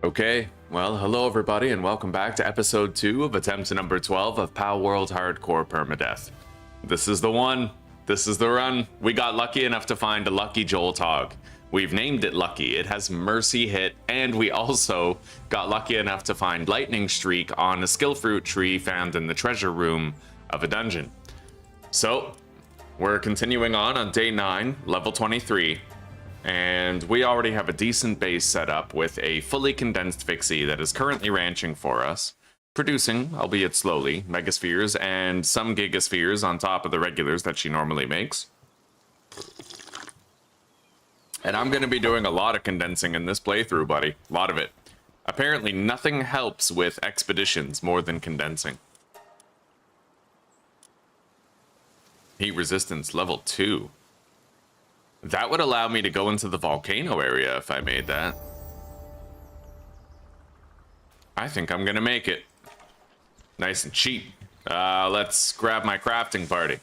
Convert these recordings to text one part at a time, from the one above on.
Okay, well, hello everybody, and welcome back to episode 2 of attempt number 12 of Palworld Hardcore Permadeath. This is the one. This is the run. We got lucky enough to find a lucky Jolt hog. We've named it Lucky. It has Mercy hit, and we also got lucky enough to find Lightning Streak on a skill fruit tree found in the treasure room of a dungeon. So, we're continuing on day 9, level 23. And we already have a decent base set up with a fully condensed Vixie that is currently ranching for us, producing, albeit slowly, Megaspheres and some Gigaspheres on top of the regulars that she normally makes. And I'm going to be doing a lot of condensing in this playthrough, buddy. A lot of it. Apparently nothing helps with expeditions more than condensing. Heat resistance level 2. That would allow me to go into the volcano area if I made that. I think I'm gonna make it. Nice and cheap. Let's grab my crafting party.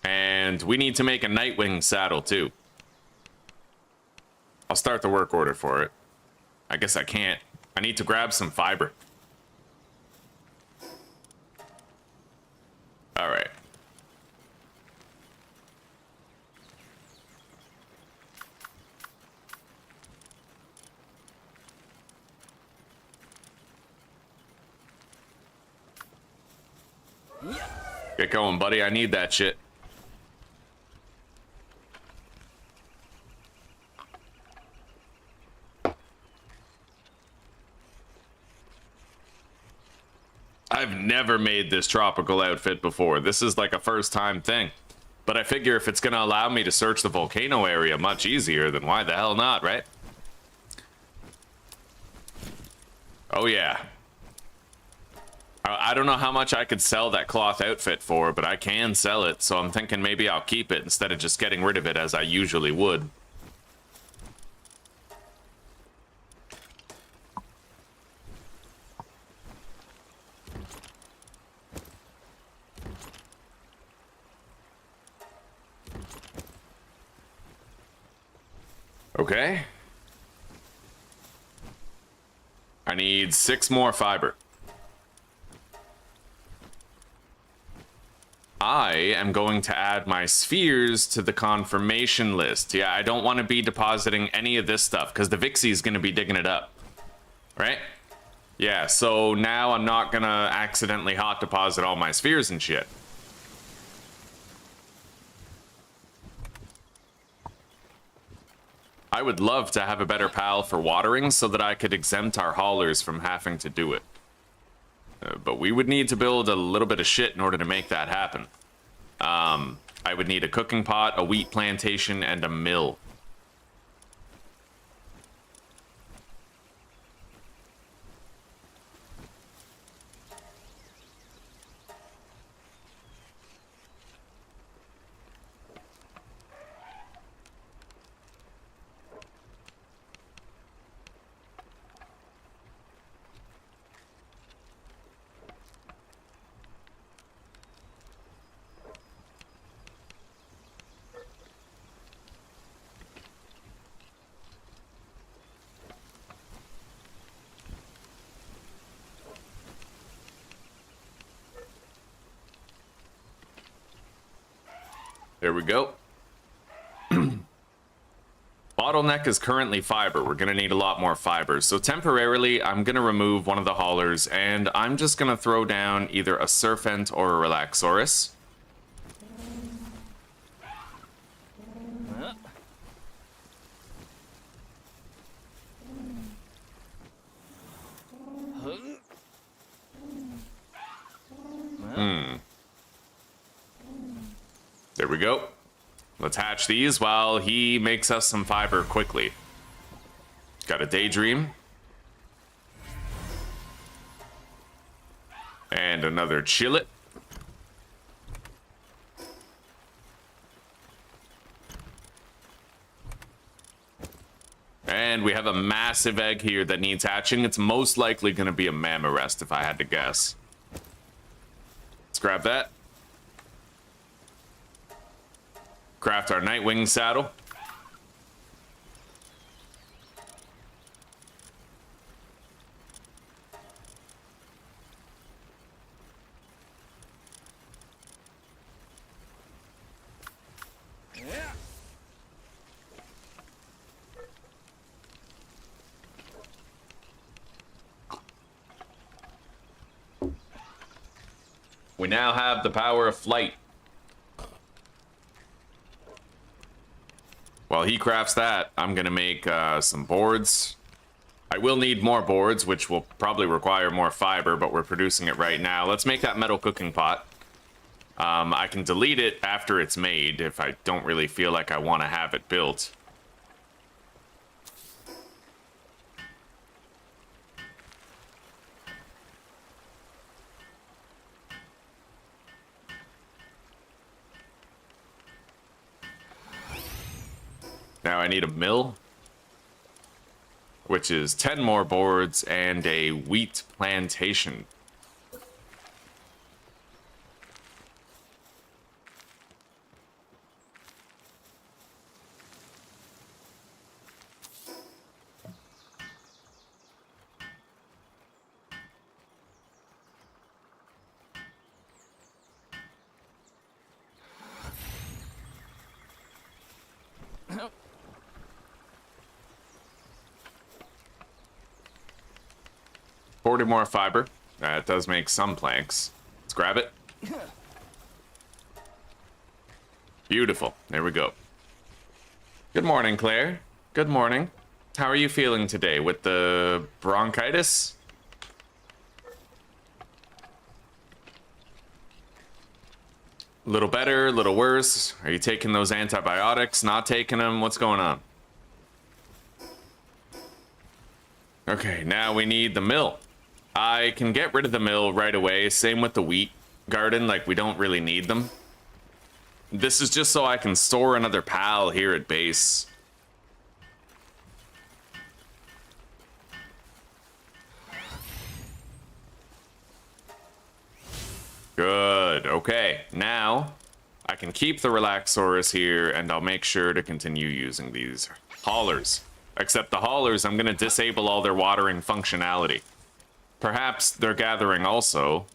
And we need to make a Nightwing saddle too. I'll start the work order for it. I guess I can't. I need to grab some fiber. All right. Get going, buddy. I need that shit. I've never made this tropical outfit before. This is like a first time thing. But I figure if it's going to allow me to search the volcano area much easier, then why the hell not, right? Oh yeah. I don't know how much I could sell that cloth outfit for, but I can sell it, so I'm thinking maybe I'll keep it instead of just getting rid of it as I usually would. Okay. I need 6 more fiber. I am going to add my spheres to the confirmation list. Yeah, I don't want to be depositing any of this stuff because the Vixie is going to be digging it up. Right? Yeah, so now I'm not going to accidentally hot deposit all my spheres and shit. I would love to have a better pal for watering so that I could exempt our haulers from having to do it. But we would need to build a little bit of shit in order to make that happen. I would need a cooking pot, a wheat plantation, and a mill. There we go. Bottleneck is currently fiber. We're going to need a lot more fiber. So temporarily, I'm going to remove one of the haulers, and I'm just going to throw down either a Serpent or a Relaxorus. There we go. Let's hatch these while he makes us some fiber quickly. Got a Daydream. And another Chillet. And we have a massive egg here that needs hatching. It's most likely going to be a Mammorest if I had to guess. Let's grab that. Craft our Nightwing saddle. We now have the power of flight. While he crafts that, I'm gonna make some boards. I will need more boards, which will probably require more fiber, but we're producing it right now. Let's make that metal cooking pot. I can delete it after it's made if I don't really feel like I want to have it built. Now I need a mill, which is 10 more boards and a wheat plantation. $40 more fiber. That does make some planks. Let's grab it. Beautiful. There we go. Good morning, Claire. Good morning. How are you feeling today with the bronchitis? A little better, a little worse? Are you taking those antibiotics? Not taking them? What's going on? Okay, now we need the mill. I can get rid of the mill right away. Same with the wheat garden. Like, we don't really need them. This is just so I can store another pal here at base. Good. Okay, now I can keep the Relaxaurus here, and I'll make sure to continue using these haulers. Except the haulers, I'm going to disable all their watering functionality. Perhaps they're gathering also,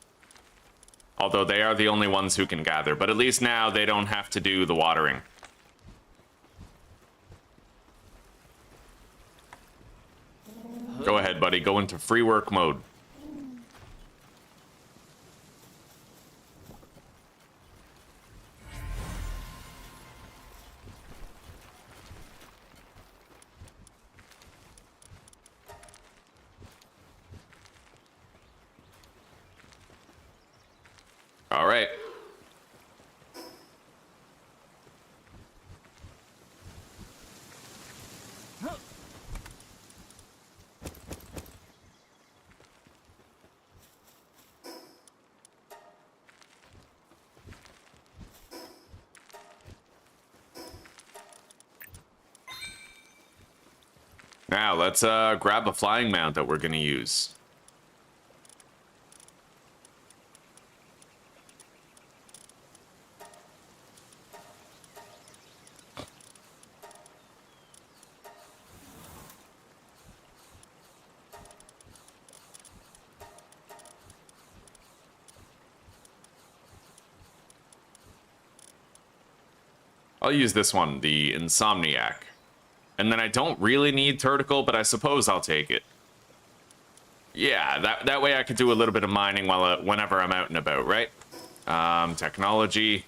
although they are the only ones who can gather, but at least now they don't have to do the watering. Go ahead, buddy. Go into free work mode. All right. Now let's grab a flying mount that we're going to use. I'll use this one, the Insomniac. And then I don't really need Turticle, but I suppose I'll take it. Yeah, that way I could do a little bit of mining while whenever I'm out and about, right? Technology.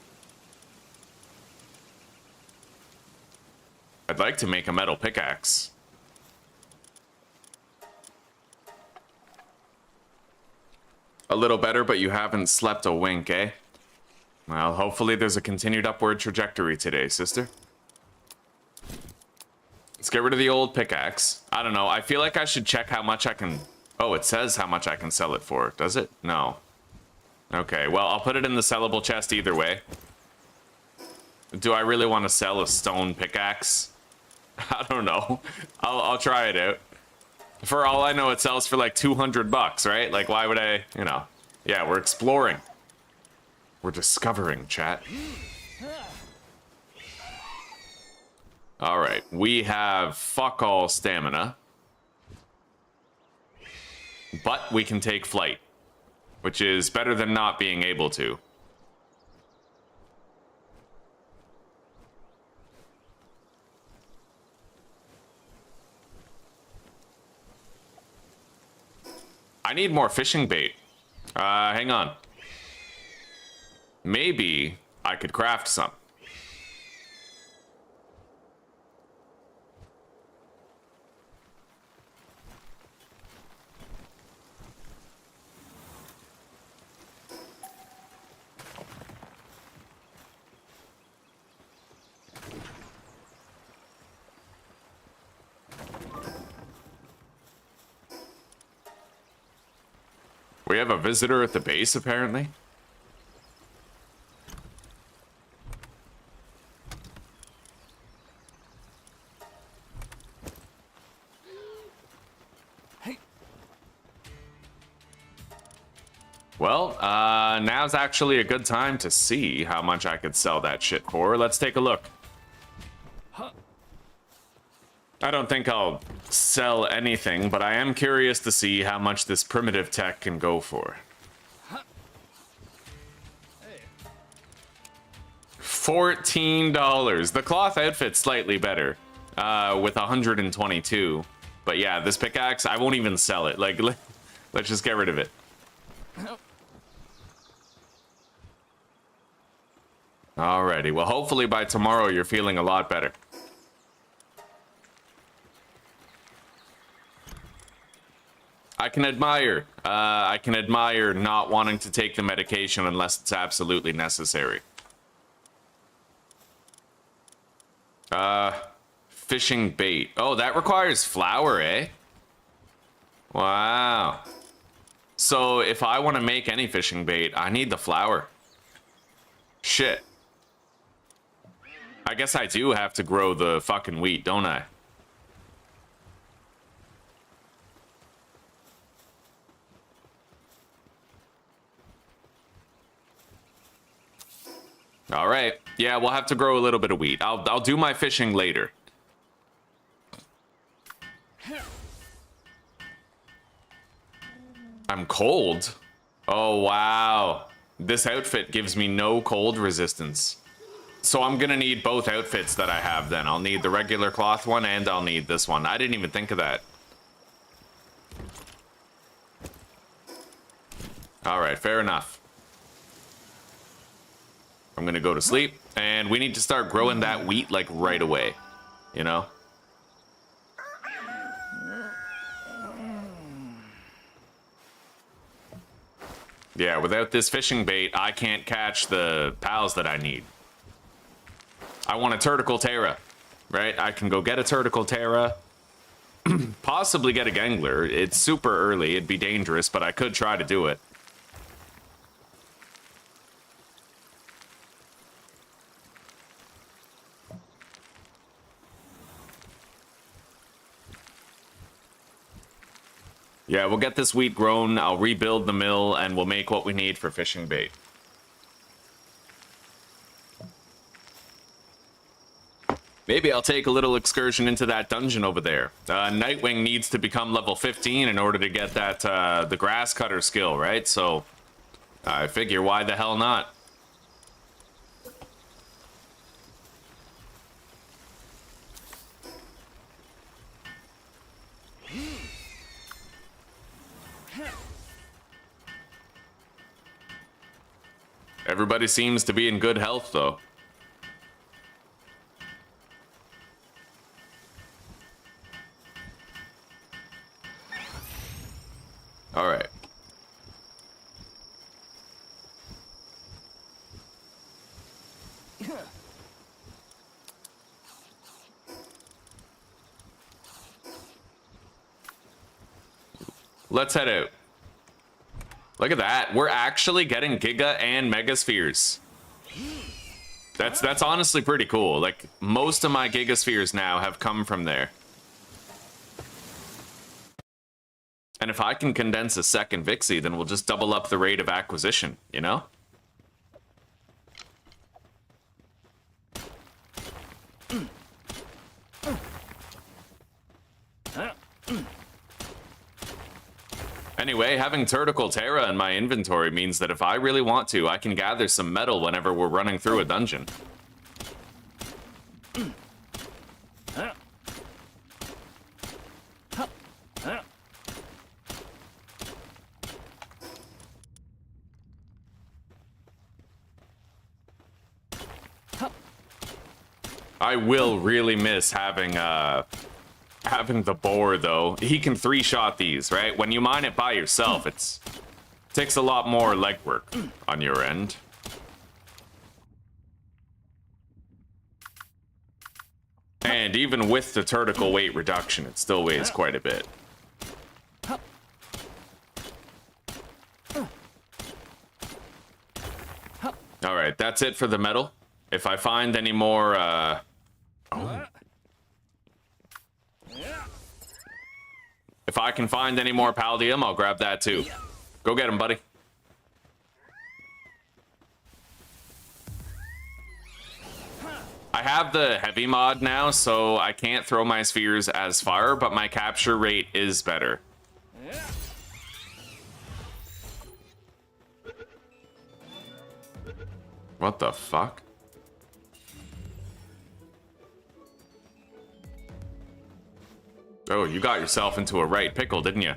I'd like to make a metal pickaxe. A little better, but you haven't slept a wink, eh? Well, hopefully there's a continued upward trajectory today, sister. Let's get rid of the old pickaxe. I don't know. I feel like I should check how much I can... Oh, it says how much I can sell it for. Does it? No. Okay, well, I'll put it in the sellable chest either way. Do I really want to sell a stone pickaxe? I don't know. I'll try it out. For all I know, it sells for like 200 bucks, right? Like, why would I, you know... Yeah, we're exploring. We're discovering, chat. Alright, we have fuck all stamina. But we can take flight, which is better than not being able to. I need more fishing bait. Hang on. maybe I could craft some. We have a visitor at the base, apparently. Well, now's actually a good time to see how much I could sell that shit for. Let's take a look. I don't think I'll sell anything, but I am curious to see how much this primitive tech can go for. $14. The cloth outfit's slightly better, with 122. But yeah, this pickaxe, I won't even sell it. Like, let's just get rid of it. Alrighty, well, hopefully by tomorrow you're feeling a lot better. I can admire not wanting to take the medication unless it's absolutely necessary. Fishing bait. Oh, that requires flour, eh? Wow. So if I want to make any fishing bait, I need the flour. Shit. I guess I do have to grow the fucking wheat, don't I? All right. Yeah, we'll have to grow a little bit of wheat. I'll do my fishing later. I'm cold. Oh, wow. This outfit gives me no cold resistance. So I'm gonna need both outfits that I have then. I'll need the regular cloth one and I'll need this one. I didn't even think of that. All right, fair enough. I'm gonna go to sleep, and we need to start growing that wheat like right away, you know? Yeah, without this fishing bait, I can't catch the pals that I need. I want a Turticle Terra, right? I can go get a Turticle Terra, possibly get a Gangler. It's super early, it'd be dangerous, but I could try to do it. Yeah, we'll get this wheat grown, I'll rebuild the mill, and we'll make what we need for fishing bait. Maybe I'll take a little excursion into that dungeon over there. Nightwing needs to become level 15 in order to get that, the grass cutter skill, right? So, I figure, why the hell not? Everybody seems to be in good health, though. All right. Let's head out. Look at that. We're actually getting Giga and Mega Spheres. That's honestly pretty cool. Like, most of my Giga Spheres now have come from there. And if I can condense a second Vixie, then we'll just double up the rate of acquisition, you know? Anyway, having Turticle Terra in my inventory means that if I really want to, I can gather some metal whenever we're running through a dungeon. I will really miss having having the boar though. He can 3-shot these, right? When you mine it by yourself, it takes a lot more legwork on your end. And even with the vertical weight reduction, it still weighs quite a bit. All right, that's it for the metal. If I find any more, if I can find any more palladium, I'll grab that too. Go get him, buddy. I have the heavy mod now, so I can't throw my spheres as far, but my capture rate is better. What the fuck? Oh, you got yourself into a right pickle, didn't you?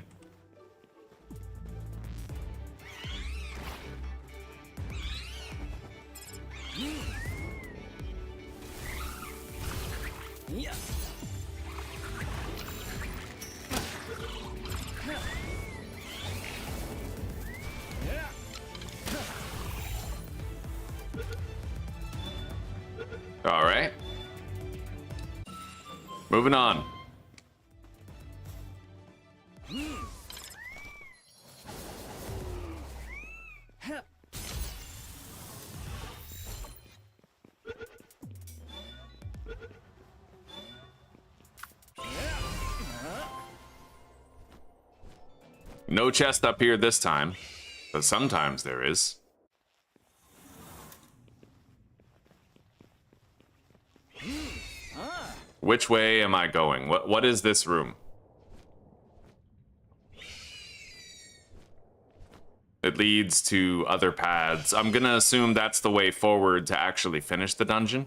All right. Moving on. No chest up here this time, but sometimes there is. Which way am I going? What is this room? It leads to other paths. I'm gonna assume that's the way forward to actually finish the dungeon.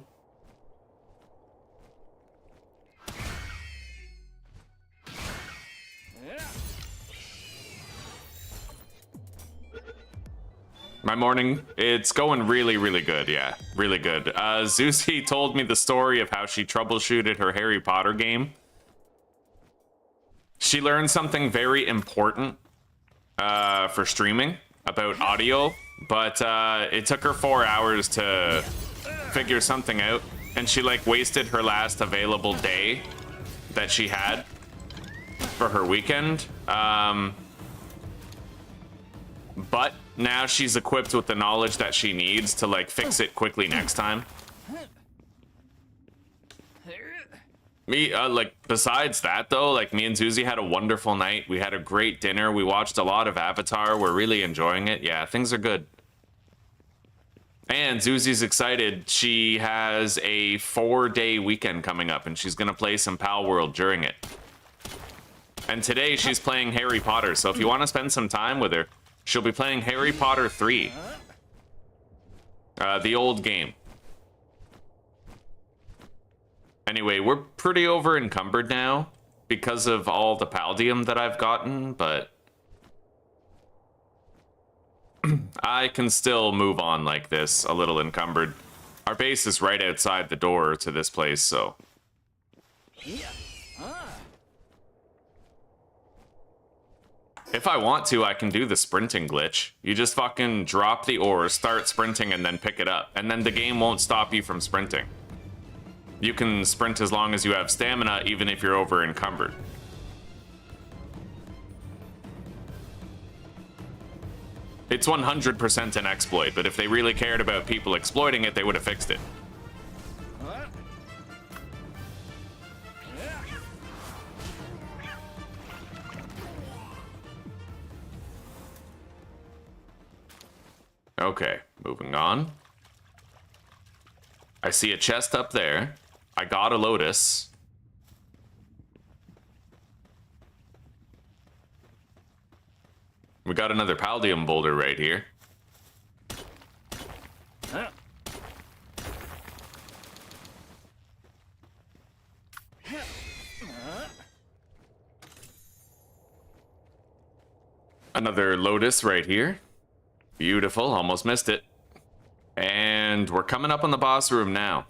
My morning, it's going really, really good. Yeah, really good. Zuzi told me the story of how she troubleshooted her Harry Potter game. She learned something very important for streaming about audio, but it took her 4 hours to figure something out, and she like wasted her last available day that she had for her weekend. But now she's equipped with the knowledge that she needs to like fix it quickly next time. Me, like, besides that though, like me and Zuzi had a wonderful night. We had a great dinner. We watched a lot of Avatar. We're really enjoying it. Yeah, things are good. And Zuzi's excited. She has a 4-day weekend coming up and she's gonna play some Palworld during it. And today she's playing Harry Potter. So if you want to spend some time with her, she'll be playing Harry Potter 3. The old game. Anyway, we're pretty over encumbered now because of all the palladium that I've gotten, but I can still move on like this, a little encumbered. Our base is right outside the door to this place, so. If I want to, I can do the sprinting glitch. You just fucking drop the ore, start sprinting, and then pick it up. And then the game won't stop you from sprinting. You can sprint as long as you have stamina, even if you're over encumbered. It's 100% an exploit, but if they really cared about people exploiting it, they would have fixed it. Okay, moving on. I see a chest up there. I got a lotus. We got another palladium boulder right here. Another lotus right here. Beautiful, almost missed it. And we're coming up on the boss room now.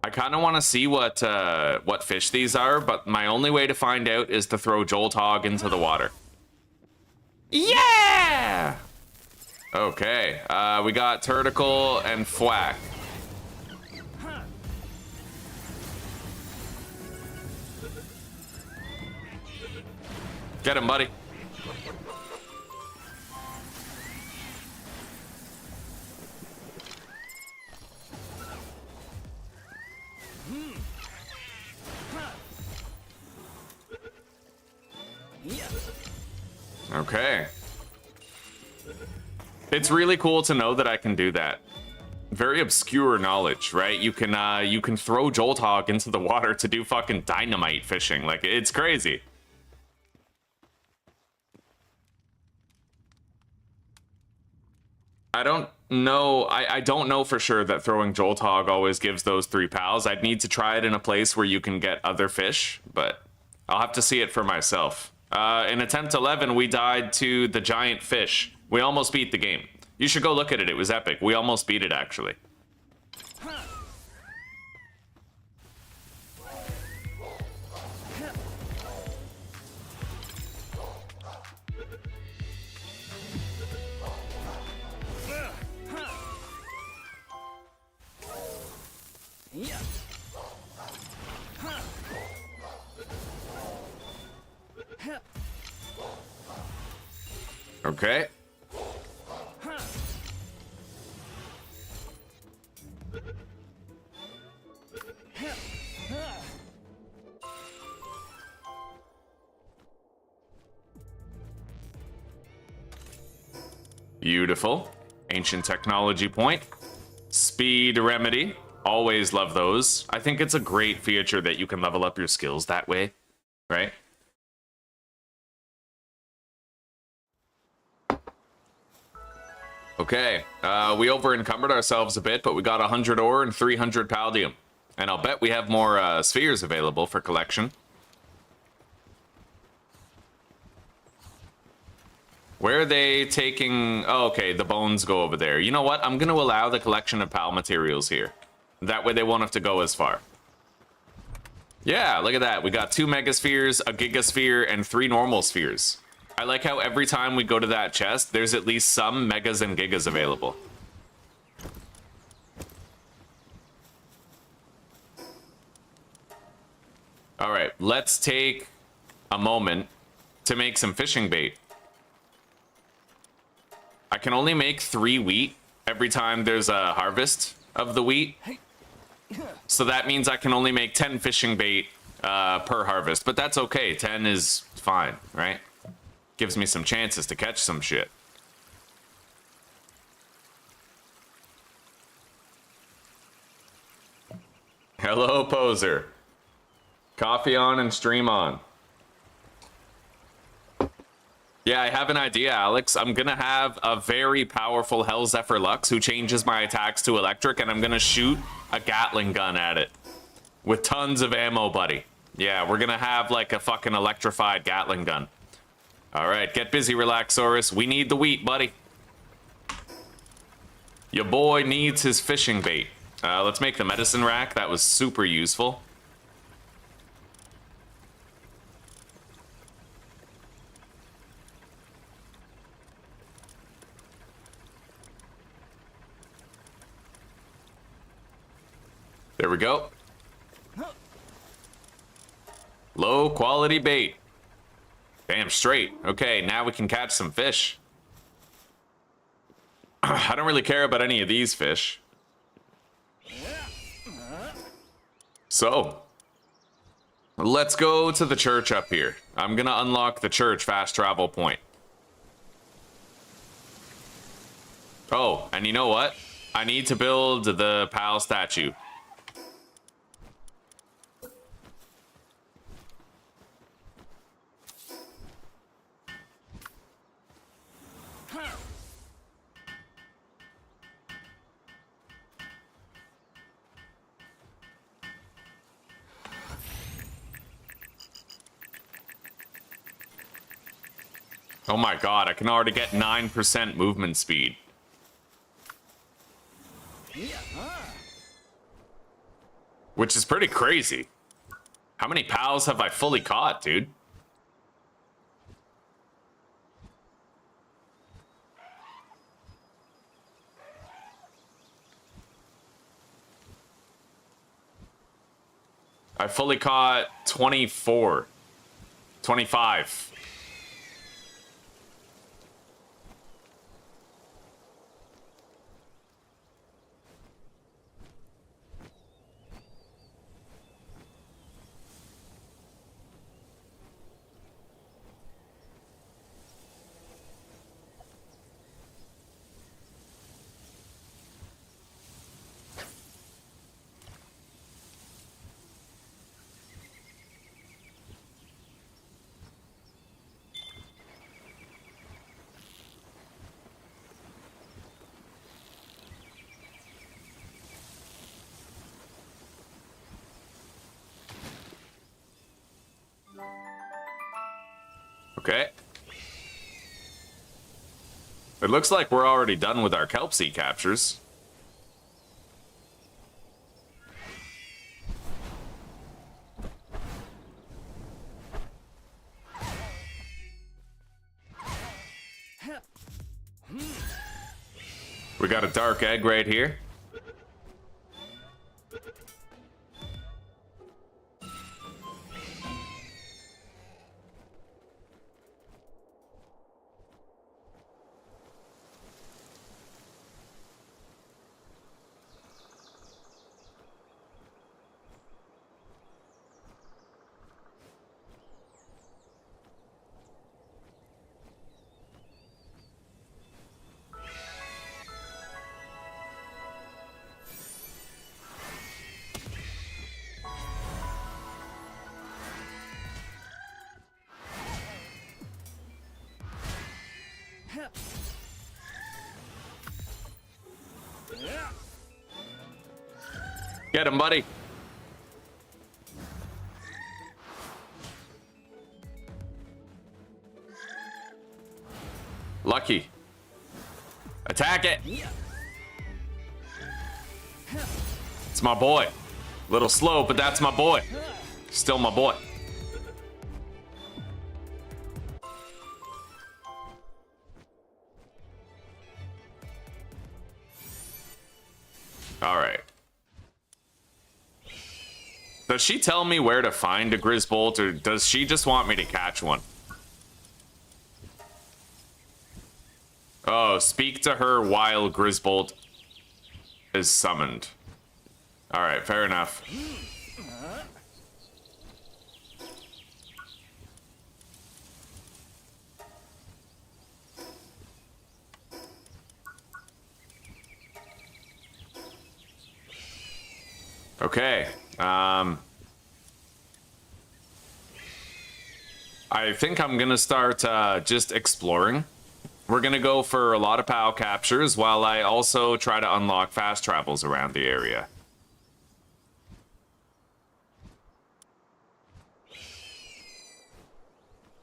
I kind of want to see what fish these are, but my only way to find out is to throw Jolthog into the water. Yeah! Okay, we got Turticle and Thwack. Get him, buddy. Okay. It's really cool to know that I can do that. Very obscure knowledge, right? You can throw Jolthog into the water to do fucking dynamite fishing. Like, it's crazy. I don't know. I don't know for sure that throwing Jolthog always gives those 3 pals. I'd need to try it in a place where you can get other fish, but I'll have to see it for myself. In attempt 11, we died to the giant fish. We almost beat the game. You should go look at it. It was epic. We almost beat it, actually. Okay. Beautiful. Ancient technology point. Speed remedy. Always love those. I think it's a great feature that you can level up your skills that way, right? Okay, we over-encumbered ourselves a bit, but we got 100 ore and 300 paldium. And I'll bet we have more spheres available for collection. Where are they taking... Oh, okay, the bones go over there. You know what? I'm going to allow the collection of pal materials here. That way they won't have to go as far. Yeah, look at that. We got 2 megaspheres, a gigasphere, and 3 normal spheres. I like how every time we go to that chest, there's at least some megas and gigas available. All right, let's take a moment to make some fishing bait. I can only make 3 wheat every time there's a harvest of the wheat. So that means I can only make 10 fishing bait per harvest, but that's okay. 10 is fine, right? Gives me some chances to catch some shit. Hello, poser. Coffee on and stream on. Yeah, I have an idea, Alex. I'm gonna have a very powerful Hell Zephyr Lux who changes my attacks to electric, and I'm gonna shoot a Gatling gun at it. With tons of ammo, buddy. Yeah, we're gonna have like a fucking electrified Gatling gun. Alright, get busy, Relaxorus. We need the wheat, buddy. Your boy needs his fishing bait. Let's make the medicine rack. That was super useful. There we go. Low quality bait. Damn straight. Okay, now we can catch some fish. I don't really care about any of these fish. So, let's go to the church up here. I'm gonna unlock the church fast travel point. Oh, and you know what? I need to build the PAL statue. Oh my god, I can already get 9% movement speed. Which is pretty crazy. How many pals have I fully caught, dude? I fully caught 24. 25. Okay. It looks like we're already done with our kelp sea captures. We got a dark egg right here. Get him, buddy. Lucky. Attack it. It's my boy. Little slow, but that's my boy. Still my boy. All right. Does she tell me where to find a Grizzbolt, or does she just want me to catch one? Oh, speak to her while Grizzbolt is summoned. All right, fair enough. Okay. I think I'm gonna start just exploring. We're gonna go for a lot of POW captures while I also try to unlock fast travels around the area.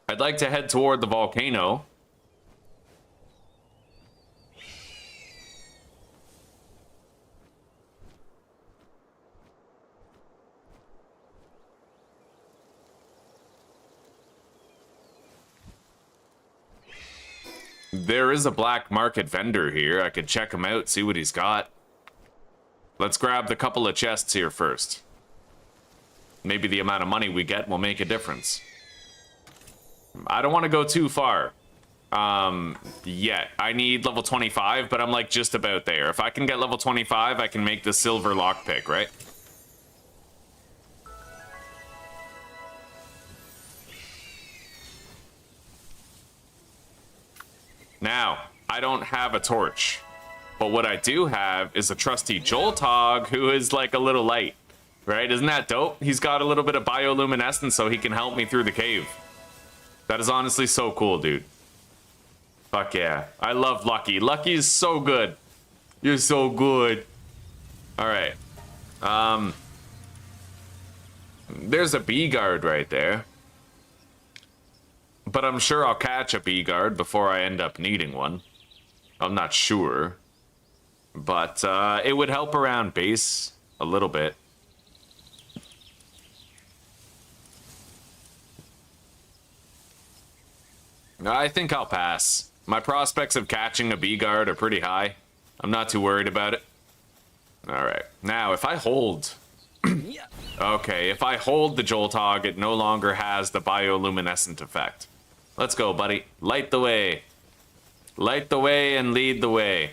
I'd like to head toward the volcano. There is a black market vendor here. I could check him out, see what he's got. Let's grab the couple of chests here first. Maybe the amount of money we get will make a difference. I don't want to go too far yet. I need level 25, but I'm like just about there. If I can get level 25, I can make the silver lockpick, right? Now, I don't have a torch, but what I do have is a trusty Joltog who is like a little light, right? Isn't that dope? He's got a little bit of bioluminescence so he can help me through the cave. That is honestly so cool, dude. Fuck yeah. I love Lucky. Lucky is so good. You're so good. All right. There's a bee guard right there. But I'm sure I'll catch a bee guard before I end up needing one. I'm not sure. But it would help around base a little bit. I think I'll pass. My prospects of catching a B-guard are pretty high. I'm not too worried about it. Alright, now if I hold... okay, if I hold the Joltog, it no longer has the bioluminescent effect. Let's go, buddy. Light the way. Light the way and lead the way.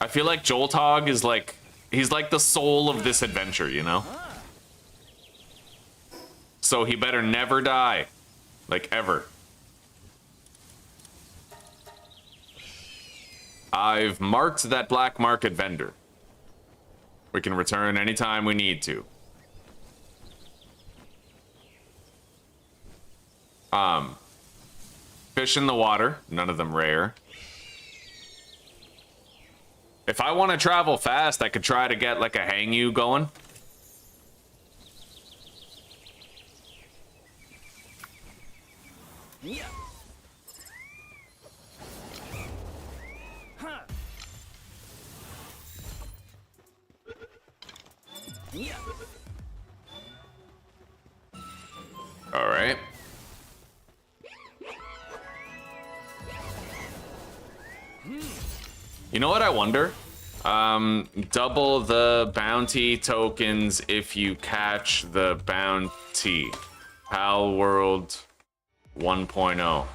I feel like Joltog is like... he's like the soul of this adventure, you know? So he better never die. Like, ever. I've marked that black market vendor. We can return anytime we need to. Fish in the water. None of them rare. If I want to travel fast, I could try to get, like, a hang you going. Yeah. Huh. Yeah. All right. You know what I wonder? Double the bounty tokens if you catch the bounty. Palworld 1.0.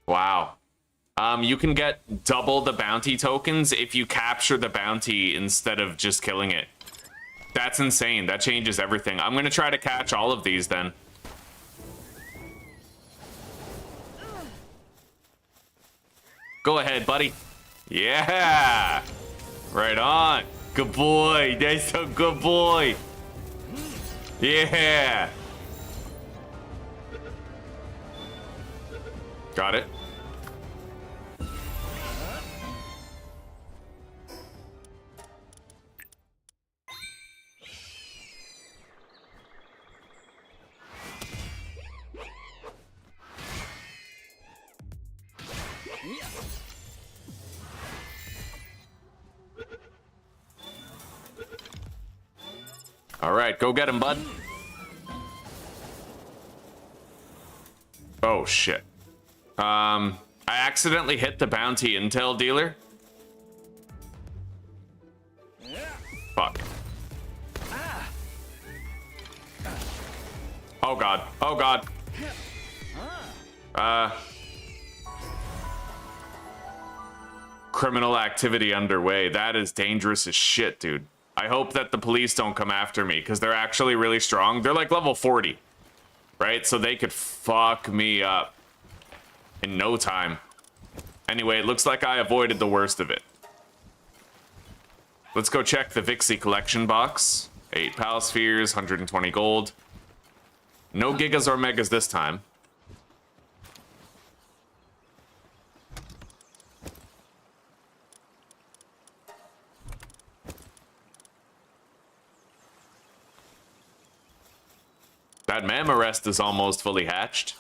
Wow. You can get double the bounty tokens if you capture the bounty instead of just killing it. That's insane. That changes everything. I'm gonna try to catch all of these then. Go ahead, buddy. Yeah! Right on. Good boy. That's a good boy. Yeah! Got it. All right, go get him, bud. Oh, shit. I accidentally hit the bounty intel dealer. Fuck. Oh, God. Oh, God. Criminal activity underway. That is dangerous as shit, dude. I hope that the police don't come after me, because they're actually really strong. They're like level 40, right? So they could fuck me up in no time. Anyway, it looks like I avoided the worst of it. Let's go check the Vixie collection box. 8 Pal Spheres, 120 gold. No Gigas or Megas this time. That Mamarest is almost fully hatched.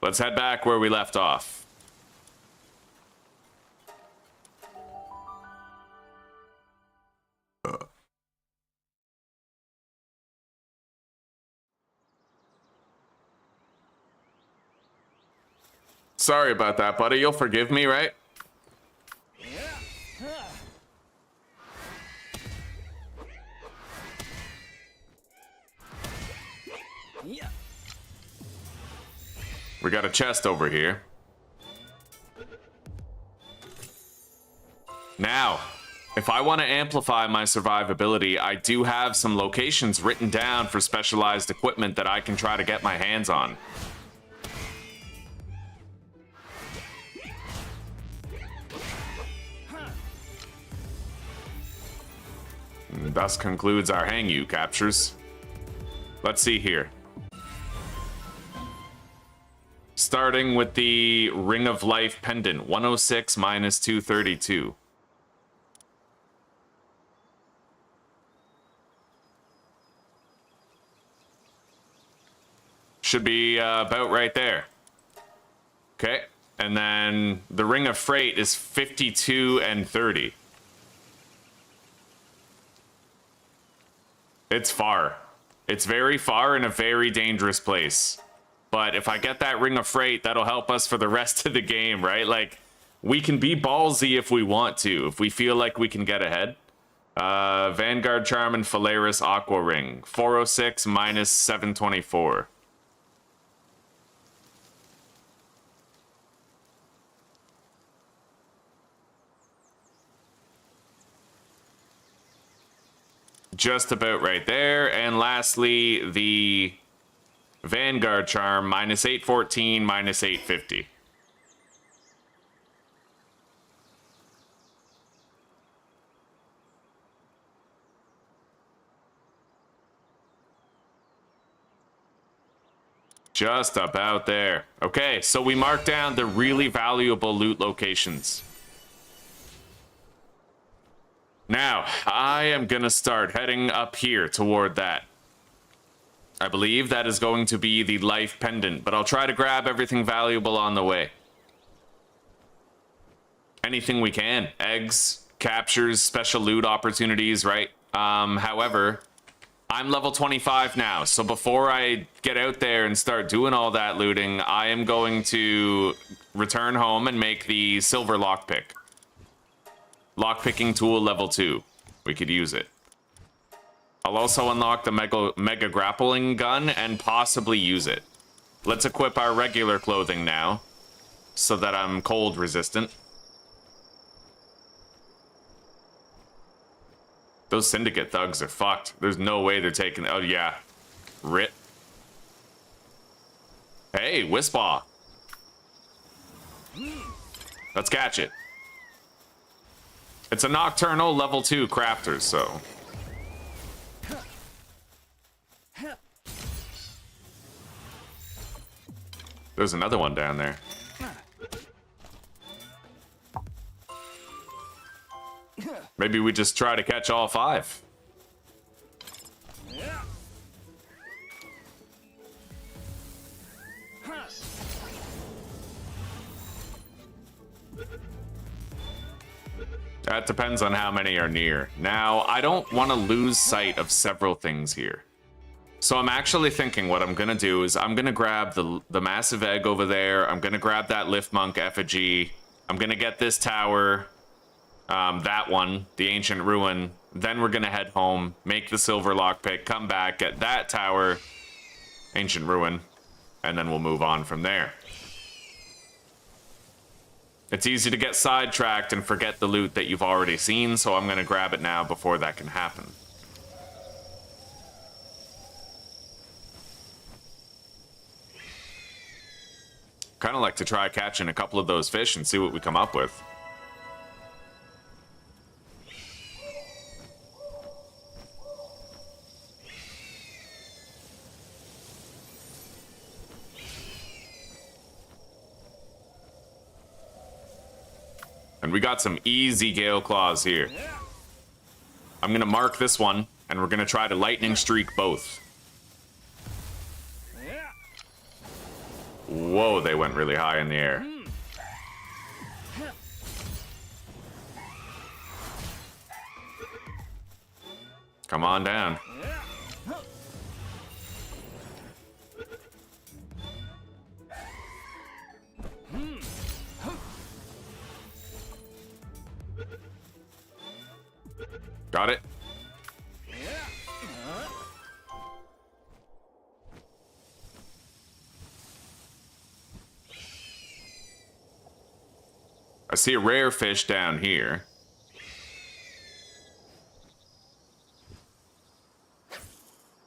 Let's head back where we left off. Sorry about that, buddy. You'll forgive me, right? We got a chest over here. Now, if I want to amplify my survivability, I do have some locations written down for specialized equipment that I can try to get my hands on. And thus concludes our Hang You captures. Let's see here. Starting with the Ring of Life pendant, 106 minus 232. Should be about right there. Okay, and then the Ring of Freight is 52 and 30. It's far. It's very far in a very dangerous place. But if I get that Ring of Freight, that'll help us for the rest of the game, right? Like, we can be ballsy if we want to, if we feel like we can get ahead. Vanguard Charm and Phalaris Aqua Ring. 406 minus 724. Just about right there. And lastly, the Vanguard Charm, minus 814, minus 850. Just about there. Okay, so we marked down the really valuable loot locations. Now, I am gonna start heading up here toward that. I believe that is going to be the life pendant, but I'll try to grab everything valuable on the way. Anything we can. Eggs, captures, special loot opportunities, right? However, I'm level 25 now, so before I get out there and start doing all that looting, I am going to return home and make the silver lockpick. Lockpicking tool level 2. We could use it. I'll also unlock the mega grappling gun and possibly use it. Let's equip our regular clothing now, so that I'm cold resistant. Those syndicate thugs are fucked. There's no way they're taking... Oh, yeah. Rip. Hey, Wispaw. Let's catch it. It's a nocturnal level 2 crafter, so... There's another one down there. Maybe we just try to catch all 5. That depends on how many are near. Now, I don't want to lose sight of several things here. So I'm actually thinking what I'm going to do is I'm going to grab the massive egg over there. I'm going to grab that Lift Monk effigy. I'm going to get this tower, that one, the Ancient Ruin. Then we're going to head home, make the silver lockpick, come back, get that tower, Ancient Ruin, and then we'll move on from there. It's easy to get sidetracked and forget the loot that you've already seen, so I'm going to grab it now before that can happen. Kind of like to try catching a couple of those fish and see what we come up with. And we got some easy Gale Claws here. I'm going to mark this one, and we're going to try to lightning streak both. Whoa, they went really high in the air. Come on down. Got it. I see a rare fish down here.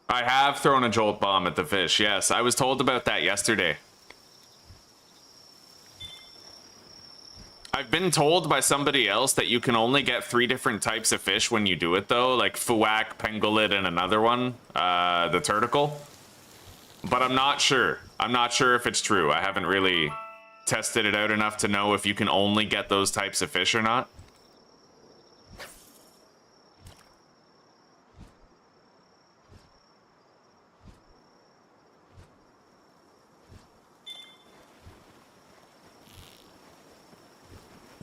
I have thrown a jolt bomb at the fish. Yes, I was told about that yesterday. I've been told by somebody else that you can only get 3 different types of fish when you do it, though, like Fuak, Pangolid, and another one, the Turticle. But I'm not sure. I'm not sure if it's true. I haven't really tested it out enough to know if you can only get those types of fish or not.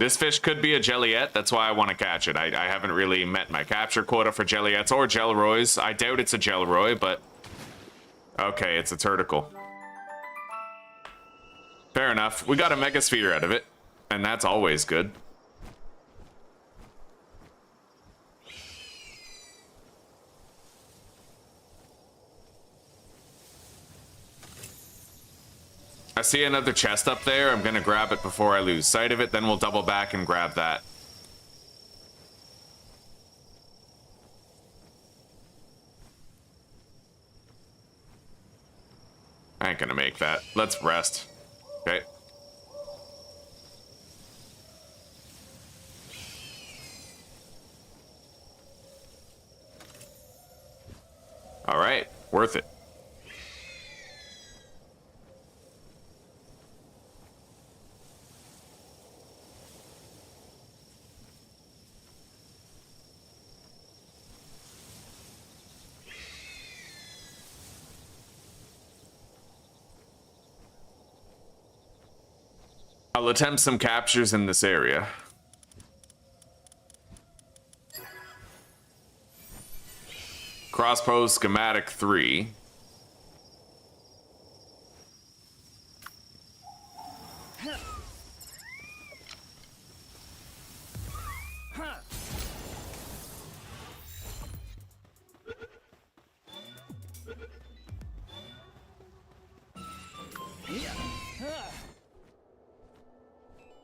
This fish could be a jelliette. That's why I want to catch it. I haven't really met my capture quota for jelliettes or gelroys. I doubt it's a gelroy, but... Okay, it's a turticle. Fair enough. We got a megasphere out of it, and that's always good. I see another chest up there. I'm gonna grab it before I lose sight of it, then we'll double back and grab that. I ain't gonna make that. Let's rest. Okay. All right, worth it. I'll attempt some captures in this area. Crossbow schematic 3.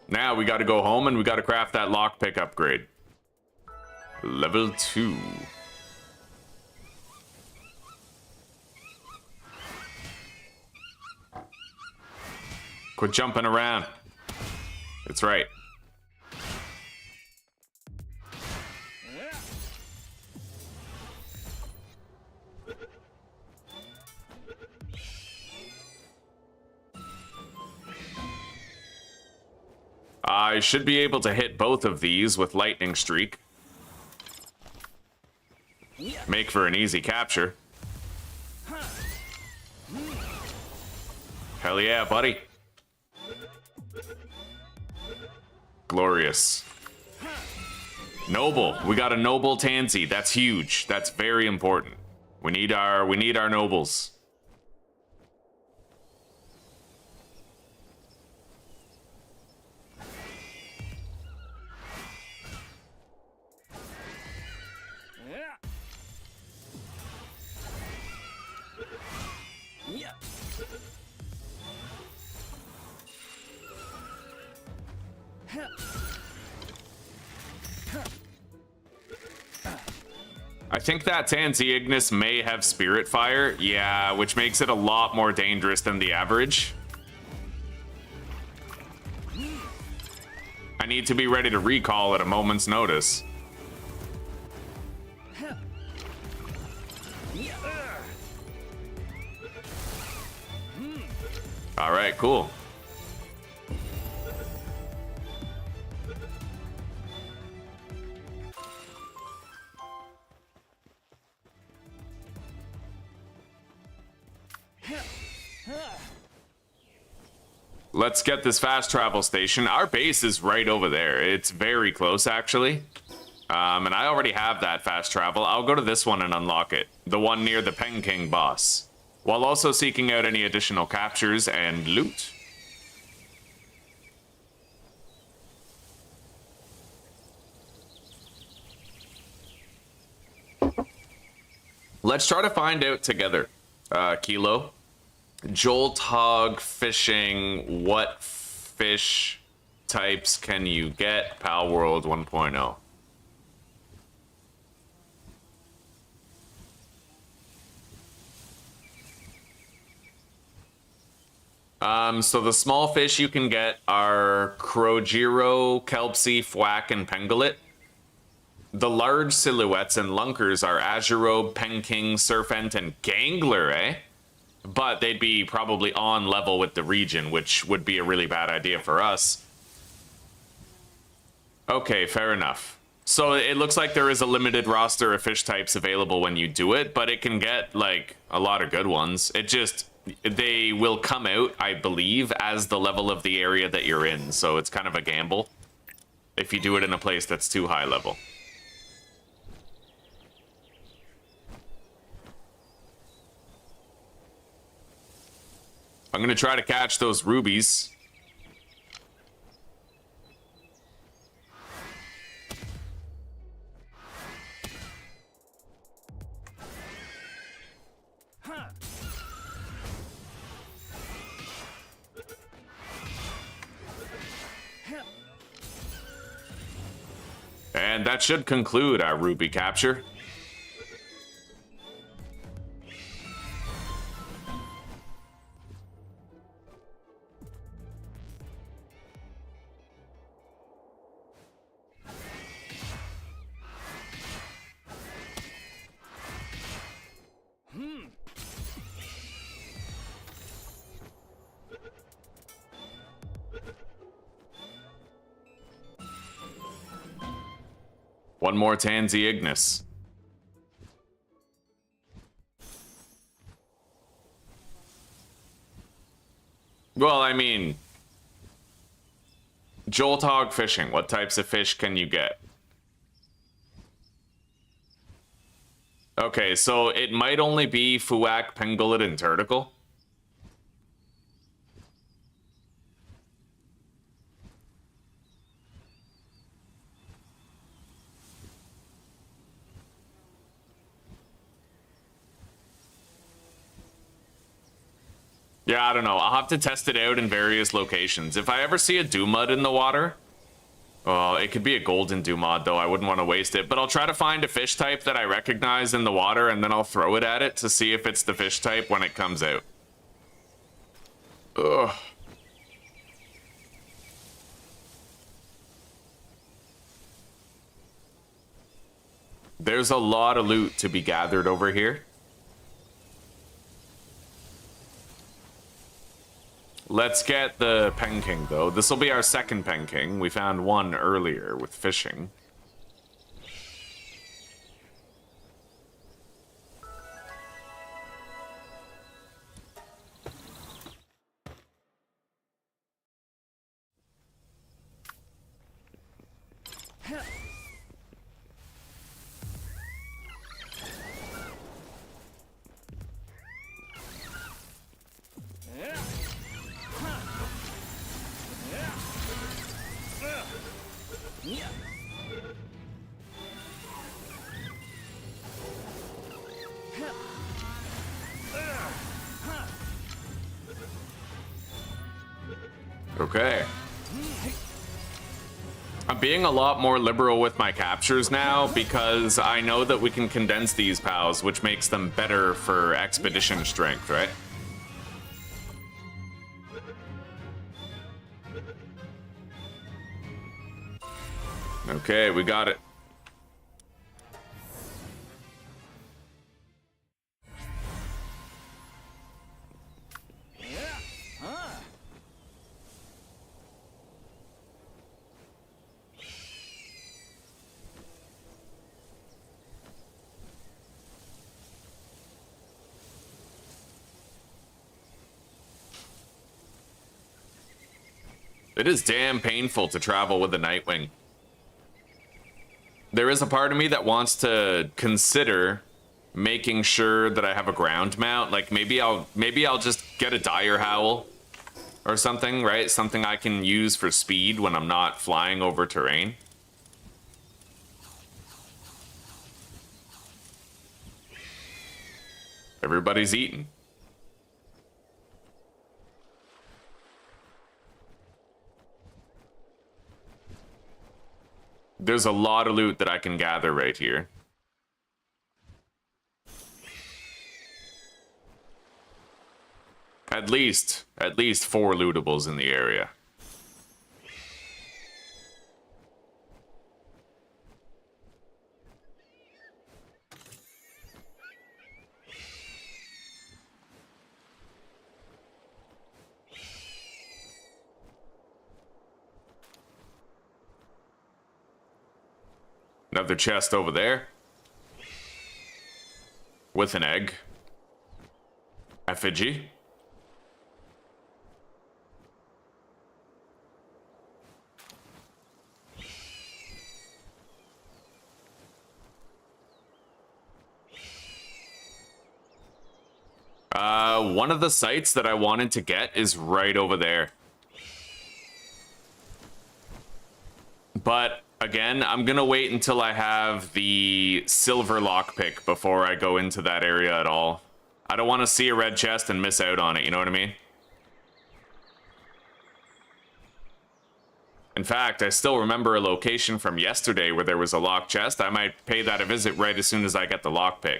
Now we got to go home and we got to craft that lockpick upgrade. Level 2. Quit jumping around. That's right. I should be able to hit both of these with Lightning Streak. Make for an easy capture. Hell yeah, buddy. Glorious. Noble. We got a noble tansy. That's huge. That's very important. We need our nobles. I think that Tansy Ignis may have Spirit Fire, yeah, which makes it a lot more dangerous than the average. I need to be ready to recall at a moment's notice. All right, cool. Let's get this fast travel station. Our base is right over there. It's very close, actually. And I already have that fast travel. I'll go to this one and unlock it. The one near the Pen King boss. While also seeking out any additional captures and loot. Let's try to find out together, Kilo. Jolt hog fishing, what fish types can you get? Palworld 1.0. So the small fish you can get are Crogiro, Kelpsy, Fwack, and Pengulet. The large silhouettes and lunkers are Azurobe, Penking, Surfent, and Gangler, eh? But they'd be probably on level with the region, which would be a really bad idea for us. Okay, fair enough. So it looks like there is a limited roster of fish types available when you do it, but it can get, like, a lot of good ones. It just... They will come out, I believe, as the level of the area that you're in, so it's kind of a gamble. if you do it in a place that's too high level. I'm gonna try to catch those rubies. And that should conclude our ruby capture. One more Tansy Ignis. Well, I mean, Jolt Hog fishing. What types of fish can you get? Okay, so it might only be Fuak, Pangolin, and Turticle. Yeah, I don't know. I'll have to test it out in various locations. If I ever see a Dumud in the water, well, it could be a golden Dumud, though. I wouldn't want to waste it. But I'll try to find a fish type that I recognize in the water, and then I'll throw it at it to see if it's the fish type when it comes out. Ugh. There's a lot of loot to be gathered over here. Let's get the Pen King, though. This will be our second Pen King. We found one earlier with fishing. Okay. I'm being a lot more liberal with my captures now because I know that we can condense these pals, which makes them better for expedition strength, right? Okay, we got it. It is damn painful to travel with a Nightwing. There is a part of me that wants to consider making sure that I have a ground mount. Like maybe I'll just get a Dire Howl or something, right? Something I can use for speed when I'm not flying over terrain. Everybody's eating. There's a lot of loot that I can gather right here. At least 4 lootables in the area. Another chest over there. With an egg. Effigy. one of the sites that I wanted to get is right over there. But again, I'm gonna wait until I have the silver lockpick before I go into that area at all. I don't want to see a red chest and miss out on it, you know what I mean? In fact, I still remember a location from yesterday where there was a locked chest. I might pay that a visit right as soon as I get the lockpick.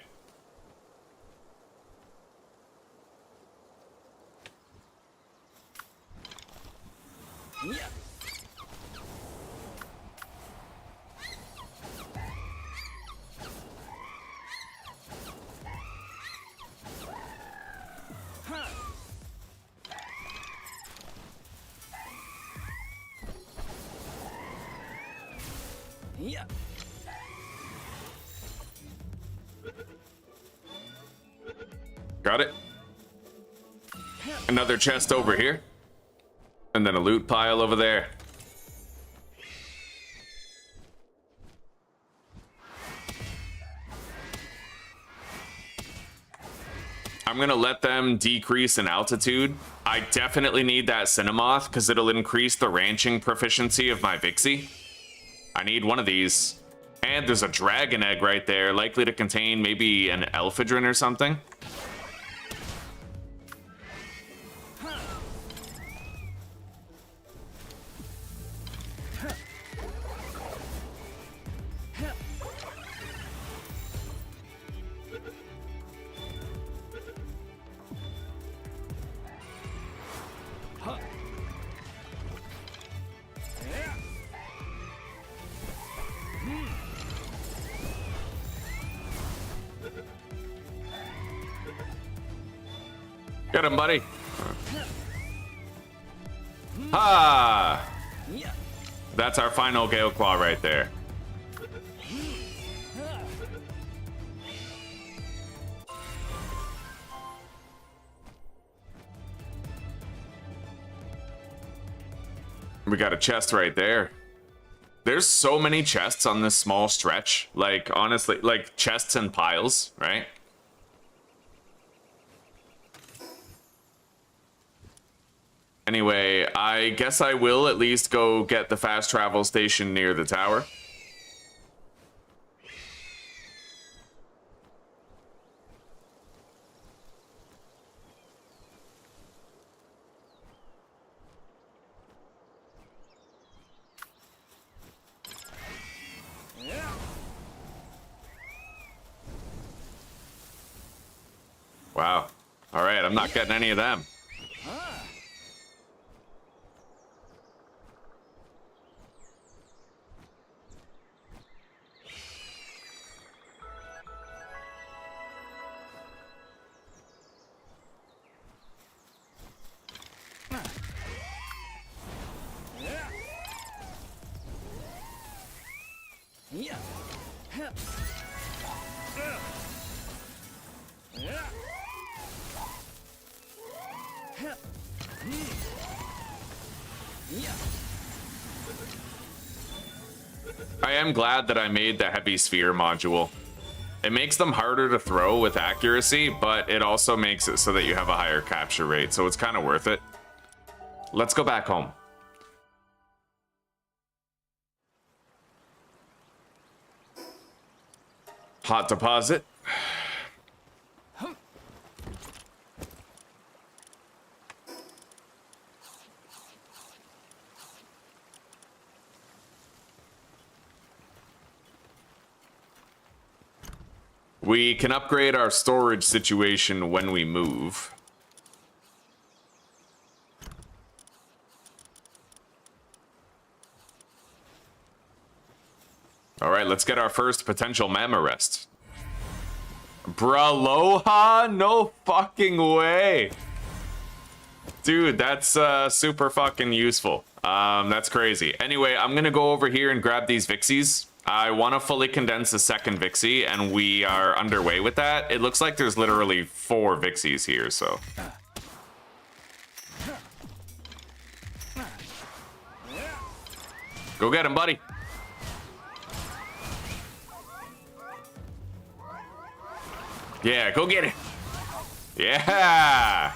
Got it. Another chest over here. And then a loot pile over there. I'm gonna let them decrease in altitude. I definitely need that Cinnamoth because it'll increase the ranching proficiency of my Vixie. I need one of these. And there's a dragon egg right there, likely to contain maybe an Elphidron or something. Get him, buddy. Ha! That's our final Gale Claw right there. We got a chest right there. There's so many chests on this small stretch. Like, honestly, like chests and piles, right? Anyway, I guess I will at least go get the fast travel station near the tower. Wow. All right, I'm not getting any of them. I am glad that I made the heavy sphere module. It makes them harder to throw with accuracy, but it also makes it so that you have a higher capture rate, so it's kind of worth it. Let's go back home. Hot deposit. We can upgrade our storage situation when we move. All right, let's get our first potential mamma rest. Braloha? No fucking way. Dude, that's super fucking useful. That's crazy. Anyway, I'm gonna go over here and grab these Vixies. I want to fully condense a second Vixie, and we are underway with that. It looks like there's literally 4 Vixies here, so. Go get him, buddy. Yeah, go get it. Yeah!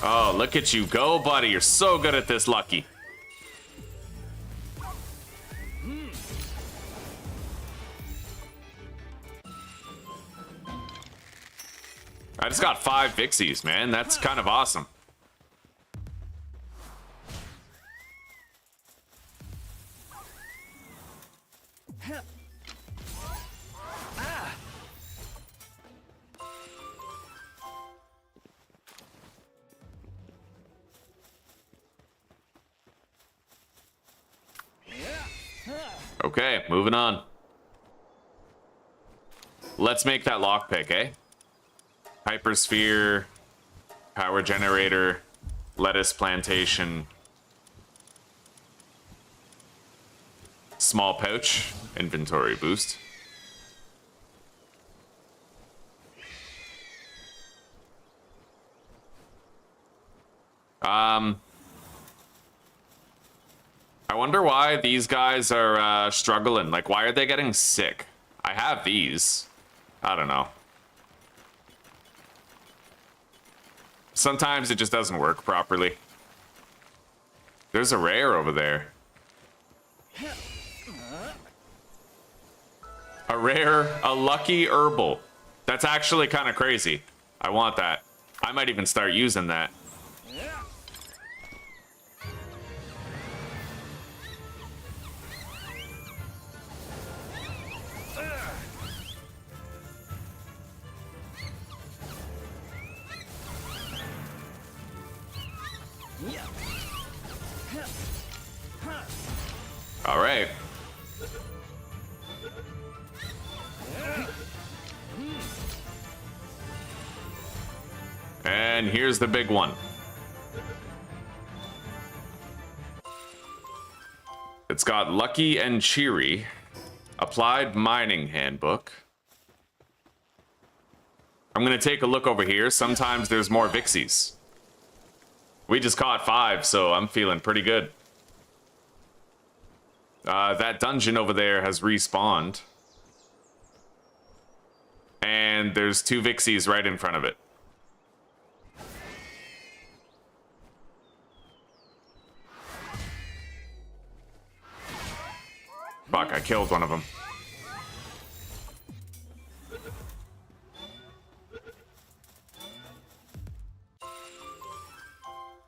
Oh, look at you go, buddy. You're so good at this, Lucky. I just got 5 Vixies, man. That's kind of awesome. Okay, moving on. Let's make that lockpick, eh? Hypersphere, power generator, lettuce plantation, small pouch, inventory boost. I wonder why these guys are struggling. Like, why are they getting sick? I have these. I don't know. Sometimes it just doesn't work properly. There's a rare over there. A rare, a lucky herbal. That's actually kind of crazy. I want that. I might even start using that. All right. And here's the big one. It's got Lucky and Cheery, Applied Mining Handbook. I'm gonna take a look over here. Sometimes there's more Vixies. We just caught 5, so I'm feeling pretty good. That dungeon over there has respawned. And there's 2 Vixies right in front of it. Fuck, I killed one of them.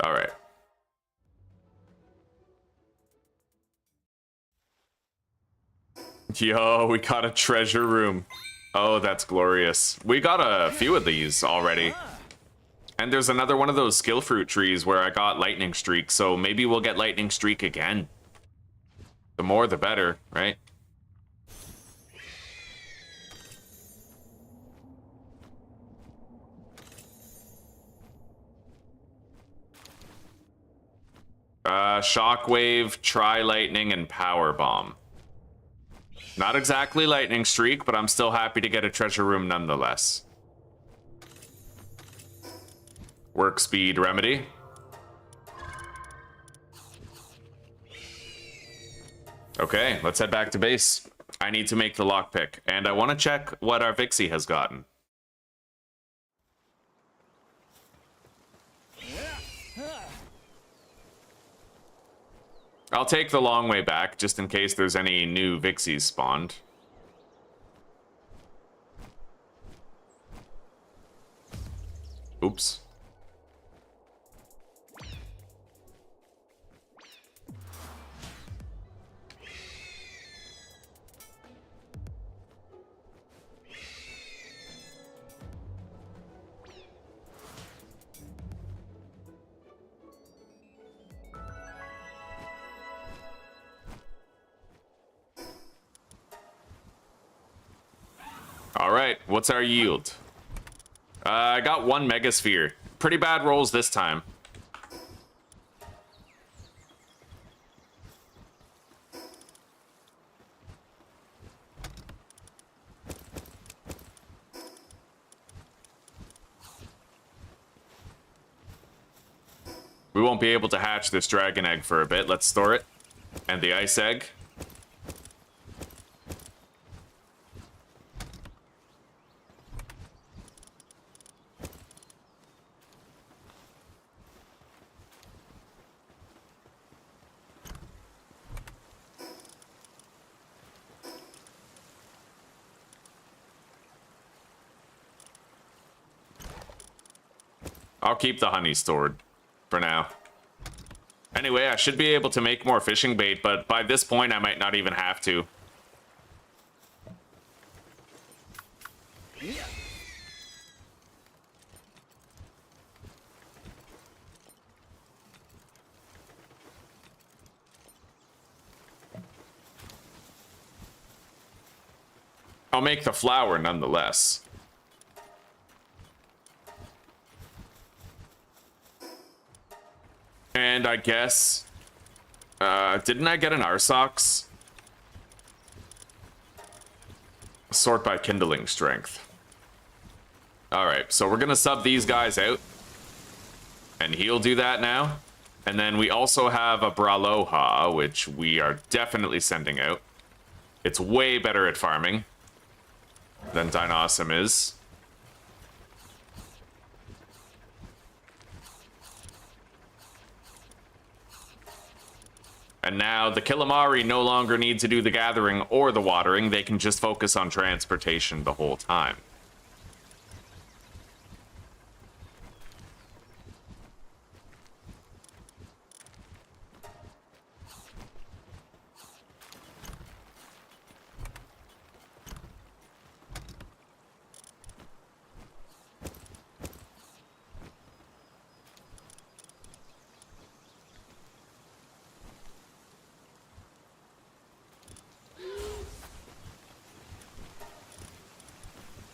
All right. Yo, we got a treasure room. Oh, that's glorious. We got a few of these already. And there's another one of those skill fruit trees where I got lightning streak, so maybe we'll get lightning streak again. The more the better, right? Shockwave, Tri-Lightning, and Power Bomb. Not exactly Lightning Streak, but I'm still happy to get a treasure room nonetheless. Work Speed Remedy. Okay, let's head back to base. I need to make the lockpick, and I want to check what our Vixie has gotten. I'll take the long way back, just in case there's any new Vixies spawned. Oops. All right, what's our yield? I got 1 Megasphere. Pretty bad rolls this time. We won't be able to hatch this dragon egg for a bit. Let's store it. And the ice egg. I'll keep the honey stored for now. Anyway, I should be able to make more fishing bait, but by this point, I might not even have to. I'll make the flour nonetheless. And I guess... didn't I get an Arsox? Sort by kindling strength. Alright, so we're gonna sub these guys out. And he'll do that now. And then we also have a Braloha, which we are definitely sending out. It's way better at farming than Dinossum is. And now the Killamari no longer need to do the gathering or the watering. They can just focus on transportation the whole time.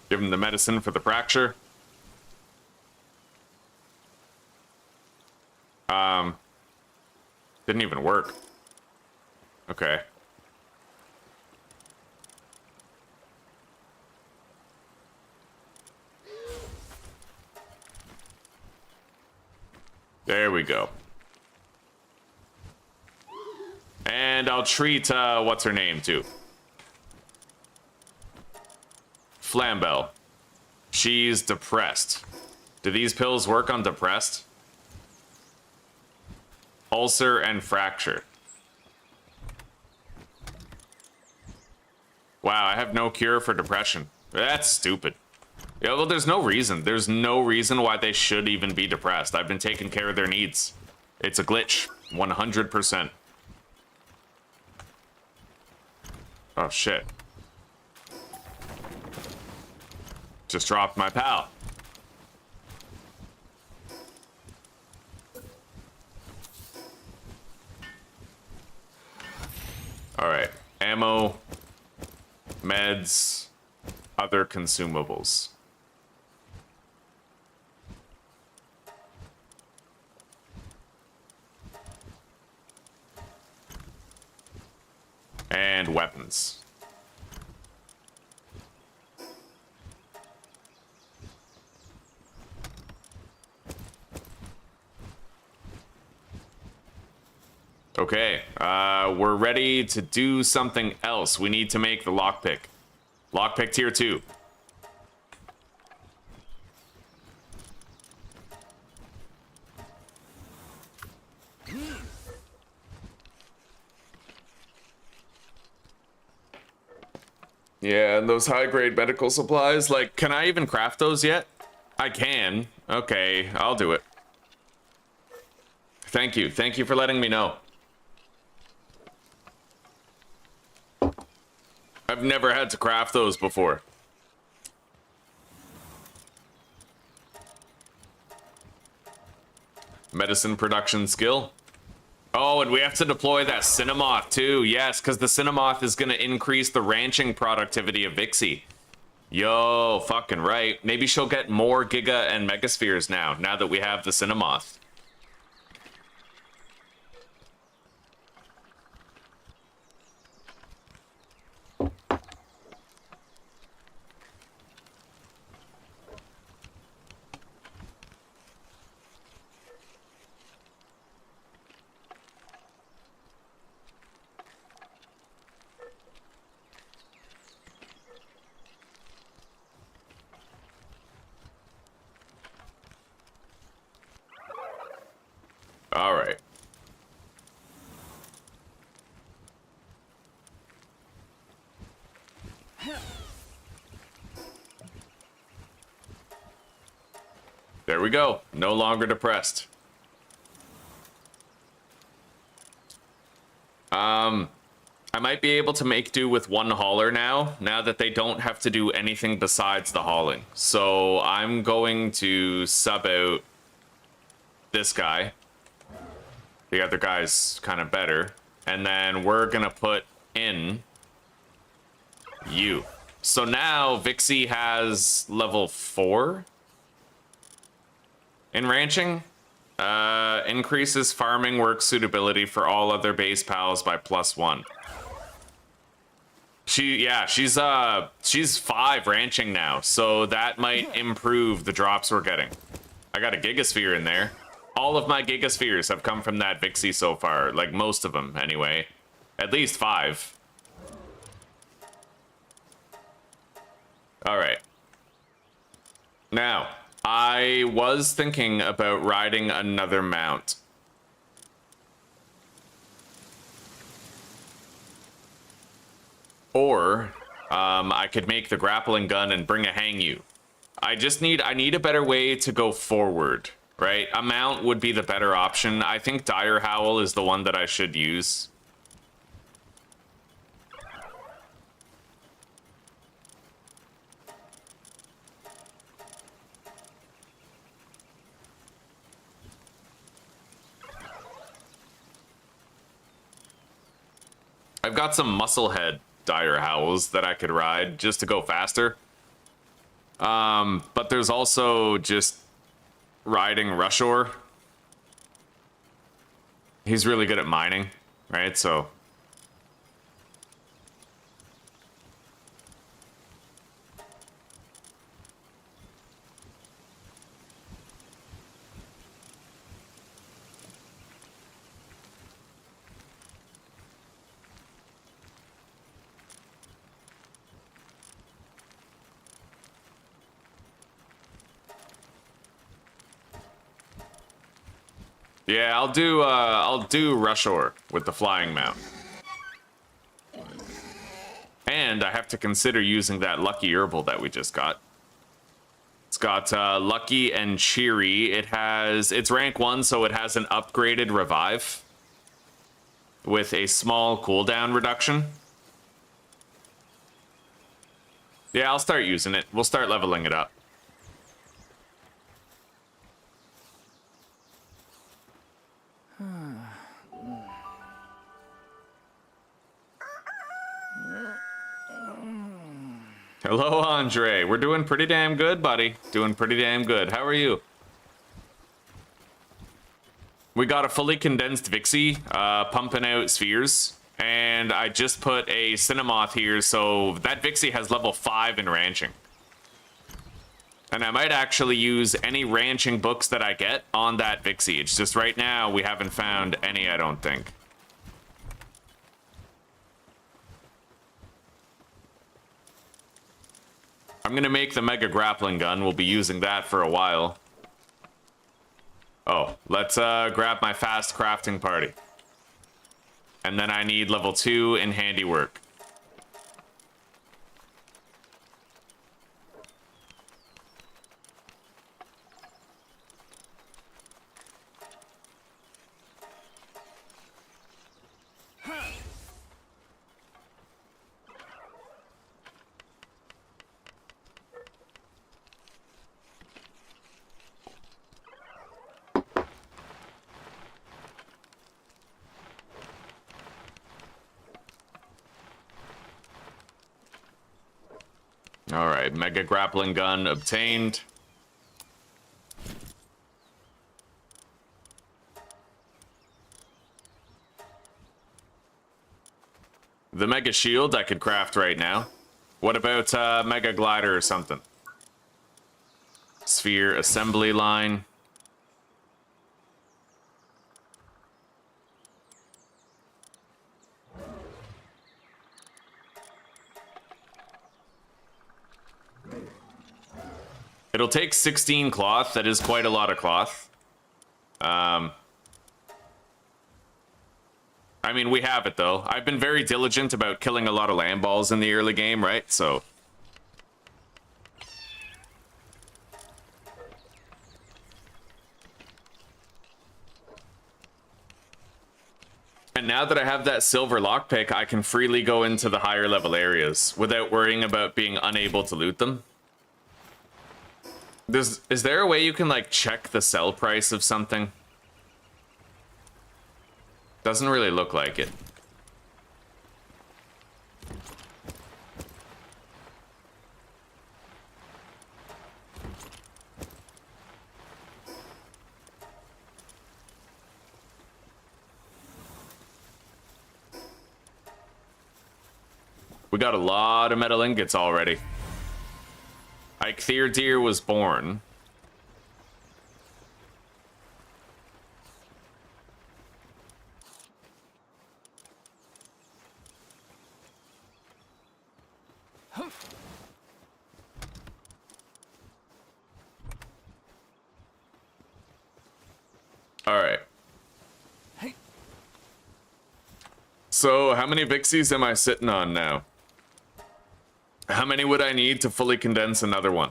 Give him the medicine for the fracture. Didn't even work. Okay. There we go. And I'll treat, what's her name, too. Flambell. She's depressed. Do these pills work on depressed? Ulcer and fracture. Wow, I have no cure for depression. That's stupid. Yeah, well, there's no reason. There's no reason why they should even be depressed. I've been taking care of their needs. It's a glitch. 100%. Oh, shit. Just dropped my pal. Alright. Ammo, meds, other consumables. And weapons. Okay, we're ready to do something else. We need to make the lockpick. Lockpick tier 2. Yeah, and those high-grade medical supplies, like, can I even craft those yet? I can. Okay, I'll do it. Thank you. Thank you for letting me know. I've never had to craft those before. Medicine production skill. Oh, and we have to deploy that Cinnamoth too. Yes, because the Cinnamoth is going to increase the ranching productivity of Vixie. Yo, fucking right. Maybe she'll get more Giga and Megaspheres now that we have the Cinnamoth. All right. There we go. No longer depressed. I might be able to make do with one hauler now that they don't have to do anything besides the hauling. So I'm going to sub out this guy. The other guy's kind of better. And then we're gonna put in you. So now Vixie has level 4 in ranching. Increases farming work suitability for all other base pals by +1. She's 5 ranching now, so that might improve the drops we're getting. I got a Gigasphere in there. All of my Gigaspheres have come from that Vixie so far, like most of them anyway. At least 5. All right. Now, I was thinking about riding another mount. Or I could make the grappling gun and bring a hang you. I need a better way to go forward, right? A mount would be the better option. I think Dire Howl is the one that I should use. I've got some Musclehead Dire Howls that I could ride just to go faster. But there's also just riding Rushor. He's really good at mining, right? So yeah, I'll do Rushor with the flying mount. And I have to consider using that Lucky Herbal that we just got. It's got Lucky and Cheery. It's rank 1, so it has an upgraded revive with a small cooldown reduction. Yeah, I'll start using it. We'll start leveling it up. Hello, Andre. We're doing pretty damn good, buddy. Doing pretty damn good. How are you? We got a fully condensed Vixie pumping out spheres. And I just put a Cinnamoth here, so that Vixie has level 5 in ranching. And I might actually use any ranching books that I get on that Vixie. It's just right now we haven't found any, I don't think. I'm gonna make the Mega Grappling Gun. We'll be using that for a while. Oh, let's grab my fast crafting party. And then I need level 2 in handiwork. All right, Mega Grappling Gun obtained. The Mega Shield I could craft right now. What about Mega Glider or something? Sphere assembly line. It'll take 16 cloth. That is quite a lot of cloth. I mean, we have it, though. I've been very diligent about killing a lot of land balls in the early game, right? So... now that I have that silver lockpick, I can freely go into the higher level areas without worrying about being unable to loot them. Is there a way you can, like, check the sell price of something? Doesn't really look like it. We got a lot of metal ingots already. Eikthyr was born. All right. So how many Vixies am I sitting on now? How many would I need to fully condense another one?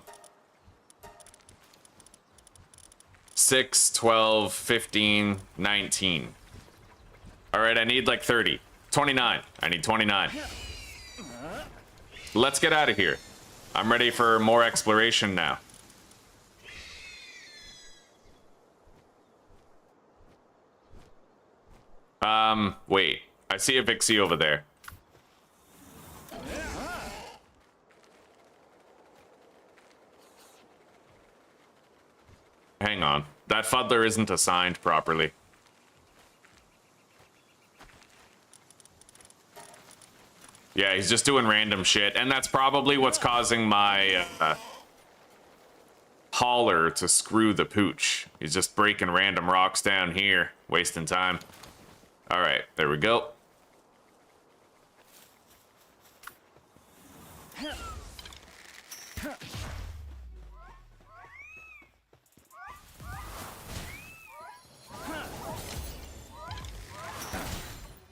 6, 12, 15, 19. All right, I need like 30. 29. I need 29. Let's get out of here. I'm ready for more exploration now. Wait. I see a Vixie over there. Hang on. That Fuddler isn't assigned properly. Yeah, he's just doing random shit, and that's probably what's causing my hauler to screw the pooch. He's just breaking random rocks down here, wasting time. All right, there we go.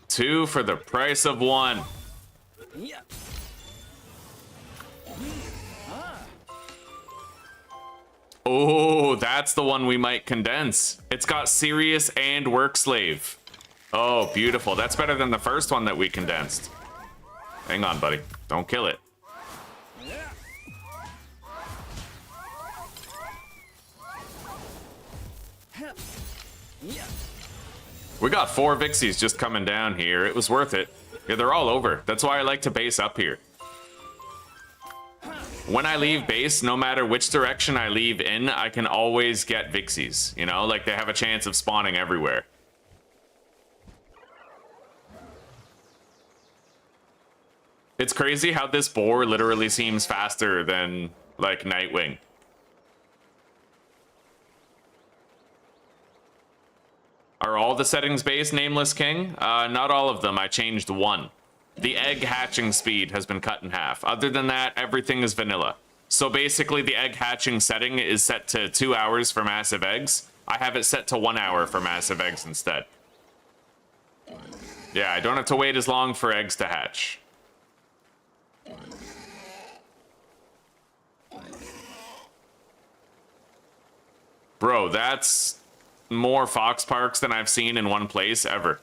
Two for the price of one. Oh, that's the one we might condense. It's got Serious and Work Slave. Oh, beautiful. That's better than the first one that we condensed. Hang on, buddy. Don't kill it. We got 4 Vixies just coming down here. It was worth it. Yeah, they're all over. That's why I like to base up here. When I leave base, no matter which direction I leave in, I can always get Vixies. You know, like they have a chance of spawning everywhere. It's crazy how this boar literally seems faster than, like, Nightwing. Are all the settings based, Nameless King? Not all of them. I changed one. The egg hatching speed has been cut in half. Other than that, everything is vanilla. So basically, the egg hatching setting is set to 2 hours for massive eggs. I have it set to 1 hour for massive eggs instead. Yeah, I don't have to wait as long for eggs to hatch. Bro, that's more Fox Parks than I've seen in one place ever.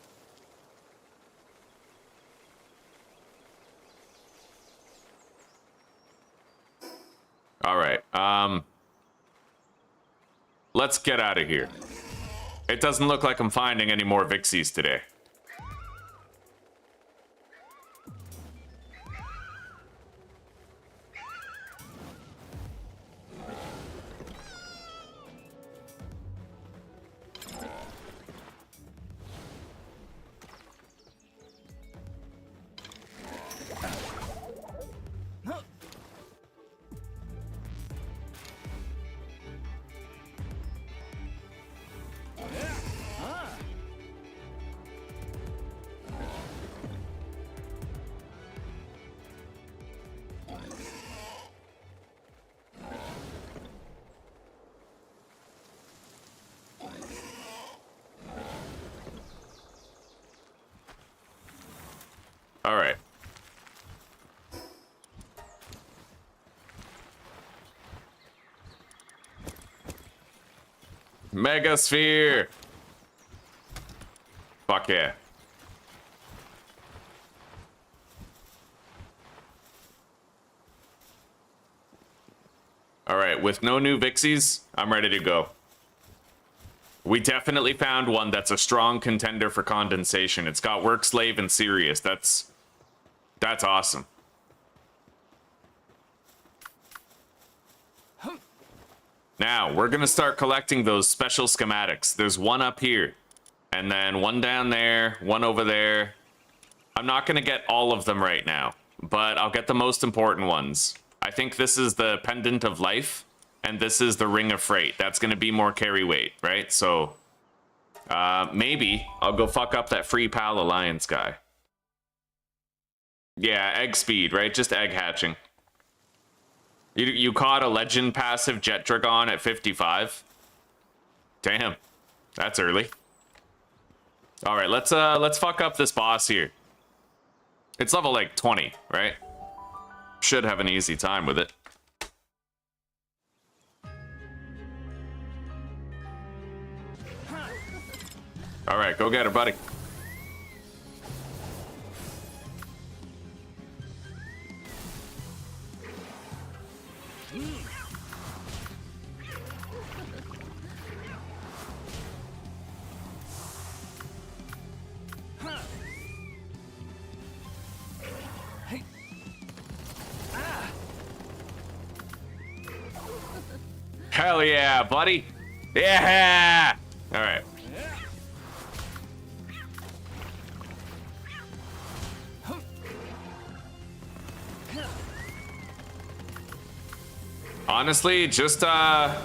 All right. Let's get out of here. It doesn't look like I'm finding any more Vixies today. All right. Megasphere. Fuck yeah. All right, with no new Vixies, I'm ready to go. We definitely found one that's a strong contender for condensation. It's got Work Slave and Serious. That's awesome. Now, we're going to start collecting those special schematics. There's one up here, and then one down there, one over there. I'm not going to get all of them right now, but I'll get the most important ones. I think this is the Pendant of Life, and this is the Ring of Freight. That's going to be more carry weight, right? So, maybe I'll go fuck up that free Pal Alliance guy. Yeah, egg speed, right? Just egg hatching. You caught a legend passive Jet Dragon at 55. Damn, that's early. All right, let's fuck up this boss here. It's level like 20, right? Should have an easy time with it. All right, go get her, buddy. Hell yeah, buddy. Yeah. All right. Honestly, just I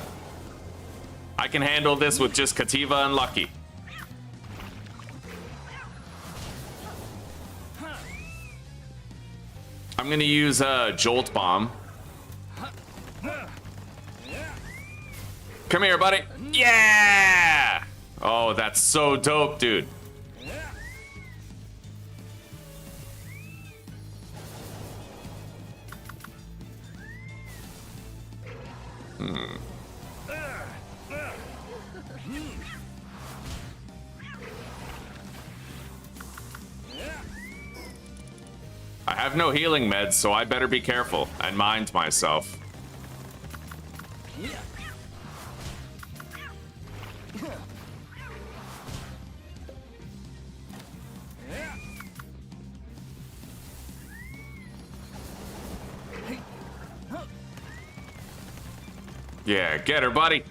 can handle this with just Kativa and Lucky. I'm gonna use Jolt Bomb. Come here, buddy. Yeah! Oh, that's so dope, dude. I have no healing meds, so I better be careful and mind myself. Yeah, get her, buddy.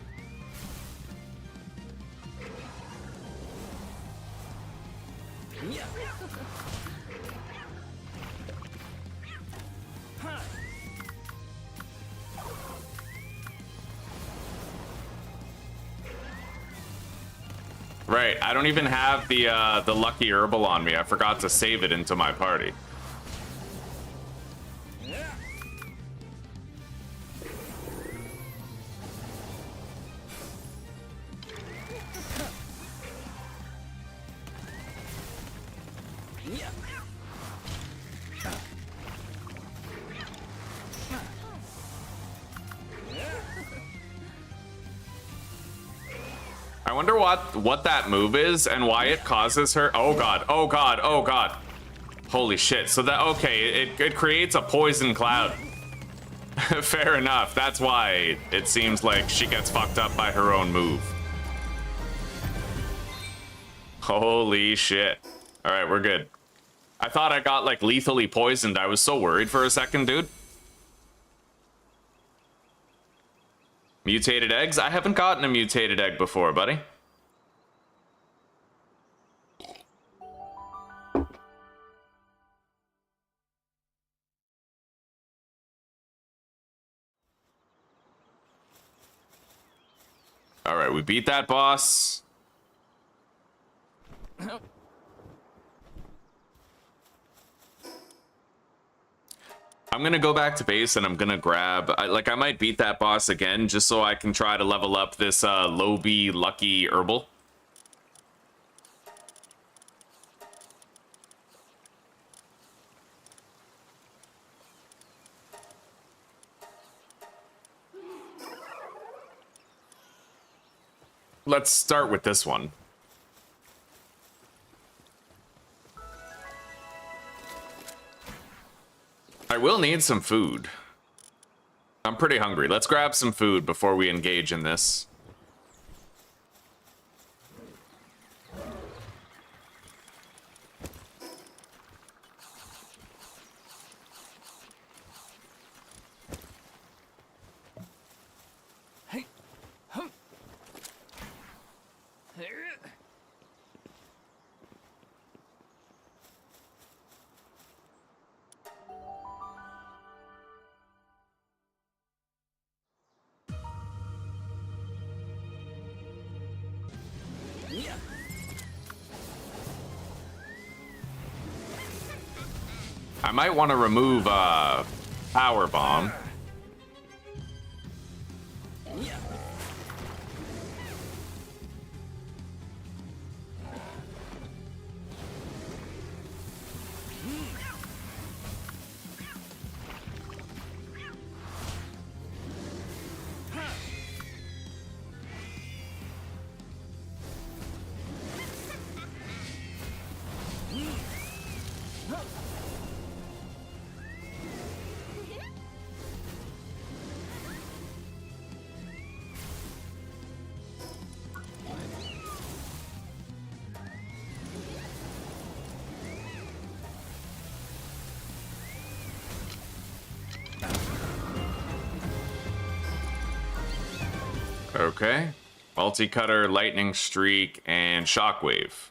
Right, I don't even have the lucky herbal on me. I forgot to save it into my party. I wonder what that move is and why it causes her. Oh god, oh god, oh god. Holy shit. So that, okay, it creates a poison cloud. Fair enough. That's why it seems like she gets fucked up by her own move. Holy shit. All right, we're good. I thought I got like lethally poisoned. I was so worried for a second, dude. Mutated eggs? I haven't gotten a mutated egg before, buddy. All right, we beat that boss. I'm gonna go back to base and I'm gonna grab, I might beat that boss again just so I can try to level up this Lobby Lucky Herbal. Let's start with this one. I will need some food. I'm I'm pretty hungry. Let's grab some food before we engage in this. I might want to remove power bomb. Okay. Multi-cutter, lightning streak, and shockwave.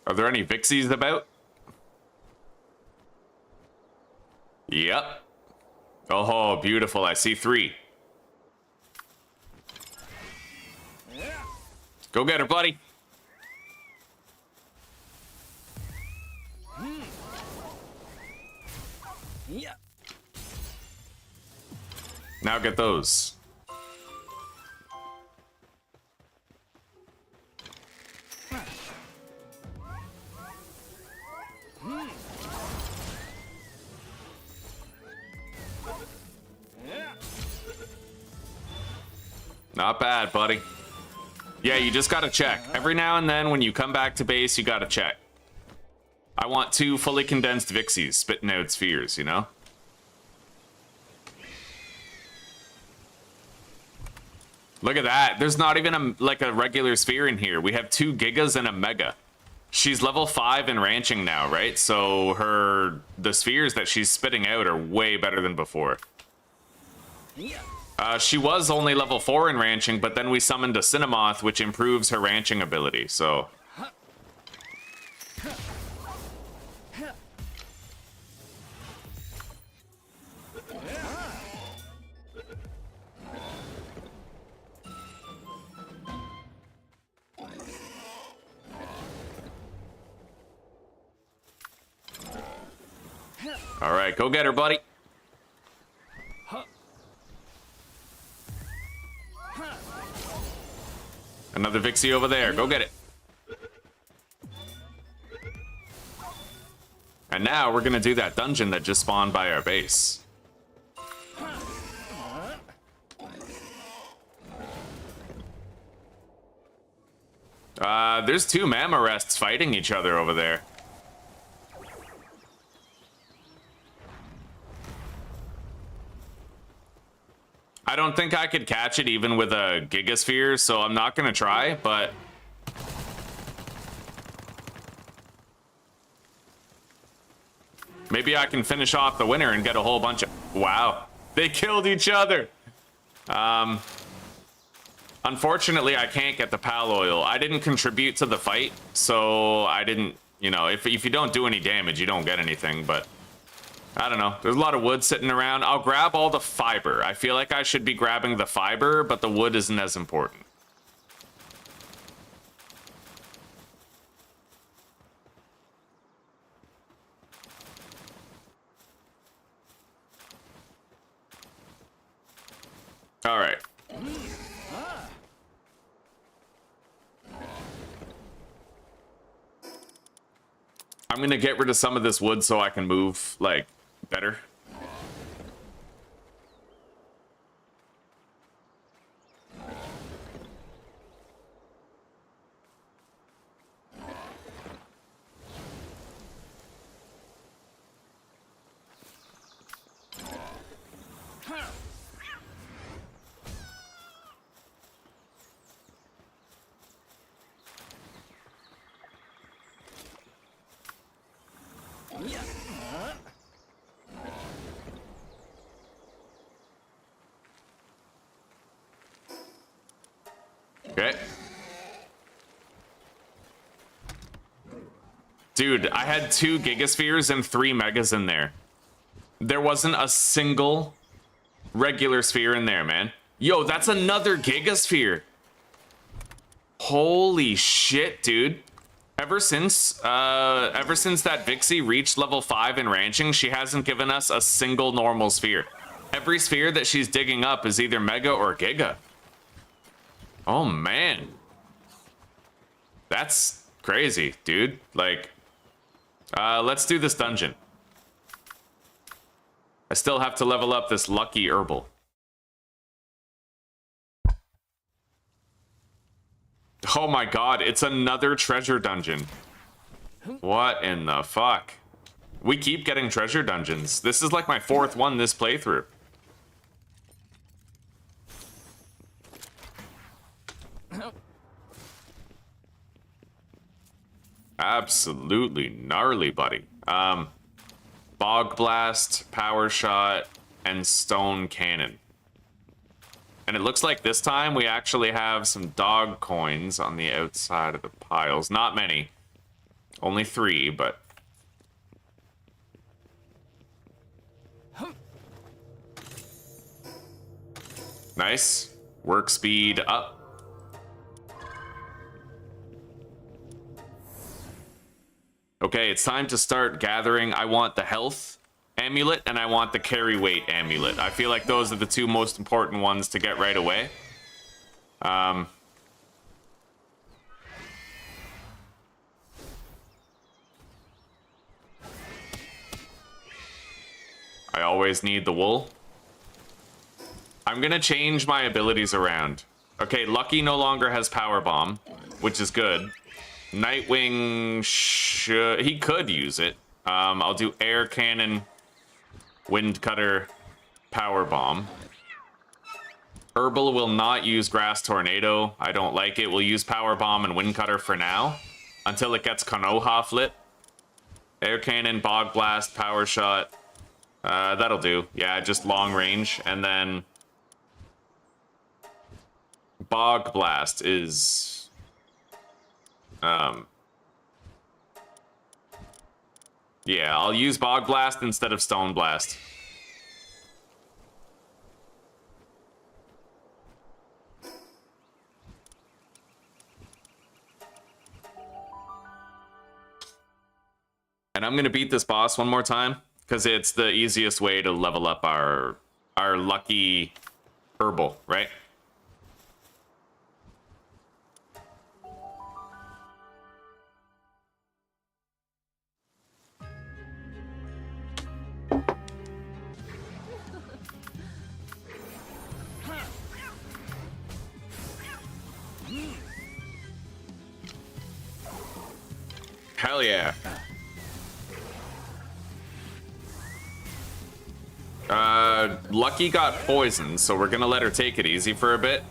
Are there any Vixies about? Yep. Oh, beautiful. I see 3. Go get her, buddy. Now get those. Not bad, buddy. Yeah, you just gotta check. Every now and then when you come back to base, you gotta check. I want 2 fully condensed Vixies spitting out spheres, you know? Look at that. There's not even a regular sphere in here. We have 2 Gigas and a Mega. She's level 5 in ranching now, right? So the spheres that she's spitting out are way better than before. She was only level 4 in ranching, but then we summoned a Cinemoth, which improves her ranching ability, so... All right, go get her, buddy. Another Vixie over there. Go get it. And now we're going to do that dungeon that just spawned by our base. There's 2 Mammorests fighting each other over there. I don't think I could catch it even with a Gigasphere, so I'm not going to try, but... maybe I can finish off the winner and get a whole bunch of... Wow. They killed each other! Unfortunately, I can't get the Pal Oil. I didn't contribute to the fight, so I didn't... You know, if you don't do any damage, you don't get anything, but... I don't know. There's a lot of wood sitting around. I'll grab all the fiber. I feel like I should be grabbing the fiber, but the wood isn't as important. All right. I'm gonna get rid of some of this wood so I can move, like, better. Okay. Dude, I had 2 Gigaspheres and 3 Megas in there. There wasn't a single regular sphere in there, man. Yo, that's another Gigasphere. Holy shit, dude. Ever since that Vixie reached level 5 in ranching, she hasn't given us a single normal sphere. Every sphere that she's digging up is either Mega or Giga. Oh, man. That's crazy, dude. Like, let's do this dungeon. I still have to level up this lucky herbal. Oh my god, it's another treasure dungeon. What in the fuck? We keep getting treasure dungeons. This is like my 4th one this playthrough. Absolutely gnarly, buddy. Bog Blast, Power Shot, and Stone Cannon. And it looks like this time we actually have some dog coins on the outside of the piles. Not many. Only 3, but... Nice. Work speed up. Okay, it's time to start gathering. I want the health amulet and I want the carry weight amulet. I feel like those are the 2 most important ones to get right away. I always need the wool. I'm gonna change my abilities around. Okay, Lucky no longer has Power Bomb, which is good. Nightwing he could use it. I'll do Air Cannon, Wind Cutter, Power Bomb. Herbal will not use Grass Tornado. I don't like it. We'll use Power Bomb and Wind Cutter for now until it gets Konoha lit. Air Cannon, Bog Blast, Power Shot. That'll do. Yeah, just long range. And then Bog Blast is... yeah, I'll use Bog Blast instead of Stone Blast. And I'm gonna beat this boss one more time because it's the easiest way to level up our lucky herbal, right? Hell yeah. Lucky got poisoned, so we're gonna let her take it easy for a bit.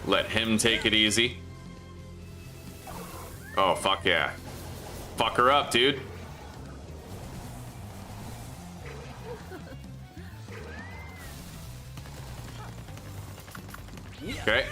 Let him take it easy. Oh, fuck yeah. Fuck her up, dude. Okay.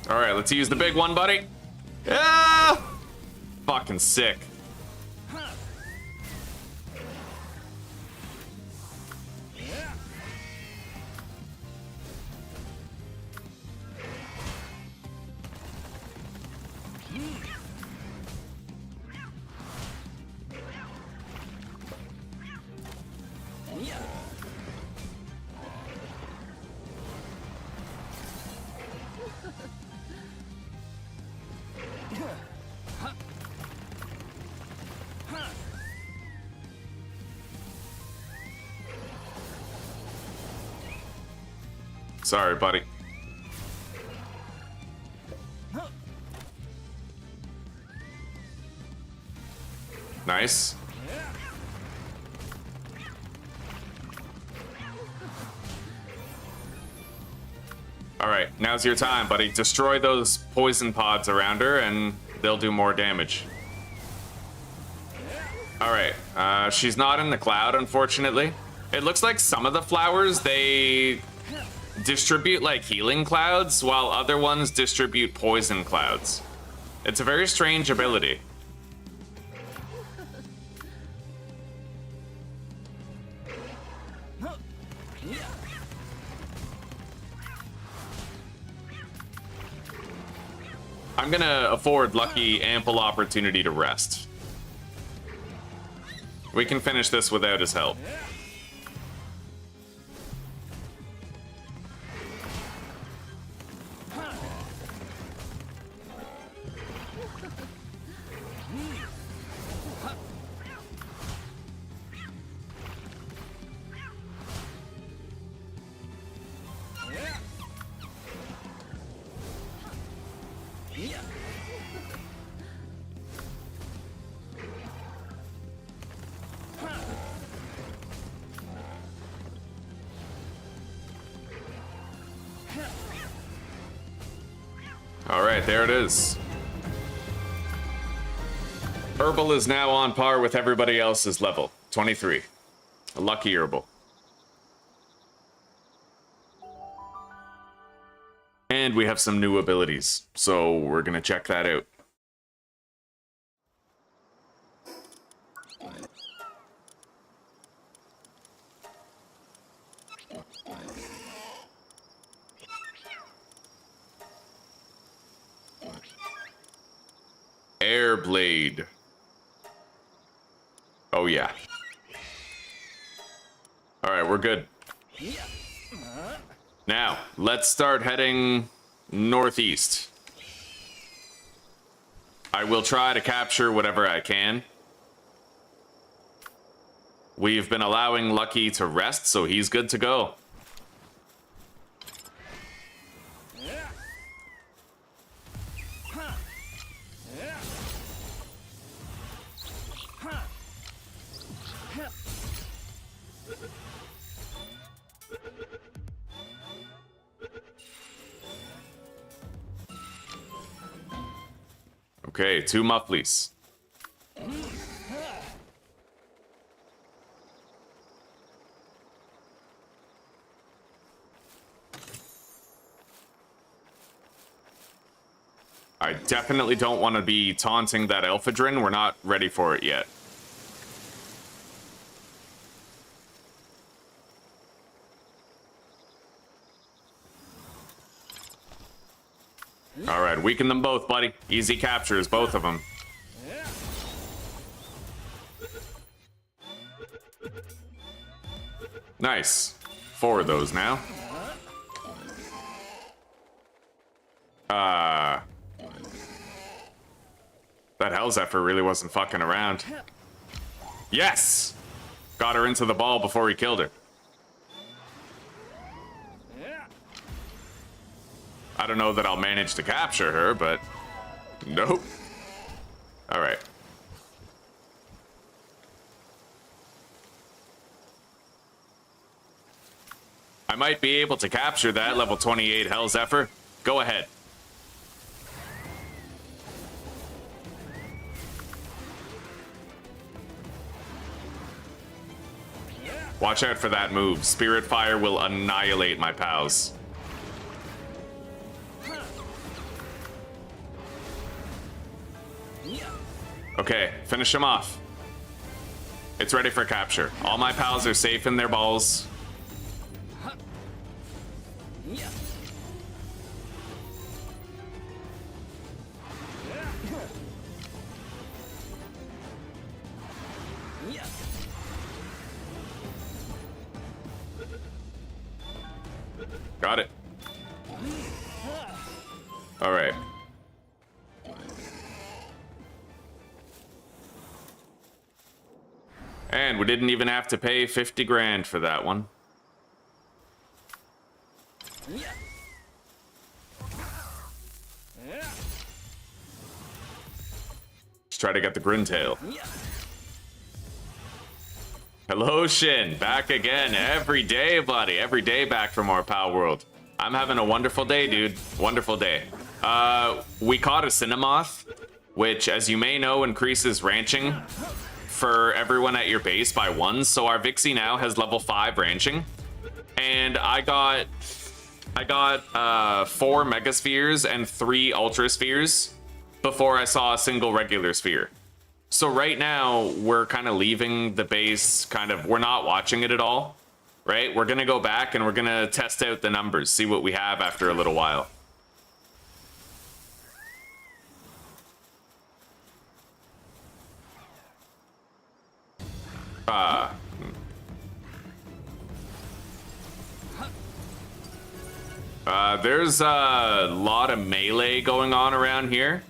All right, let's use the big one, buddy. Yeah! Fucking sick. Sorry, buddy. Nice. All right, now's your time, buddy. Destroy those poison pods around her, and they'll do more damage. All right, she's not in the cloud, unfortunately. It looks like some of the flowers, they distribute like healing clouds, while other ones distribute poison clouds. It's a very strange ability. I'm gonna afford Lucky ample opportunity to rest. We can finish this without his help. All right, there it is. Herbal is now on par with everybody else's level, 23. A lucky Herbal. And we have some new abilities, so we're gonna check that out. Air Blade. Oh yeah. All right, we're good. Now, let's start heading northeast. I will try to capture whatever I can. We've been allowing Lucky to rest, so he's good to go. Okay, 2 mufflies. I definitely don't want to be taunting that Elphadrin. We're not ready for it yet. All right, weaken them both, buddy. Easy captures, both of them. Nice. 4 of those now. That Hellzephyr really wasn't fucking around. Yes! Got her into the ball before he killed her. I don't know that I'll manage to capture her, but nope. All right. I might be able to capture that level 28 Hellzephyr. Go ahead. Watch out for that move. Spirit Fire will annihilate my pals. Okay, finish him off. It's ready for capture. All my pals are safe in their balls. Got it. All right. And we didn't even have to pay 50 grand for that one. Let's try to get the Grintail. Hello, Shin. Back again. Every day, buddy. Every day back from our Palworld. I'm having a wonderful day, dude. Wonderful day. We caught a Cinemoth, which, as you may know, increases ranching for everyone at your base by 1. So our Vixie now has level 5 ranching. And I got 4 Megaspheres and 3 Ultra Spheres before I saw a single regular sphere. So right now, we're kind of leaving the base, we're not watching it at all, right? We're going to go back and we're going to test out the numbers, see what we have after a little while. There's a lot of melee going on around here,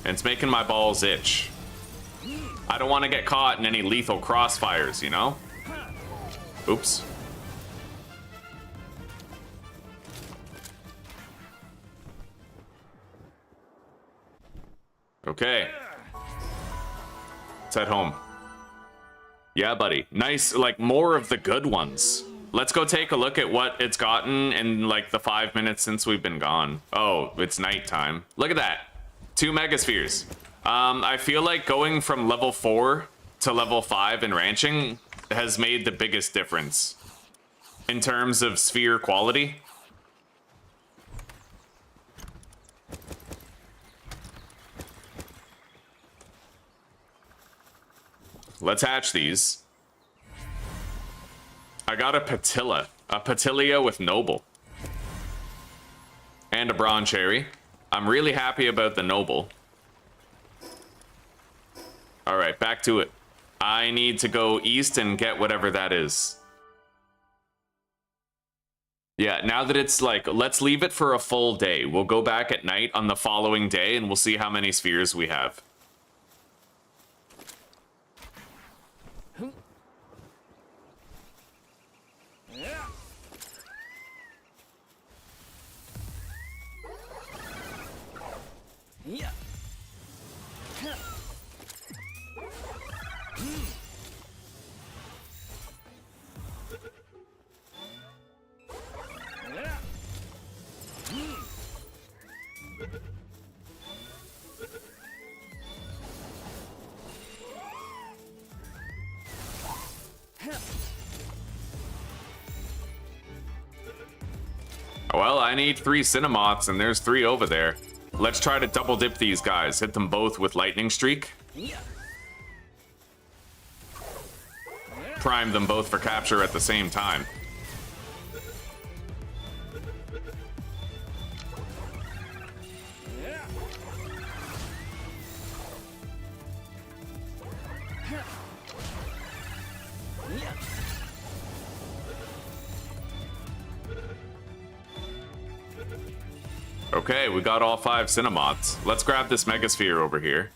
and it's making my balls itch. I don't want to get caught in any lethal crossfires, you know? Oops. Okay. Let's head home. Yeah, buddy. Nice, like, more of the good ones. Let's go take a look at what it's gotten in, like, the 5 minutes since we've been gone. Oh, it's nighttime. Look at that. 2 Megaspheres. I feel like going from level 4 to level 5 in ranching has made the biggest difference in terms of sphere quality. Let's hatch these. I got a Patilia with Noble. And a Bronze Cherry. I'm really happy about the Noble. Alright, back to it. I need to go east and get whatever that is. Yeah, now that it's like, let's leave it for a full day. We'll go back at night on the following day and we'll see how many spheres we have. Well, I need 3 Cinemoths, and there's 3 over there. Let's try to double dip these guys. Hit them both with Lightning Streak. Prime them both for capture at the same time. Okay, we got all 5 Cinemoths. Let's grab this Megasphere over here.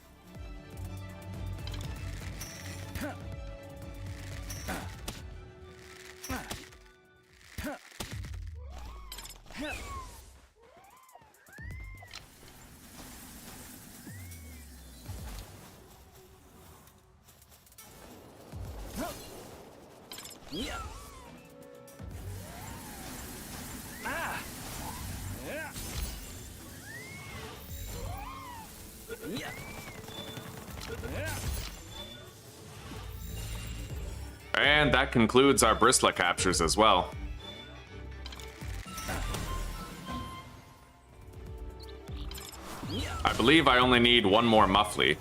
And that concludes our Bristla captures as well. I believe I only need 1 more Muffly.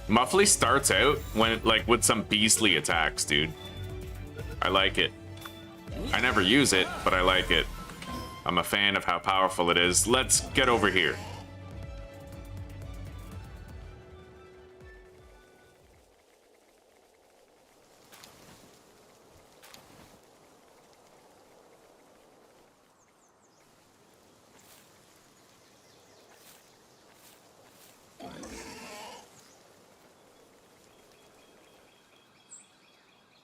Muffley starts out when like with some beastly attacks, dude. I like it. I never use it, but I like it. I'm a fan of how powerful it is. Let's get over here.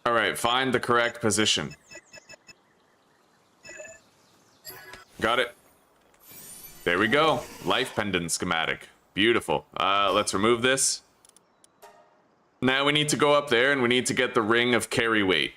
All right, find the correct position. Got it. There we go. Life pendant schematic. Beautiful. Let's remove this. Now we need to go up there and we need to get the ring of carry weight.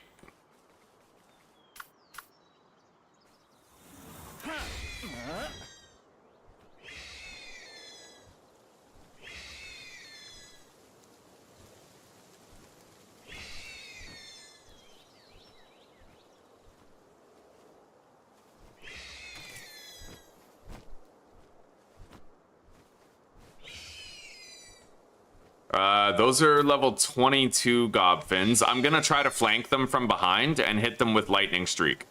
Those are level 22 gobfins. I'm gonna try to flank them from behind and hit them with lightning streak.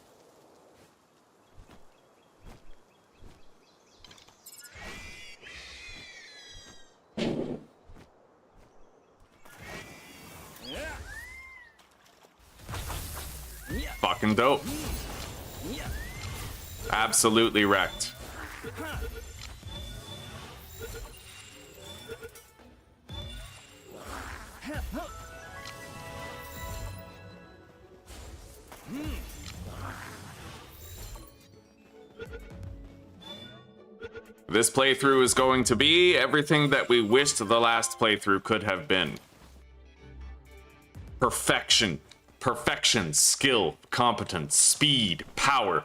Fucking dope. Absolutely wrecked. This playthrough is going to be everything that we wished the last playthrough could have been. Perfection. Perfection, skill, competence, speed, power.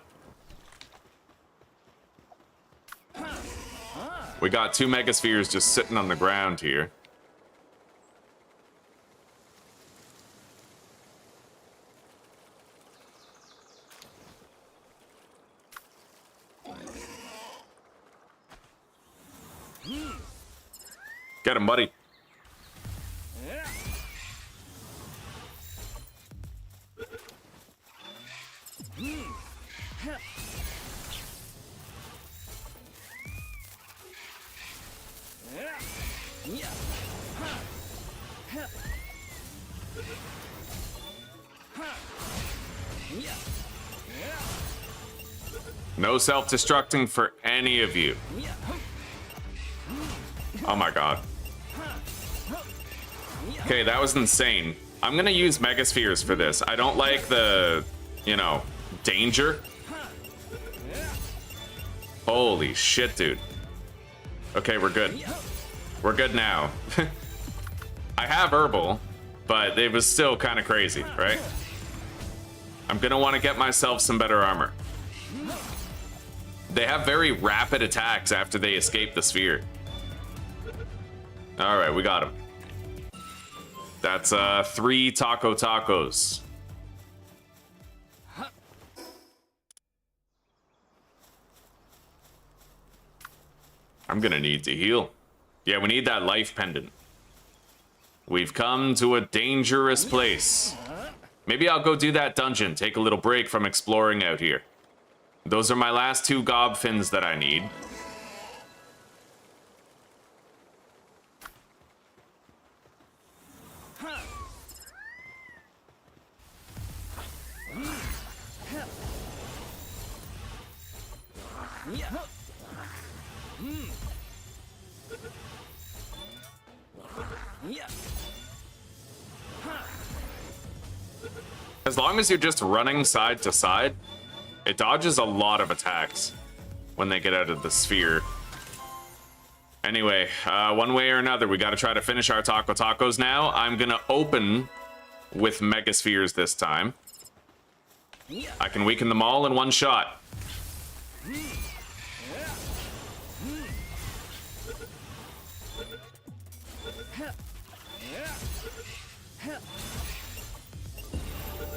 We got 2 megaspheres just sitting on the ground here. Get him, buddy. No self-destructing for any of you. Oh my god. Okay, that was insane. I'm gonna use megaspheres for this. I don't like the, you know, danger. Holy shit, dude. Okay, we're good. We're good now. I have herbal, but it was still kind of crazy, right? I'm gonna want to get myself some better armor. They have very rapid attacks after they escape the sphere. All right, we got him. That's 3 taco tacos. I'm gonna need to heal. Yeah, we need that life pendant. We've come to a dangerous place. Maybe I'll go do that dungeon, take a little break from exploring out here. Those are my last 2 gobfins that I need. As long as you're just running side to side, it dodges a lot of attacks when they get out of the sphere. Anyway, one way or another, we got to try to finish our taco tacos now. I'm going to open with megaspheres this time. I can weaken them all in one shot.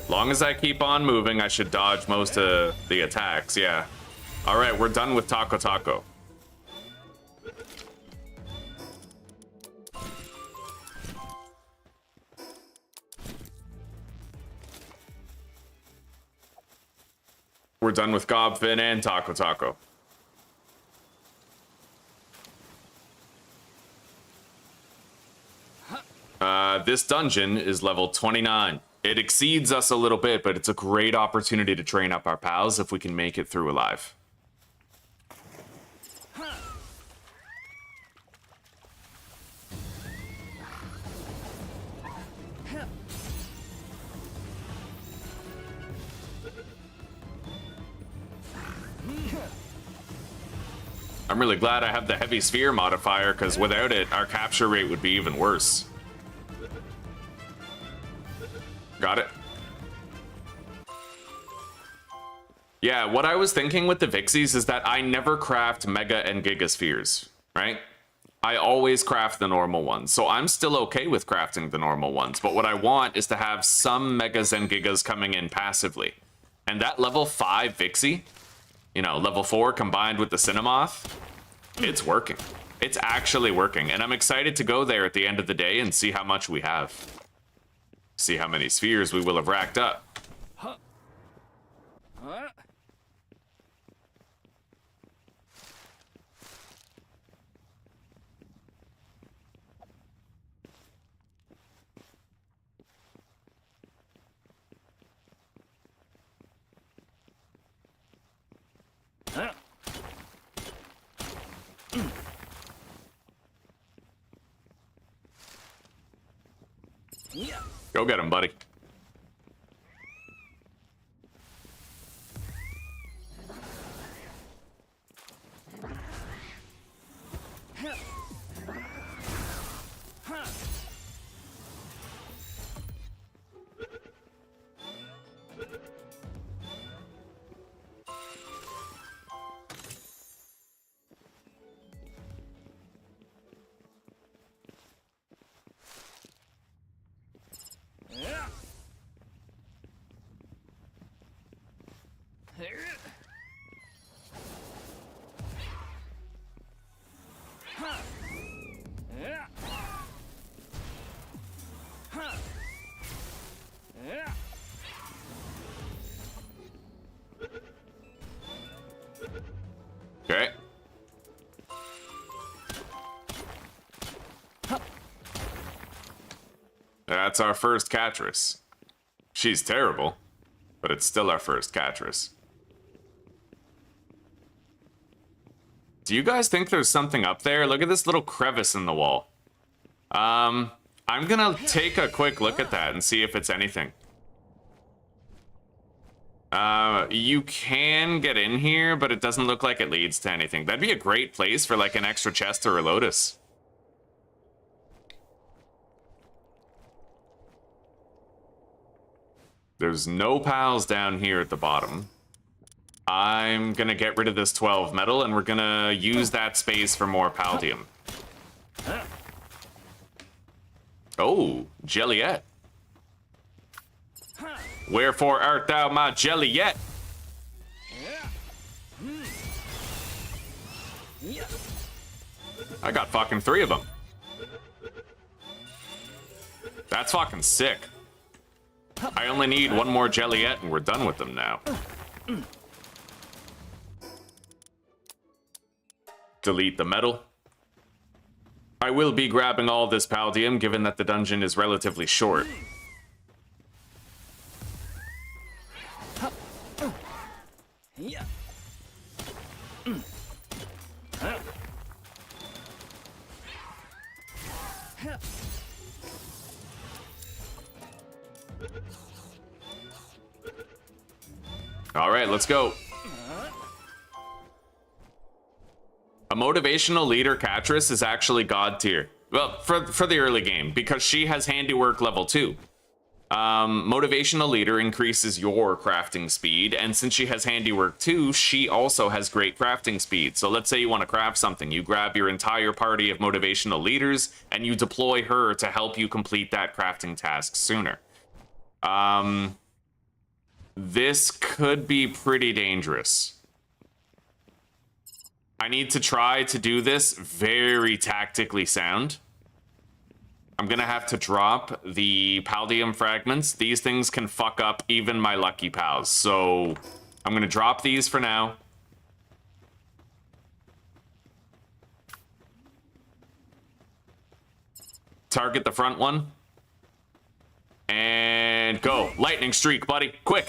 Long as I keep on moving, I should dodge most of the attacks, yeah. All right, we're done with Taco Taco. We're done with Gobfin and Taco Taco. This dungeon is level 29. It exceeds us a little bit, but it's a great opportunity to train up our pals if we can make it through alive. I'm really glad I have the heavy sphere modifier, because without it, our capture rate would be even worse. Got it. Yeah, what I was thinking with the Vixies is that I never craft Mega and Giga Spheres, right? I always craft the normal ones, so I'm still okay with crafting the normal ones, but what I want is to have some Megas and Gigas coming in passively. And that level 5 Vixie, you know, level 4 combined with the Cinemoth, it's working. It's actually working, and I'm excited to go there at the end of the day and see how much we have. See how many spheres we will have racked up. Go get him, buddy. Okay. That's our first Catress. She's terrible, but it's still our first Catress. Do you guys think there's something up there? Look at this little crevice in the wall. I'm gonna take a quick look at that and see if it's anything. You can get in here, but it doesn't look like it leads to anything. That'd be a great place for like an extra chest or a lotus. There's no pals down here at the bottom. I'm gonna get rid of this 12 metal, and we're gonna use that space for more paldium. Oh, Jelliet. Wherefore art thou my Jelliet? I got fucking 3 of them. That's fucking sick. I only need 1 more Jelliet and we're done with them now. Delete the metal. I will be grabbing all this paldium given that the dungeon is relatively short. All right, let's go. A motivational leader Catress is actually god tier. Well, for the early game, because she has handiwork level 2. Motivational leader increases your crafting speed, and since she has handiwork 2, she also has great crafting speed. So let's say you want to craft something, you grab your entire party of motivational leaders, and you deploy her to help you complete that crafting task sooner. This could be pretty dangerous. I need to try to do this very tactically sound. I'm gonna have to drop the paldium fragments. These things can fuck up even my lucky pals, so I'm gonna drop these for now. Target the front one. And go. Lightning streak, buddy. Quick.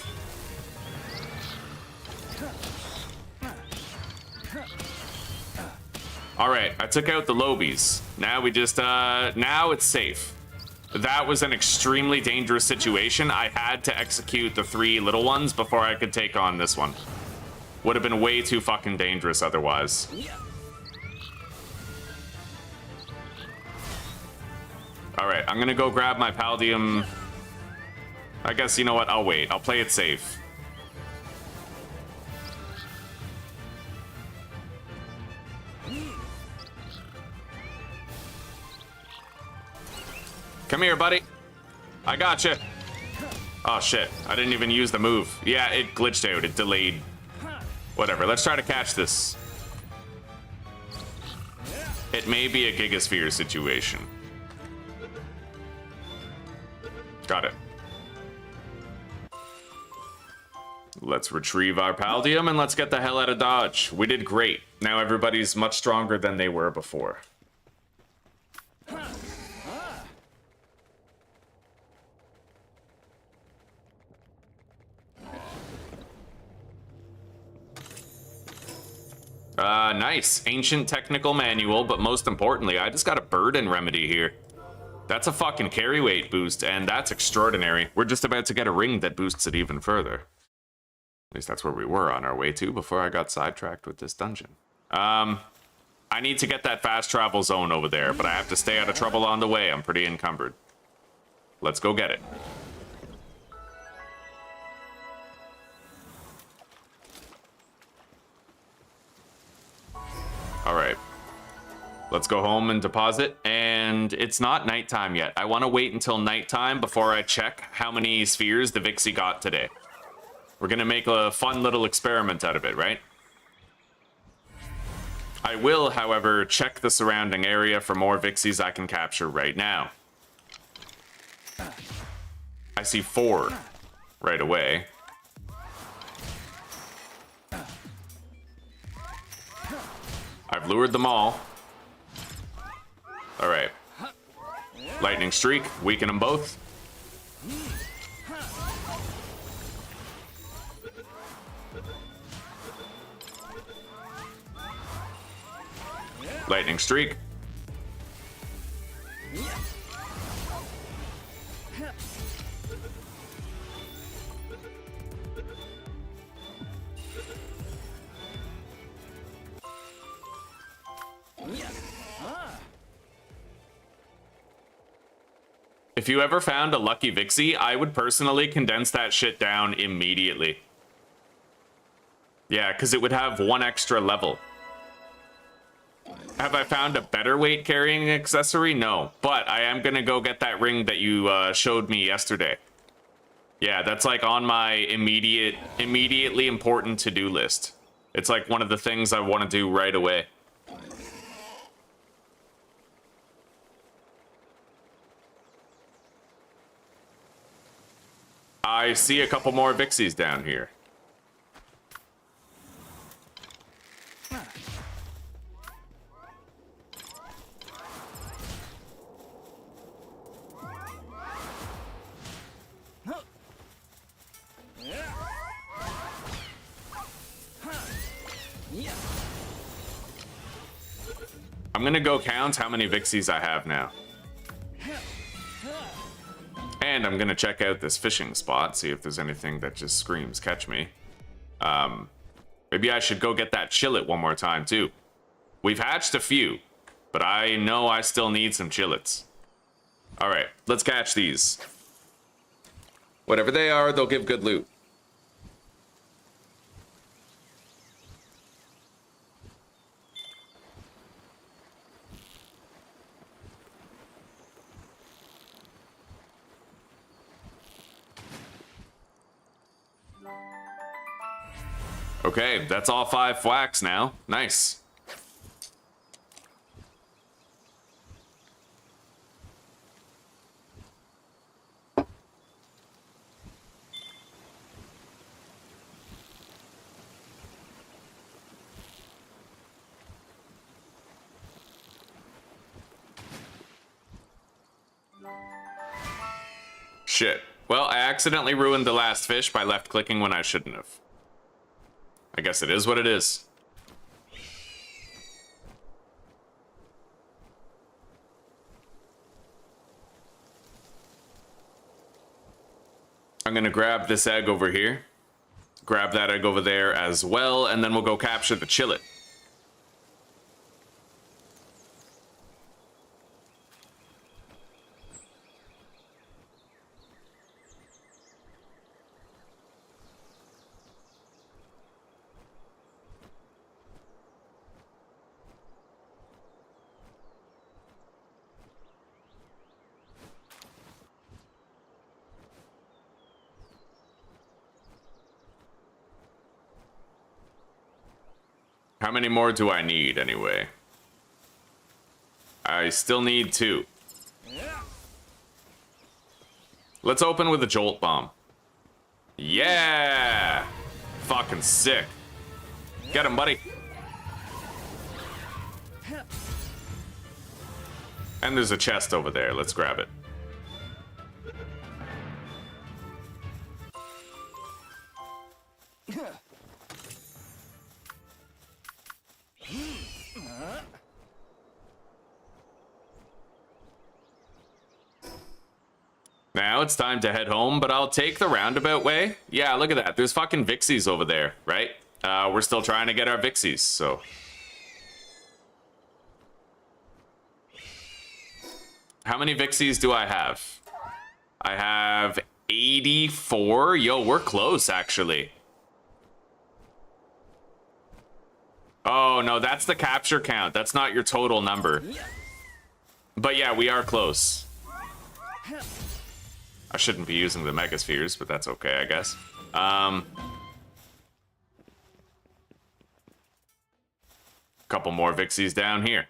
All right, I took out the lobies. Now we just, now it's safe. That was an extremely dangerous situation. I had to execute the 3 little ones before I could take on this one. Would have been way too fucking dangerous otherwise. All right, I'm gonna go grab my Paldium. I guess, you know what, I'll wait. I'll play it safe. Come here, buddy. I gotcha. Oh, shit. I didn't even use the move. Yeah, it glitched out. It delayed. Whatever. Let's try to catch this. It may be a Gigasphere situation. Got it. Let's retrieve our Paldium and let's get the hell out of Dodge. We did great. Now everybody's much stronger than they were before. Nice. Ancient technical manual, but most importantly, I just got a burden remedy here. That's a fucking carry weight boost, and that's extraordinary. We're just about to get a ring that boosts it even further. At least that's where we were on our way to before I got sidetracked with this dungeon. I need to get that fast travel zone over there, but I have to stay out of trouble on the way. I'm pretty encumbered. Let's go get it. All right. Let's go home and deposit. And it's not nighttime yet. I want to wait until nighttime before I check how many spheres the Vixie got today. We're going to make a fun little experiment out of it, right? I will, however, check the surrounding area for more Vixies I can capture right now. I see 4 right away. I've lured them all. All right. Lightning streak, weaken them both. Lightning streak. If you ever found a lucky Vixie, I would personally condense that shit down immediately. Yeah, because it would have 1 extra level. Have I found a better weight carrying accessory? No, but I am gonna go get that ring that you showed me yesterday. Yeah, that's like on my immediately important to-do list. It's like one of the things I want to do right away. I see a couple more Vixies down here. I'm gonna go count how many Vixies I have now. And I'm gonna check out this fishing spot, see if there's anything that just screams catch me. Maybe I should go get that chillet one more time too. We've hatched a few, but I know I still need some chillets. All right, let's catch these. Whatever they are, they'll give good loot. Okay, that's all 5 flax now. Nice. Shit. Well, I accidentally ruined the last fish by left-clicking when I shouldn't have. I guess it is what it is. I'm gonna grab this egg over here. Grab that egg over there as well, and then we'll go capture the chillet. How many more do I need, anyway? I still need 2. Let's open with a jolt bomb. Yeah! Fucking sick. Get him, buddy. And there's a chest over there. Let's grab it. Now it's time to head home, but I'll take the roundabout way. Yeah, look at that. There's fucking Vixies over there, right? We're still trying to get our Vixies, so... How many Vixies do I have? I have 84. Yo, we're close, actually. Oh, no, that's the capture count. That's not your total number. But yeah, we are close. I shouldn't be using the Megaspheres, but that's okay, I guess. Couple more Vixies down here.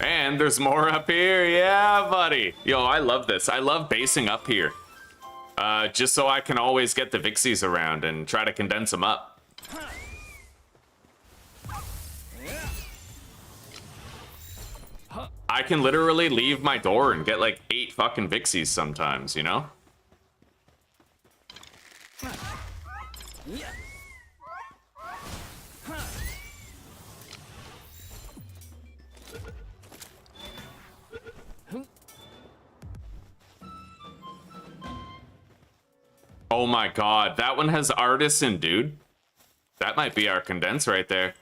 And there's more up here. Yeah, buddy. Yo, I love this. I love basing up here. Just so I can always get the Vixies around and try to condense them up. I can literally leave my door and get like 8 fucking Vixies sometimes, you know? Oh my god, that one has Artisan, dude. That might be our condense right there.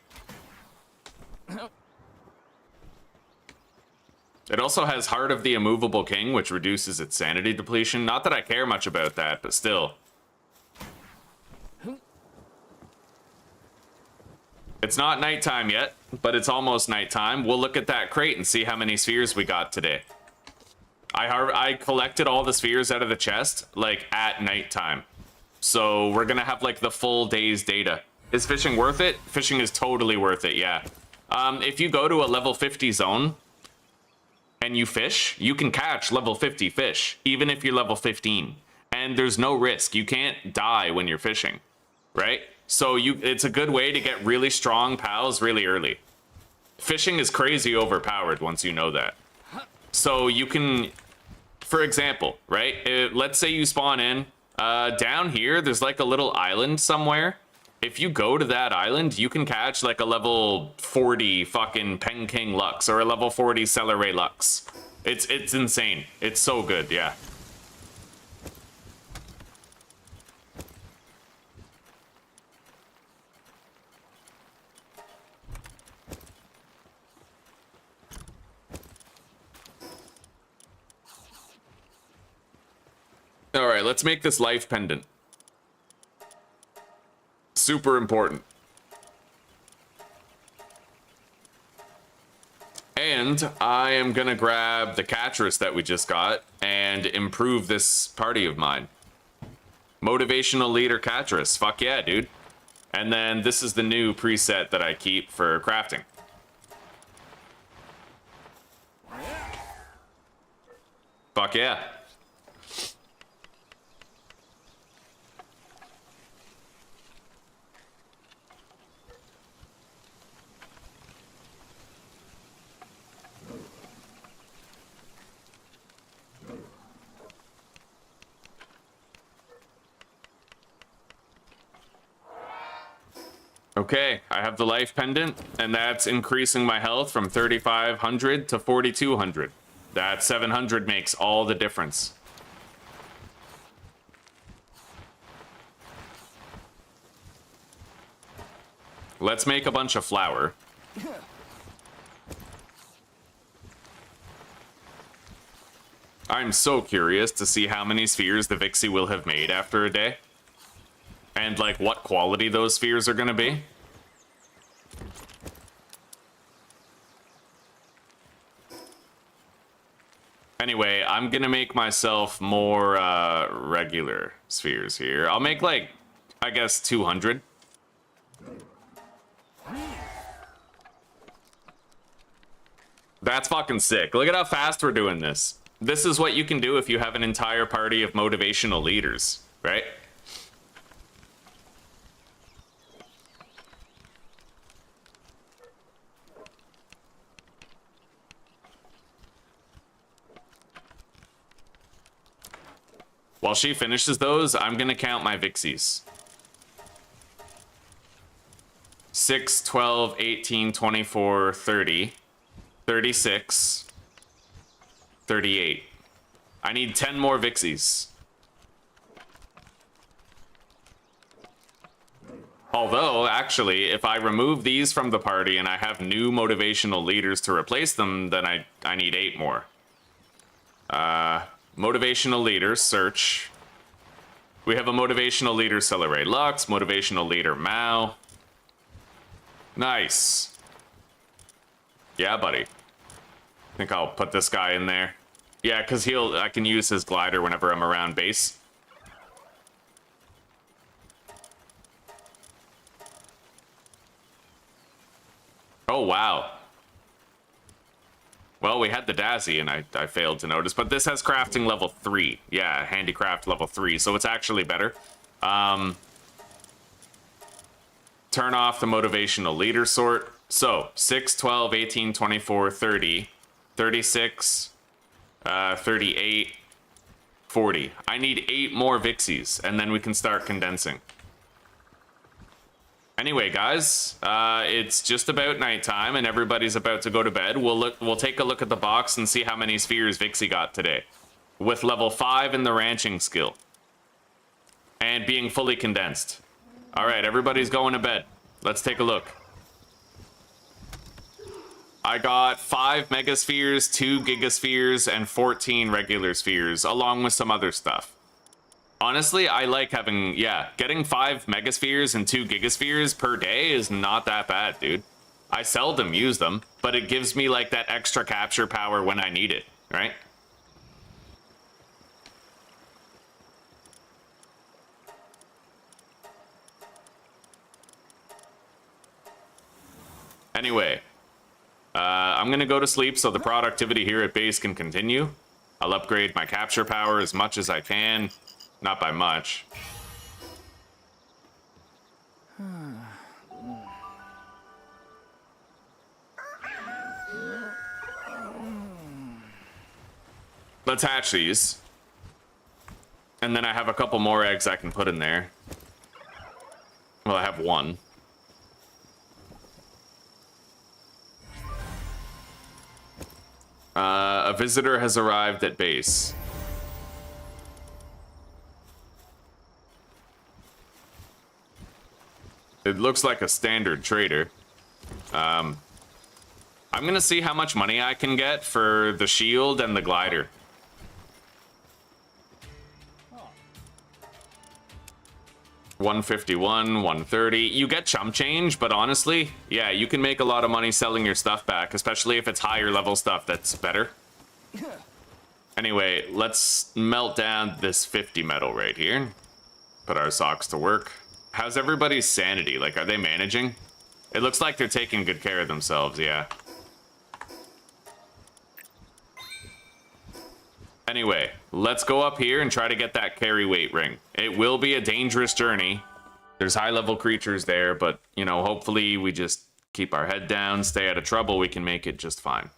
It also has Heart of the Immovable King, which reduces its sanity depletion. Not that I care much about that, but still. It's not nighttime yet, but it's almost nighttime. We'll look at that crate and see how many spheres we got today. I collected all the spheres out of the chest, like, at nighttime. So we're gonna have, like, the full day's data. Is fishing worth it? Fishing is totally worth it, yeah. If you go to a level 50 zone and you fish, you can catch level 50 fish, even if you're level 15. And there's no risk. You can't die when you're fishing, right? So it's a good way to get really strong pals really early. Fishing is crazy overpowered once you know that. So you can, for example, right? Let's say you spawn in. Down here, there's like a little island somewhere. If you go to that island, you can catch like a level 40 fucking Pen King Lux or a level 40 Celeray Lux. It's insane. It's so good, yeah. All right, let's make this life pendant. Super important. And I am gonna grab the Catress that we just got and improve this party of mine. Motivational leader Catress, fuck yeah, dude. And then this is the new preset that I keep for crafting. Fuck yeah. Okay, I have the life pendant, and that's increasing my health from 3,500 to 4,200. That 700 makes all the difference. Let's make a bunch of flour. I'm so curious to see how many spheres the Vixie will have made after a day. And, like, what quality those spheres are gonna be. Anyway, I'm gonna make myself more, regular spheres here. I'll make, like, I guess 200. That's fucking sick. Look at how fast we're doing this. This is what you can do if you have an entire party of motivational leaders, right? While she finishes those, I'm gonna count my Vixies. 6, 12, 18, 24, 30, 36, 38. I need 10 more Vixies. Although, actually, if I remove these from the party and I have new motivational leaders to replace them, then I need 8 more. Motivational leaders, search. We have a motivational leader, Celebrate Lux, motivational leader, Mao. Nice. Yeah, buddy. I think I'll put this guy in there. Yeah, because I can use his glider whenever I'm around base. Oh, wow. Well, we had the Dazzy, and I failed to notice, but this has crafting level 3. Yeah, handicraft level 3, so it's actually better. Turn off the motivational leader sort. So, 6, 12, 18, 24, 30, 36, 38, 40. I need 8 more Vixies, and then we can start condensing. Anyway, guys, it's just about nighttime and everybody's about to go to bed. We'll take a look at the box and see how many spheres Vixie got today. With level 5 in the ranching skill. And being fully condensed. Alright, everybody's going to bed. Let's take a look. I got 5 megaspheres, 2 gigaspheres, and 14 regular spheres, along with some other stuff. Honestly, I like having, getting 5 megaspheres and 2 gigaspheres per day is not that bad, dude. I seldom use them, but it gives me, like, that extra capture power when I need it, right? Anyway, I'm gonna go to sleep so the productivity here at base can continue. I'll upgrade my capture power as much as I can. Not by much. Let's hatch these. And then I have a couple more eggs I can put in there. Well, I have 1. A visitor has arrived at base. It looks like a standard trader. I'm gonna see how much money I can get for the shield and the glider. $151, $130. You get chump change, but honestly, yeah, you can make a lot of money selling your stuff back, especially if it's higher level stuff that's better. Anyway, let's melt down this 50 metal right here. Put our socks to work. How's everybody's sanity? Like, are they managing? It looks like they're taking good care of themselves, yeah. Anyway, let's go up here and try to get that carry weight ring. It will be a dangerous journey. There's high-level creatures there, but, you know, hopefully we just keep our head down, stay out of trouble, we can make it just fine.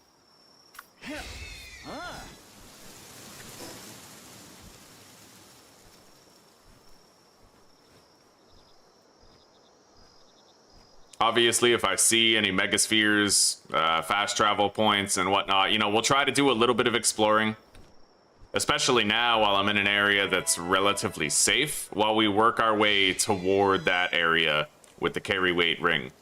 Obviously, if I see any megaspheres, fast travel points, and whatnot, you know, we'll try to do a little bit of exploring. Especially now, while I'm in an area that's relatively safe, while we work our way toward that area with the carry weight ring.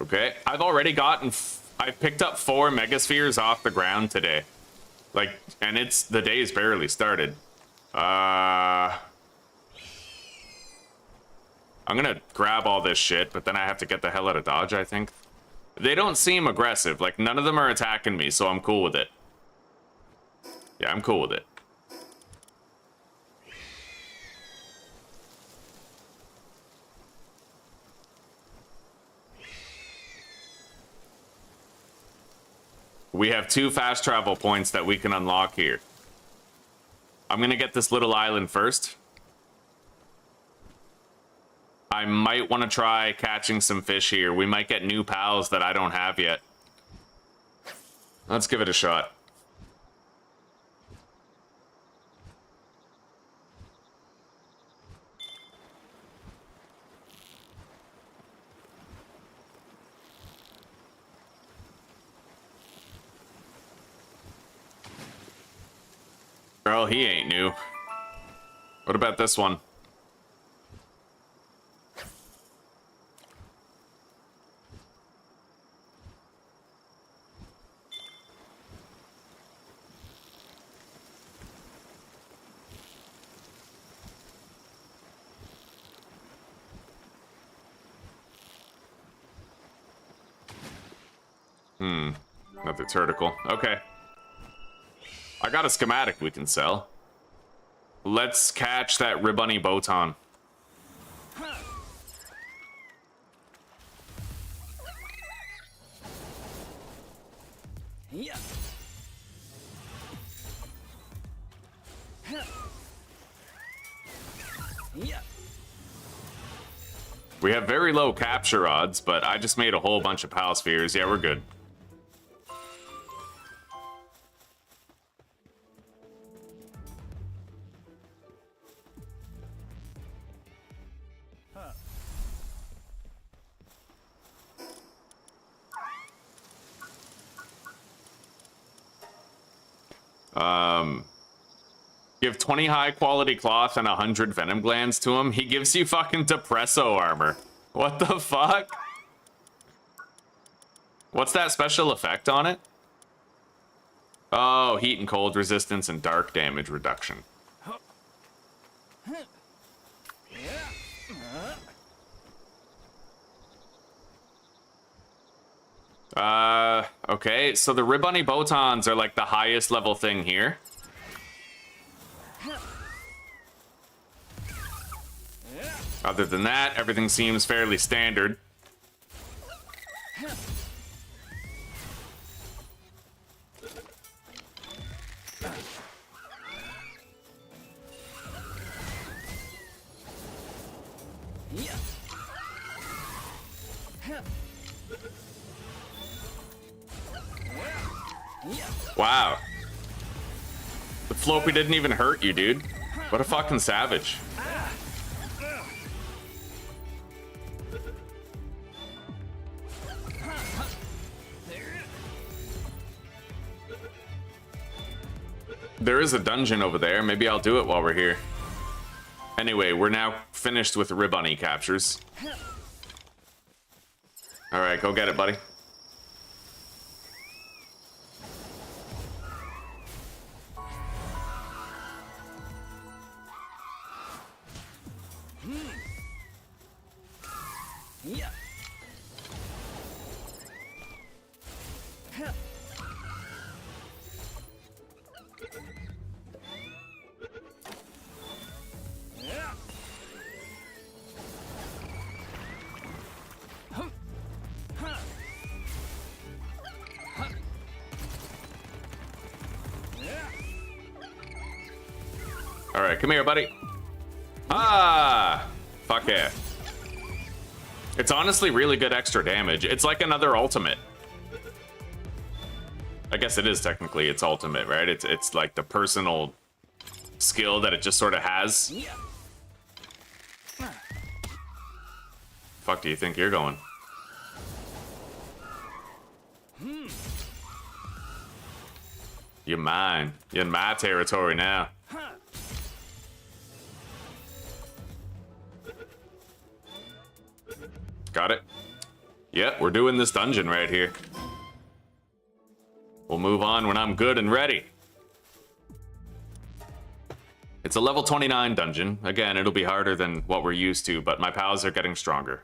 Okay, I've already gotten, I picked up 4 megaspheres off the ground today. Like, and the day's barely started. I'm gonna grab all this shit, but then I have to get the hell out of Dodge, I think. They don't seem aggressive, like none of them are attacking me, so I'm cool with it. Yeah, I'm cool with it. We have 2 fast travel points that we can unlock here. I'm gonna get this little island first. I might want to try catching some fish here. We might get new pals that I don't have yet. Let's give it a shot. Girl, he ain't new. What about this one? Another turticle. Okay. I got a schematic we can sell. Let's catch that ribbony botan. Yeah. Yeah. We have very low capture odds, but I just made a whole bunch of pal spheres. Yeah, we're good. Give 20 high quality cloth and 100 venom glands to him. He gives you fucking depresso armor. What the fuck? What's that special effect on it? Oh, heat and cold resistance and dark damage reduction. Okay, so the ribbony botans are like the highest level thing here. Other than that, everything seems fairly standard. Wow. The Floppy didn't even hurt you, dude. What a fucking savage. There is a dungeon over there. Maybe I'll do it while we're here. Anyway, we're now finished with ribbony captures. All right, go get it, buddy. All right, come here, buddy. Ah, fuck yeah. It's honestly really good extra damage. It's like another ultimate. I guess it is technically its ultimate, right? It's like the personal skill that it just sort of has. Fuck do you think you're going? You're mine. You're in my territory now. Got it? Yep, we're doing this dungeon right here. We'll move on when I'm good and ready. It's a level 29 dungeon. Again, it'll be harder than what we're used to, but my pals are getting stronger.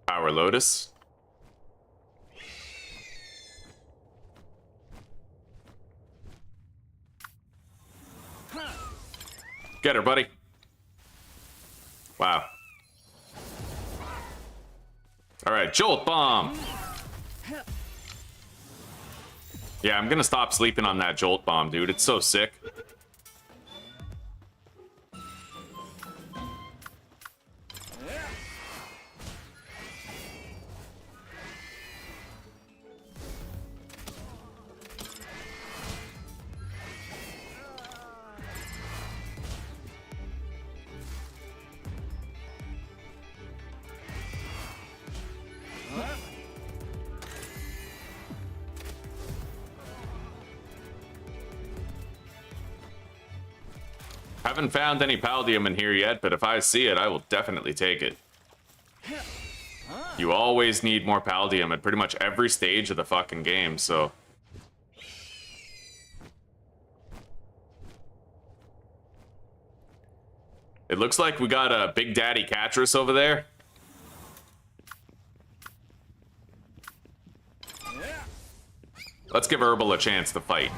Power Lotus. Get her, buddy. Wow. All right, Jolt Bomb. Yeah, I'm gonna stop sleeping on that Jolt Bomb, dude. It's so sick. Haven't found any Paldium in here yet, but if I see it, I will definitely take it. You always need more Paldium at pretty much every stage of the fucking game, so... It looks like we got a Big Daddy Catrus over there. Let's give Herbal a chance to fight.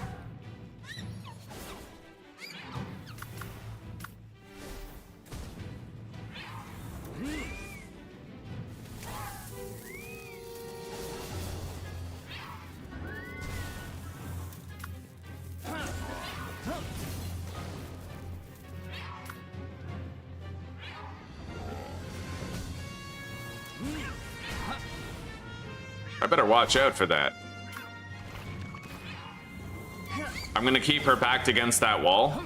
I better watch out for that. I'm gonna keep her backed against that wall.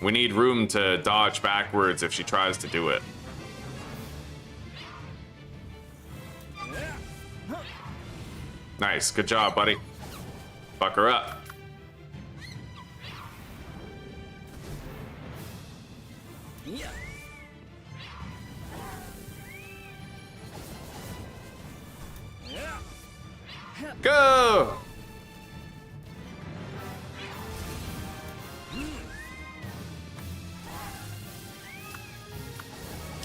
We need room to dodge backwards if she tries to do it. Nice, good job, buddy. Fuck her up. Go!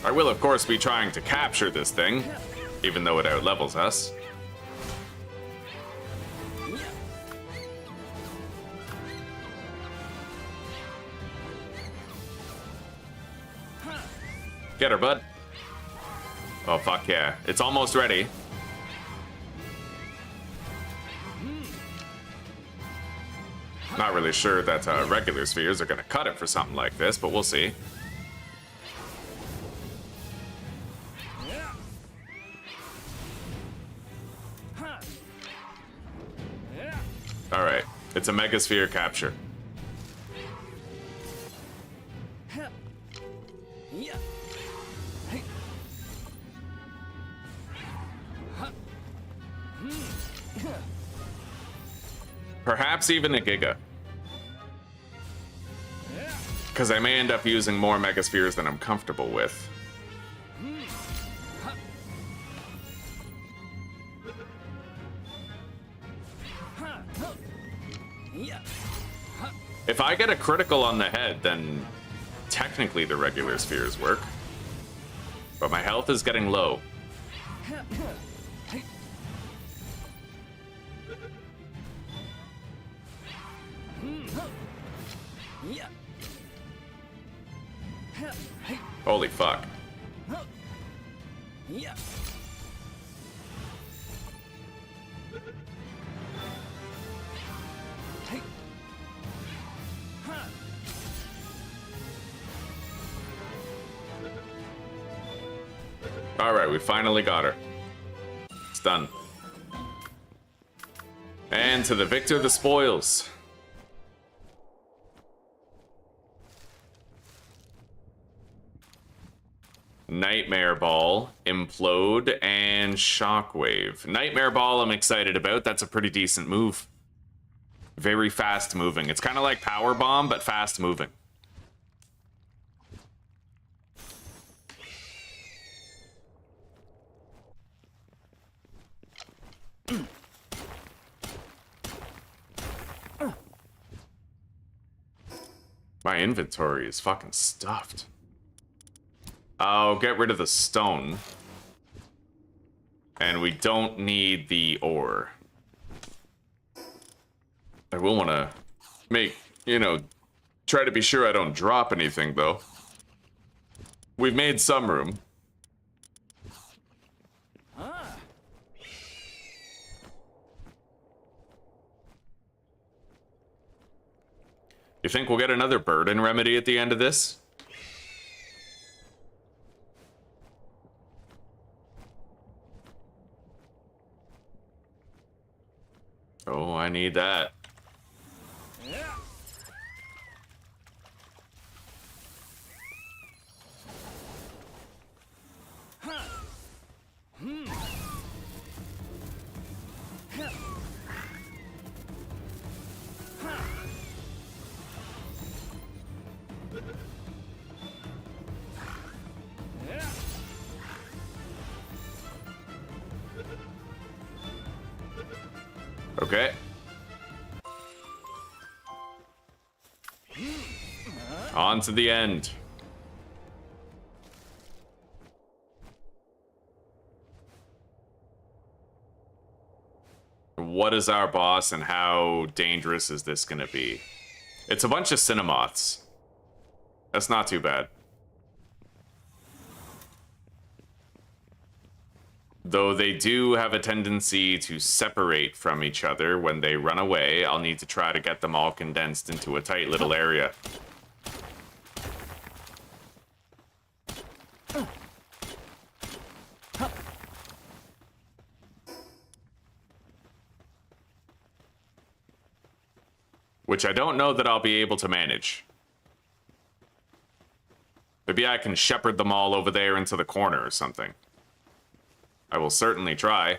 I will, of course, be trying to capture this thing, even though it outlevels us. Get her, bud. Oh, fuck yeah. It's almost ready. Not really sure that regular spheres are going to cut it for something like this, but we'll see. Alright, it's a Megasphere capture. Perhaps even a Giga. Because I may end up using more Megaspheres than I'm comfortable with. If I get a critical on the head, then technically the regular spheres work. But my health is getting low. Holy fuck. Alright, we finally got her. It's done. And to the victor the spoils. Nightmare Ball, Implode, and Shockwave. Nightmare Ball I'm excited about. That's a pretty decent move. Very fast moving. It's kind of like Power Bomb, but fast moving. My inventory is fucking stuffed. I'll get rid of the stone. And we don't need the ore. I will want to make, you know, try to be sure I don't drop anything, though. We've made some room. You think we'll get another burden remedy at the end of this? Oh, I need that. Okay. On to the end. What is our boss and how dangerous is this gonna be? It's a bunch of Cinemoths. That's not too bad. Though they do have a tendency to separate from each other when they run away, I'll need to try to get them all condensed into a tight little area. Which I don't know that I'll be able to manage. Maybe I can shepherd them all over there into the corner or something. I will certainly try.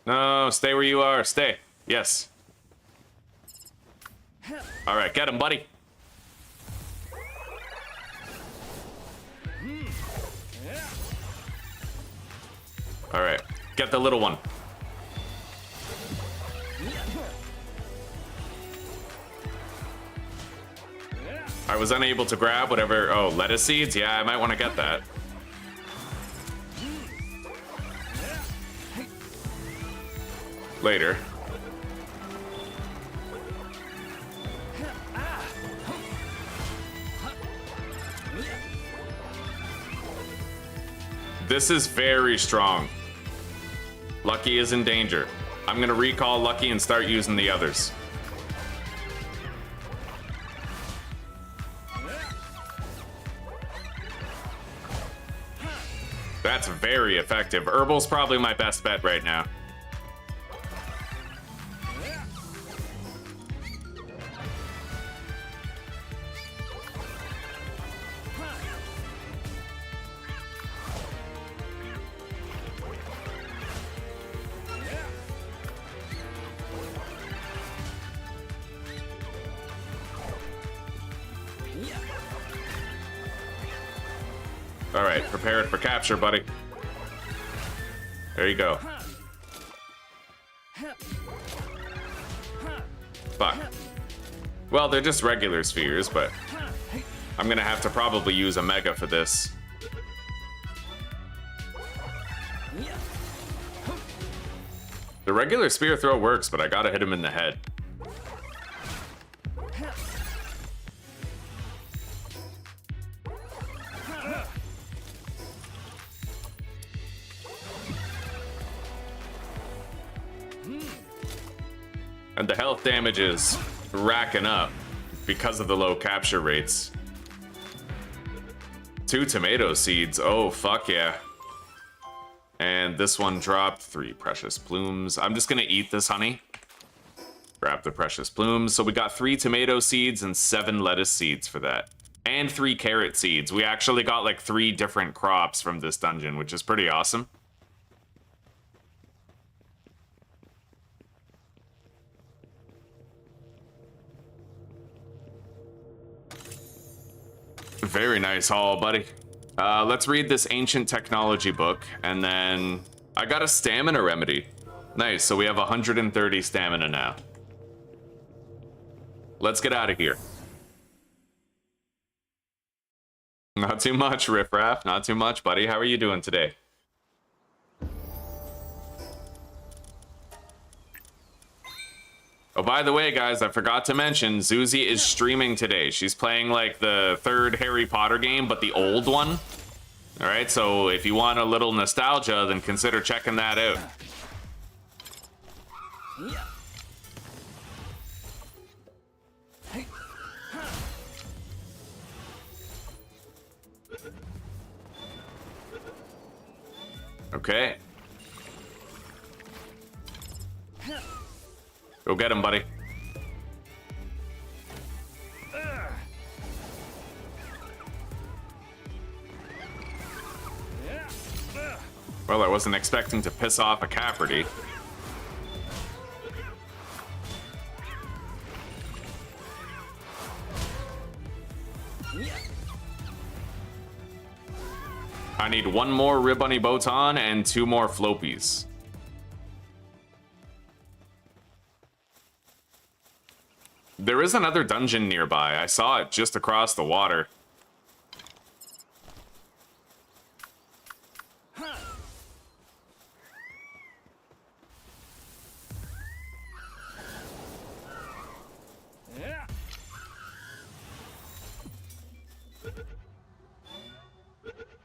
No, stay where you are. Stay. Yes. All right, get him, buddy. All right, get the little one. I was unable to grab whatever... Oh, lettuce seeds? Yeah, I might want to get that. Later. This is very strong. Lucky is in danger. I'm gonna recall Lucky and start using the others. That's very effective. Herbal's probably my best bet right now. Alright, prepare it for capture, buddy. There you go. Fuck. Well, they're just regular spheres, but I'm gonna have to probably use a mega for this. The regular spear throw works, but I gotta hit him in the head. And the health damage is racking up because of the low capture rates. 2 tomato seeds. Oh, fuck yeah. And this one dropped 3 precious plumes. I'm just gonna eat this honey. Grab the precious plumes. So we got 3 tomato seeds and 7 lettuce seeds for that. And 3 carrot seeds. We actually got like 3 different crops from this dungeon, which is pretty awesome. Very nice haul, buddy. Let's read this ancient technology book, and then I got a stamina remedy. Nice, so we have 130 stamina now. Let's get out of here. Not too much, Riffraff. Not too much, buddy. How are you doing today? Oh, by the way, guys, I forgot to mention, Zuzi is streaming today. She's playing, like, the 3rd Harry Potter game, but the old one. Alright, so if you want a little nostalgia, then consider checking that out. Okay. Go get him, buddy. Well, I wasn't expecting to piss off a Cafferty. I need 1 more Ribbunny Botan and 2 more Flopies. There is another dungeon nearby. I saw it just across the water.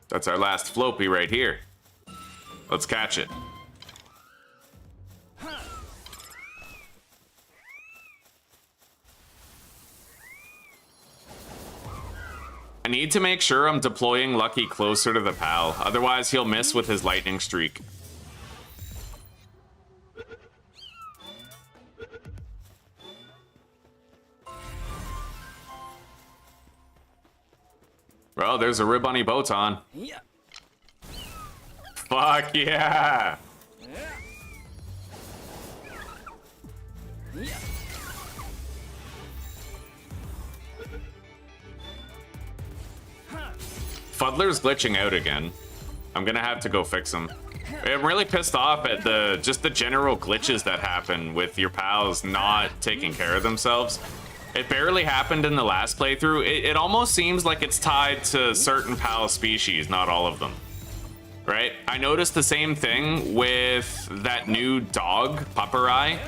That's our last Flopie right here. Let's catch it. I need to make sure I'm deploying Lucky closer to the pal, otherwise he'll miss with his lightning streak. Well, there's a Ribbunny Botan. Yeah. Fuck yeah! Yeah. Fuddler's glitching out again. I'm gonna have to go fix him. I'm really pissed off at just the general glitches that happen with your pals not taking care of themselves. It barely happened in the last playthrough. It almost seems like it's tied to certain pal species, not all of them. Right? I noticed the same thing with that new dog, Pupperai.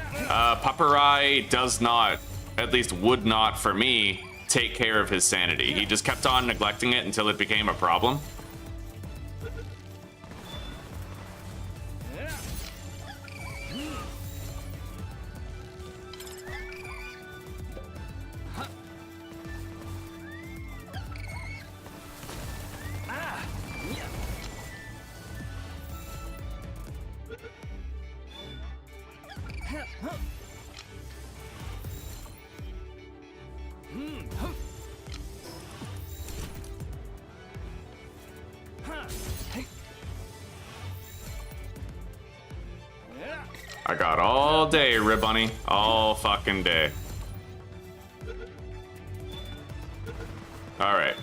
Pupperai does not, at least would not for me, take care of his sanity. He just kept on neglecting it until it became a problem. I got all day, Ribbunny. All fucking day. Alright.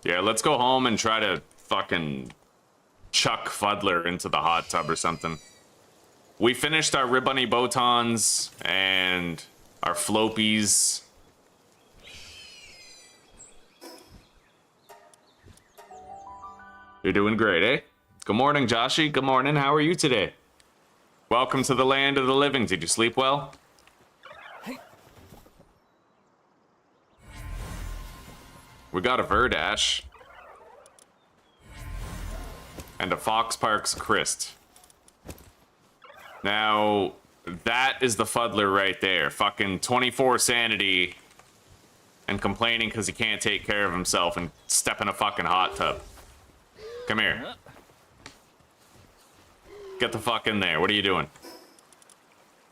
Yeah, let's go home and try to fucking chuck Fuddler into the hot tub or something. We finished our ribbony Botons and our Flopies. You're doing great, eh? Good morning, Joshy. Good morning. How are you today? Welcome to the land of the living. Did you sleep well? We got a Verdash. And a Fox Parks Christ. Now, that is the Fuddler right there. Fucking 24 sanity and complaining because he can't take care of himself and step in a fucking hot tub. Come here. Get the fuck in there. What are you doing?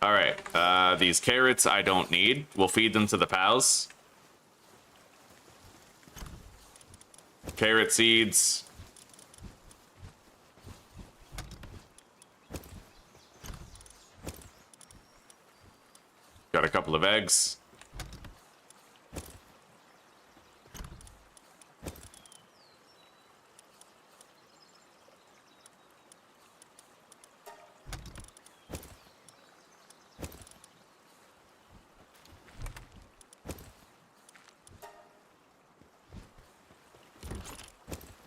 Alright, these carrots I don't need. We'll feed them to the pals. Carrot seeds. Got a couple of eggs.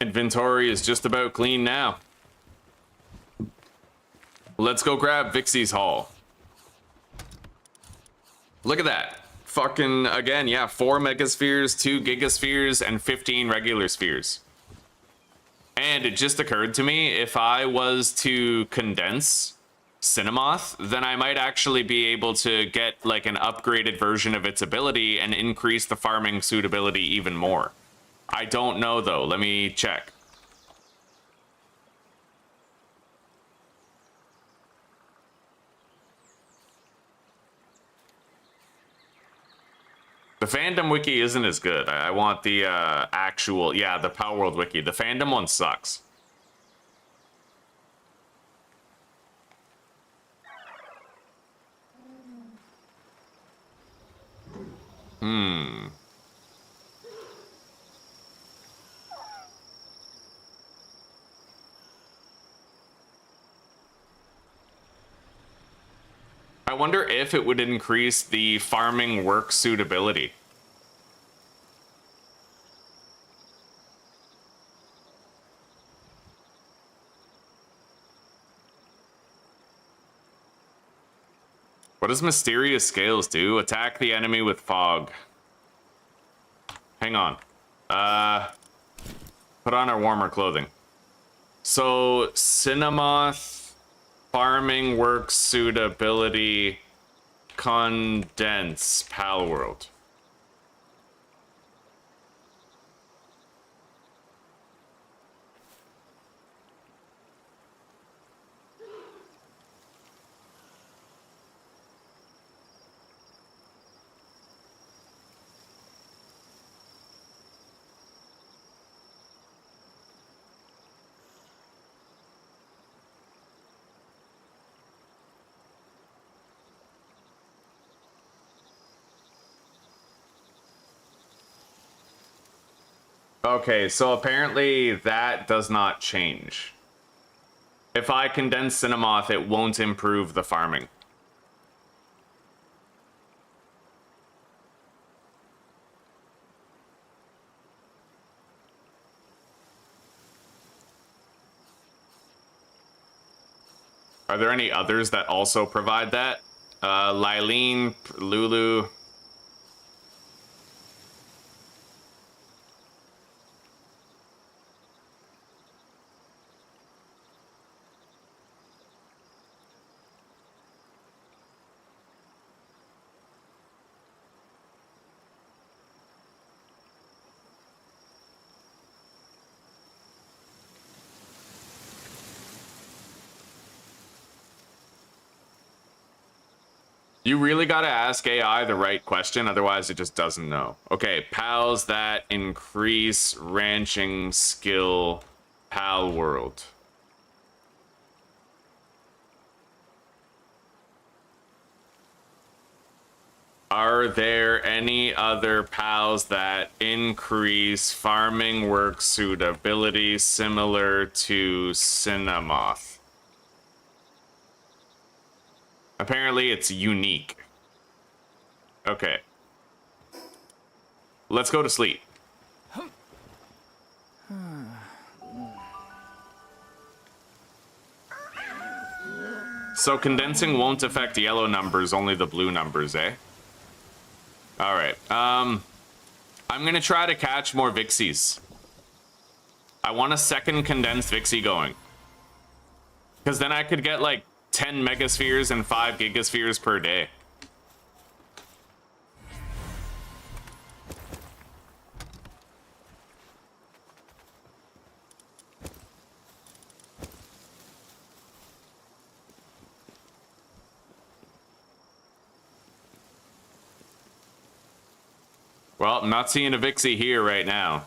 Inventory is just about clean now. Let's go grab Vixie's haul. Look at that. Fucking, again, yeah, 4 megaspheres, 2 gigaspheres, and 15 regular spheres. And it just occurred to me, if I was to condense Cinemoth, then I might actually be able to get like an upgraded version of its ability and increase the farming suitability even more. I don't know though, let me check. The fandom wiki isn't as good. I want the actual, yeah, the Palworld wiki. The fandom one sucks. I wonder if it would increase the farming work suitability. What does Mysterious Scales do? Attack the enemy with fog. Hang on. Put on our warmer clothing. So, Cinemoth... Farming work suitability condense Palworld. Okay, so apparently that does not change. If I condense Cinemoth, it won't improve the farming. Are there any others that also provide that? Lylene, Lulu... You really gotta ask AI the right question, otherwise it just doesn't know. Okay, pals that increase ranching skill Palworld. Are there any other pals that increase farming work suitability similar to Cinnamoth? Apparently it's unique. Okay. Let's go to sleep. So condensing won't affect yellow numbers, only the blue numbers, eh? Alright, I'm gonna try to catch more Vixies. I want a second condensed Vixie going. Because then I could get like 10 megaspheres and 5 gigaspheres per day. Well, I'm not seeing a Vixie here right now.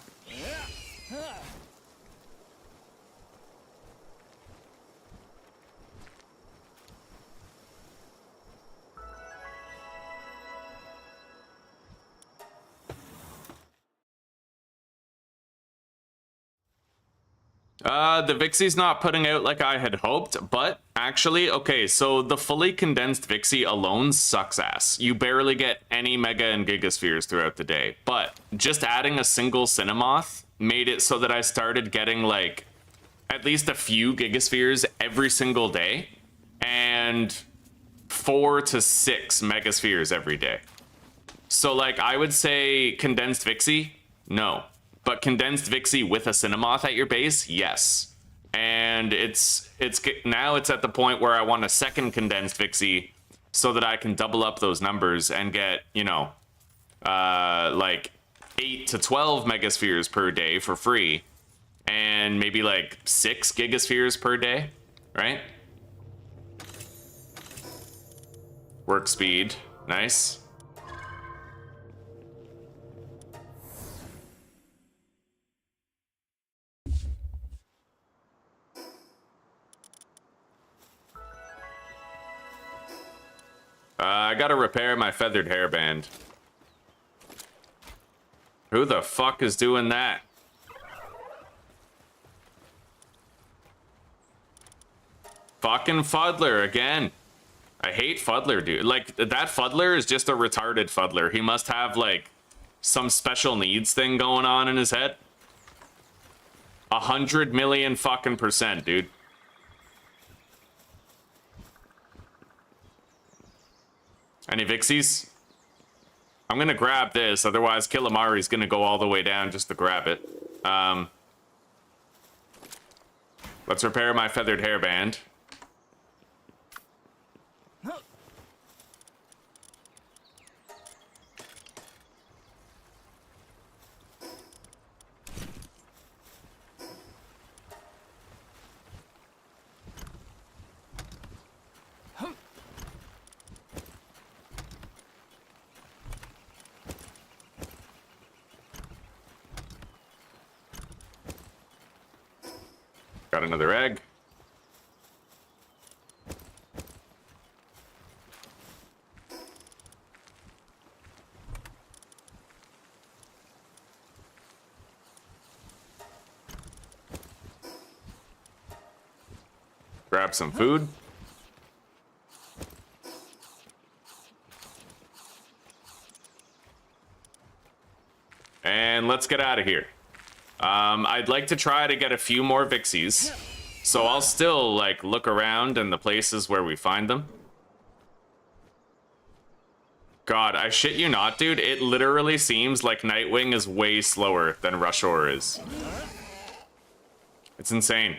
The Vixie's not putting out like I had hoped, but actually, okay, so the fully condensed Vixie alone sucks ass. You barely get any mega and gigaspheres throughout the day, but just adding a single Cinnamoth made it so that I started getting like at least a few gigaspheres every single day and 4 to 6 megaspheres every day. So like I would say condensed Vixie, no. But condensed Vixie with a Cinnamoth at your base, yes. And now it's at the point where I want a second condensed Vixie so that I can double up those numbers and get, you know, like 8 to 12 megaspheres per day for free and maybe like 6 gigaspheres per day, right? Work speed, nice. I gotta repair my feathered hairband. Who the fuck is doing that? Fucking Fuddler again. I hate Fuddler, dude. Like, that Fuddler is just a retarded Fuddler. He must have, like, some special needs thing going on in his head. 100 million fucking %, dude. Any Vixies? I'm gonna grab this, otherwise Killamari's gonna go all the way down just to grab it. Let's repair my feathered hairband. Got another egg. Grab some food. And let's get out of here. I'd like to try to get a few more Vixies. So I'll still, like, look around in the places where we find them. God, I shit you not, dude. It literally seems like Nightwing is way slower than Rushor is. It's insane.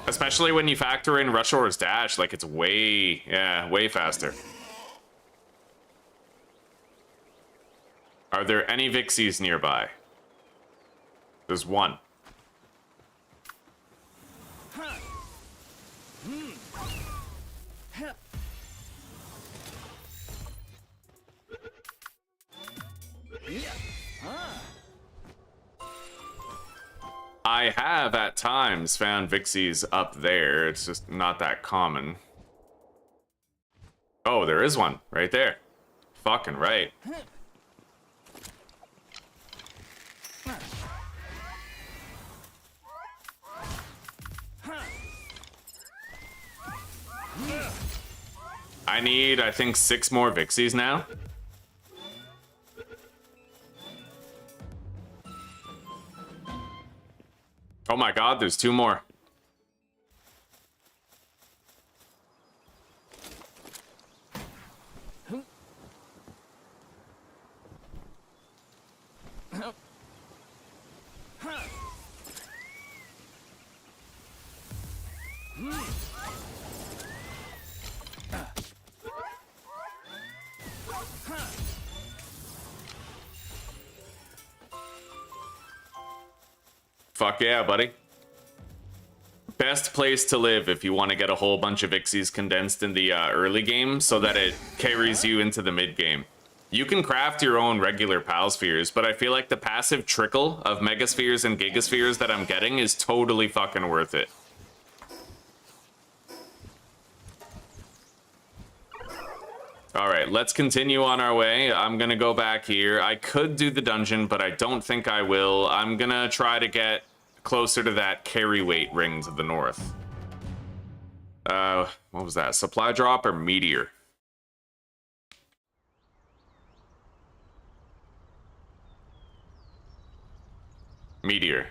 Especially when you factor in Rushor's dash, like, it's way, yeah, way faster. Are there any Vixies nearby? There's one. I have at times found Vixies up there. It's just not that common. Oh, Oh, there is one right there. Fucking right. I need, I think, 6 more Vixies now. Oh my god, there's 2 more. Fuck yeah, buddy. Best place to live if you want to get a whole bunch of Ixies condensed in the early game so that it carries you into the mid game. You can craft your own regular Pal Spheres, but I feel like the passive trickle of Megaspheres and Gigaspheres that I'm getting is totally fucking worth it. Alright, let's continue on our way. I'm gonna go back here. I could do the dungeon, but I don't think I will. I'm gonna try to get closer to that carry weight ring to the north. What was that? Supply drop or meteor? Meteor.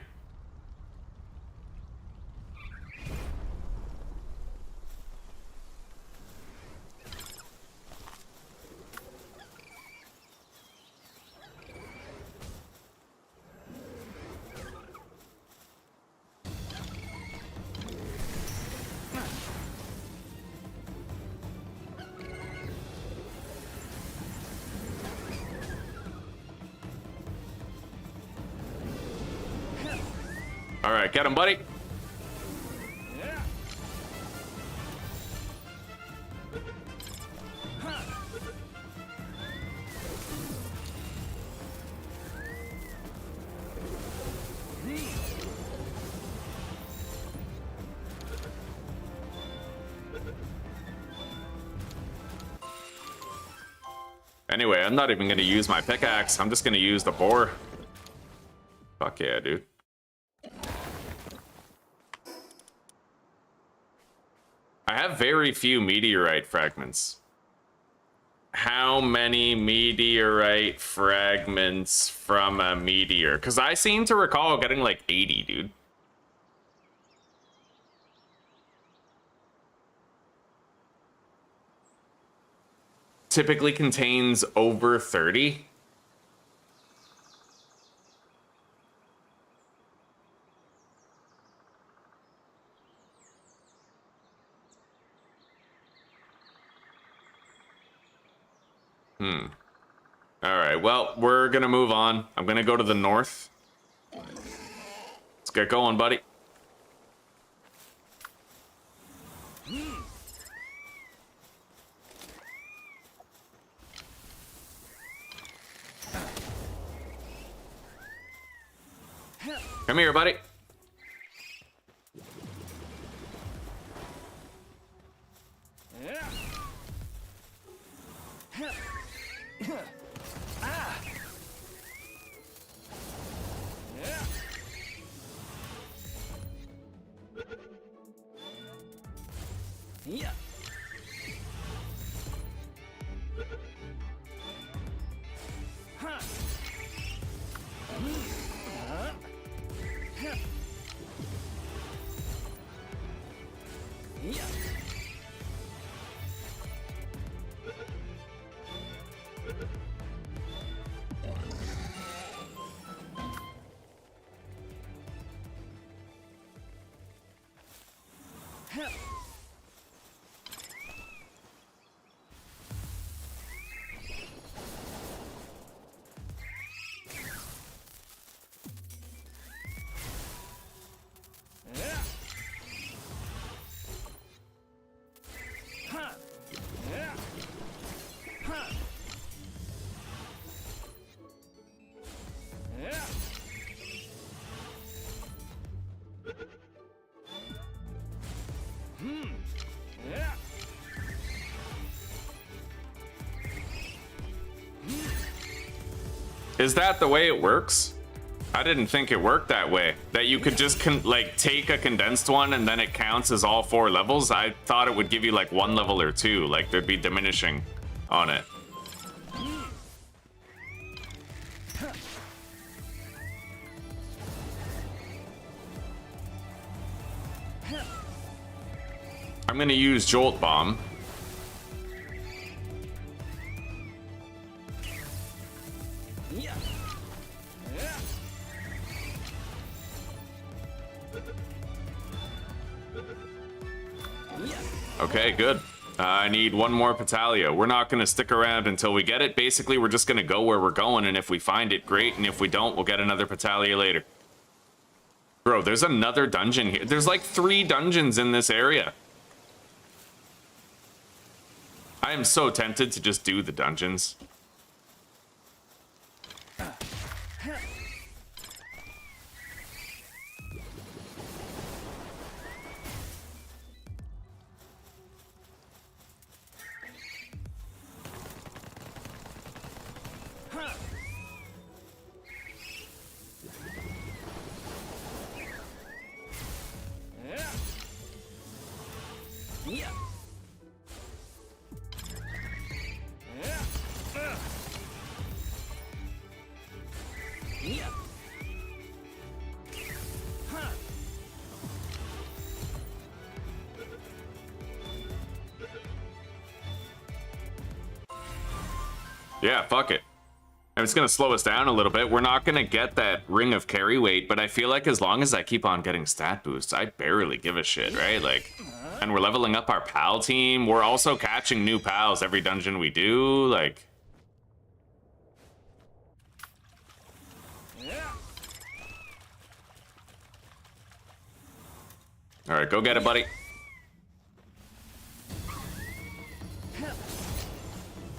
All right, get him, buddy. Anyway, I'm not even going to use my pickaxe. I'm just going to use the boar. Fuck yeah, dude. I have very few meteorite fragments. How many meteorite fragments from a meteor? Because I seem to recall getting like 80, dude. Typically contains over 30. All right, well, we're gonna move on. I'm gonna go to the north. Let's get going, buddy. Come here, buddy. Yeah. Is that the way it works? I didn't think it worked that way. That you could just like take a condensed one and then it counts as all 4 levels. I thought it would give you like 1 level or 2, like there'd be diminishing on it. I'm gonna use Jolt Bomb. Okay, good. I need 1 more Patalia. We're not gonna stick around until we get it. Basically, we're just gonna go where we're going, and if we find it, great, and if we don't, we'll get another Patalia later. Bro, there's another dungeon here. There's like 3 dungeons in this area. I am so tempted to just do the dungeons. Yeah, fuck it. And it's gonna slow us down a little bit. We're not gonna get that ring of carry weight, but I feel like as long as I keep on getting stat boosts, I barely give a shit, right? Like, and we're leveling up our pal team. We're also catching new pals every dungeon we do, like. All right, go get it, buddy.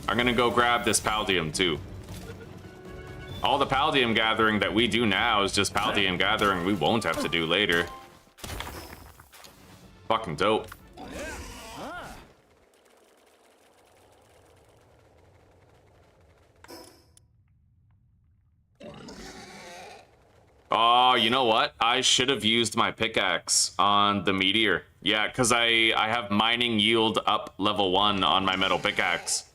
I'm gonna go grab this Paldium too. All the Paldium gathering that we do now is just Paldium gathering we won't have to do later. Fucking dope. Oh, you know what? I should have used my pickaxe on the meteor. Yeah, because I have mining yield up level 1 on my metal pickaxe.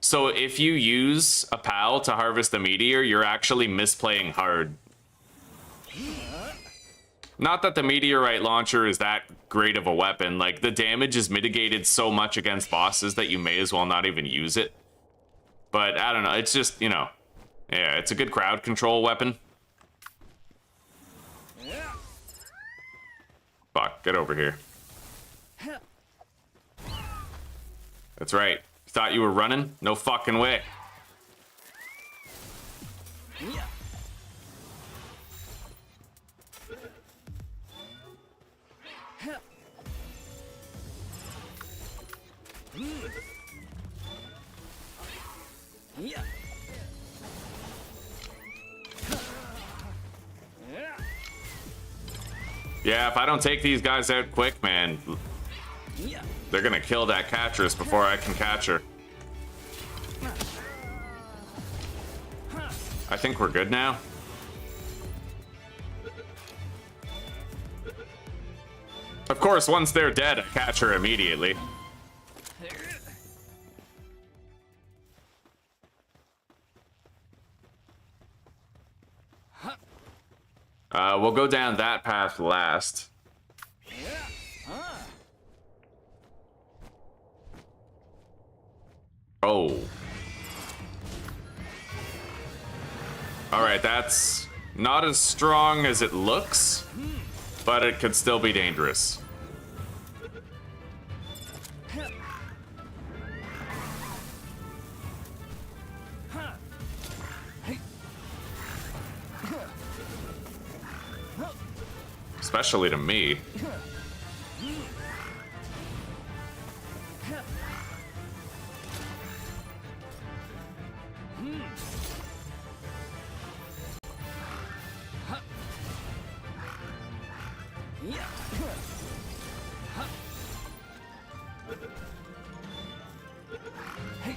So if you use a pal to harvest a meteor, you're actually misplaying hard. Not that the meteorite launcher is that great of a weapon. Like, the damage is mitigated so much against bosses that you may as well not even use it. But I don't know, it's just, you know, yeah, it's a good crowd control weapon. Fuck, get over here. That's right. Thought you were running? No fucking way. Yeah, if I don't take these guys out quick, man, they're gonna kill that catcheress before I can catch her. I think we're good now. Of course, once they're dead, I catch her immediately. We'll go down that path last. Oh. Alright, that's not as strong as it looks, but it could still be dangerous. Especially to me.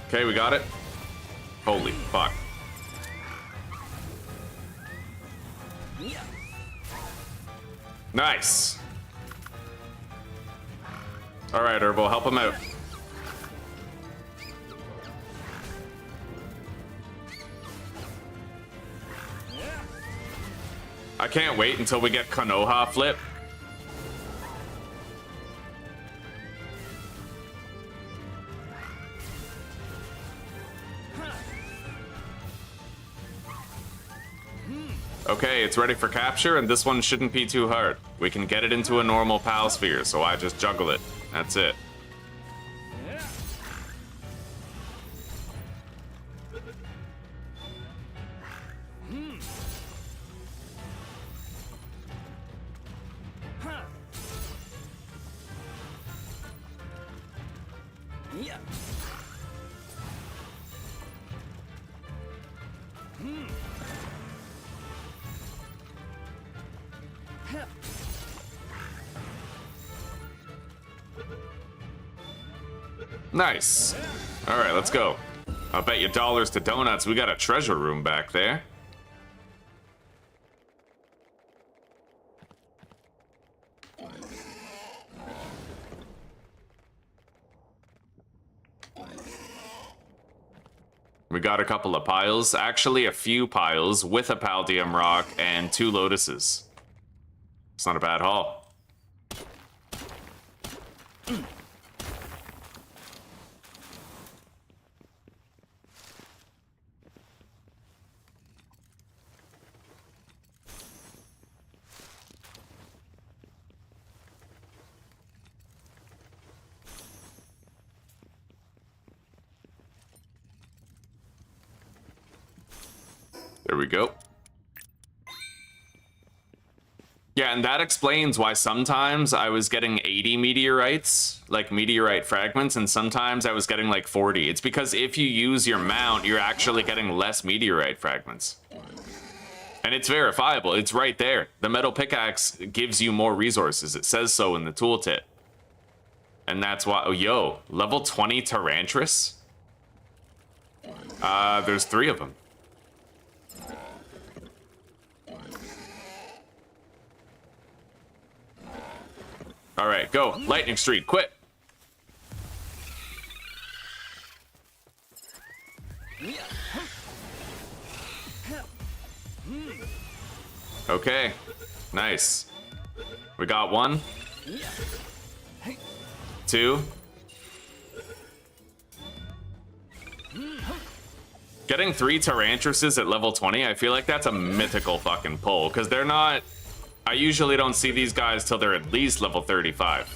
Okay, we got it. Holy fuck. Yeah. Nice. All right, Herbo, help him out. I can't wait until we get Konoha flip. Okay, it's ready for capture, and this one shouldn't be too hard. We can get it into a normal PAL sphere, so I just juggle it. That's it. Yeah. Nice. All right, let's go. I'll bet you dollars to donuts we got a treasure room back there. We got a couple of piles, actually a few piles with a Paldium rock and 2 lotuses. It's not a bad haul. There we go. Yeah, and that explains why sometimes I was getting 80 meteorites, like meteorite fragments, and sometimes I was getting like 40. It's because if you use your mount, you're actually getting less meteorite fragments. And it's verifiable. It's right there. The metal pickaxe gives you more resources. It says so in the tooltip. And that's why... Oh, yo. Level 20 Tyrantris? There's 3 of them. All right, go. Lightning Streak, quit. Okay, nice. We got 1, 2. Getting 3 Tyrantrises at level 20, I feel like that's a mythical fucking pull, because they're not... I usually don't see these guys till they're at least level 35.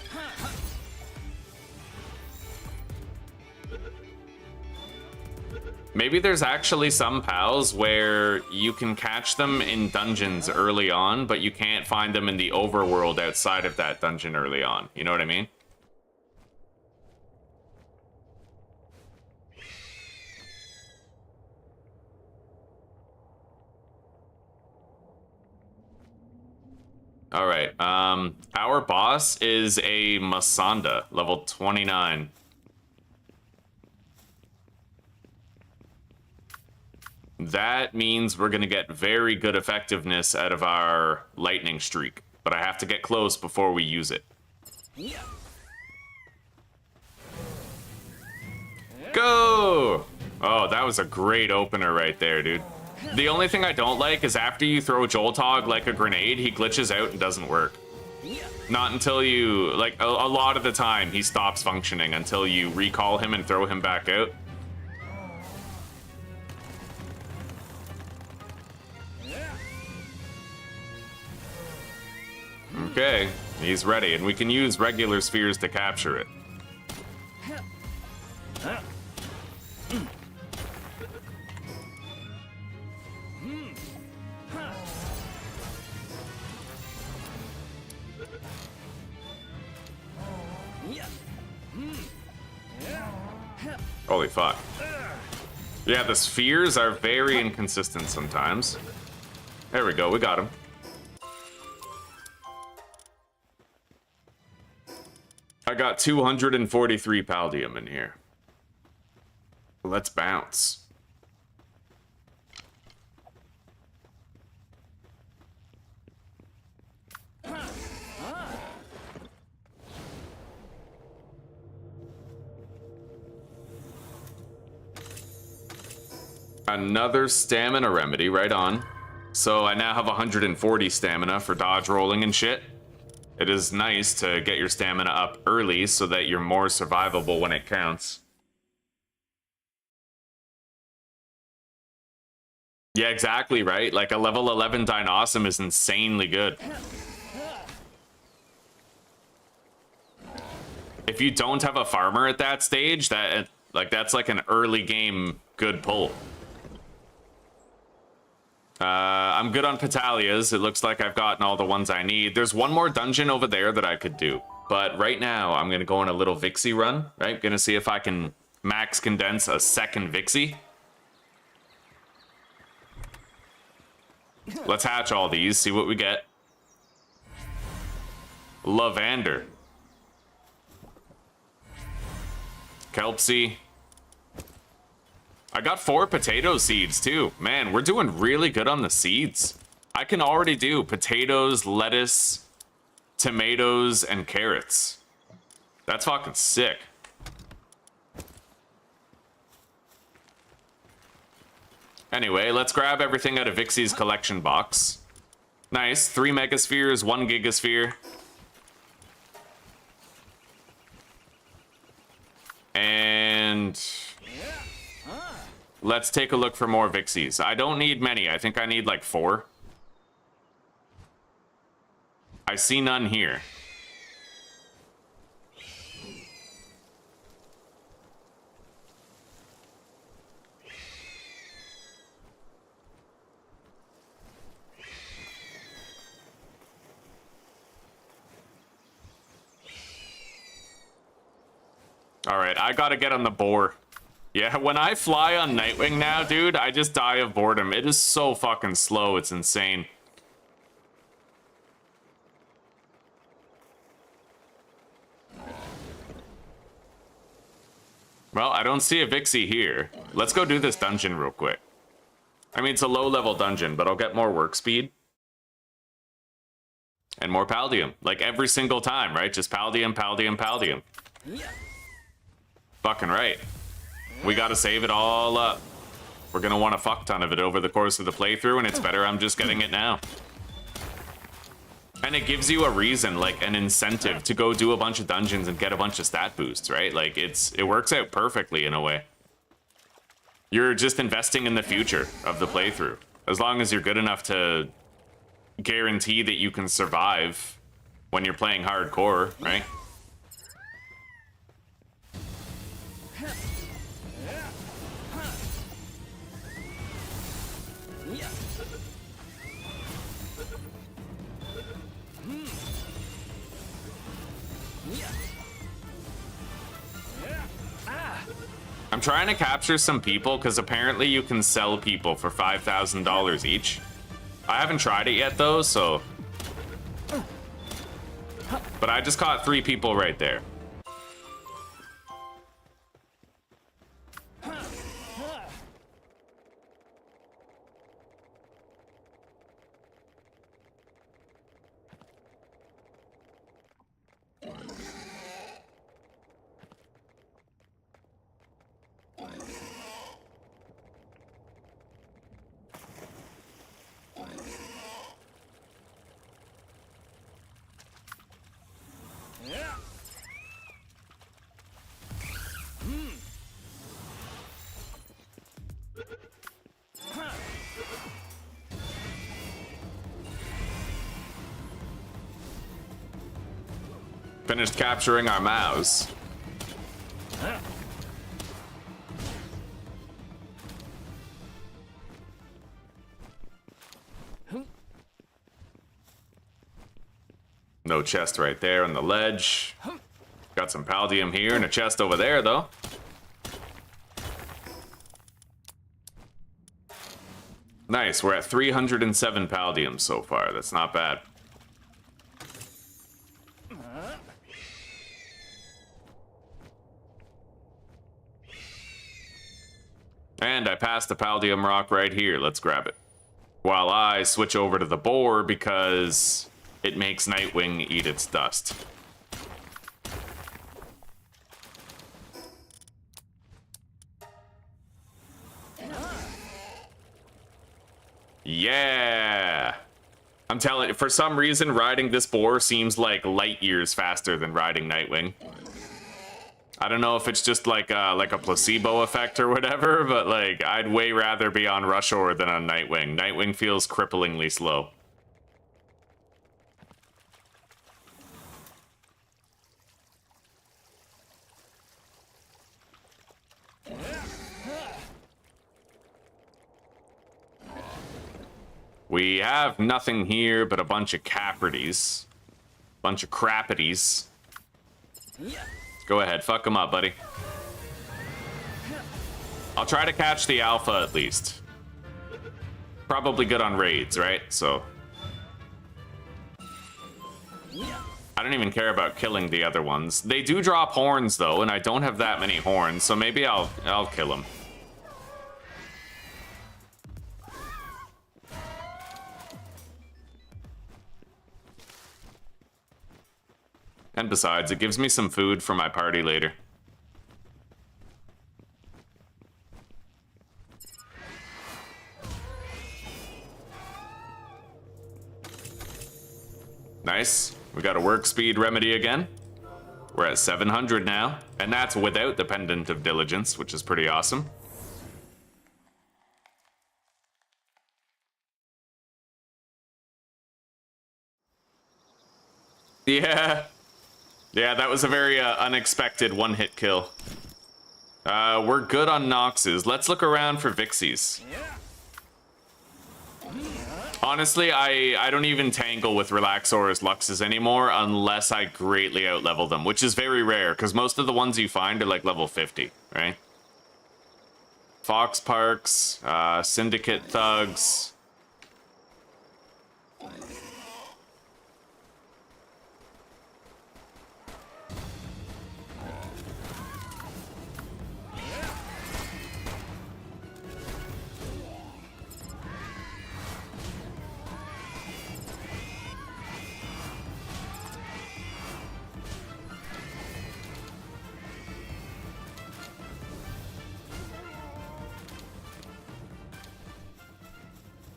Maybe there's actually some pals where you can catch them in dungeons early on, but you can't find them in the overworld outside of that dungeon early on. You know what I mean? All right, our boss is a Masanda, level 29. That means we're gonna get very good effectiveness out of our lightning streak, but I have to get close before we use it. Go! Oh, that was a great opener right there, dude. The only thing I don't like is after you throw Joltog like a grenade, he glitches out and doesn't work. Not until you, like, a lot of the time, he stops functioning until you recall him and throw him back out. Okay, he's ready, and we can use regular spheres to capture it. Holy fuck. Yeah, the spheres are very inconsistent sometimes. There we go, we got him. I got 243 Paldium in here. Let's bounce. Another stamina remedy, right on. So I now have 140 stamina for dodge rolling and shit. It is nice to get your stamina up early so that you're more survivable when it counts. Yeah, exactly, right? Like a level 11 Dinosaur is insanely good. If you don't have a farmer at that stage, that's like an early game good pull. I'm good on Petalias. It looks like I've gotten all the ones I need. There's one more dungeon over there that I could do. But right now, I'm going to go on a little Vixie run, right? Going to see if I can max condense a second Vixie. Let's hatch all these, see what we get. Lavander. Kelpsy. I got 4 potato seeds too. Man, we're doing really good on the seeds. I can already do potatoes, lettuce, tomatoes, and carrots. That's fucking sick. Anyway, let's grab everything out of Vixie's collection box. Nice, 3 megaspheres, 1 gigasphere. And let's take a look for more Vixies. I don't need many. I think I need like 4. I see none here. All right, I gotta get on the boar. Yeah, when I fly on Nightwing now, dude, I just die of boredom. It is so fucking slow, it's insane. Well, I don't see a Vixie here. Let's go do this dungeon real quick. I mean, it's a low-level dungeon, but I'll get more work speed. And more Paldium. Like every single time, right? Just Paldium, Paldium, Paldium. Fucking right. We gotta save it all up. We're gonna want a fuck ton of it over the course of the playthrough, and it's better I'm just getting it now. And it gives you a reason, like an incentive to go do a bunch of dungeons and get a bunch of stat boosts, right? Like it works out perfectly in a way. You're just investing in the future of the playthrough. As long as you're good enough to guarantee that you can survive when you're playing hardcore, right? I'm trying to capture some people because apparently you can sell people for $5,000 each. I haven't tried it yet though, so... But I just caught 3 people right there. Finished capturing our mouse. No chest right there on the ledge. Got some Paldium here and a chest over there, though. Nice, we're at 307 Paldium so far. That's not bad. And I passed the Paldium rock right here. Let's grab it. While I switch over to the boar because it makes Nightwing eat its dust. Yeah. I'm telling you, for some reason, riding this boar seems like light years faster than riding Nightwing. I don't know if it's just like a placebo effect or whatever, but like I'd way rather be on Rushore than on Nightwing. Nightwing feels cripplingly slow. We have nothing here but a bunch of caprities. Bunch of crapities. Go ahead, fuck him up, buddy. I'll try to catch the alpha at least. Probably good on raids, right? So I don't even care about killing the other ones. They do drop horns though, and I don't have that many horns, so maybe I'll kill them. And besides, it gives me some food for my party later. Nice. We got a work speed remedy again. We're at 700 now, and that's without the Pendant of Diligence, which is pretty awesome. Yeah. Yeah, that was a very unexpected one-hit kill. We're good on Noxes. Let's look around for Vixies. Honestly, I don't even tangle with Relaxor's Luxes anymore unless I greatly outlevel them, which is very rare, because most of the ones you find are like level 50, right? Fox Parks, Syndicate Thugs.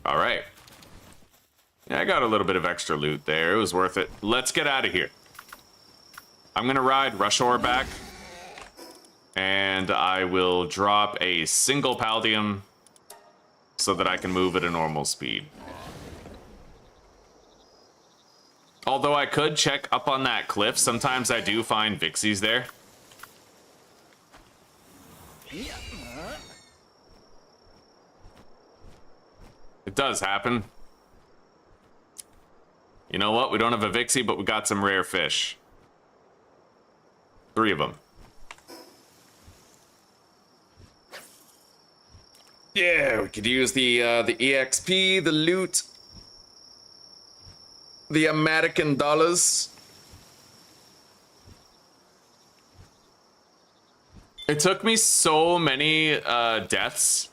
All right. Yeah, I got a little bit of extra loot there. It was worth it. Let's get out of here. I'm going to ride Rushore back. And I will drop a single Paldium so that I can move at a normal speed. Although I could check up on that cliff. Sometimes I do find Vixies there. It does happen. You know what? We don't have a Vixie, but we got some rare fish. 3 of them. Yeah, we could use the EXP, the loot, the American dollars. It took me so many deaths,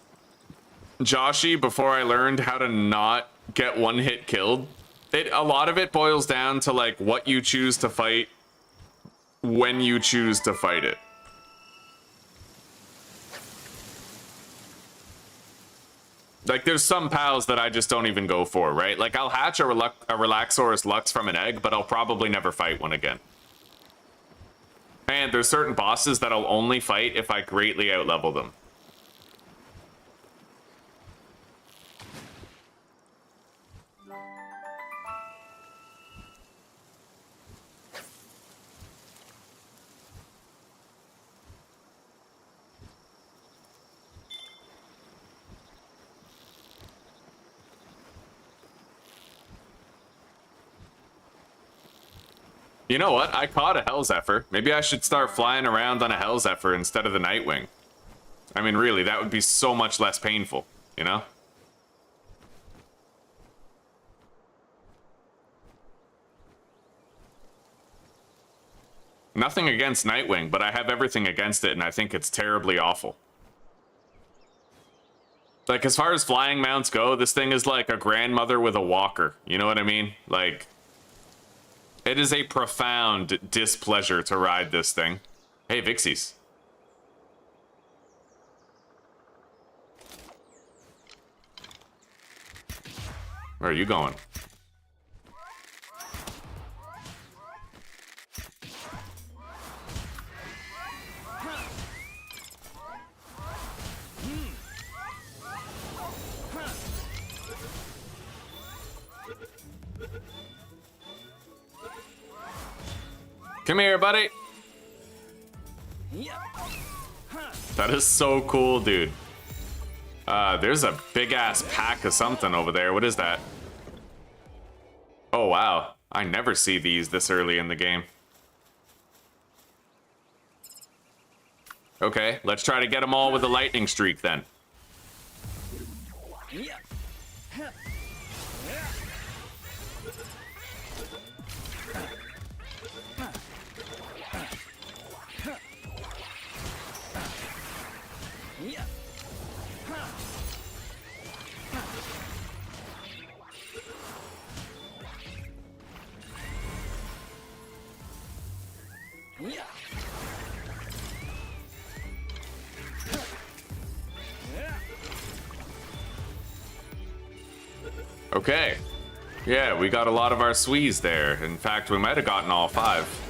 Joshy, before I learned how to not get one hit killed. A lot of it boils down to like what you choose to fight when you choose to fight it. Like there's some pals that I just don't even go for, right? Like I'll hatch a Relaxor's Lux from an egg, but I'll probably never fight one again. And there's certain bosses that I'll only fight if I greatly outlevel them. You know what? I caught a Hellzephyr. Maybe I should start flying around on a Hellzephyr instead of the Nightwing. I mean, really, that would be so much less painful, you know? Nothing against Nightwing, but I have everything against it, and I think it's terribly awful. Like, as far as flying mounts go, this thing is like a grandmother with a walker. You know what I mean? Like, it is a profound displeasure to ride this thing. Hey, Vixies. Where are you going? Come here, buddy. That is so cool, dude. There's a big-ass pack of something over there. What is that? Oh, wow. I never see these this early in the game. Okay, let's try to get them all with a lightning streak, then. Okay. Yeah, we got a lot of our Swees there. In fact, we might have gotten all 5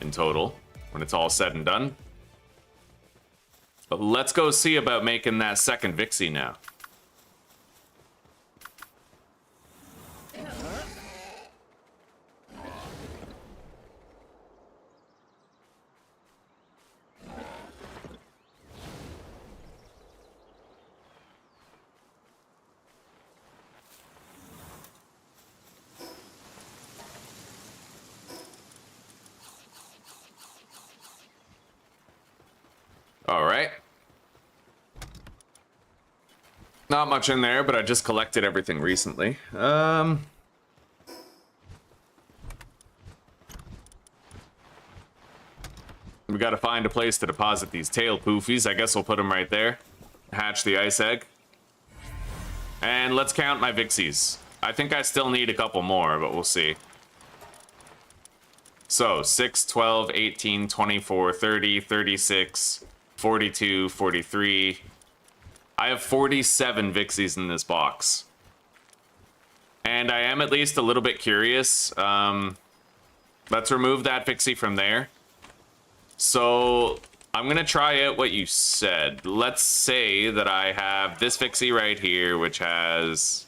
in total when it's all said and done. But let's go see about making that second Vixie now. All right. Not much in there, but I just collected everything recently. We gotta find a place to deposit these tail poofies. I guess we'll put them right there. Hatch the ice egg. And let's count my Vixies. I think I still need a couple more, but we'll see. So, 6, 12, 18, 24, 30, 36... 42, 43. I have 47 Vixies in this box. And I am at least a little bit curious. Let's remove that Vixie from there. So I'm going to try out what you said. Let's say that I have this Vixie right here, which has...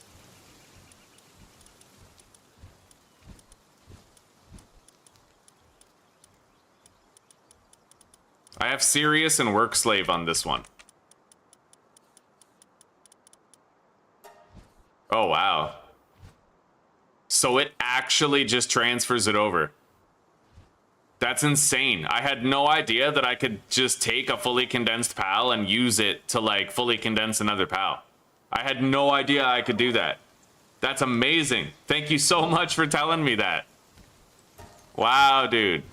I have Serious and Work Slave on this one. Oh, wow. So it actually just transfers it over. That's insane. I had no idea that I could just take a fully condensed PAL and use it to, like, fully condense another PAL. I had no idea I could do that. That's amazing. Thank you so much for telling me that. Wow, dude.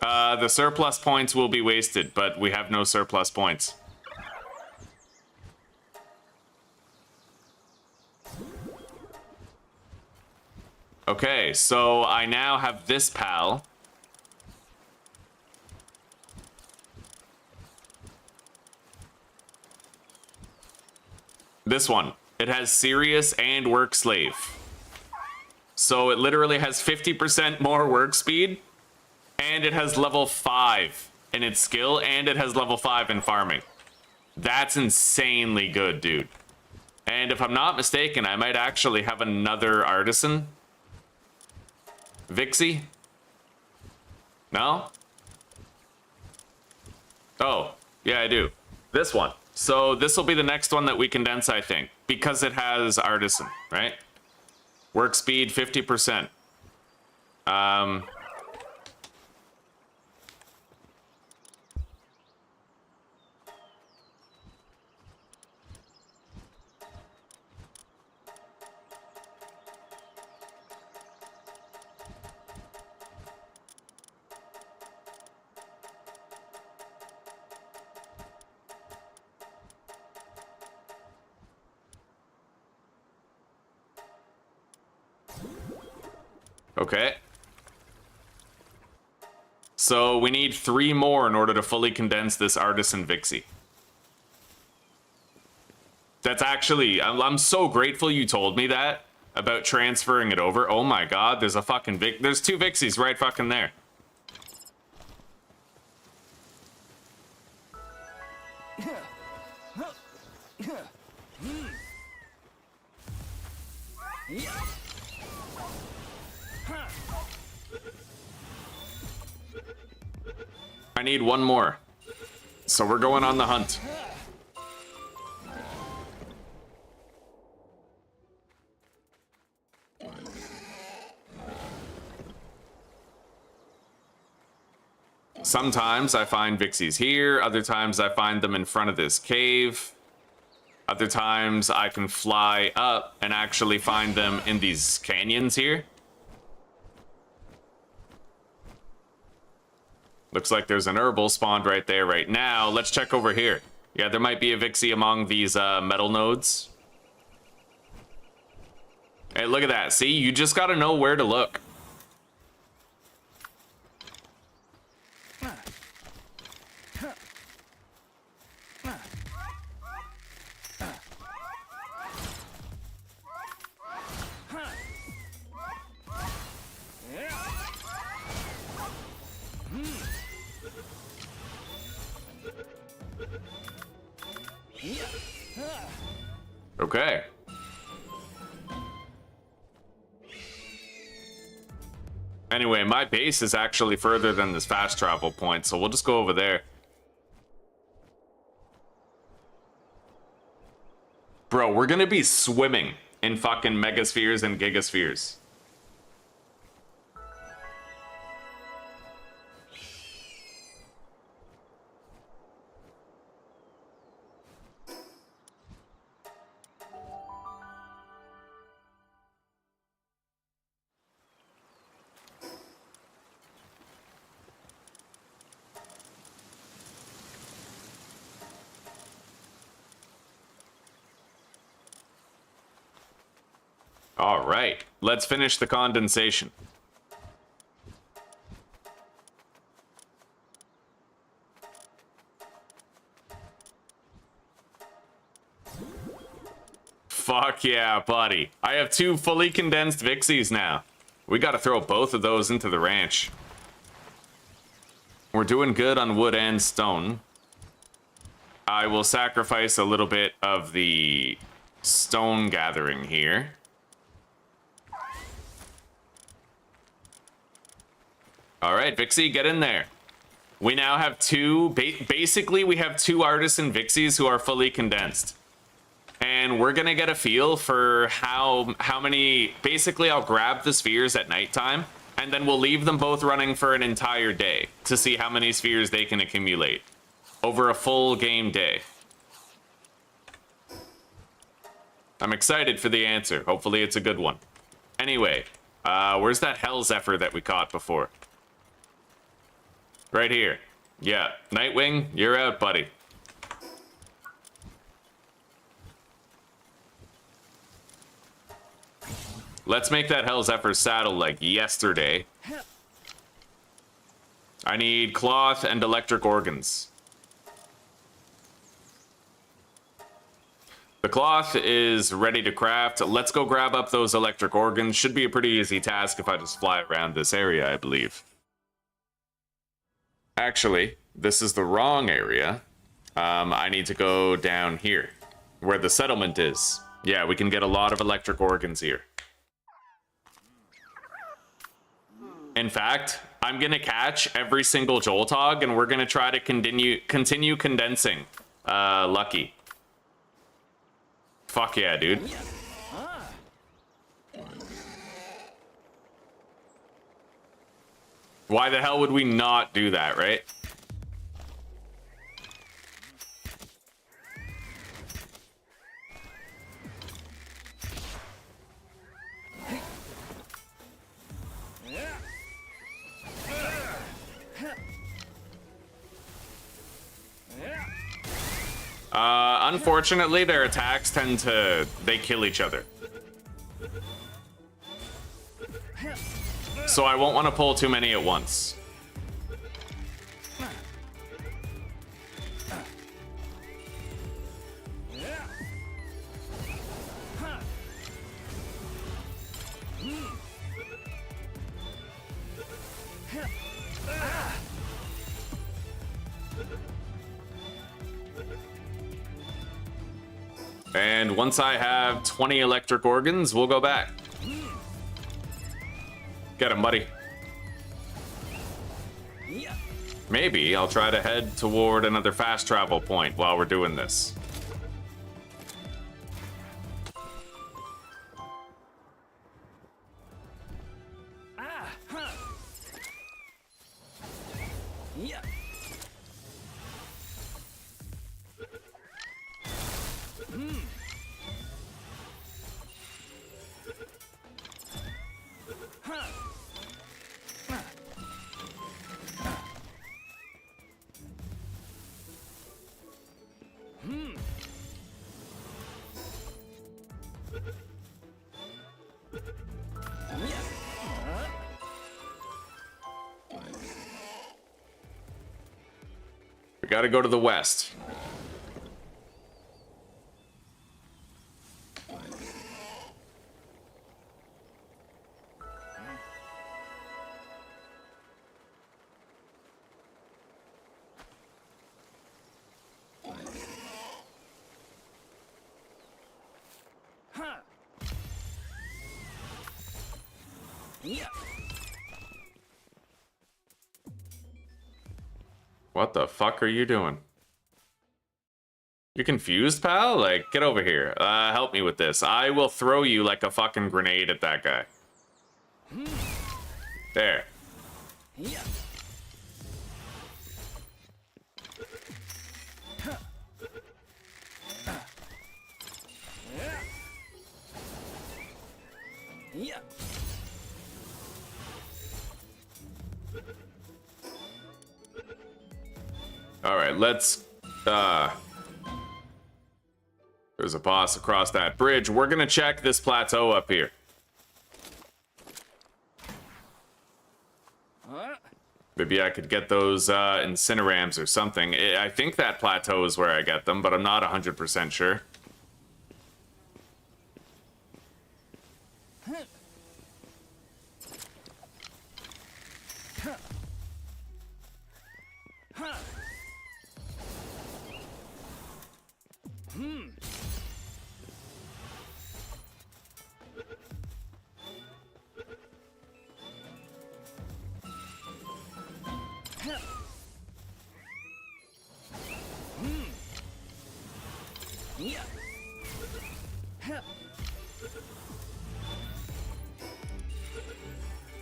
The surplus points will be wasted, but we have no surplus points. Okay, so I now have this PAL. This one. It has Serious and Work Slave. So it literally has 50% more work speed. And it has level 5 in its skill, and it has level 5 in farming. That's insanely good, dude. And if I'm not mistaken, I might actually have another Artisan. Vixie? No? Oh, yeah, I do. This one. So this will be the next one that we condense, I think, because it has Artisan, right? Work speed, 50%. Okay. So we need 3 more in order to fully condense this Artisan Vixie. That's actually, I'm so grateful you told me that about transferring it over. Oh my god, there's a fucking there's 2 Vixies right fucking there. I need one more. So we're going on the hunt. Sometimes I find Vixies here, other times I find them in front of this cave. Other times I can fly up and actually find them in these canyons here. Looks like there's an herbal spawned right there right now. Let's check over here. Yeah, there might be a Vixie among these metal nodes. Hey, look at that. See, you just gotta know where to look. Okay. Anyway, my base is actually further than this fast travel point, so we'll just go over there. Bro, we're gonna be swimming in fucking megaspheres and gigaspheres. All right, let's finish the condensation. Fuck yeah, buddy. I have 2 fully condensed Vixies now. We gotta throw both of those into the ranch. We're doing good on wood and stone. I will sacrifice a little bit of the stone gathering here. All right, Vixie, get in there. We now have 2, basically we have 2 artisan Vixies who are fully condensed. And we're gonna get a feel for how many, basically I'll grab the spheres at nighttime, and then we'll leave them both running for an entire day to see how many spheres they can accumulate over a full game day. I'm excited for the answer. Hopefully it's a good one. Anyway, where's that Hell Zephyr that we caught before? Right here. Yeah, Nightwing, you're out, buddy. Let's make that Hell Zephyr saddle like yesterday. I need cloth and electric organs. The cloth is ready to craft. Let's go grab up those electric organs. Should be a pretty easy task if I just fly around this area, I believe. Actually, this is the wrong area. I need to go down here, where the settlement is. Yeah, we can get a lot of electric organs here. In fact, I'm gonna catch every single Joltog, and we're gonna try to continue condensing Lucky. Fuck yeah, dude. Why the hell would we not do that, right? Unfortunately, their attacks they kill each other. So I won't want to pull too many at once. And once I have 20 electric organs, we'll go back. Get him, buddy. Yeah. Maybe I'll try to head toward another fast travel point while we're doing this. Yeah. We gotta go to the west. Yeah. What the fuck are you doing? You confused, pal? Like, get over here. Help me with this. I will throw you like a fucking grenade at that guy. There. Yeah. Yeah. All right, let's, there's a boss across that bridge. We're gonna check this plateau up here. Maybe I could get those incinerams or something. I think that plateau is where I get them, but I'm not 100% sure. Yeah.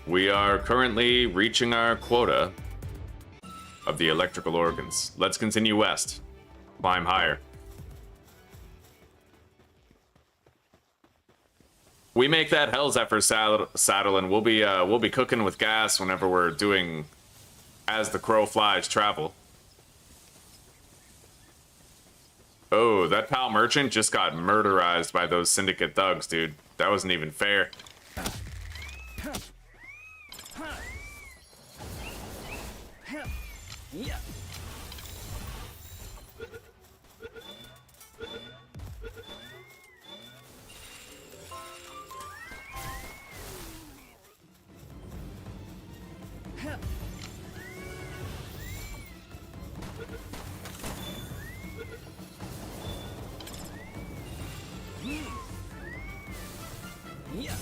We are currently reaching our quota of the electrical organs. Let's continue west. Climb higher. We make that Hell's Zephyr saddle, and we'll be cooking with gas whenever we're doing As the Crow Flies travel. Oh, that pal merchant just got murderized by those syndicate thugs, dude. That wasn't even fair. Yeah. Yeah.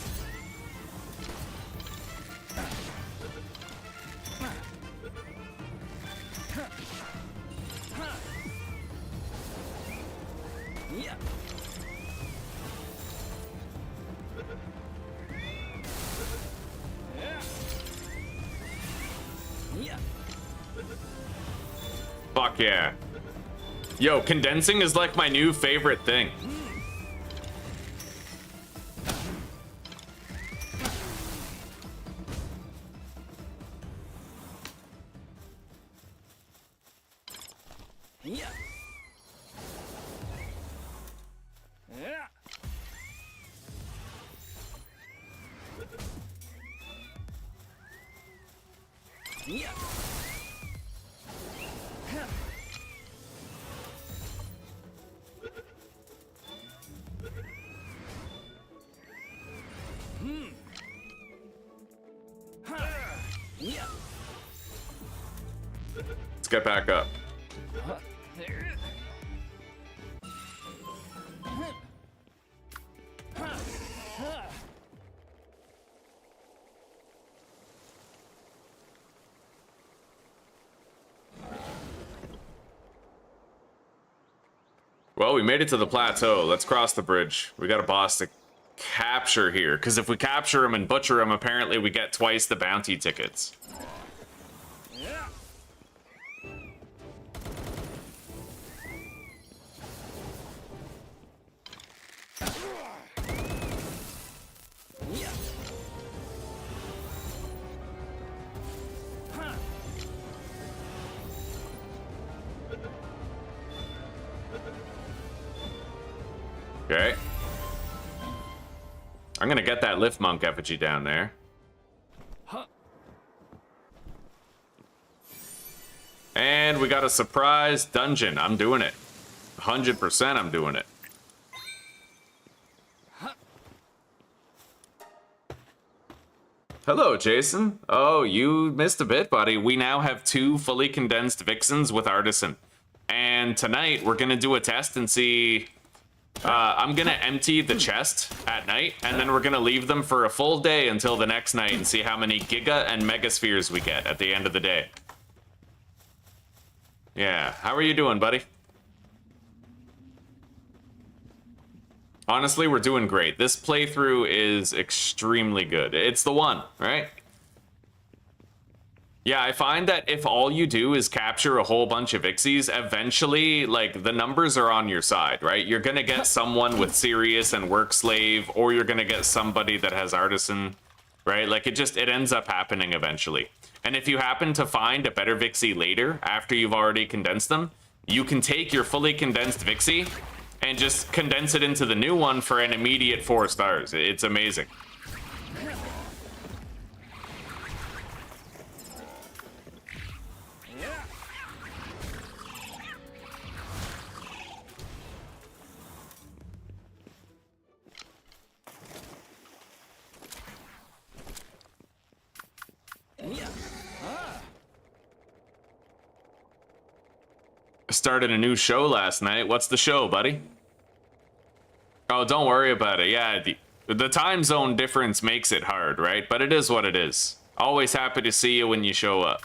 Yeah. Yeah. Fuck yeah. Yo, condensing is like my new favorite thing. Yeah. Yeah. Yeah. Yeah. Let's get back up. Well, we made it to the plateau. Let's cross the bridge. We got a boss to capture here, because if we capture him and butcher him, apparently we get twice the bounty tickets. Okay. I'm gonna get that lift monk effigy down there. And we got a surprise dungeon. I'm doing it. 100% I'm doing it. Hello, Jason. Oh, you missed a bit, buddy. We now have 2 fully condensed Vixens with Artisan. And tonight, we're gonna do a test and see... I'm gonna empty the chest at night, and then we're gonna leave them for a full day until the next night and see how many Giga and Mega Spheres we get at the end of the day. Yeah, how are you doing, buddy? Honestly, we're doing great. This playthrough is extremely good. It's the one, right? Yeah, I find that if all you do is capture a whole bunch of Ixies, eventually, like, the numbers are on your side, right? You're gonna get someone with Serious and Work Slave, or you're gonna get somebody that has Artisan, right? Like, it ends up happening eventually. And if you happen to find a better Vixie later, after you've already condensed them, you can take your fully condensed Vixie and just condense it into the new one for an immediate 4 stars. It's amazing. Started a new show last night. What's the show, buddy? Oh, don't worry about it. Yeah, the time zone difference makes it hard, right? But it is what it is. Always happy to see you when you show up.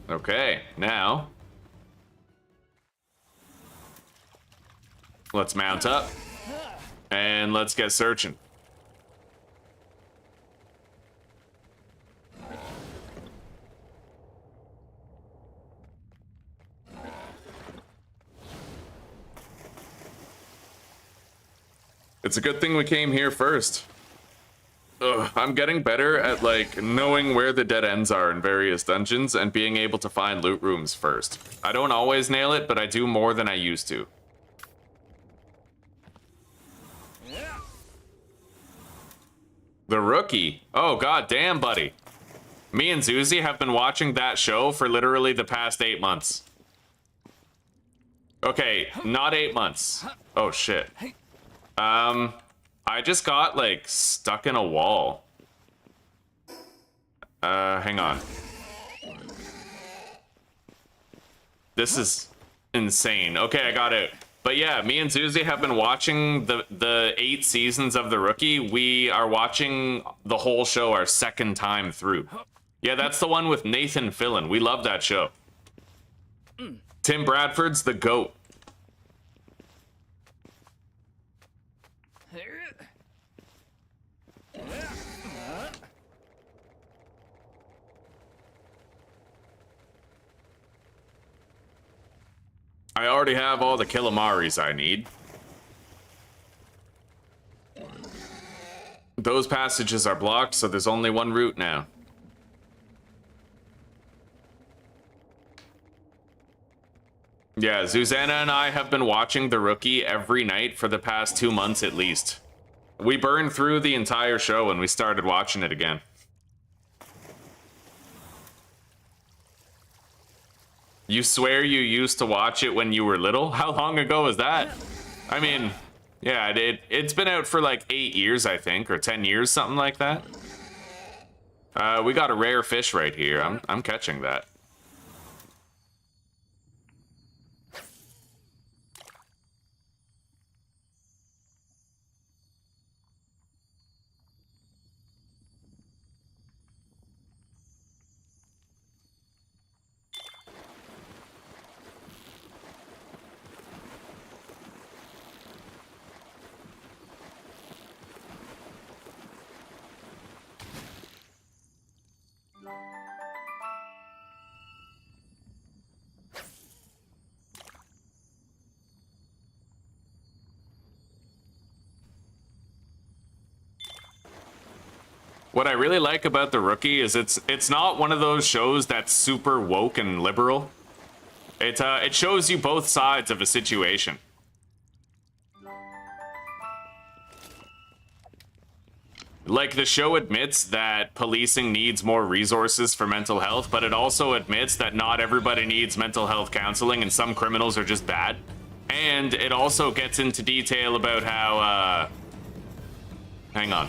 Okay, now let's mount up and let's get searching. It's a good thing we came here first. Ugh, I'm getting better at, like, knowing where the dead ends are in various dungeons and being able to find loot rooms first. I don't always nail it, but I do more than I used to. The Rookie. Oh, god damn, buddy. Me and Zuzi have been watching that show for literally the past 8 months. Okay, not 8 months. Oh, shit. I just got, like, stuck in a wall. Hang on. This is insane. Okay, I got it. But yeah, me and Zuzi have been watching the 8 seasons of The Rookie. We are watching the whole show our second time through. Yeah, that's the one with Nathan Fillion. We love that show. Tim Bradford's the GOAT. I already have all the Kilamaris I need. Those passages are blocked, so there's only one route now. Yeah, Zuzana and I have been watching The Rookie every night for the past 2 months at least. We burned through the entire show and we started watching it again. You swear you used to watch it when you were little? How long ago was that? I mean, yeah, it's been out for like 8 years, I think, or 10 years, something like that. We got a rare fish right here. I'm catching that. What I really like about The Rookie is it's not one of those shows that's super woke and liberal. It shows you both sides of a situation. Like, the show admits that policing needs more resources for mental health, but it also admits that not everybody needs mental health counseling and some criminals are just bad. And it also gets into detail about how, hang on.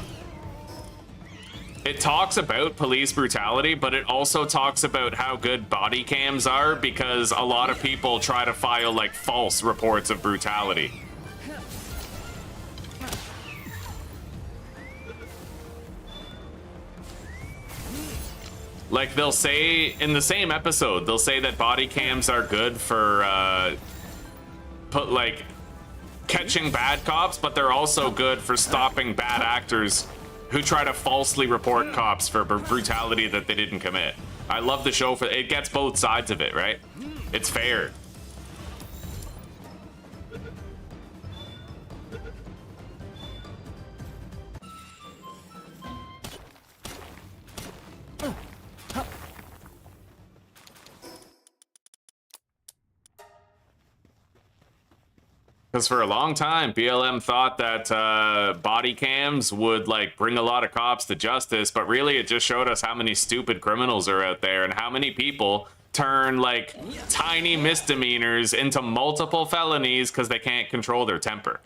It talks about police brutality, but it also talks about how good body cams are because a lot of people try to file, like, false reports of brutality. Like, they'll say, in the same episode, they'll say that body cams are good for, catching bad cops, but they're also good for stopping bad actors who try to falsely report cops for brutality that they didn't commit. I love the show for it. Gets both sides of it, right? It's fair. Because for a long time, BLM thought that body cams would, like, bring a lot of cops to justice, but really it just showed us how many stupid criminals are out there and how many people turn, like, tiny misdemeanors into multiple felonies because they can't control their temper.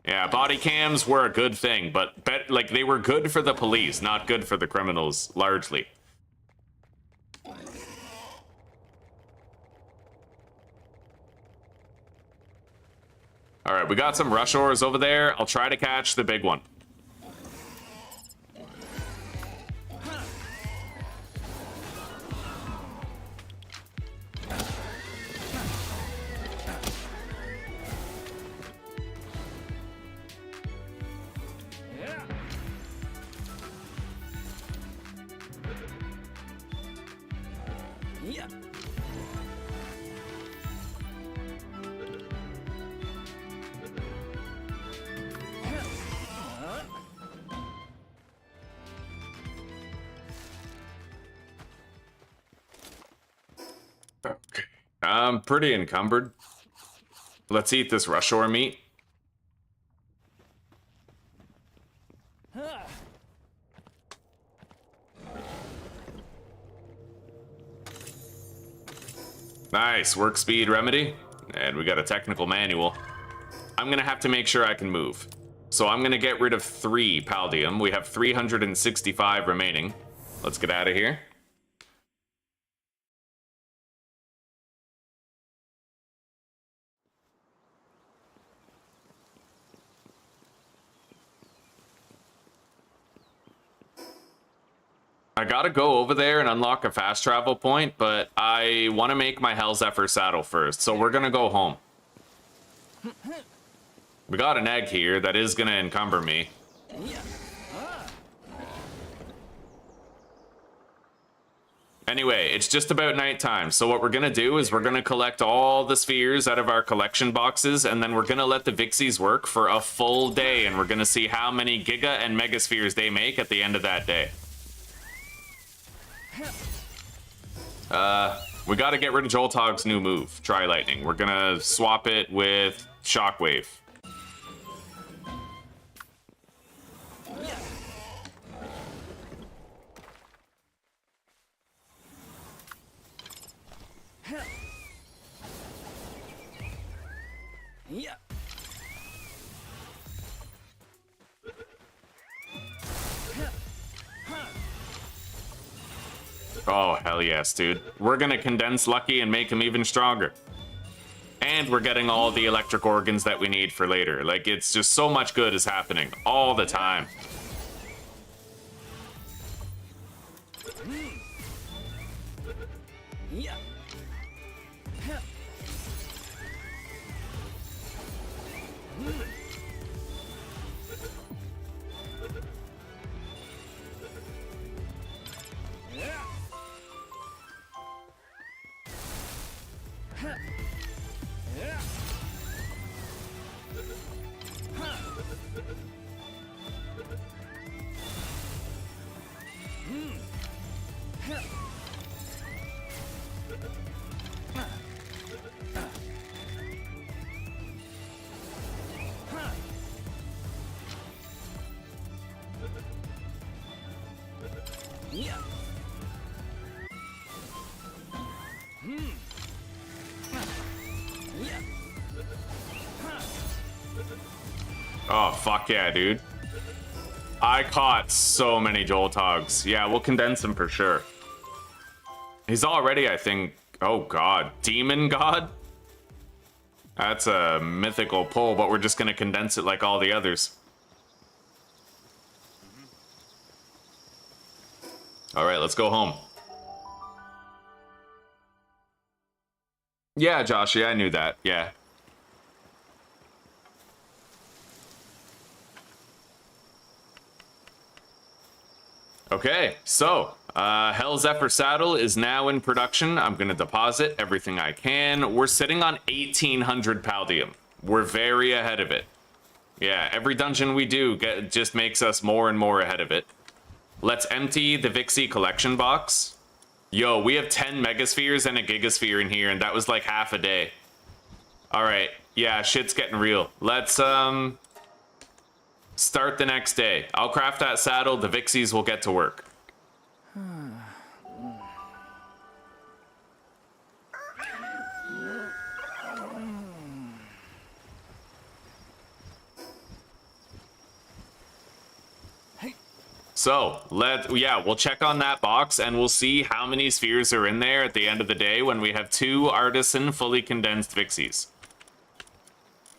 Yeah, body cams were a good thing, but like, they were good for the police, not good for the criminals, largely. All right, we got some rush ores over there. I'll try to catch the big one. Yeah. Okay. I'm pretty encumbered. Let's eat this rush ore meat. Nice, work speed remedy. And we got a technical manual. I'm gonna have to make sure I can move. So I'm gonna get rid of 3 paldium. We have 365 remaining. Let's get out of here. I gotta go over there and unlock a fast travel point, but I want to make my Hell's Zephyr saddle first, so we're gonna go home. We got an egg here that is gonna encumber me. Anyway, it's just about nighttime, so what we're gonna do is we're gonna collect all the spheres out of our collection boxes, and then we're gonna let the Vixies work for a full day, and we're gonna see how many Giga and Mega Spheres they make at the end of that day. We gotta get rid of Joltog's new move, Tri Lightning. We're gonna swap it with Shockwave. Yeah. Oh, hell yes, dude. We're gonna condense Lucky and make him even stronger. And we're getting all the electric organs that we need for later. Like, it's just so much good is happening all the time. Yeah. Yeah. Oh, fuck yeah, dude. I caught so many Joltogs. Yeah, we'll condense him for sure. He's already, I think... Oh, God. Demon God? That's a mythical pull, but we're just going to condense it like all the others. All right, let's go home. Yeah, Joshy, I knew that. Yeah. Okay, so Hell Zephyr Saddle is now in production. I'm going to deposit everything I can. We're sitting on 1,800 Paldium. We're very ahead of it. Yeah, every dungeon we do just makes us more and more ahead of it. Let's empty the Vixie collection box. Yo, we have 10 Megaspheres and a Gigasphere in here, and that was like half a day. All right, yeah, shit's getting real. Let's start the next day. I'll craft that saddle. The Vixies will get to work. So, we'll check on that box and we'll see how many spheres are in there at the end of the day when we have 2 Artisan fully condensed Vixies.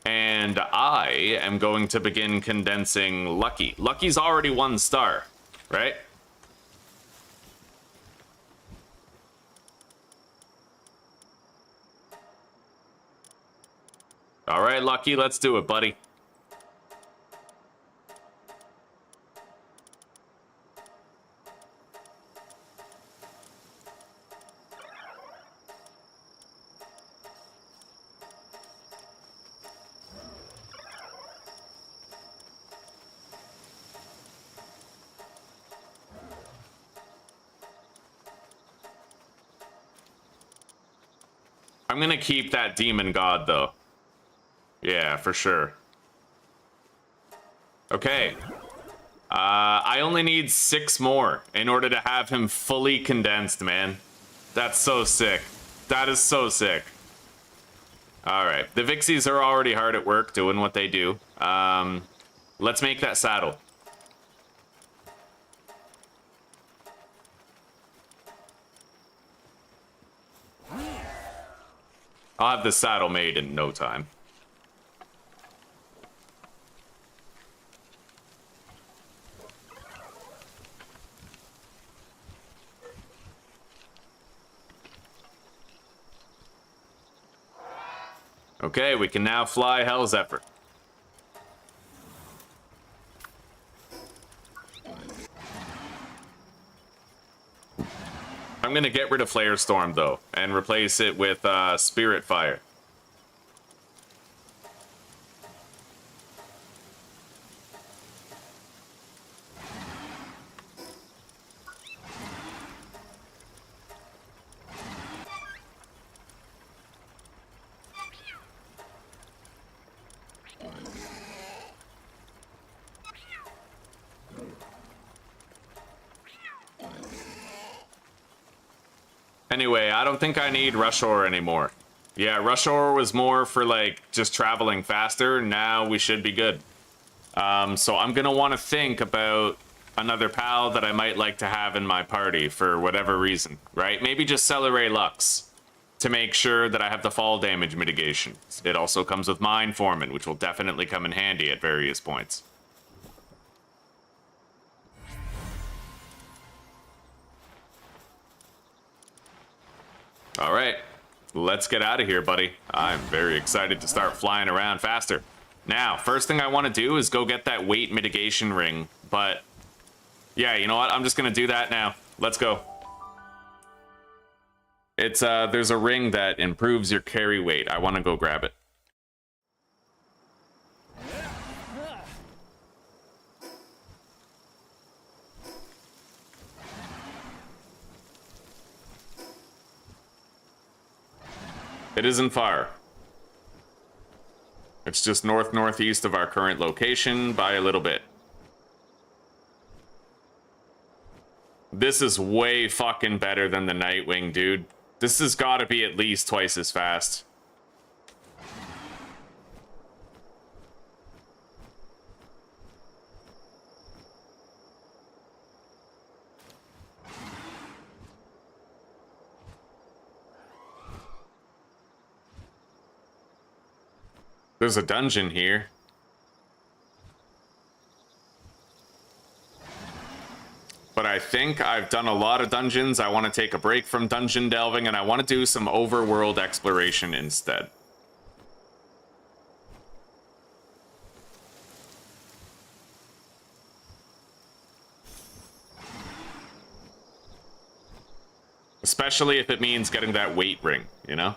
And I am going to begin condensing Lucky. Lucky's already 1 star, right? All right, Lucky, let's do it, buddy. I'm gonna keep that demon god, though. Yeah, for sure. Okay. I only need 6 more in order to have him fully condensed, man. That's so sick. That is so sick. Alright, the Vixies are already hard at work doing what they do. Let's make that saddle. I'll have the saddle made in no time. Okay, we can now fly Hell Zephyr. I'm gonna get rid of Flare Storm, though, and replace it with Spirit Fire. Anyway, I don't think I need Rush Ore anymore. Yeah, Rush Ore was more for, like, just traveling faster. Now we should be good. So I'm going to want to think about another pal that I might like to have in my party for whatever reason, right? Maybe just Celeray Lux to make sure that I have the fall damage mitigation. It also comes with Mind Foreman, which will definitely come in handy at various points. All right, let's get out of here, buddy. I'm very excited to start flying around faster. Now, first thing I want to do is go get that weight mitigation ring, but yeah, you know what? I'm just gonna do that now. Let's go. It's there's a ring that improves your carry weight. I want to go grab it. It isn't far. It's just north-northeast of our current location by a little bit. This is way fucking better than the Nightwing, dude. This has got to be at least twice as fast. There's a dungeon here. But I think I've done a lot of dungeons. I want to take a break from dungeon delving, and I want to do some overworld exploration instead. Especially if it means getting that weight ring, you know?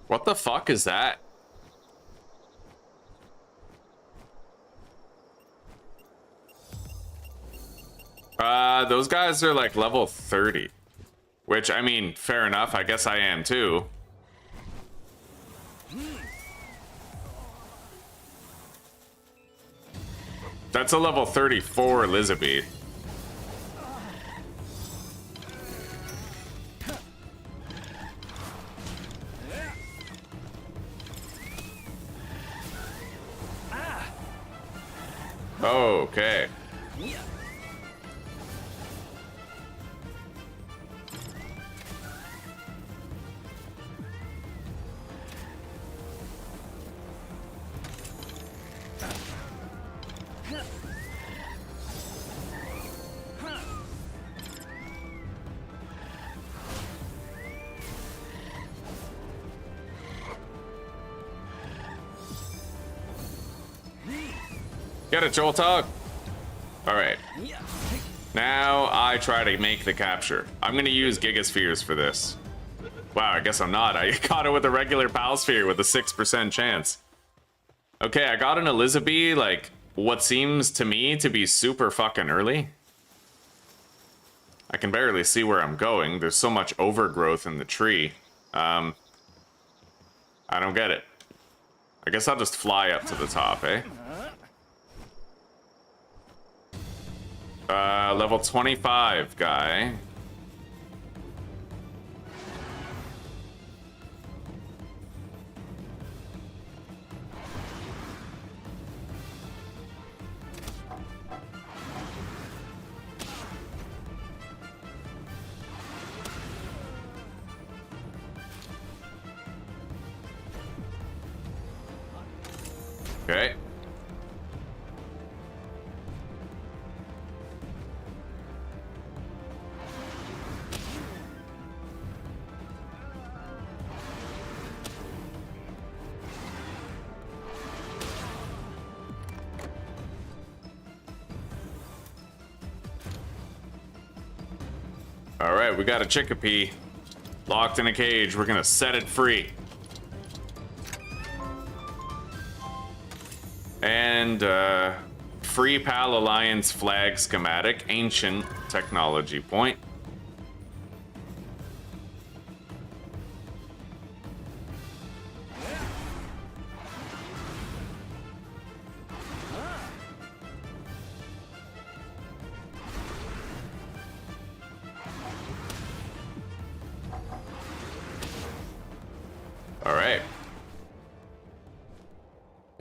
What the fuck is that? Those guys are like level 30. Which, I mean, fair enough. I guess I am too. That's a level 34 Elizabeth. Okay. Get it, Joltog. All right. Now I try to make the capture. I'm gonna use Gigaspheres for this. Wow, I guess I'm not. I got it with a regular Pal Sphere with a 6% chance. Okay, I got an Elizabeth, like, what seems to me to be super fucking early. I can barely see where I'm going. There's so much overgrowth in the tree. I don't get it. I guess I'll just fly up to the top, eh? Level 25 guy. Okay. All right, we got a Chickapee locked in a cage. We're gonna set it free. And Free Pal Alliance flag schematic, ancient technology point.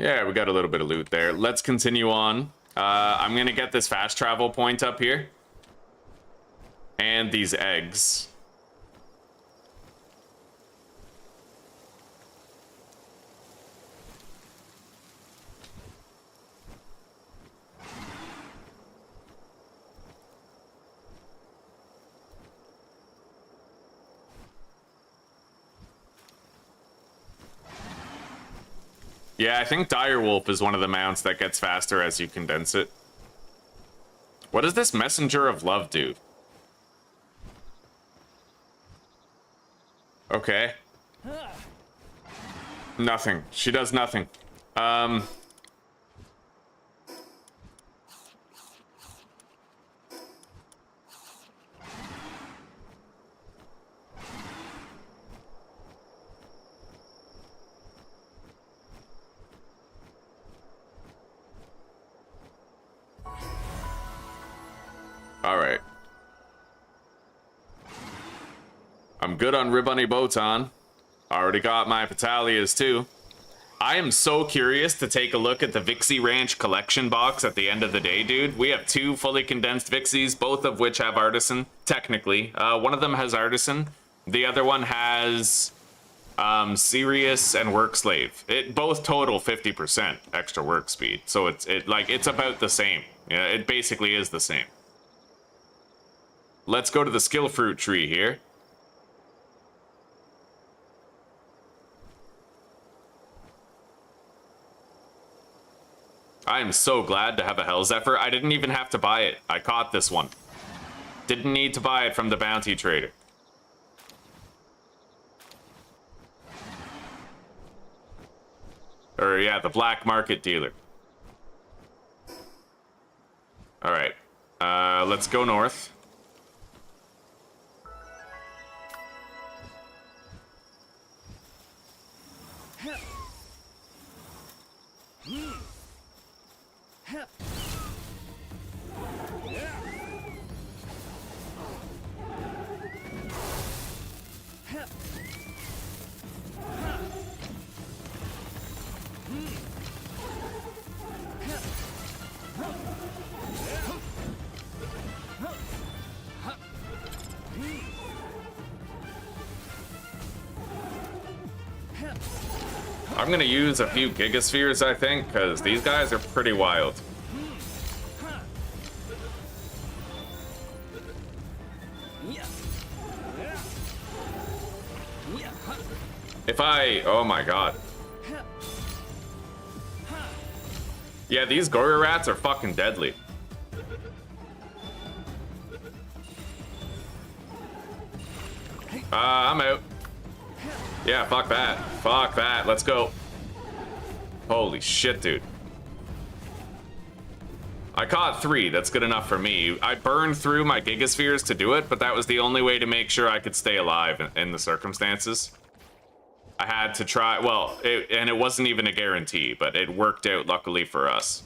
Yeah, we got a little bit of loot there. Let's continue on. I'm gonna get this fast travel point up here. And these eggs. Yeah, I think Direwolf is one of the mounts that gets faster as you condense it. What does this Messenger of Love do? Okay. Nothing. She does nothing. Alright. I'm good on Ribony Botan. Already got my Petalias too. I am so curious to take a look at the Vixie Ranch collection box at the end of the day, dude. We have 2 fully condensed Vixies, both of which have Artisan, technically. One of them has Artisan. The other one has Serious and Work Slave. It both total 50% extra work speed. So it's about the same. Yeah, it basically is the same. Let's go to the skill fruit tree here. I am so glad to have a Hell Zephyr. I didn't even have to buy it. I caught this one. Didn't need to buy it from the bounty trader. Or yeah, the black market dealer. All right, let's go north. I'm gonna use a few Gigaspheres, I think, because these guys are pretty wild. If I... oh my god. Yeah, these Gorga Rats are fucking deadly. I'm out. Yeah, fuck that. Fuck that. Let's go. Holy shit, dude. I caught 3. That's good enough for me. I burned through my Gigaspheres to do it, but that was the only way to make sure I could stay alive in the circumstances. I had to try, well, and it wasn't even a guarantee, but it worked out luckily for us.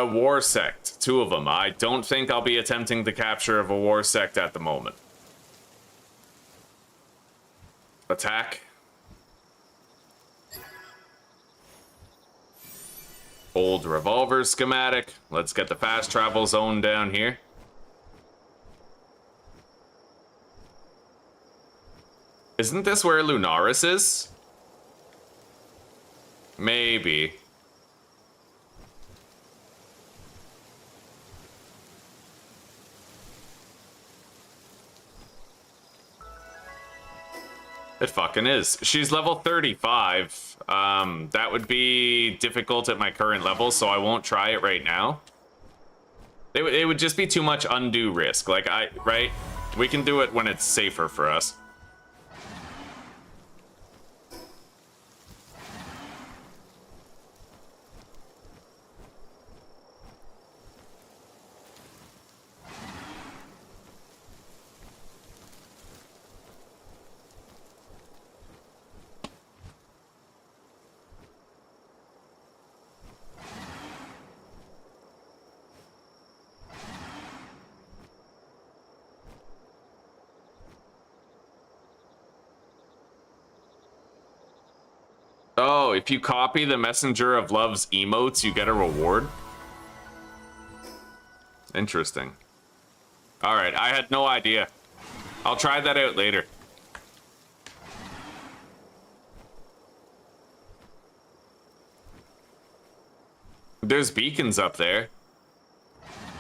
War Sect, 2 of them. I don't think I'll be attempting the capture of a War Sect at the moment. Attack. Old revolver schematic. Let's get the fast travel zone down here. Isn't this where Lunaris is? Maybe. It fucking is. She's level 35. That would be difficult at my current level, so I won't try it right now. It would just be too much undue risk. Like, right? We can do it when it's safer for us. Oh, if you copy the Messenger of Love's emotes, you get a reward? Interesting. Alright, I had no idea. I'll try that out later. There's beacons up there.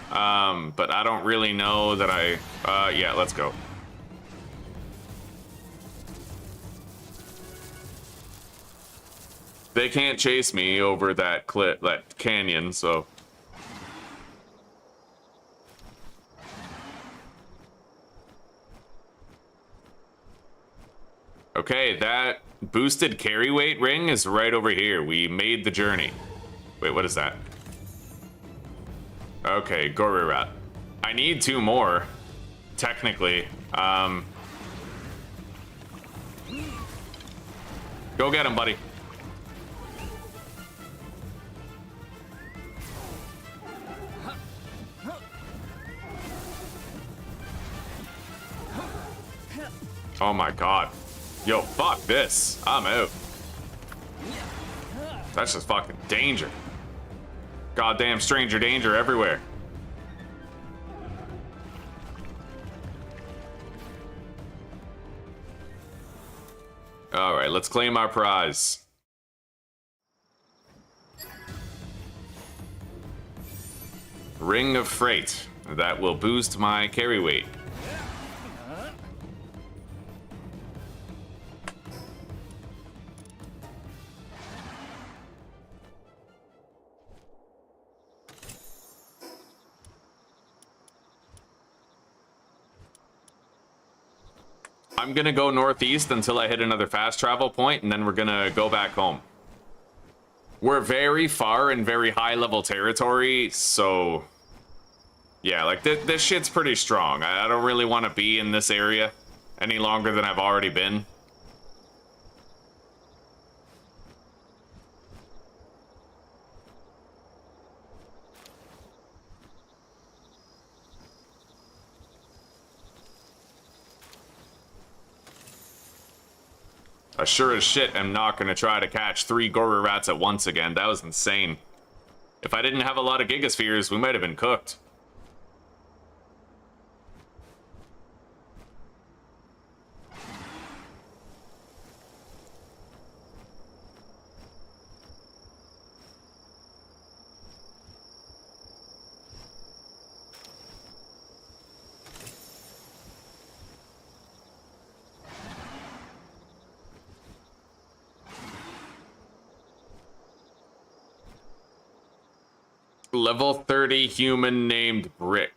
But I don't really know that yeah, let's go. They can't chase me over that that canyon, so. Okay, that boosted carry weight ring is right over here. We made the journey. Wait, what is that? Okay, Gory Rat. I need 2 more, technically. Go get him, buddy. Oh my god. Yo, fuck this. I'm out. That's just fucking danger. Goddamn stranger danger everywhere. Alright, let's claim our prize. Ring of Freight. That will boost my carry weight. I'm gonna go northeast until I hit another fast travel point, and then we're gonna go back home. We're very far in very high level territory, so yeah, like this shit's pretty strong. I don't really want to be in this area any longer than I've already been. I sure as shit am not going to try to catch 3 Gory Rats at once again. That was insane. If I didn't have a lot of Gigaspheres, we might have been cooked. Level 30 human named Brick.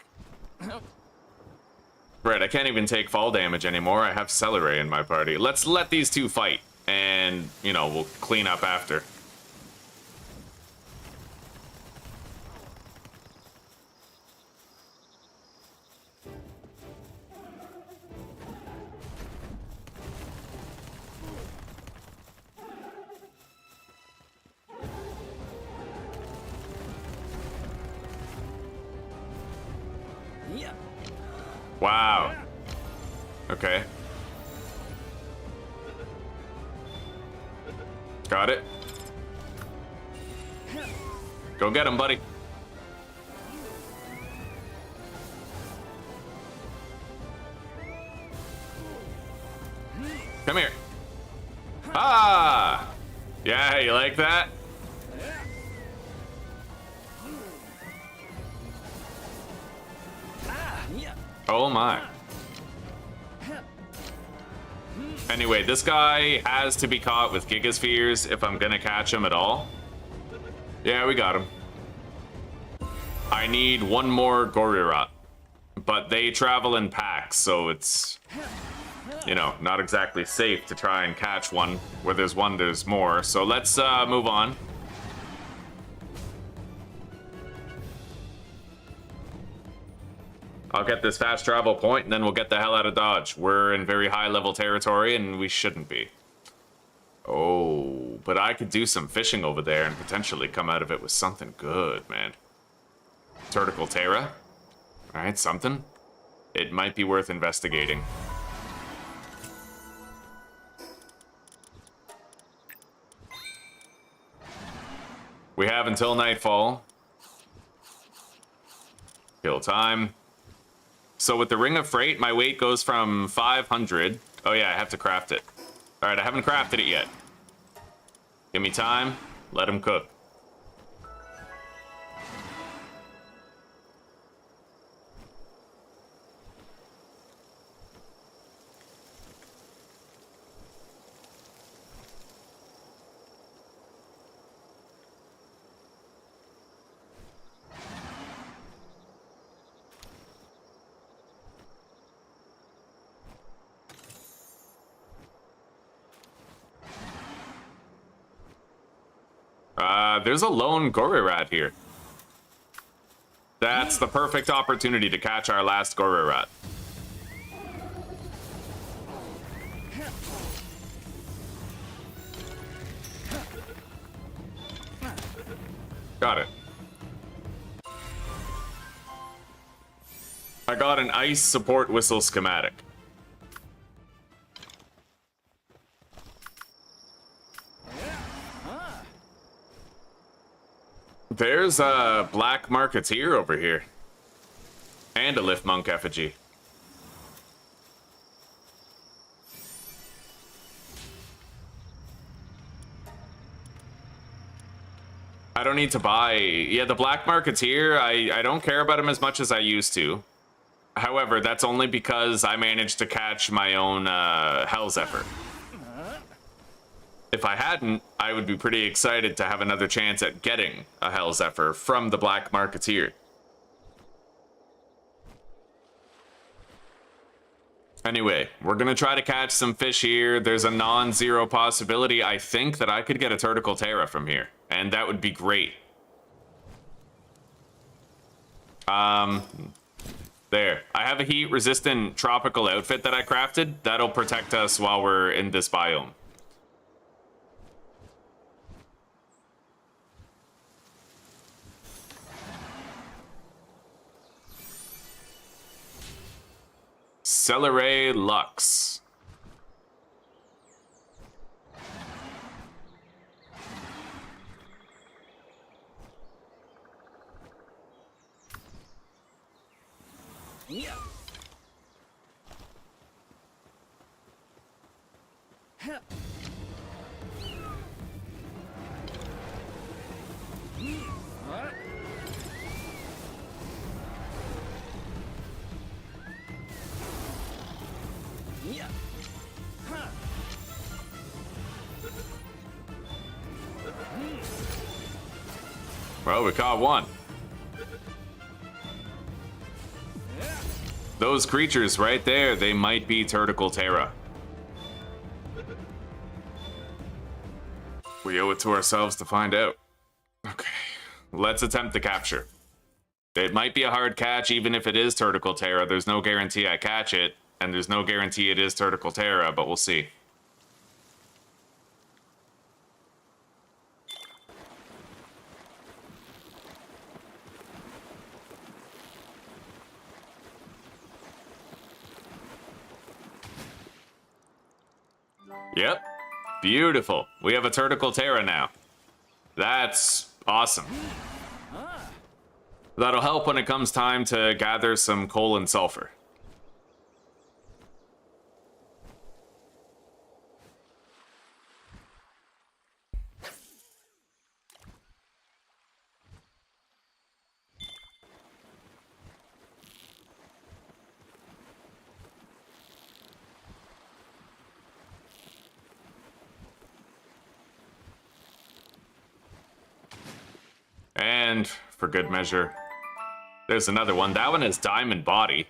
Right, I can't even take fall damage anymore. I have Celery in my party. Let's let these 2 fight, and, you know, we'll clean up after. Wow. Okay. Got it. Go get him, buddy. Come here. Ah! Yeah, you like that? Oh my. Anyway, this guy has to be caught with Gigaspheres if I'm gonna catch him at all. Yeah, we got him. I need 1 more Goryrat. But they travel in packs, so it's, you know, not exactly safe to try and catch one. Where there's one, there's more. So let's move on. I'll get this fast travel point, and then we'll get the hell out of Dodge. We're in very high level territory, and we shouldn't be. Oh, but I could do some fishing over there and potentially come out of it with something good, man. Turtical Terra? Alright, something. It might be worth investigating. We have until nightfall. Kill time. So with the Ring of Freight, my weight goes from 500. Oh yeah, I have to craft it. All right, I haven't crafted it yet. Give me time. Let him cook. There's a lone gory rat here. That's the perfect opportunity to catch our last gory rat. Got it. I got an ice support whistle schematic. There's a black marketeer over here. And a lift monk effigy. I don't need to buy... Yeah, the black marketeer, I don't care about him as much as I used to. However, that's only because I managed to catch my own Hell Zephyr. If I hadn't, I would be pretty excited to have another chance at getting a Hell Zephyr from the Black Marketeer. Anyway, we're gonna try to catch some fish here. There's a non-zero possibility, I think, that I could get a Turticle Terra from here. And that would be great. There. I have a heat-resistant tropical outfit that I crafted. That'll protect us while we're in this biome. Celery Lux. Yeah. Well, we caught one. Those creatures right there, they might be Turticle Terra. We owe it to ourselves to find out. Okay, let's attempt the capture. It might be a hard catch even if it is Turticle Terra. There's no guarantee I catch it, and there's no guarantee it is Turticle Terra, but we'll see. Yep. Beautiful. We have a Turticle Terra now. That's awesome. That'll help when it comes time to gather some coal and sulfur. And for good measure, there's another one. That one has diamond body.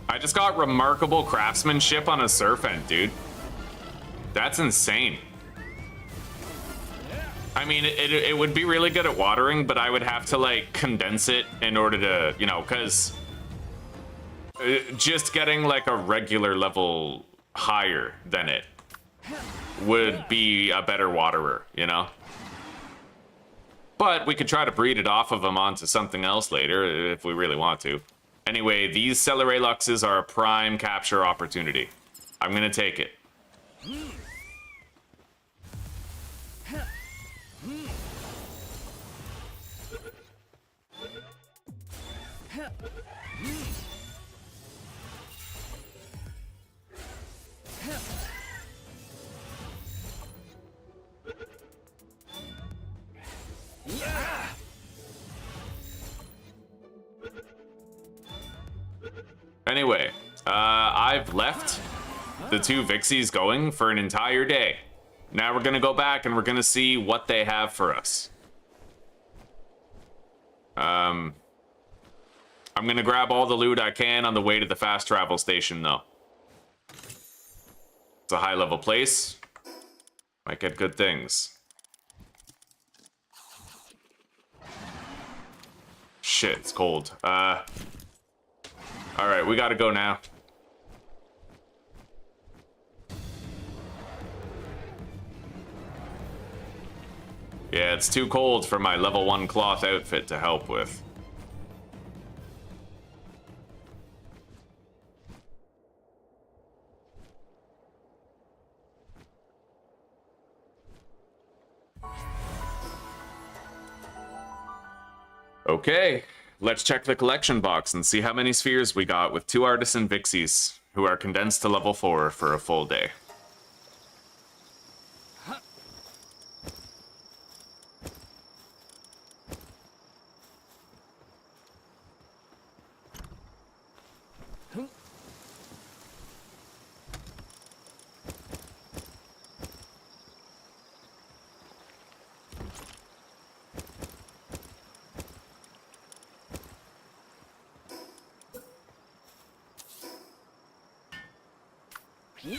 I just got remarkable craftsmanship on a surf end, dude. That's insane. I mean, it would be really good at watering, but I would have to, like, condense it in order to, you know, because just getting, like, a regular level higher than it would be a better waterer, you know? But we could try to breed it off of them onto something else later if we really want to. Anyway, these Celeray Luxes are a prime capture opportunity. I'm gonna take it. Anyway, I've left the two Vixies going for an entire day. Now we're gonna go back and we're gonna see what they have for us. I'm gonna grab all the loot I can on the way to the fast travel station, though. It's a high-level place. Might get good things. Shit, it's cold. Alright, we gotta go now. Yeah, it's too cold for my level 1 cloth outfit to help with. Okay, let's check the collection box and see how many spheres we got with 2 Artisan Vixies, who are condensed to level 4 for a full day. Yeah.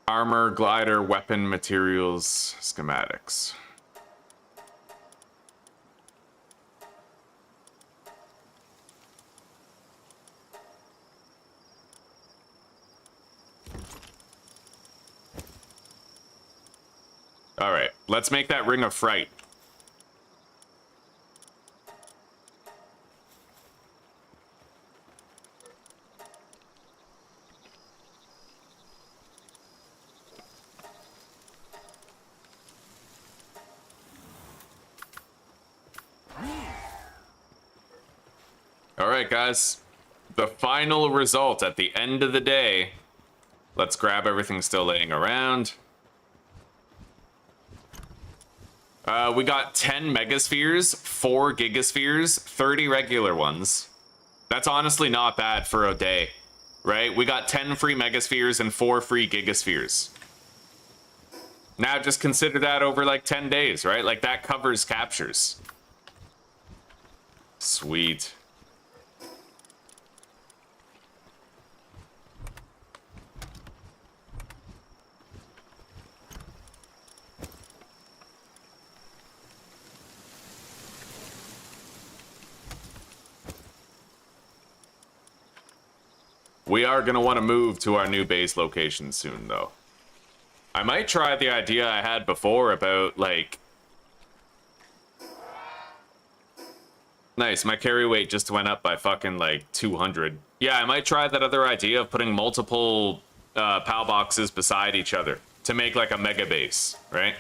Armor, glider, weapon, materials, schematics. All right, let's make that Ring of Fright. All right, guys, the final result at the end of the day. Let's grab everything still laying around. We got 10 Megaspheres, 4 Gigaspheres, 30 regular ones. That's honestly not bad for a day, right? We got 10 free Megaspheres and 4 free Gigaspheres. Now just consider that over like 10 days, right? Like that covers captures. Sweet. We are going to want to move to our new base location soon, though. I might try the idea I had before about, like... Nice, my carry weight just went up by fucking, like, 200. Yeah, I might try that other idea of putting multiple PAL boxes beside each other to make, like, a mega base, right?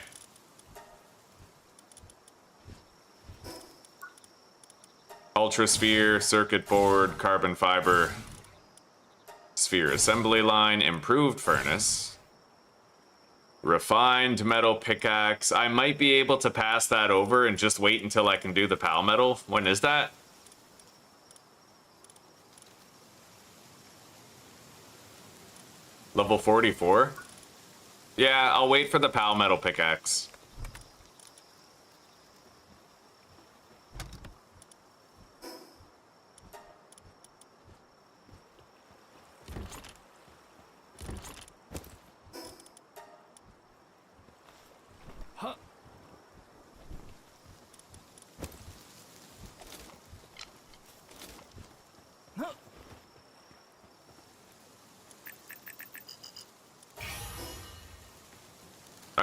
Ultra Sphere, circuit board, carbon fiber... Sphere assembly line, improved furnace, refined metal pickaxe. I might be able to pass that over and just wait until I can do the PAL metal. When is that? Level 44? Yeah, I'll wait for the PAL metal pickaxe.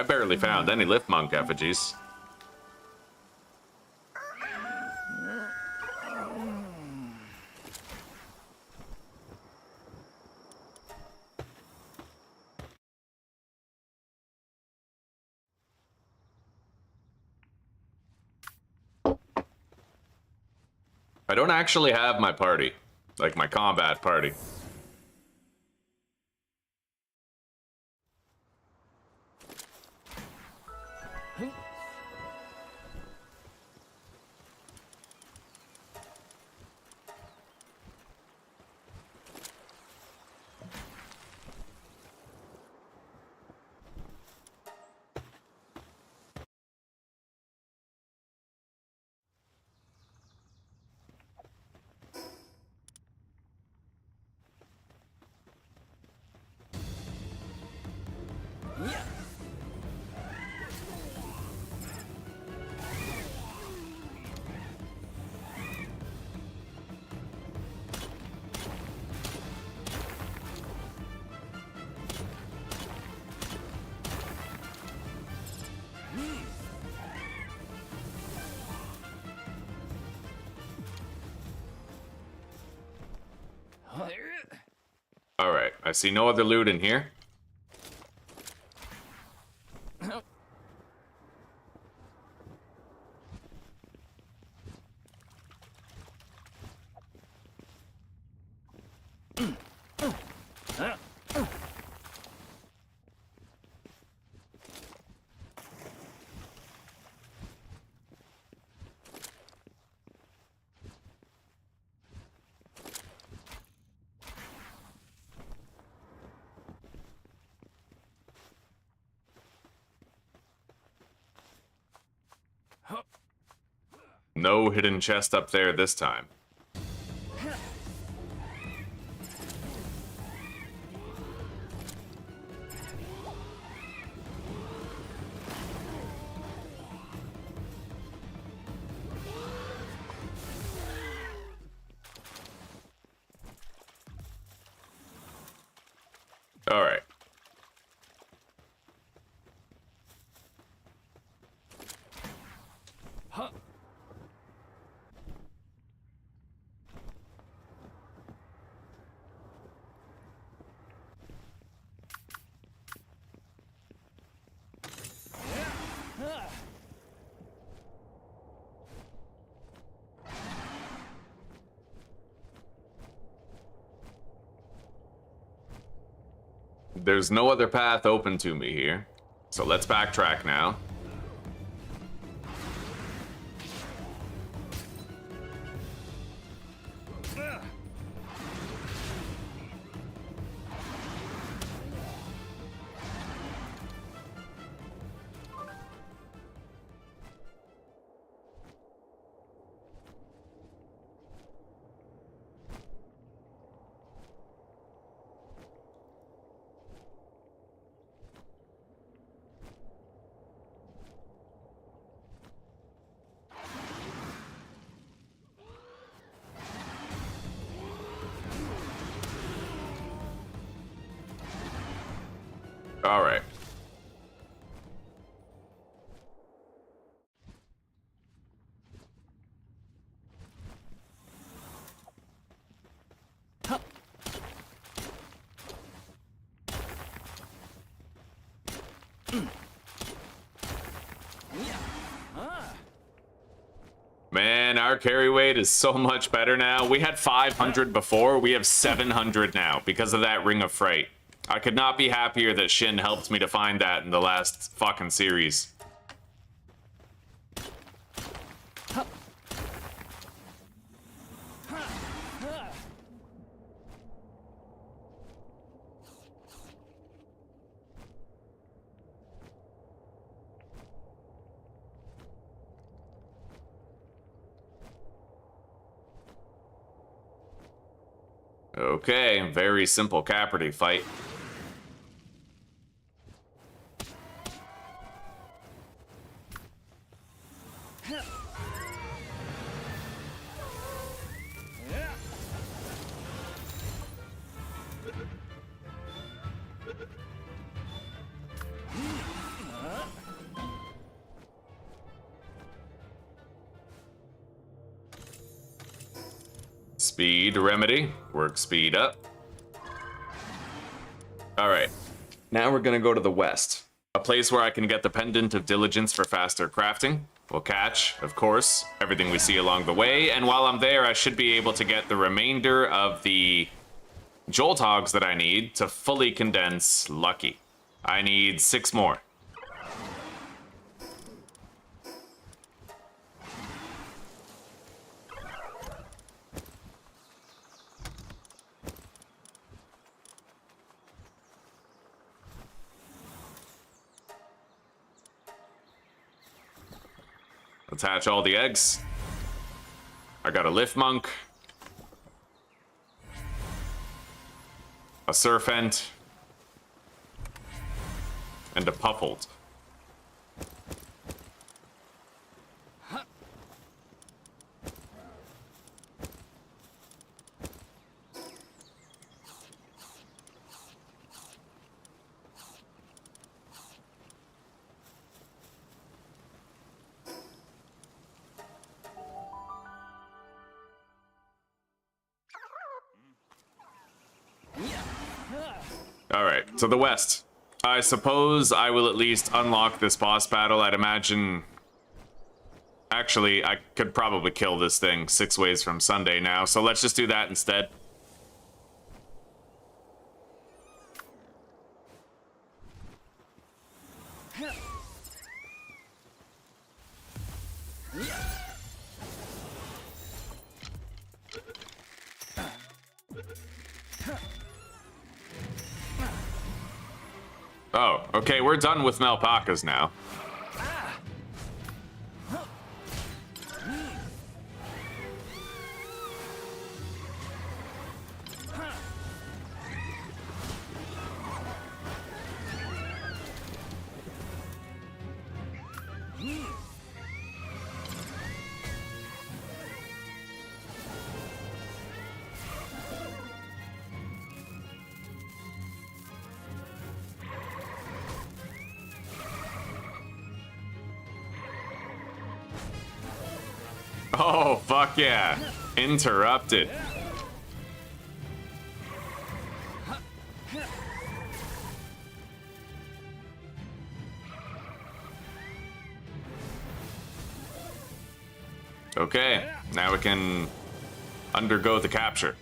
I barely found any lift monk effigies. I don't actually have my party, like my combat party. Alright, I see no other loot in here. No hidden chest up there this time. All right. There's no other path open to me here, so let's backtrack now. All right. Man, our carry weight is so much better now. We had 500 before, we have 700 now because of that Ring of Freight. I could not be happier that Shin helped me to find that in the last fucking series. Okay, very simple Caperty fight. Speed remedy. Work speed up. Alright. Now we're gonna go to the west. A place where I can get the Pendant of Diligence for faster crafting. We'll catch, of course, everything we see along the way, and while I'm there, I should be able to get the remainder of the Jolt Hogs that I need to fully condense Lucky. I need 6 more. Attach all the eggs. I got a Lift Monk. A Serpent. And a Puffled. Alright, to the west. I suppose I will at least unlock this boss battle. I'd imagine... Actually, I could probably kill this thing 6 ways from Sunday now, so let's just do that instead. Oh, okay, we're done with Malpacas now. Oh, fuck yeah. Interrupted. Okay, now we can undergo the capture.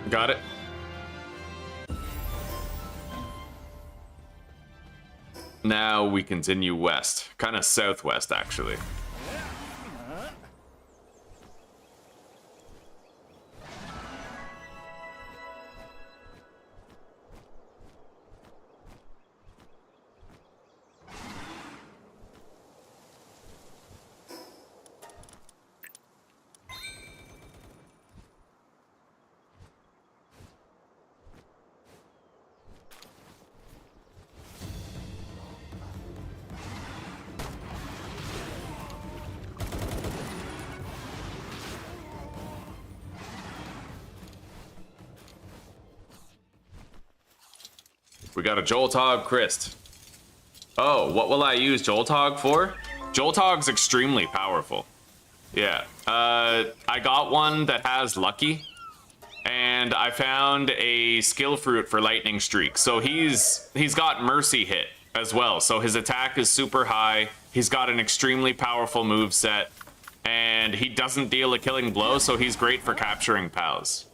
Got it. Now we continue west. Kind of southwest, actually. We got a Jolthog Christ. Oh, what will I use Jolthog for? Jolthog's extremely powerful. Yeah. I got one that has Lucky, and I found a skill fruit for Lightning Streak. So he's got Mercy Hit as well. So his attack is super high. He's got an extremely powerful move set, and he doesn't deal a killing blow, so he's great for capturing pals.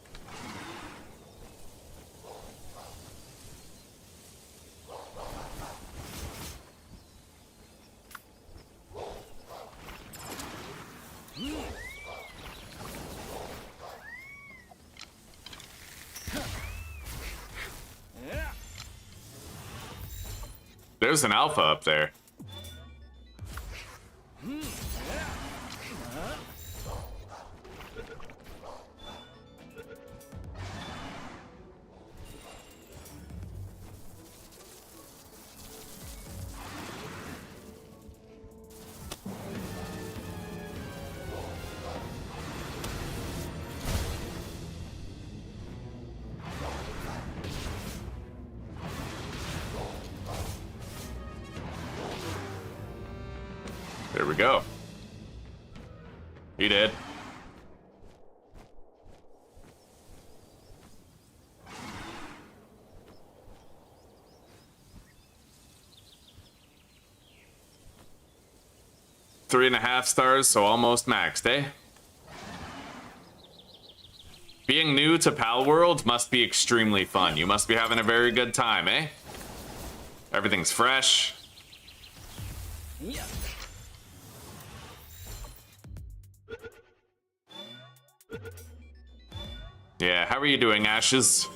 There's an alpha up there. There we go. He did. Three and a half stars, so almost maxed, eh? Being new to Palworld must be extremely fun. You must be having a very good time, eh? Everything's fresh. Yeah. Yeah, how are you doing, Ashes?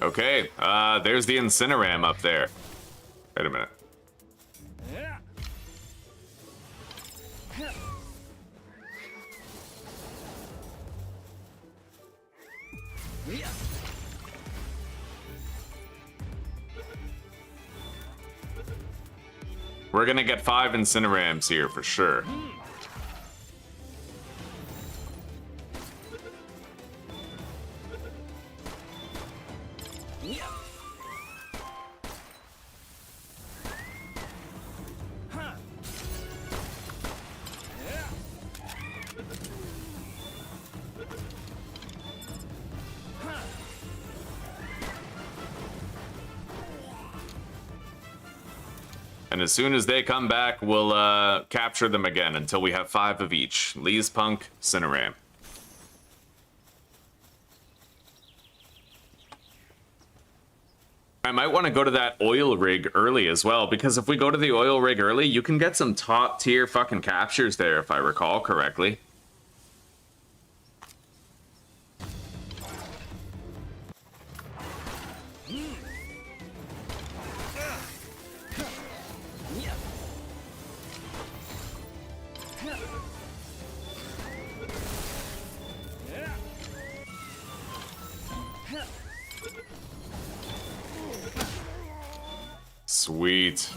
Okay, there's the Incineram up there. Wait a minute. We're gonna get 5 Incinerams here for sure. And as soon as they come back, we'll capture them again until we have 5 of each. Lee's Punk, Cineram. I might want to go to that oil rig early as well, because if we go to the oil rig early, you can get some top tier fucking captures there, if I recall correctly. Sweet.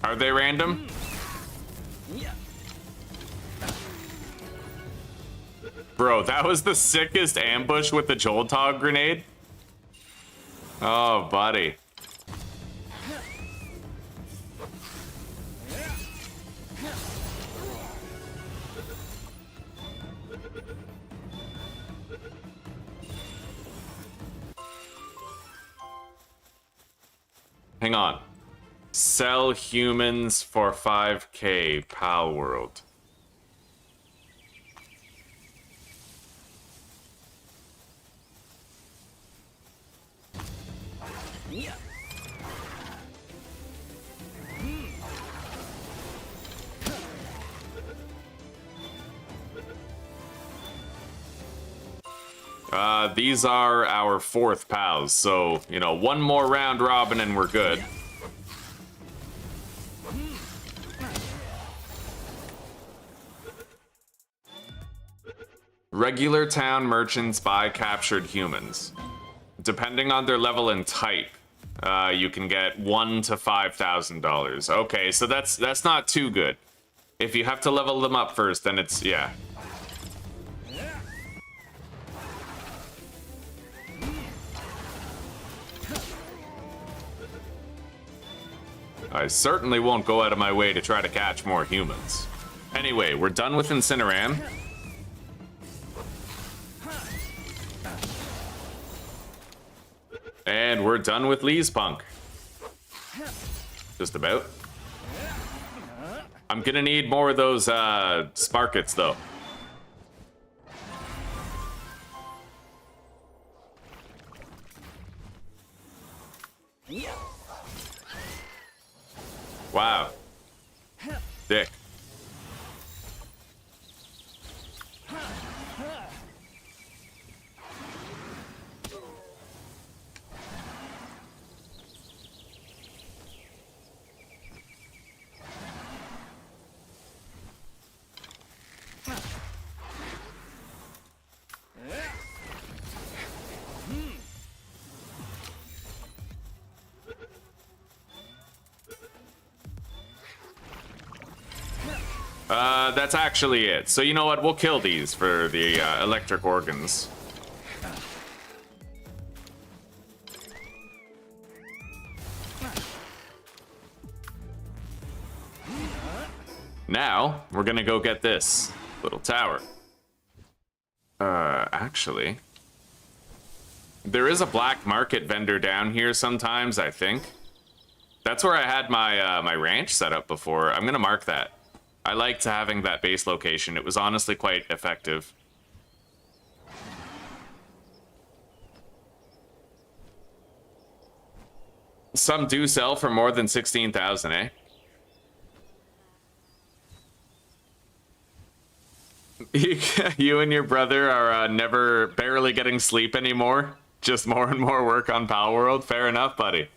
Are they random? Bro, that was the sickest ambush with the Joltog grenade. Oh, buddy. Hang on. Sell humans for 5K, Palworld. These are our 4th pals, so, you know, one more round robin and we're good. Regular town merchants buy captured humans. Depending on their level and type, you can get $1,000 to $5,000. Okay, so that's not too good. If you have to level them up first, then it's, yeah. I certainly won't go out of my way to try to catch more humans. Anyway, we're done with Incineram. And we're done with Lee's Punk. Just about. I'm gonna need more of those Sparkets though. Wow. Dick. That's actually it. So you know what? We'll kill these for the electric organs. Now, we're gonna go get this little tower. Actually, there is a black market vendor down here sometimes, I think. That's where I had my my ranch set up before. I'm gonna mark that. I liked having that base location. It was honestly quite effective. Some do sell for more than 16,000, eh? You and your brother are barely getting sleep anymore. Just more and more work on Palworld. Fair enough, buddy.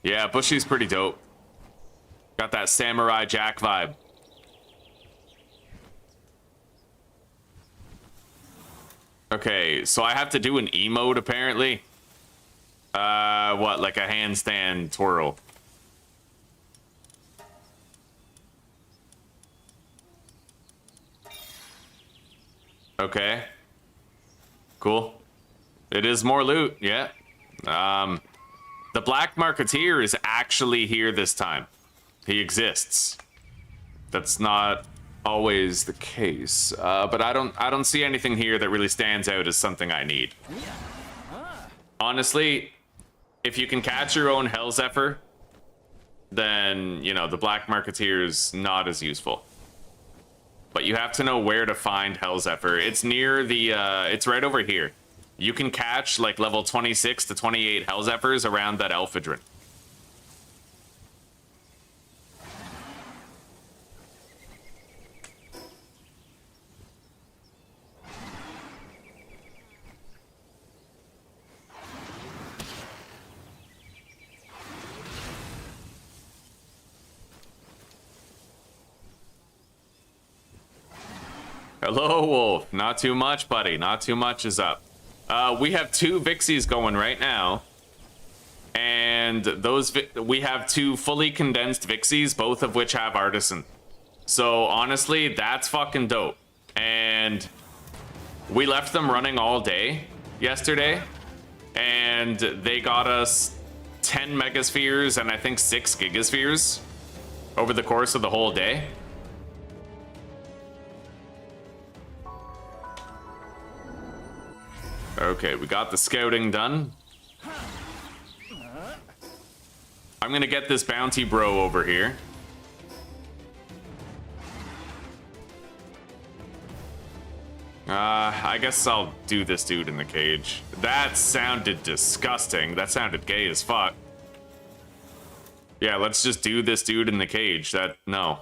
Yeah, Bushy's pretty dope. Got that Samurai Jack vibe. Okay, so I have to do an emote apparently. What, like a handstand twirl? Okay. Cool. It is more loot, yeah. The Black Marketeer is actually here this time. He exists. That's not always the case, but I don't see anything here that really stands out as something I need. Honestly, if you can catch your own Hell Zephyr, then, you know, the Black Marketeer is not as useful. But you have to know where to find Hell Zephyr. It's near the, it's right over here. You can catch, like, level 26 to 28 Hell Zephyrs around that Elphidron. Hello, Wolf. Not too much, buddy. Not too much is up. We have 2 Vixies going right now. And those we have 2 fully condensed Vixies, both of which have Artisan. So honestly, that's fucking dope. And we left them running all day yesterday. And they got us 10 Megaspheres and I think 6 Gigaspheres over the course of the whole day. Okay, we got the scouting done. I'm gonna get this bounty bro over here. I guess I'll do this dude in the cage. That sounded disgusting. That sounded gay as fuck. Yeah, let's just do this dude in the cage. No.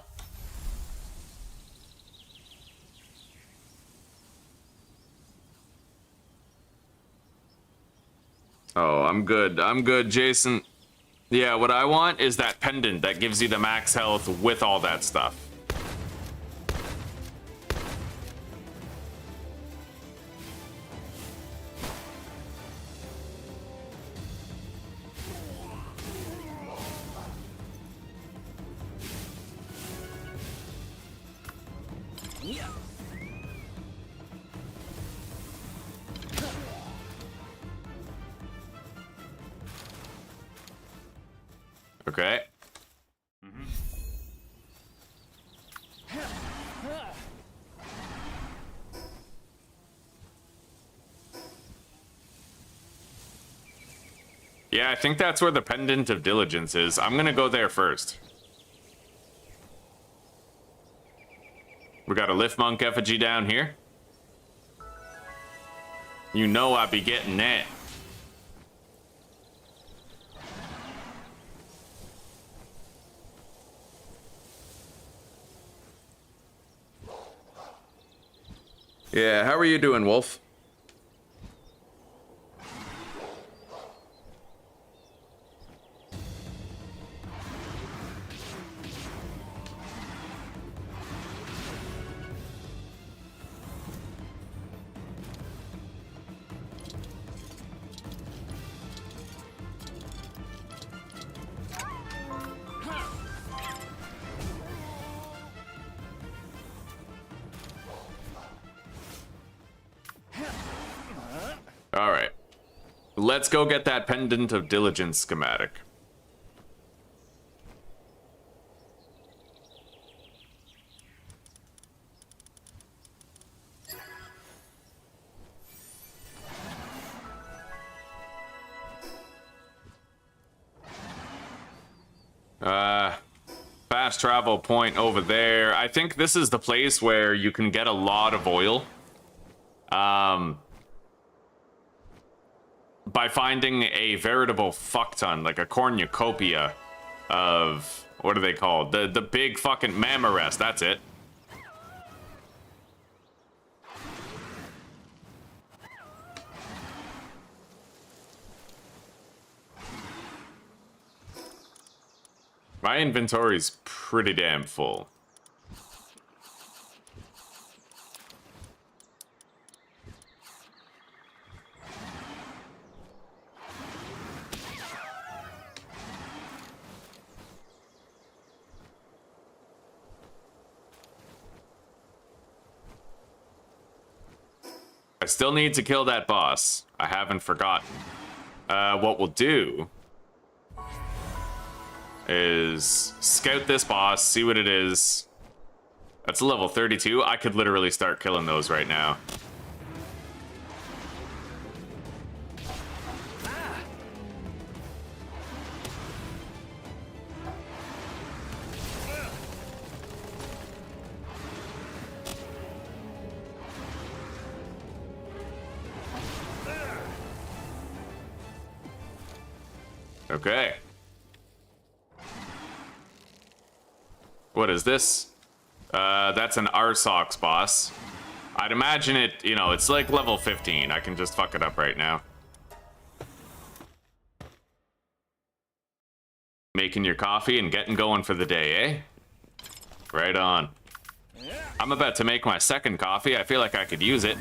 Oh, I'm good. I'm good, Jason. Yeah, what I want is that pendant that gives you the max health with all that stuff. Okay. Yeah, I think that's where the Pendant of Diligence is. I'm gonna go there first. We got a Lift Monk effigy down here. You know I be getting that. Yeah, how are you doing, Wolf? Let's go get that Pendant of Diligence schematic. Fast travel point over there. I think this is the place where you can get a lot of oil. By finding a veritable fuckton, like a cornucopia of, what are they called? The big fucking mammarest, that's it. My inventory's pretty damn full. I still need to kill that boss. I haven't forgotten. What we'll do is scout this boss, see what it is. That's a level 32. I could literally start killing those right now. Okay. What is this? That's an Arsox boss. I'd imagine it, you know, it's like level 15. I can just fuck it up right now. Making your coffee and getting going for the day, eh? Right on. I'm about to make my second coffee. I feel like I could use it.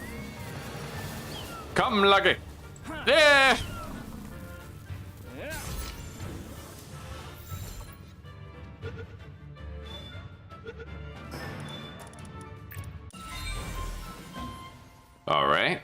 Come, Lucky. Yeah! All right.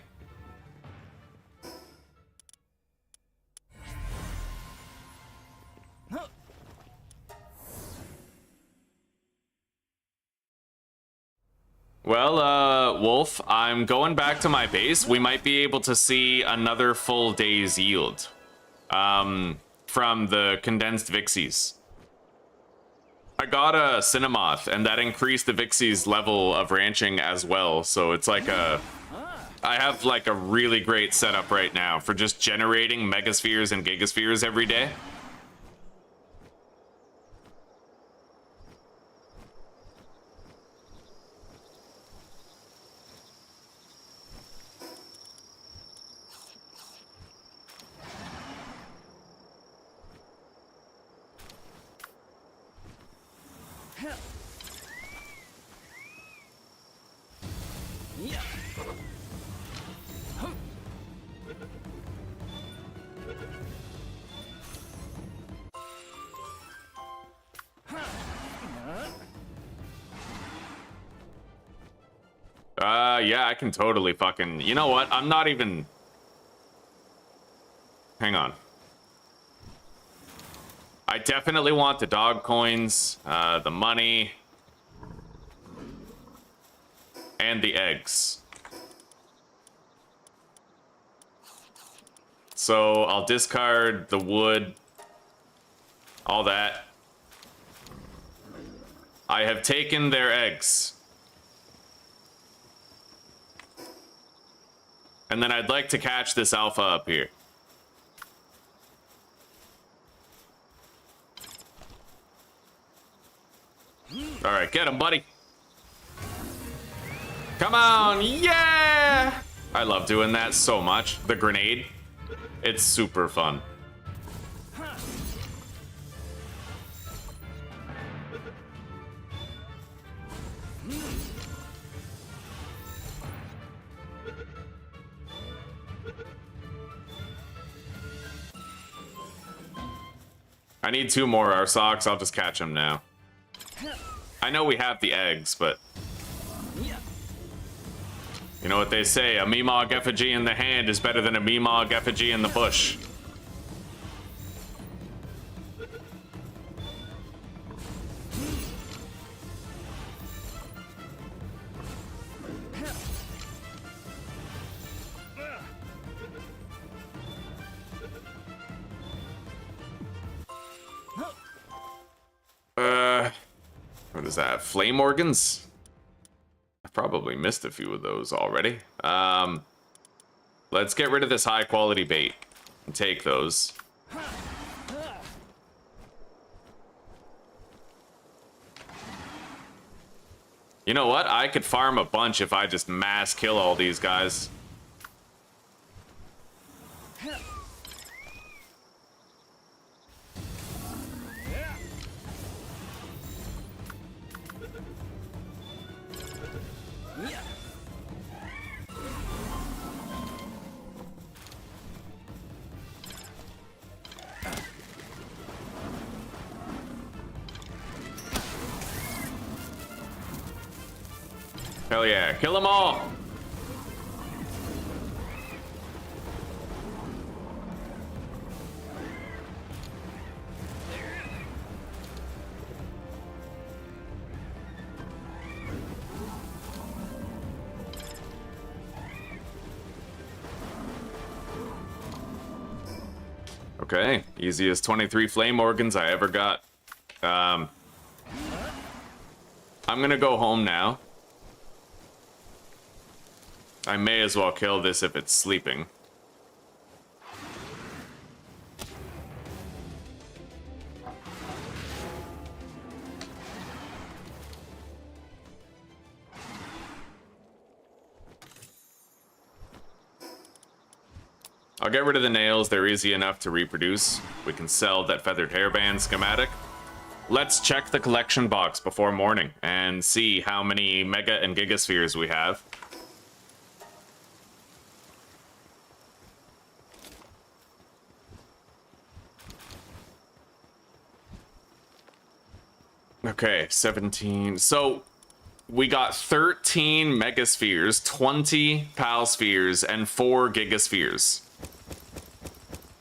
Well, Wolf, I'm going back to my base. We might be able to see another full day's yield from the condensed Vixies. I got a Cinemoth, and that increased the Vixie's level of ranching as well. So it's like a... I have like a really great setup right now for just generating Megaspheres and Gigaspheres every day. Yeah, I can totally fucking... You know what? I'm not even... Hang on. I definitely want the dog coins, the money, and the eggs. So I'll discard the wood, all that. I have taken their eggs. And then I'd like to catch this alpha up here. All right, get him, buddy. Come on, yeah! I love doing that so much. The grenade, it's super fun. I need 2 more Arsox. I'll just catch them now. I know we have the eggs, but... You You know what they say, a Meemog effigy in the hand is better than a Meemog effigy in the bush. What is that? Flame organs? I've probably missed a few of those already. Let's get rid of this high quality bait and take those. You know what? I could farm a bunch if I just mass kill all these guys. Hell yeah, kill them all! Okay, easiest 23 flame organs I ever got. I'm gonna go home now. I may as well kill this if it's sleeping. I'll get rid of the nails, they're easy enough to reproduce. We can sell that feathered hairband schematic. Let's check the collection box before morning and see how many mega and gigaspheres we have. Okay, 17. So we got 13 megaspheres, 20 palspheres, and 4 gigaspheres.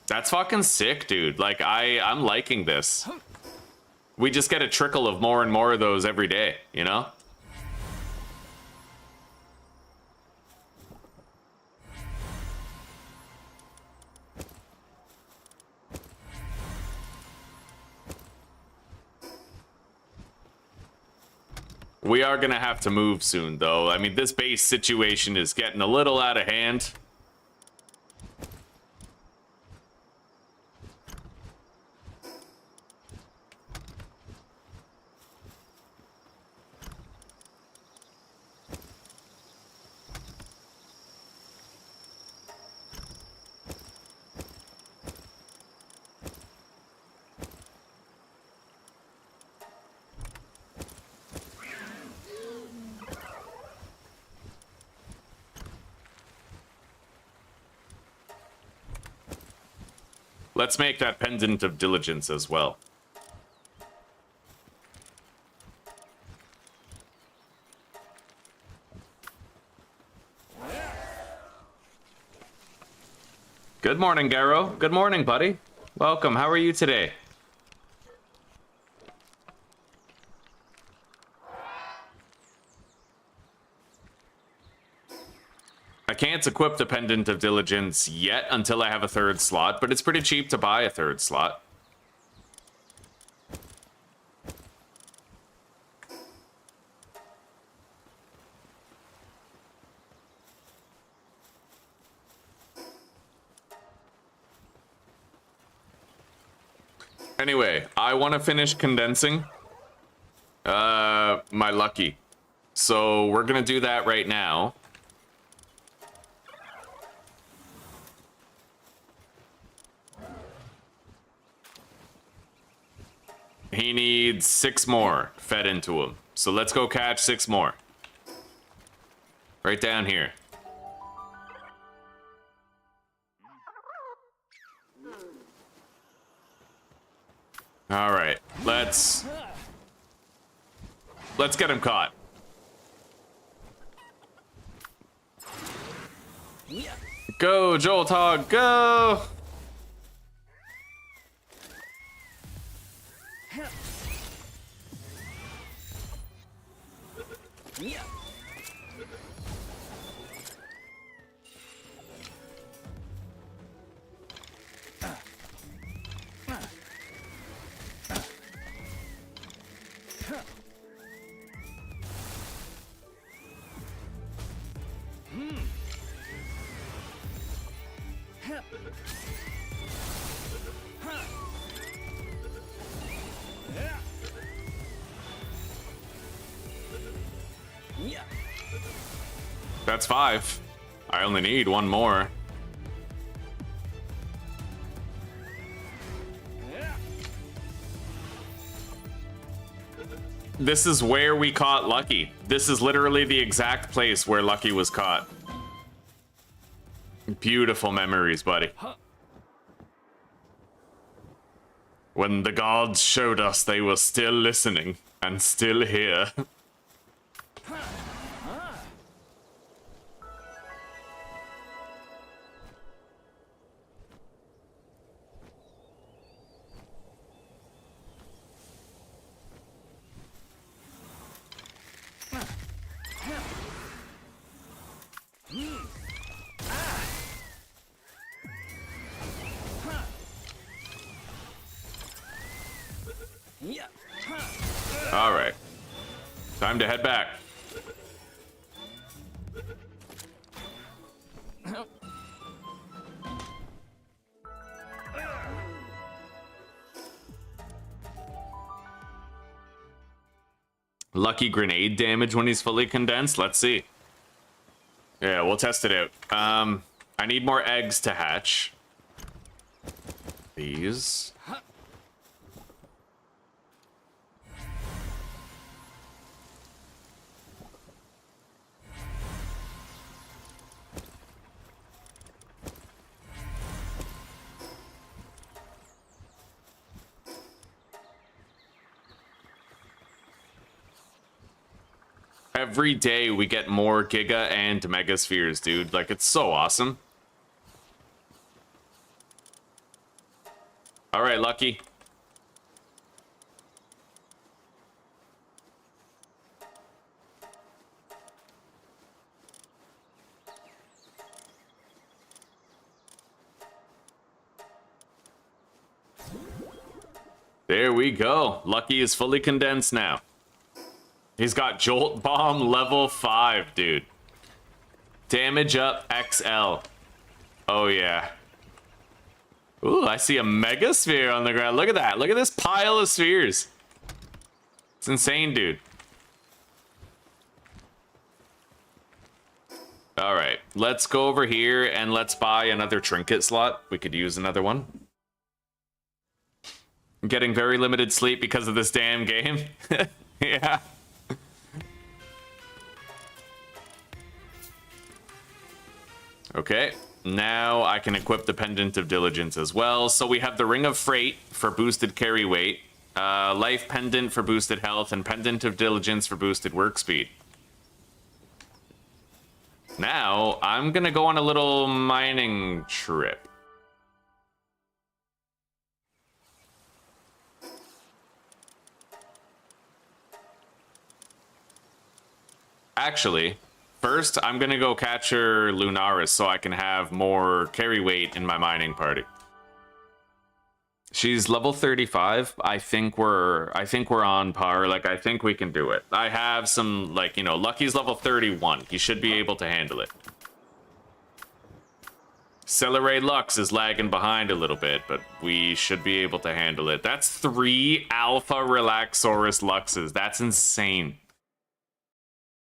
That's fucking sick, dude. Like, I'm liking this. We just get a trickle of more and more of those every day, you know? We are gonna have to move soon, though. I mean, this base situation is getting a little out of hand. Let's make that pendant of diligence as well. Good morning, Garrow. Good morning, buddy. Welcome. How are you today? I can't equip the Pendant of Diligence yet until I have a third slot, but it's pretty cheap to buy a third slot. Anyway, I want to finish condensing my lucky. So we're going to do that right now. He needs 6 more fed into him. So let's go catch 6 more. Right down here. All right, let's get him caught. Go, Joltog, go! Yeah. That's 5. I only need one more. This is where we caught Lucky. This is literally the exact place where Lucky was caught. Beautiful memories, buddy. When the gods showed us they were still listening and still here. All right, time to head back. Lucky grenade damage when he's fully condensed. Let's see. Yeah, we'll test it out. I need more eggs to hatch. These. Every day we get more Giga and Mega Spheres, dude. Like, it's so awesome. All right, Lucky. There we go. Lucky is fully condensed now. He's got Jolt Bomb level 5, dude. Damage up XL. Oh, yeah. Ooh, I see a Mega Sphere on the ground. Look at that. Look at this pile of spheres. It's insane, dude. All right. Let's go over here and let's buy another trinket slot. We could use another one. I'm getting very limited sleep because of this damn game. Yeah. Okay, now I can equip the Pendant of Diligence as well. So we have the Ring of Freight for boosted carry weight, Life Pendant for boosted health, and Pendant of Diligence for boosted work speed. Now, I'm gonna go on a little mining trip. Actually, first, I'm gonna go catch her Lunaris so I can have more carry weight in my mining party. She's level 35. I think we're on par. Like, I think we can do it. I have some, like, you know, Lucky's level 31. He should be able to handle it. Celeray Lux is lagging behind a little bit, but we should be able to handle it. That's 3 Alpha Relaxaurus Luxes. That's insane.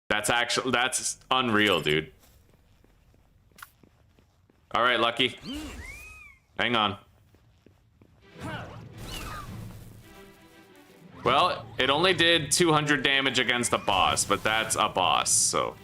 That's unreal, dude. All right, Lucky. Hang on. Well, it only did 200 damage against the boss, but that's a boss, so.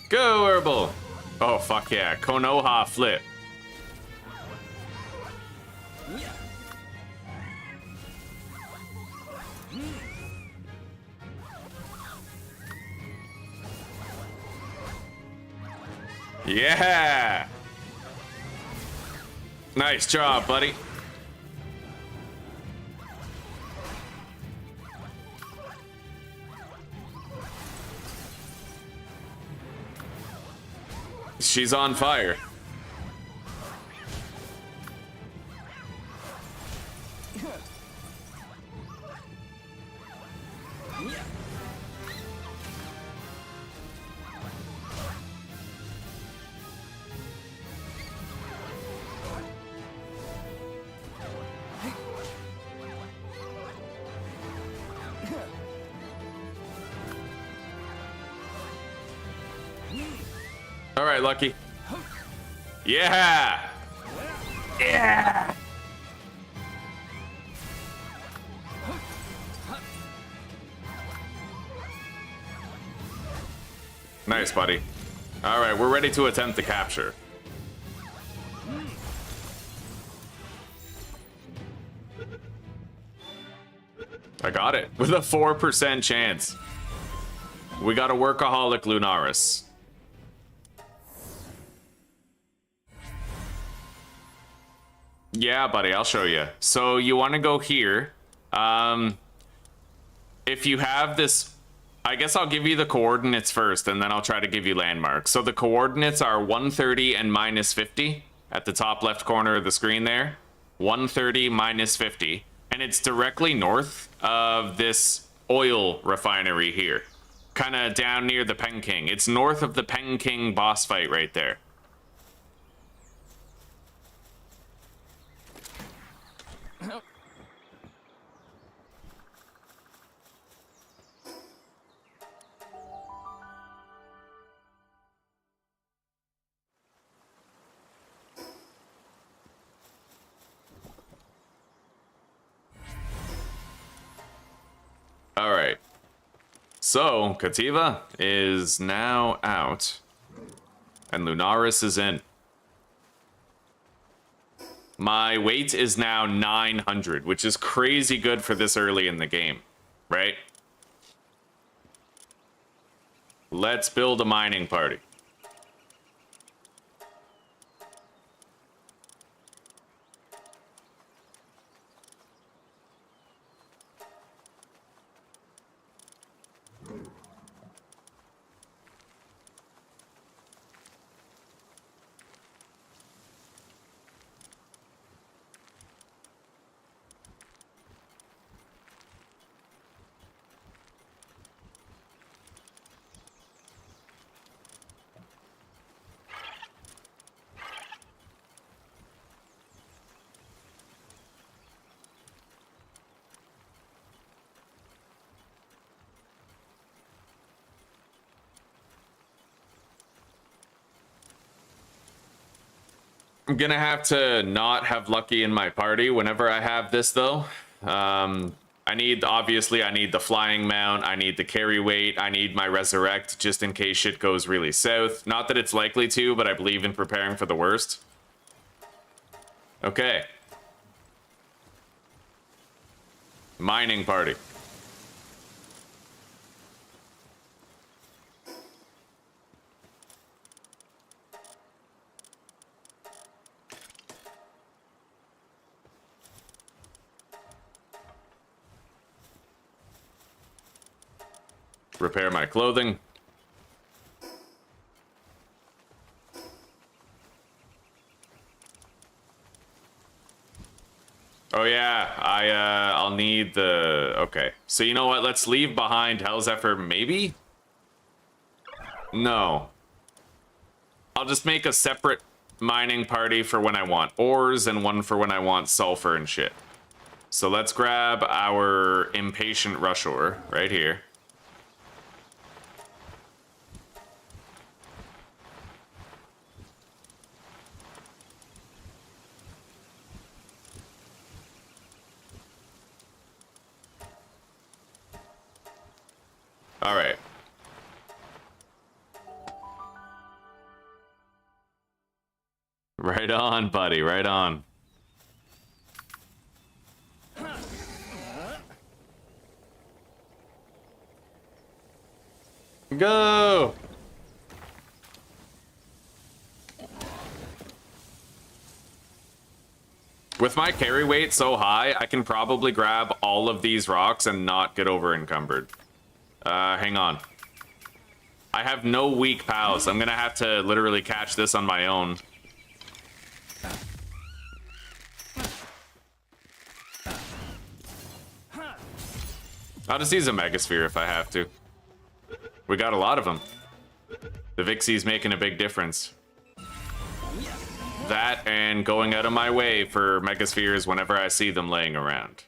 Go, Herbal! Oh, fuck yeah. Konoha flip. Yeah! Nice job, buddy. She's on fire. All right, Lucky. Yeah! Yeah! Nice, buddy. All right, we're ready to attempt the capture. I got it with a 4% chance. We got a workaholic Lunaris. Yeah, buddy, I'll show you. So you want to go here. If you have this, I guess I'll give you the coordinates first, and then I'll try to give you landmarks. So the coordinates are 130 and minus 50 at the top left corner of the screen there. 130 minus 50. And it's directly north of this oil refinery here. Kind of down near the Peng King. It's north of the Peng King boss fight right there. All right. So, Kativa is now out. And Lunaris is in. My weight is now 900, which is crazy good for this early in the game, right? Let's build a mining party. I'm gonna have to not have Lucky in my party whenever I have this, though. Obviously, I need the flying mount, I need the carry weight, I need my resurrect, just in case shit goes really south. Not that it's likely to, but I believe in preparing for the worst. Okay. Mining party. Repair my clothing. Oh yeah, I'll need the... Okay, so you know what? Let's leave behind Hellzephyr, maybe? No. I'll just make a separate mining party for when I want ores and one for when I want sulfur and shit. So let's grab our impatient rush ore right here. All right. Right on, buddy. Right on. Go! With my carry weight so high, I can probably grab all of these rocks and not get over encumbered. Hang on. I have no weak pals. I'm gonna have to literally catch this on my own. I'll just use a Megasphere if I have to. We got a lot of them. The Vixie's making a big difference. That and going out of my way for Megaspheres whenever I see them laying around.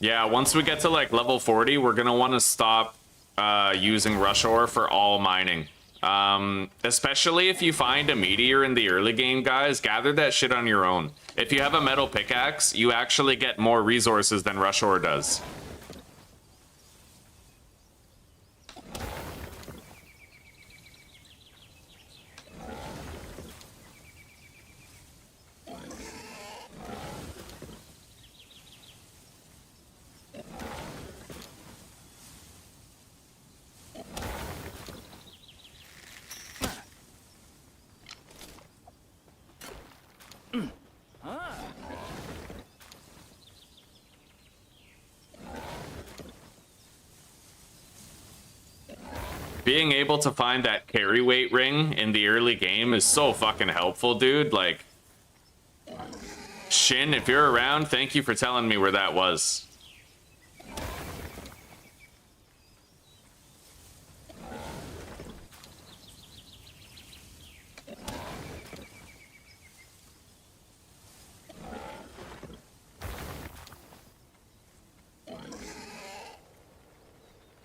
Yeah, once we get to like level 40, we're gonna want to stop using rush ore for all mining. Especially if you find a meteor in the early game, guys, gather that shit on your own. If you have a metal pickaxe, you actually get more resources than rush ore does. Being able to find that carry weight ring in the early game is so fucking helpful, dude. Like, Shin, if you're around, thank you for telling me where that was.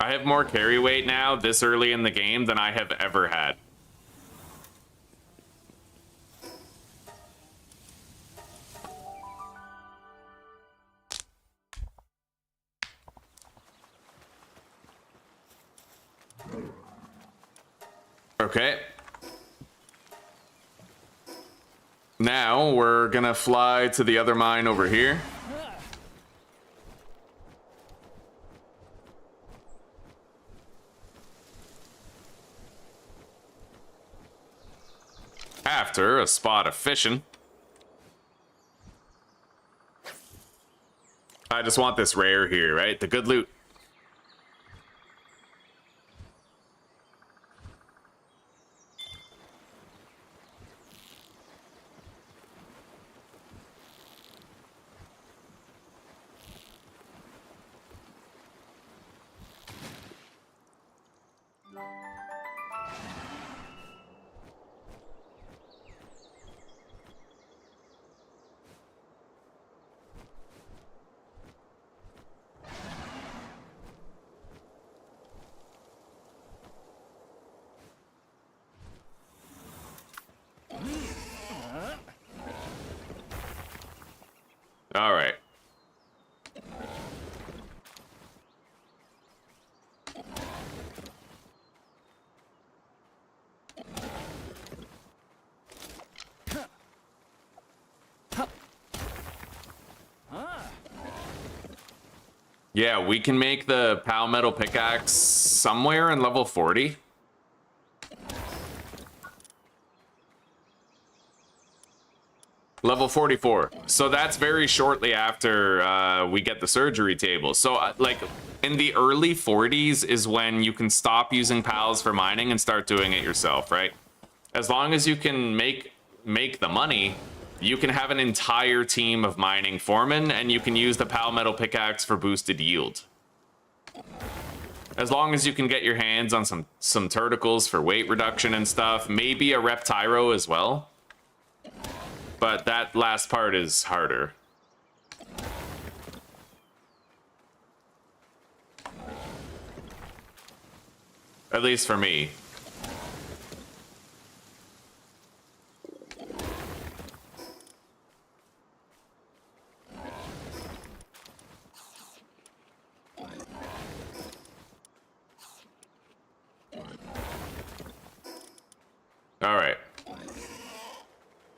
I have more carry weight now this early in the game than I have ever had. Okay. Now we're gonna fly to the other mine over here. After a spot of fishing. I just want this rare here, right? The good loot. All right. Yeah, we can make the POW metal pickaxe somewhere in level 40. Level 44. So that's very shortly after we get the surgery table. So like in the early 40s is when you can stop using pals for mining and start doing it yourself, right? As long as you can make the money, you can have an entire team of mining foremen and you can use the POW metal pickaxe for boosted yield. As long as you can get your hands on some turtles for weight reduction and stuff, maybe a reptyro as well. But that last part is harder. At least for me. All right.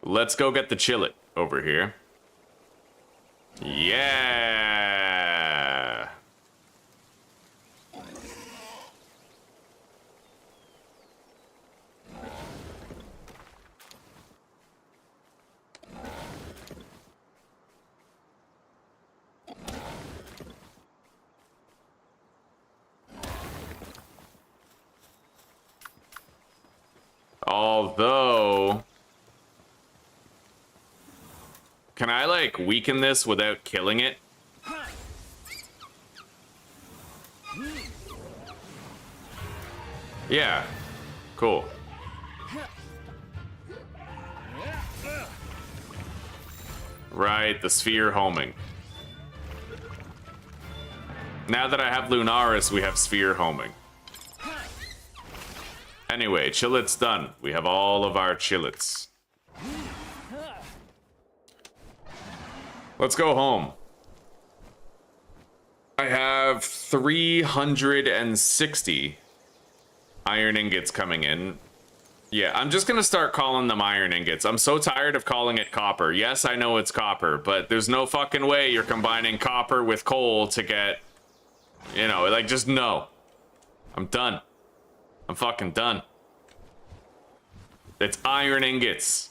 Let's go get the chillet over here. Yeah. Although... Can I, like, weaken this without killing it? Yeah. Cool. Right, the sphere homing. Now that I have Lunaris, we have sphere homing. Anyway, Chillet's done. We have all of our Chillets. Let's go home. I have 360 iron ingots coming in. Yeah, I'm just gonna start calling them iron ingots. I'm so tired of calling it copper. Yes, I know it's copper, but there's no fucking way you're combining copper with coal to get, you know, like, just no. I'm done. I'm fucking done. It's iron ingots.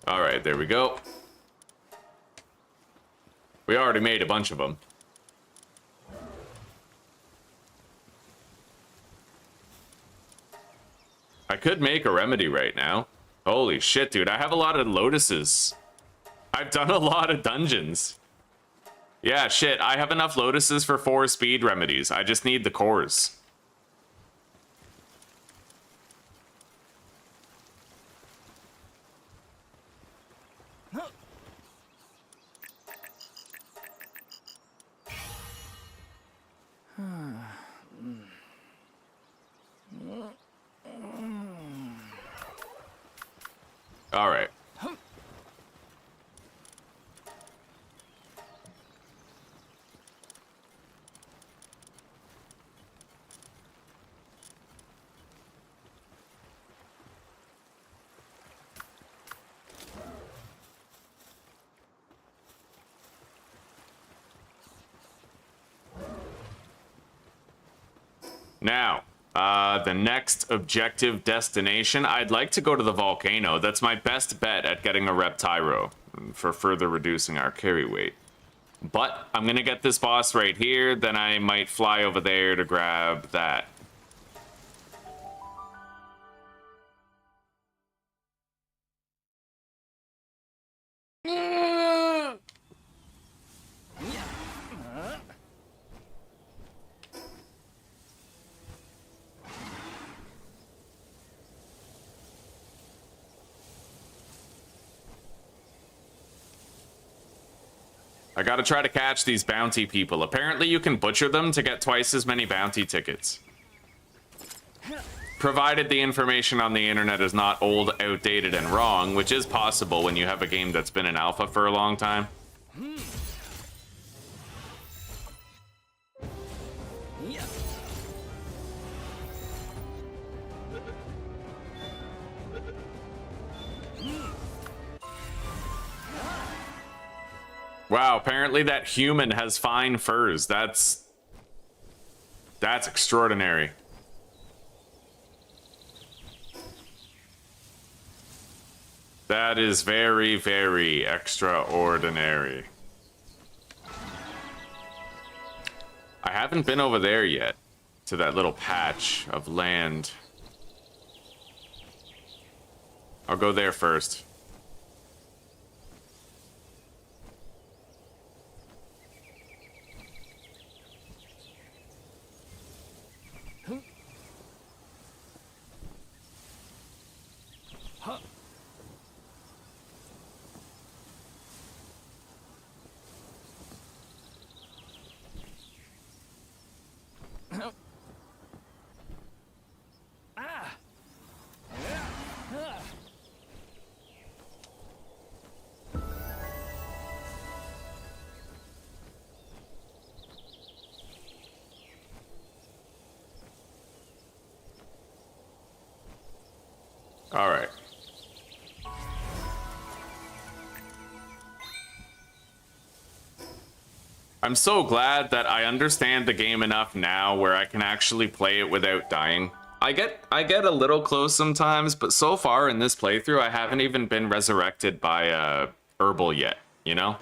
All right, there we go. We already made a bunch of them. I could make a remedy right now. Holy shit, dude. I have a lot of lotuses. I've done a lot of dungeons. Yeah, shit. I have enough lotuses for 4 speed remedies. I just need the cores. All right. Now, the next objective destination, I'd like to go to the volcano. That's my best bet at getting a Reptyro for further reducing our carry weight. But I'm gonna get this boss right here, then I might fly over there to grab that. I gotta try to catch these bounty people. Apparently you can butcher them to get twice as many bounty tickets. Provided the information on the internet is not old, outdated, and wrong, which is possible when you have a game that's been in alpha for a long time. Wow, apparently that human has fine furs. That's extraordinary. That is very, very extraordinary. I haven't been over there yet, to that little patch of land. I'll go there first. All right. I'm so glad that I understand the game enough now where I can actually play it without dying. I get a little close sometimes, but so far in this playthrough, I haven't even been resurrected by Herbal yet, you know?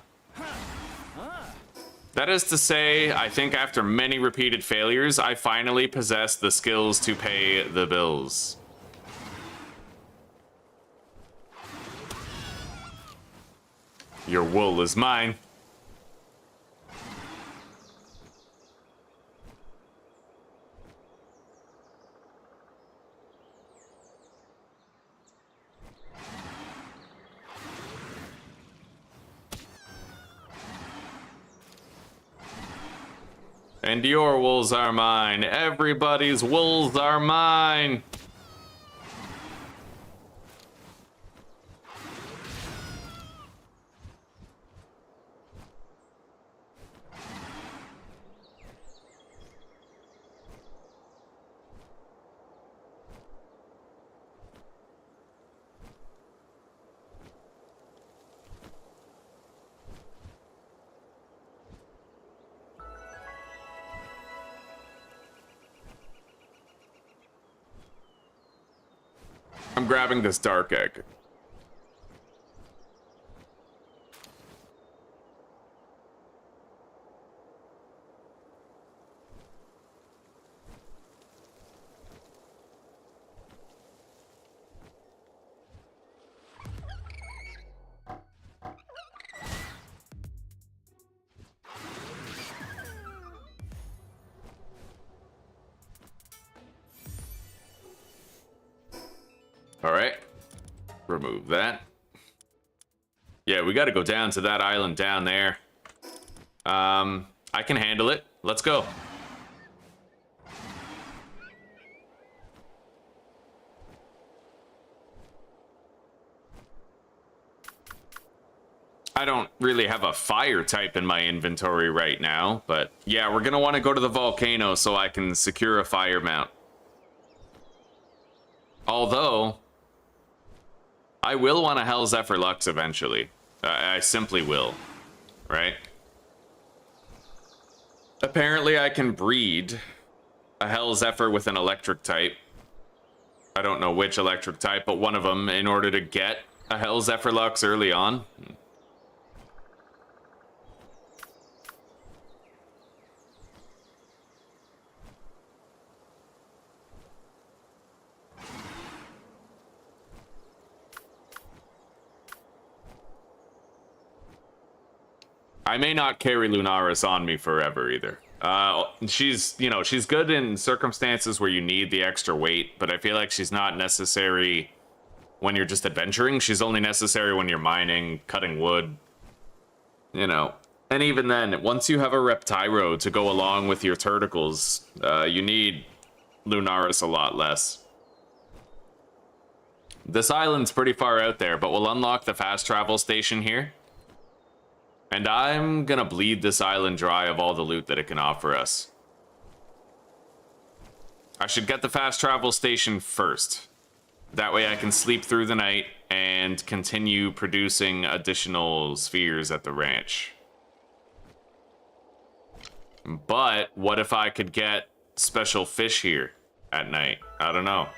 That is to say, I think after many repeated failures, I finally possess the skills to pay the bills. Your wool is mine. And your wolves are mine. Everybody's wolves are mine. I'm grabbing this dark egg. All right, remove that. Yeah, we got to go down to that island down there. I can handle it. Let's go. I don't really have a fire type in my inventory right now, but yeah, we're gonna want to go to the volcano so I can secure a fire mount. Although, I will want a Hell Zephyr Lux eventually. I simply will, right? Apparently I can breed a Hell Zephyr with an electric type. I don't know which electric type, but one of them in order to get a Hell Zephyr Lux early on. I may not carry Lunaris on me forever either. She's, you know, she's good in circumstances where you need the extra weight, but I feel like she's not necessary when you're just adventuring. She's only necessary when you're mining, cutting wood, you know. And even then, once you have a Reptyro to go along with your Tentacles, you need Lunaris a lot less. This island's pretty far out there, but we'll unlock the fast travel station here. And I'm gonna bleed this island dry of all the loot that it can offer us. I should get the fast travel station first. That way I can sleep through the night and continue producing additional spheres at the ranch. But what if I could get special fish here at night? I don't know.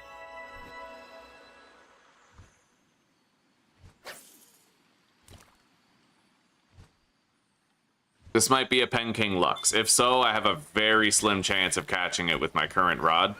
This might be a Pen King Lux. If so, I have a very slim chance of catching it with my current rod.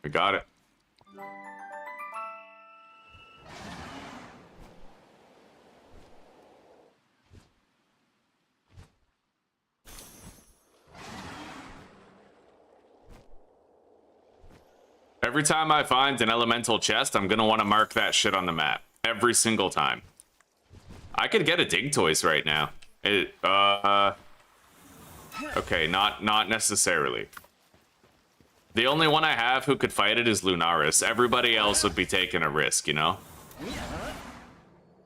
I got it. Every time I find an elemental chest, I'm gonna want to mark that shit on the map. Every single time. I could get a Digtoise right now. Okay, not necessarily. The only one I have who could fight it is Lunaris. Everybody else would be taking a risk, you know? や Every single time. I could get a Digtoise right now. Not necessarily. The only one I have who could fight it is Lunaris. Everybody else would be taking a risk, you know? や Everybody else would be taking a risk, you know?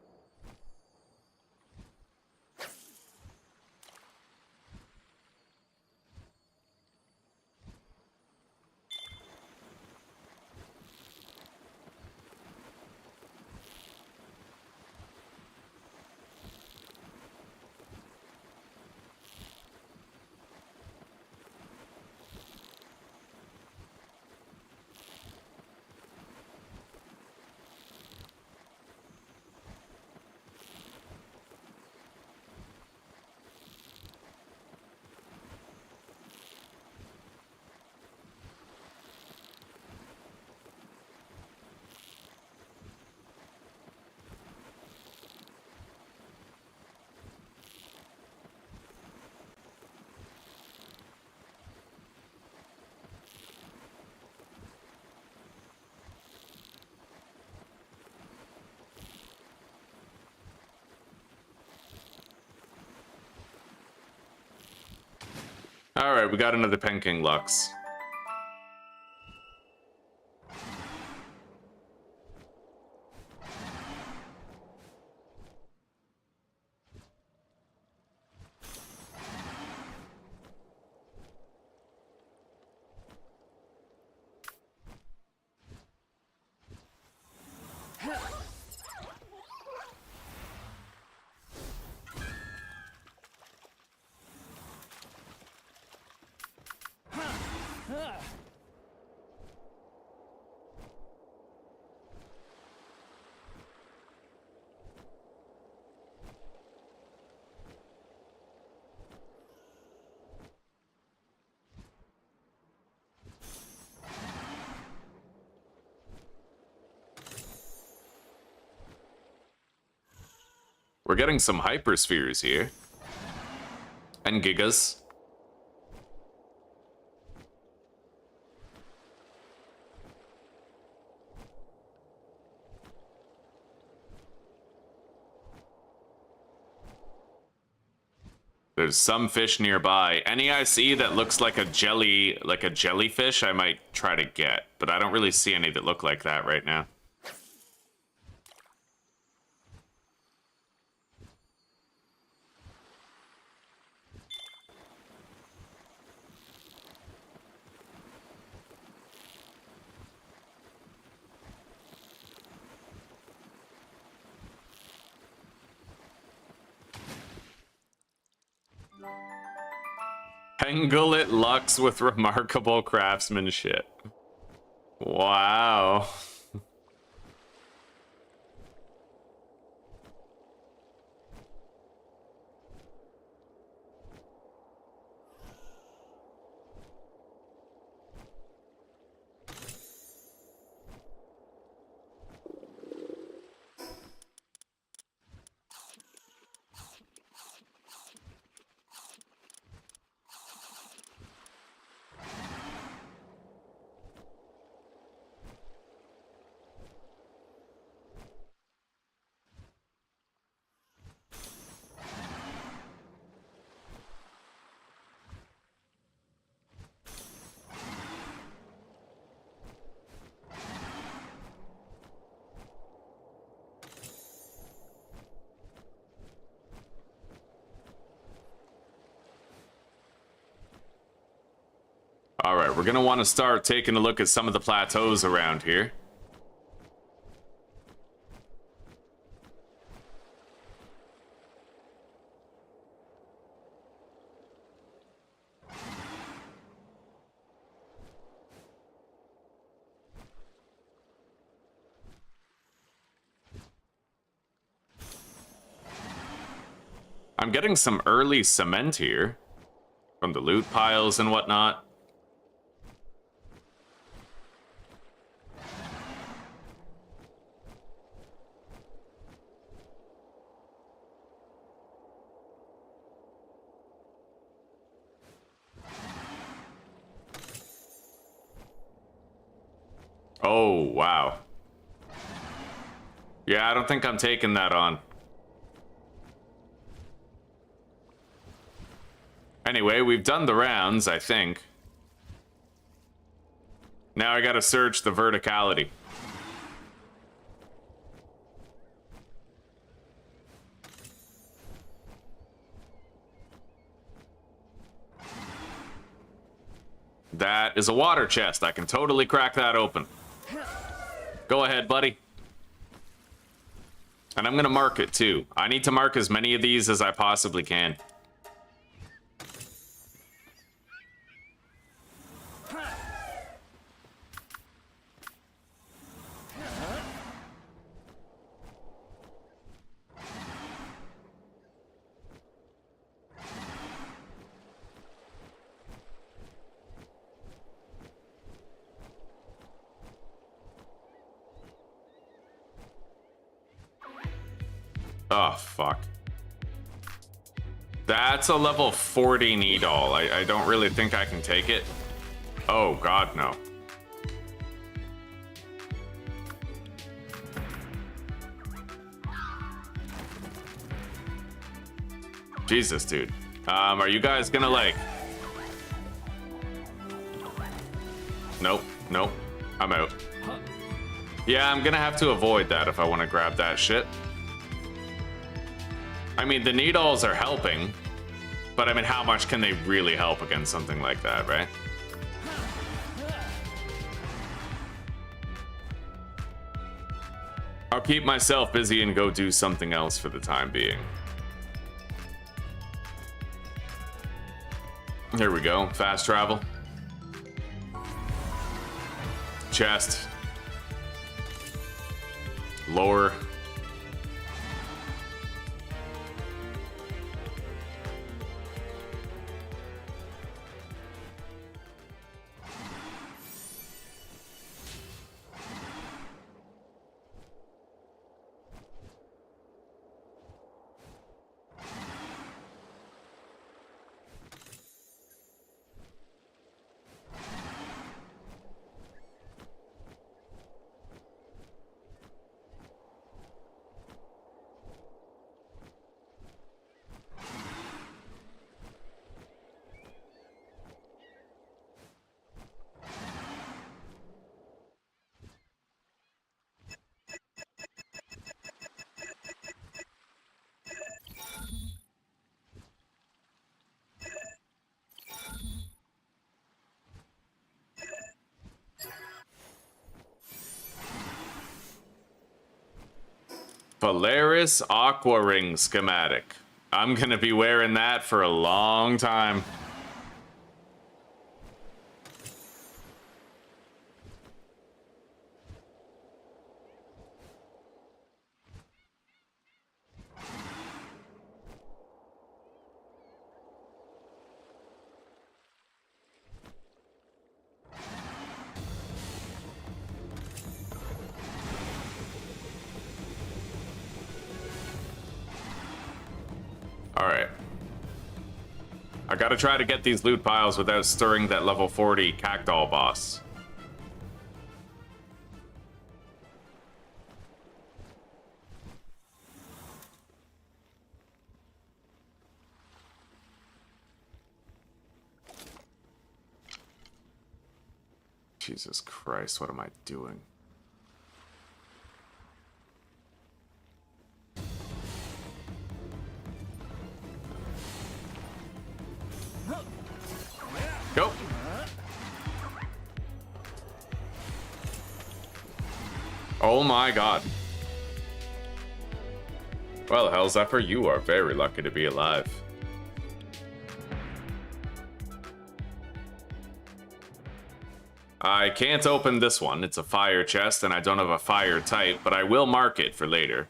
All right, we got another Penking Lux. We're getting some hyperspheres here. And gigas. There's some fish nearby. Any I see that looks like a jellyfish, I might try to get. But I don't really see any that look like that right now. Pangolin Lux with remarkable craftsmanship. Wow. All right, we're gonna want to start taking a look at some of the plateaus around here. I'm getting some early cement here from the loot piles and whatnot. Oh, wow. Yeah, I don't think I'm taking that on. Anyway, we've done the rounds, I think. Now I gotta search the verticality. That is a water chest. I can totally crack that open. Go ahead, buddy. And I'm gonna mark it too. I need to mark as many of these as I possibly can. Oh, fuck. That's a level 40 needle. I don't really think I can take it. Oh, God, no. Jesus, dude. Are you guys gonna, like, Nope, nope. I'm out. Yeah, I'm gonna have to avoid that if I want to grab that shit. I mean, the needles are helping, but I mean, how much can they really help against something like that, right? I'll keep myself busy and go do something else for the time being. Here we go. Fast travel. Chest. Lower. Polaris Aqua Ring schematic. I'm gonna be wearing that for a long time. Alright. I gotta try to get these loot piles without stirring that level 40 Cactual boss. Jesus Christ, what am I doing? Go. Oh my god. Well, Hellzephyr, you are very lucky to be alive. I can't open this one. It's a fire chest, and I don't have a fire type, but I will mark it for later.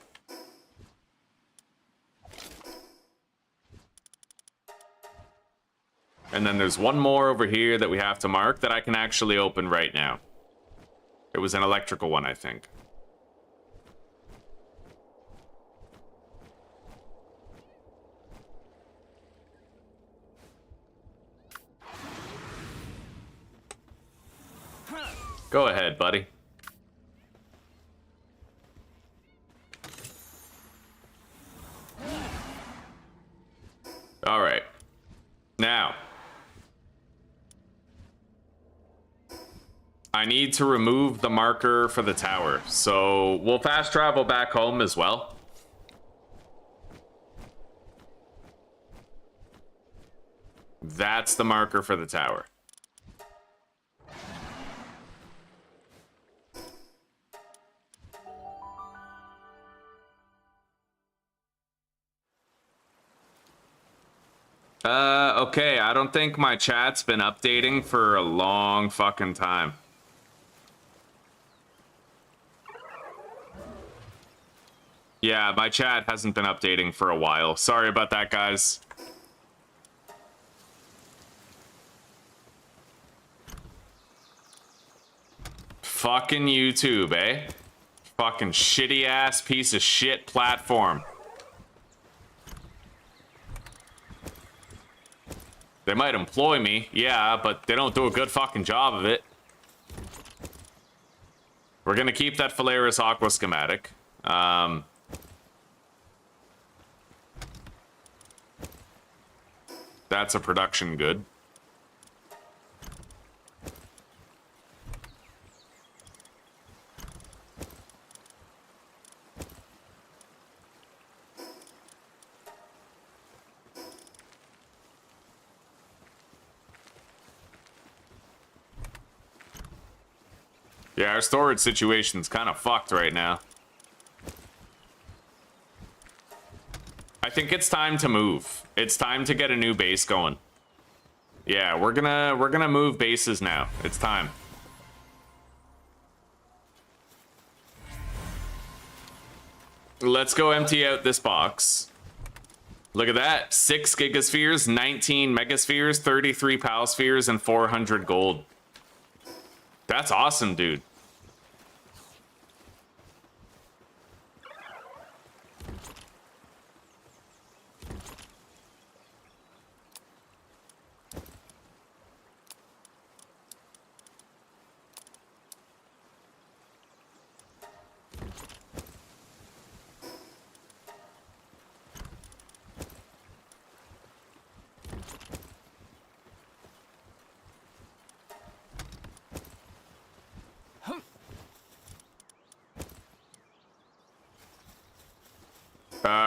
And then there's one more over here that we have to mark that I can actually open right now. It was an electrical one, I think. Go ahead, buddy. All right. Now, I need to remove the marker for the tower, so we'll fast travel back home as well. That's the marker for the tower. Okay, I don't think my chat's been updating for a long fucking time. Yeah, my chat hasn't been updating for a while. Sorry about that, guys. Fucking YouTube, eh? Fucking shitty-ass piece of shit platform. They might employ me, yeah, but they don't do a good fucking job of it. We're gonna keep that Polaris Aqua schematic. That's a production good. Yeah, our storage situation's kind of fucked right now. I think it's time to move. It's time to get a new base going. Yeah, we're gonna move bases now. It's time. Let's go empty out this box. Look at that. 6 gigaspheres, 19 megaspheres, 33 palspheres, and 400 gold. That's awesome, dude.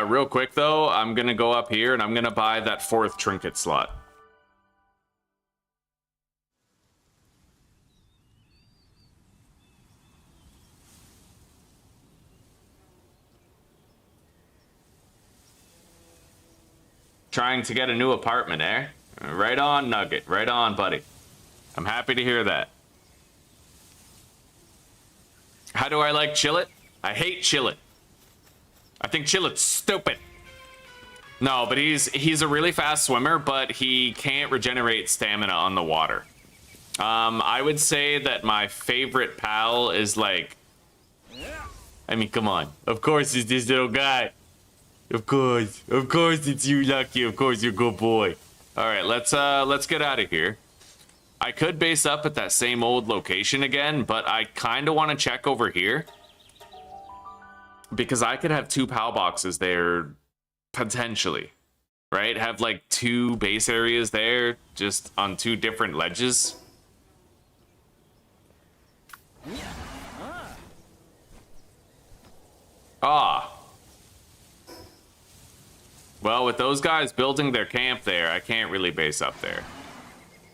Real quick though, I'm gonna go up here and I'm gonna buy that 4th trinket slot. Trying to get a new apartment, eh? Right on, Nugget. Right on, buddy. I'm happy to hear that. How do I like Chillet? I hate Chillet. I think Chillet's stupid. No, but he's a really fast swimmer, but he can't regenerate stamina on the water. I would say that my favorite pal is like... I mean, come on. Of course it's this little guy. Of course it's you, Lucky. Of course you're a good boy. All right, let's get out of here. I could base up at that same old location again, but I kind of want to check over here. Because I could have 2 PAL boxes there, potentially, right? Have like 2 base areas there, just on 2 different ledges. Ah. Well, with those guys building their camp there, I can't really base up there.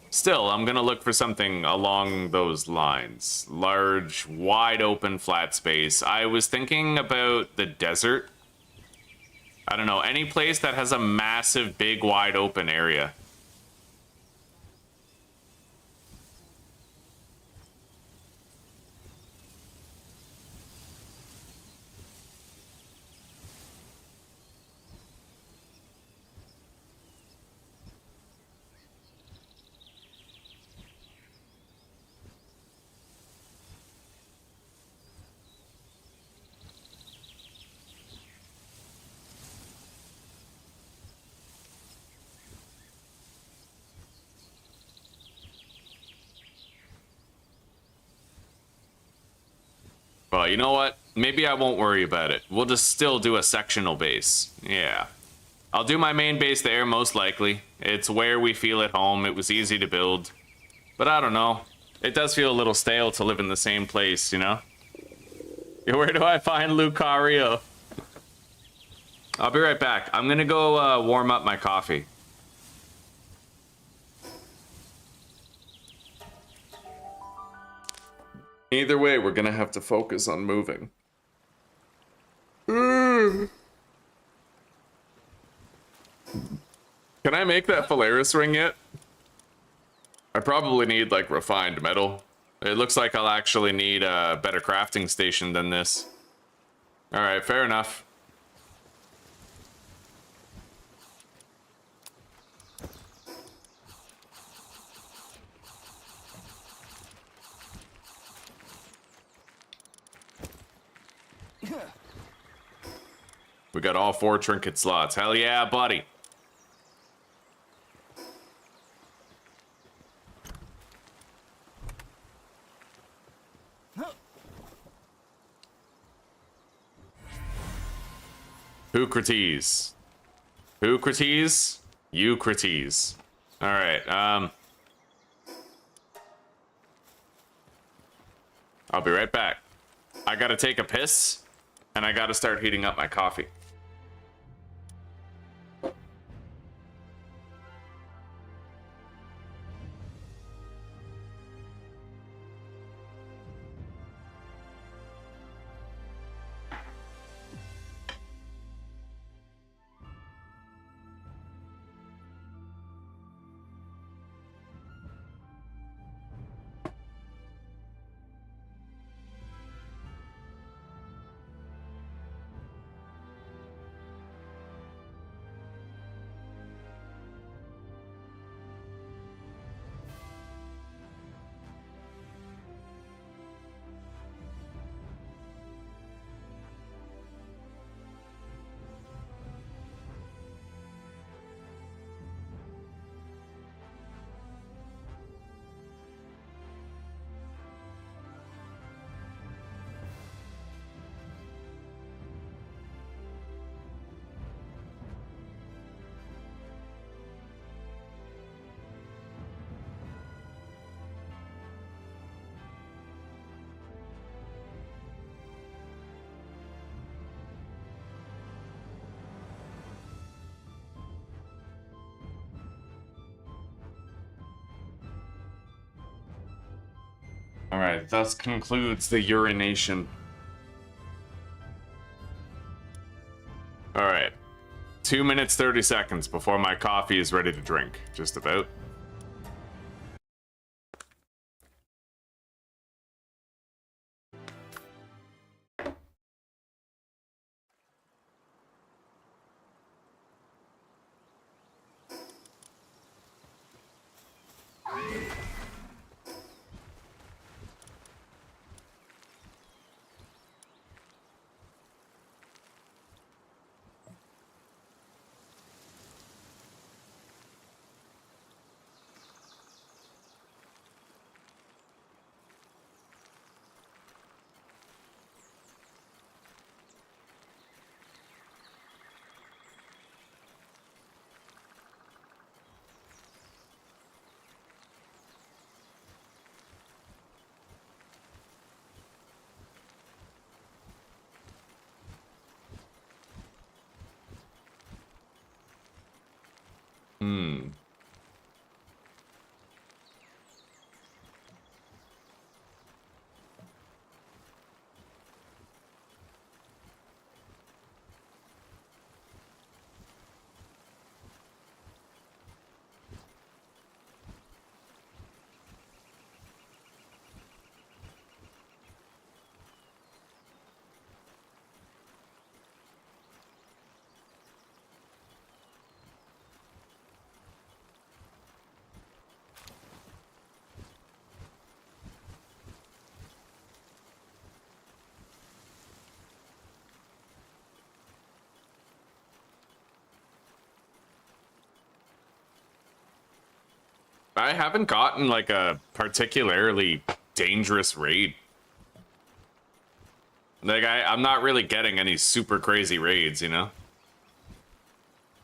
Still, I'm gonna look for something along those lines. Large, wide open, flat space. I was thinking about the desert. I don't know, any place that has a massive, big, wide open area. Well, you know what? Maybe I won't worry about it. We'll just still do a sectional base. Yeah. I'll do my main base there, most likely. It's where we feel at home. It was easy to build. But I don't know. It does feel a little stale to live in the same place, you know? Where do I find Lucario? I'll be right back. I'm gonna go warm up my coffee. Either way, we're gonna have to focus on moving. Can I make that Phalaris ring yet? I probably need, like, refined metal. It looks like I'll actually need a better crafting station than this. Alright, fair enough. We got all 4 trinket slots. Hell yeah, buddy. Eucrates. Eucrates? Eucrates. Alright, I'll be right back. I gotta take a piss, and I gotta start heating up my coffee. Alright, thus concludes the urination. Alright. 2 minutes, 30 seconds before my coffee is ready to drink. Just about. I haven't gotten like a particularly dangerous raid. Like I'm not really getting any super crazy raids, you know?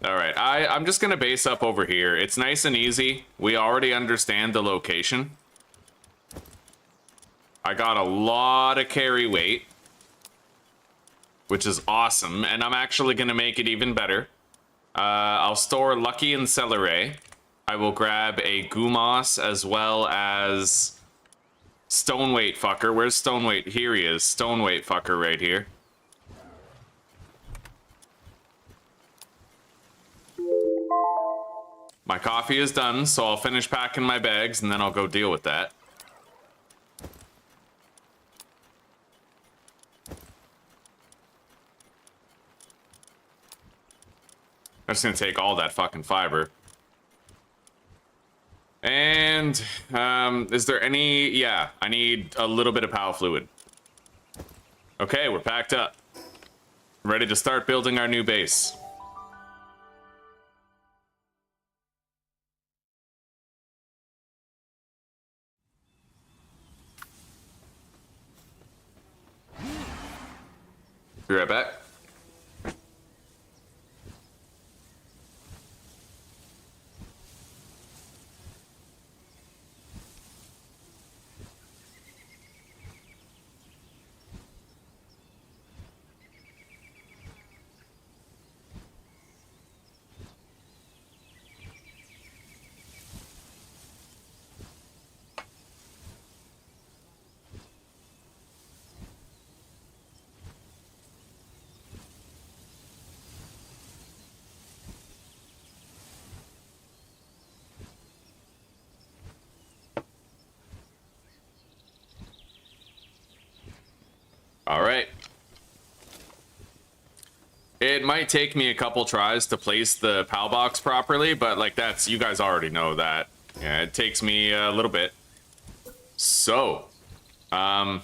Alright, I'm just gonna base up over here. It's nice and easy. We already understand the location. I got a lot of carry weight, which is awesome, and I'm actually gonna make it even better. I'll store Lucky and Celery. I will grab a Gumos as well as Stoneweight fucker. Where's Stoneweight? Here he is. Stoneweight fucker right here. My coffee is done, so I'll finish packing my bags and then I'll go deal with that. I'm just gonna take all that fucking fiber. And, is there any... Yeah, I need a little bit of POW fluid. Okay, we're packed up. Ready to start building our new base. Be right back. All right. It might take me a couple tries to place the POW box properly, but like that's, you guys already know that. Yeah, it takes me a little bit. So, I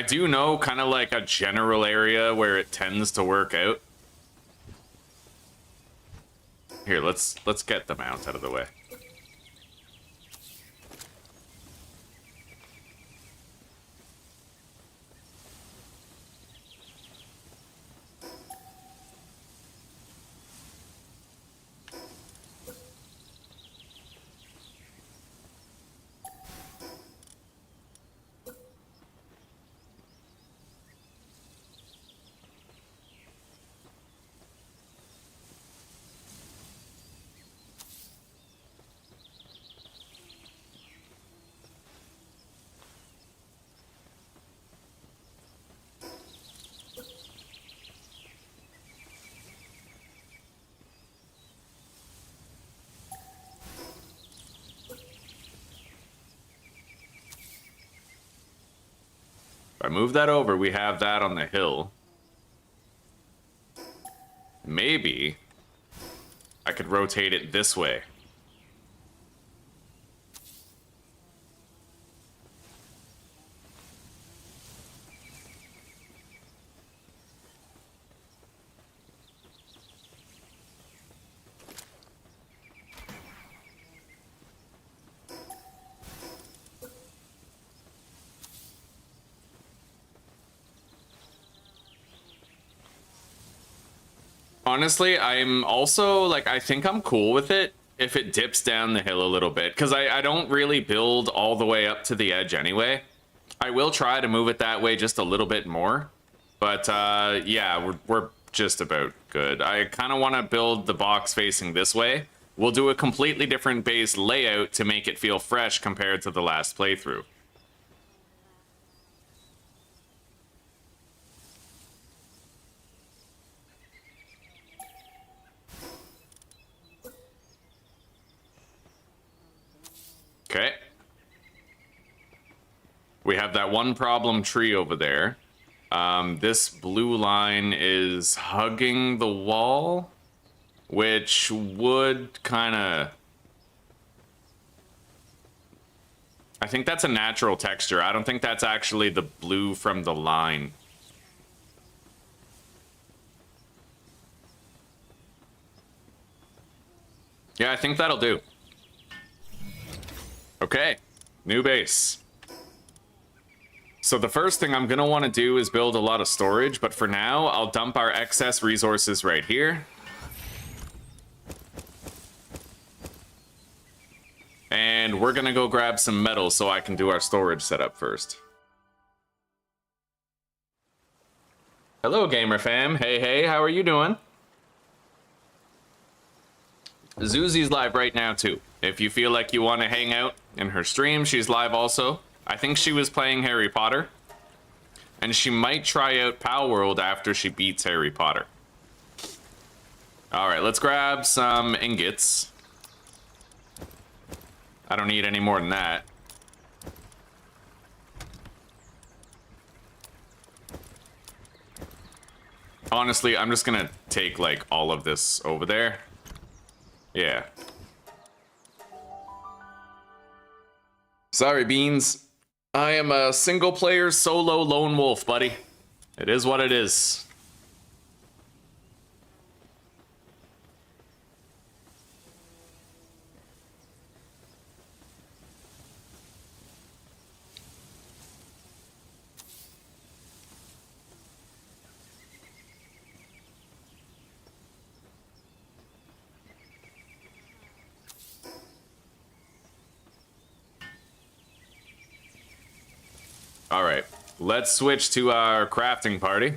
do know kind of like a general area where it tends to work out. Here, let's get the mount out of the way. If I move that over, we have that on the hill. Maybe I could rotate it this way. Honestly, I'm also, like, I think I'm cool with it if it dips down the hill a little bit, because I don't really build all the way up to the edge anyway. I will try to move it that way just a little bit more, but yeah, we're just about good. I kind of want to build the box facing this way. We'll do a completely different base layout to make it feel fresh compared to the last playthrough. Okay. We have that one problem tree over there. This blue line is hugging the wall, which would kind of... I think that's a natural texture. I don't think that's actually the blue from the line. Yeah, I think that'll do. Okay, new base. So the first thing I'm gonna want to do is build a lot of storage, but for now, I'll dump our excess resources right here. And we're gonna go grab some metal so I can do our storage setup first. Hello, gamer fam. Hey, how are you doing? Zuzi's live right now too. If you feel like you want to hang out in her stream, she's live also. I think she was playing Harry Potter. And she might try out Palworld after she beats Harry Potter. Alright, let's grab some ingots. I don't need any more than that. Honestly, I'm just gonna take, like, all of this over there. Yeah. Sorry, Beans. I am a single-player solo lone wolf, buddy. It is what it is. All right, let's switch to our crafting party.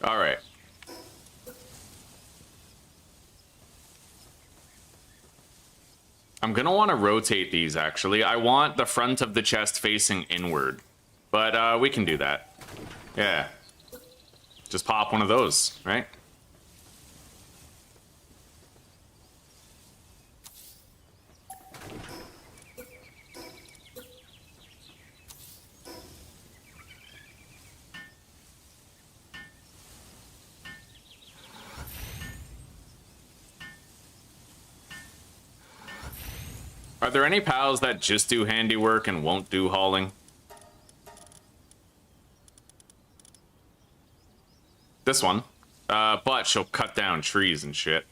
All right. I'm gonna want to rotate these, actually. I want the front of the chest facing inward. But we can do that. Yeah. Just pop one of those, right? Are there any pals that just do handiwork and won't do hauling? This one. But she'll cut down trees and shit.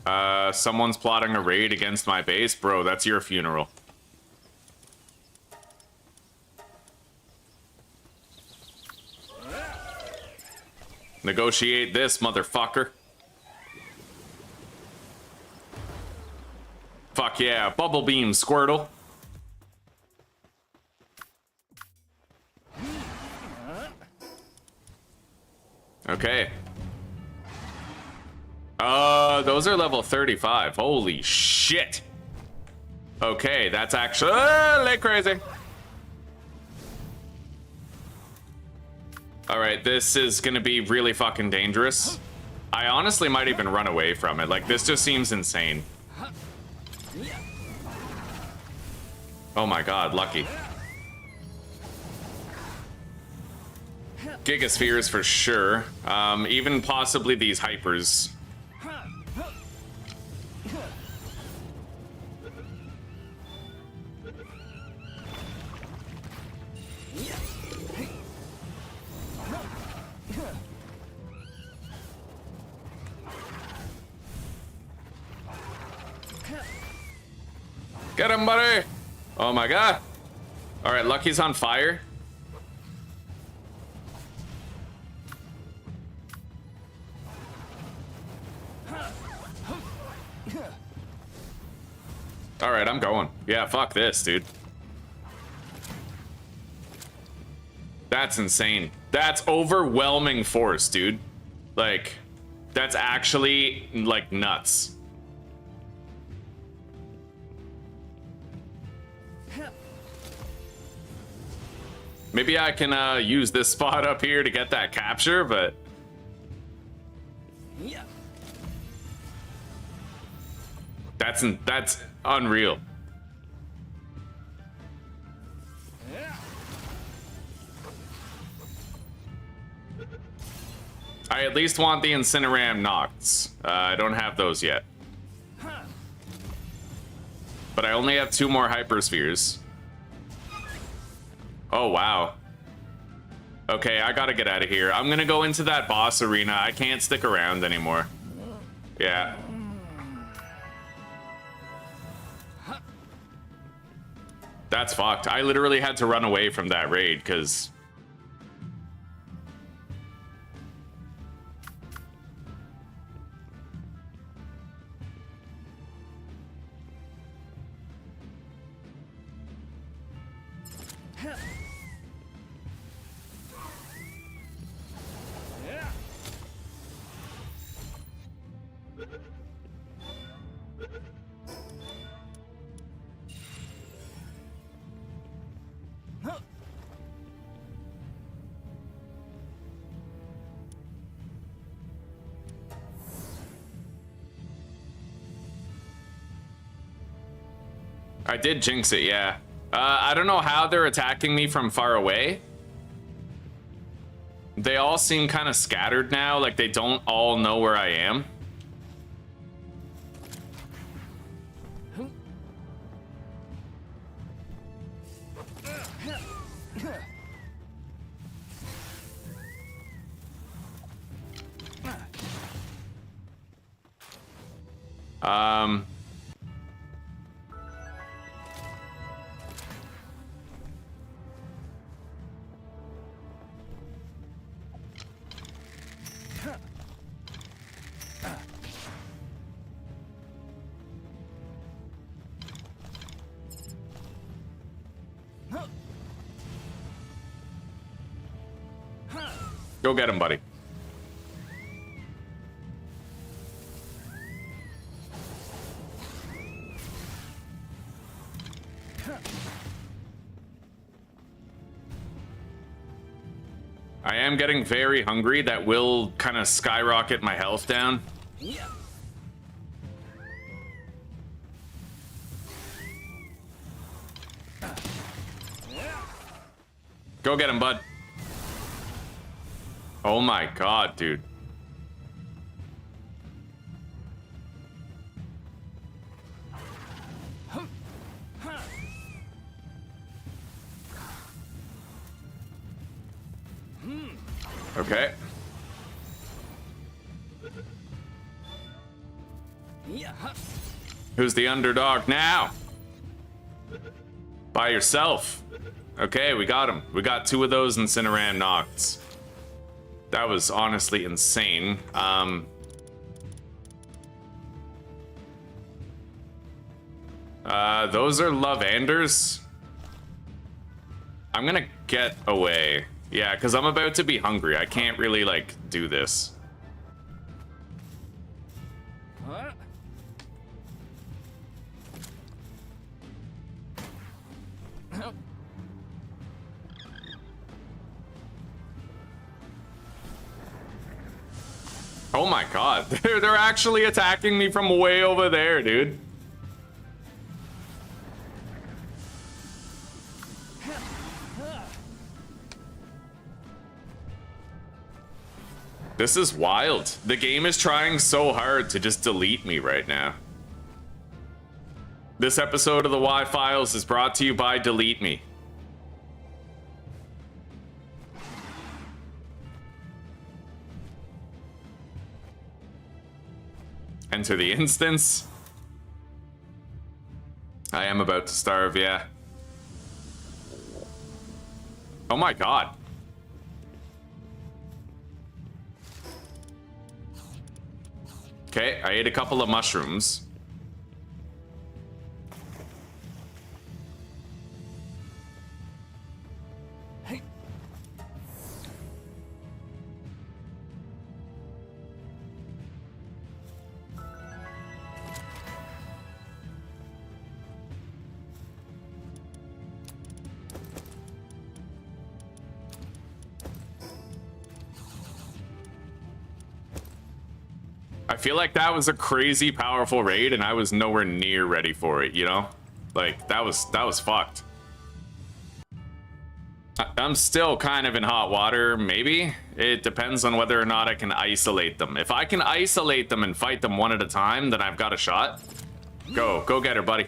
Someone's plotting a raid against my base? Bro, that's your funeral. Negotiate this, motherfucker. Fuck yeah, bubble beam, Squirtle. Okay, Those are level 35. Holy shit. Okay, that's actually like crazy. All right, this is gonna be really fucking dangerous. I honestly might even run away from it. Like, this just seems insane. Oh my god, lucky. Gigaspheres for sure. Even possibly these hypers. Get him, buddy! Oh my god. Alright, Lucky's on fire. Alright, I'm going. Yeah, fuck this, dude. That's insane. That's overwhelming force, dude. Like, that's actually, like, nuts. Maybe I can use this spot up here to get that capture, but... That's unreal. I at least want the Incineram Nocts. I don't have those yet. But I only have 2 more Hyperspheres. Oh, wow. Okay, I gotta get out of here. I'm gonna go into that boss arena. I can't stick around anymore. Yeah. That's fucked. I literally had to run away from that raid, because... I did jinx it, yeah. I don't know how they're attacking me from far away. They all seem kind of scattered now, like they don't all know where I am. Go get him, buddy. I am getting very hungry. That will kind of skyrocket my health down. Go get him, bud. Oh my god, dude. Okay. Who's the underdog now? By yourself. Okay, we got him. We got 2 of those Incineram Nocts. That was honestly insane. Those are Lavanders. I'm gonna get away. Yeah, because I'm about to be hungry. I can't really, like, do this. Oh my god, they're actually attacking me from way over there, dude. This is wild. The game is trying so hard to just delete me right now. This episode of the Y Files is brought to you by Delete Me. Enter the instance. I am about to starve, yeah. Oh my god. Okay, I ate a couple of mushrooms. Hey. I feel like that was a crazy powerful raid and I was nowhere near ready for it, you know? Like, that was fucked. I'm still kind of in hot water, maybe? It depends on whether or not I can isolate them. If I can isolate them and fight them one at a time, then I've got a shot. Go get her, buddy.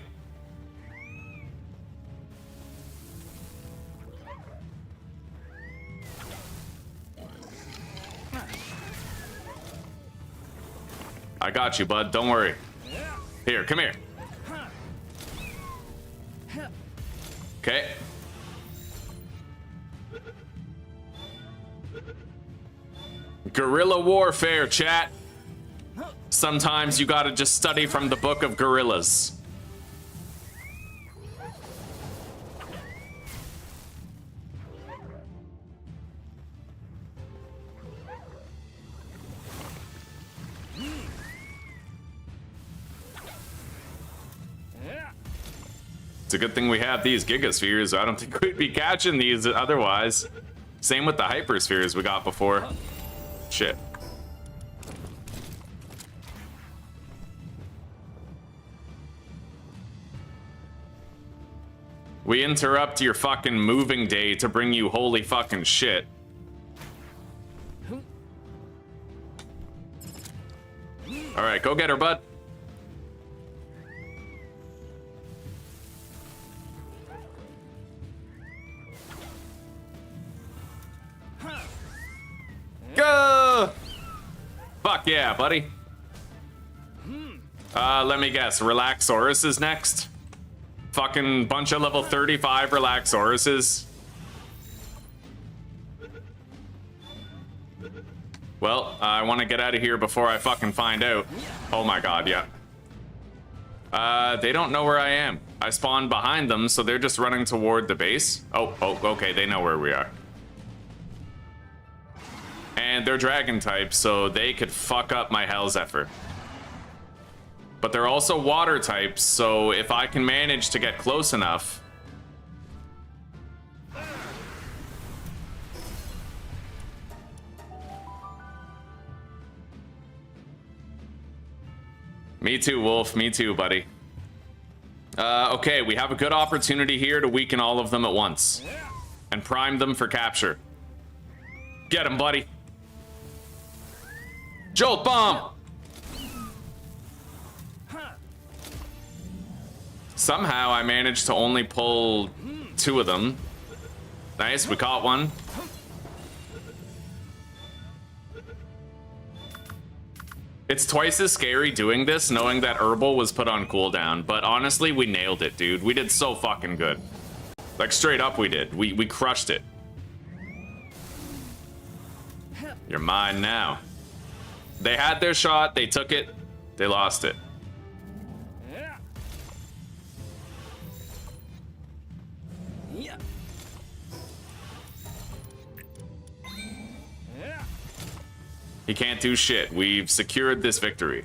I got you, bud. Don't worry. Here, come here. Okay. Guerrilla warfare, chat. Sometimes you gotta just study from the book of gorillas. It's a good thing we have these gigaspheres. I don't think we'd be catching these otherwise. Same with the hyperspheres we got before. Shit. We interrupt your fucking moving day to bring you holy fucking shit. Alright, go get her, bud. Go! Fuck yeah, buddy. Let me guess. Relaxaurus is next? Fucking bunch of level 35 Relaxauruses. Well, I want to get out of here before I fucking find out. Oh my god, yeah. They don't know where I am. I spawned behind them, so they're just running toward the base. Oh, okay, they know where we are. And they're dragon types, so they could fuck up my Hellzephyr. But they're also water types, so if I can manage to get close enough... Me too, Wolf. Me too, buddy. Okay, we have a good opportunity here to weaken all of them at once. And prime them for capture. Get him, buddy. Jolt bomb! Somehow I managed to only pull 2 of them. Nice, we caught one. It's twice as scary doing this, knowing that Herbal was put on cooldown, but honestly, we nailed it, dude. We did so fucking good. Like, straight up we did. We crushed it. You're mine now. They had their shot, they took it, they lost it. He can't do shit. We've secured this victory.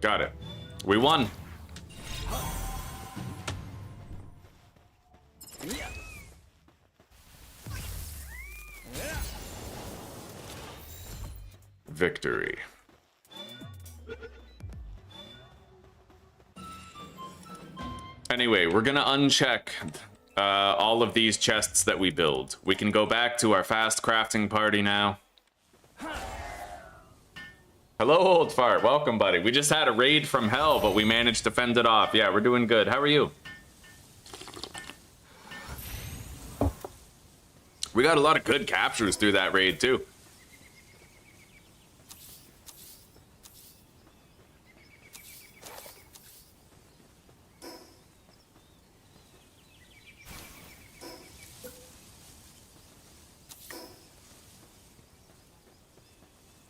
Got it. We won. Yeah. Victory. Anyway, we're gonna uncheck all of these chests that we build. We can go back to our fast crafting party now. Hello, old fart. Welcome, buddy. We just had a raid from hell, but we managed to fend it off. Yeah, we're doing good. How are you? We got a lot of good captures through that raid, too.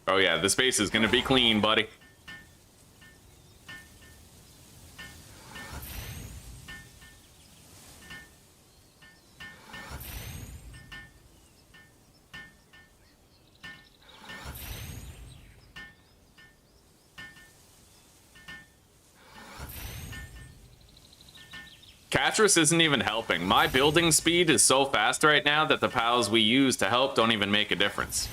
Oh yeah, the space is gonna be clean, buddy. Catrus isn't even helping. My building speed is so fast right now that the pals we use to help don't even make a difference.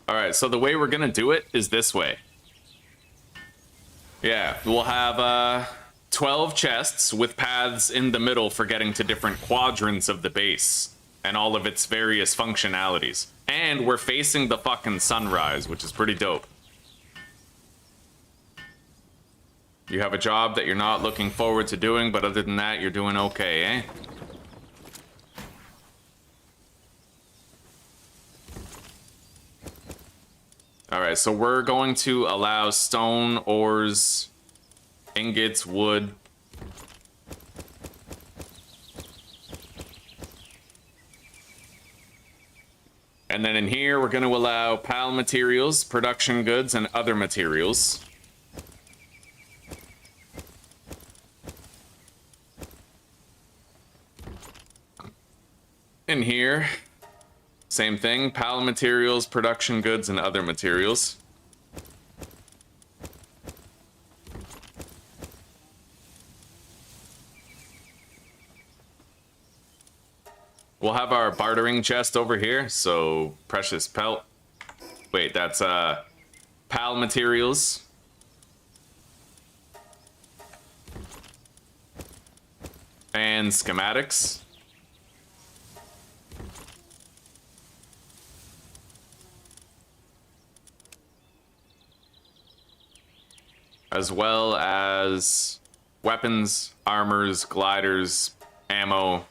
Alright, so the way we're gonna do it is this way. Yeah, we'll have 12 chests with paths in the middle for getting to different quadrants of the base and all of its various functionalities. And we're facing the fucking sunrise, which is pretty dope. You have a job that you're not looking forward to doing, but other than that, you're doing okay, eh? Alright, so we're going to allow stone, ores, ingots, wood. And then in here, we're going to allow PAL materials, production goods, and other materials. In here, same thing, PAL materials, production goods, and other materials. We'll have our bartering chest over here, so precious pelt. Wait, that's PAL materials. And schematics. As well as weapons, armors, gliders, ammo,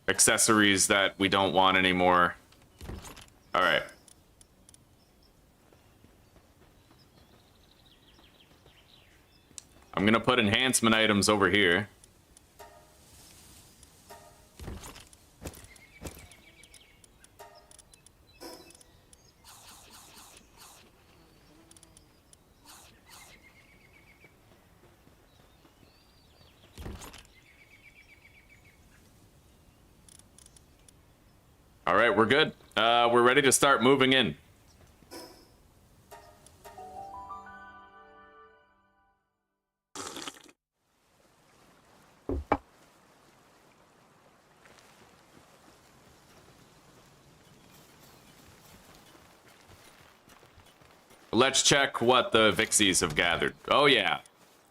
accessories that we don't want anymore. All right. I'm gonna put enhancement items over here. All right, we're good. We're ready to start moving in. Let's check what the Vixies have gathered. Oh yeah,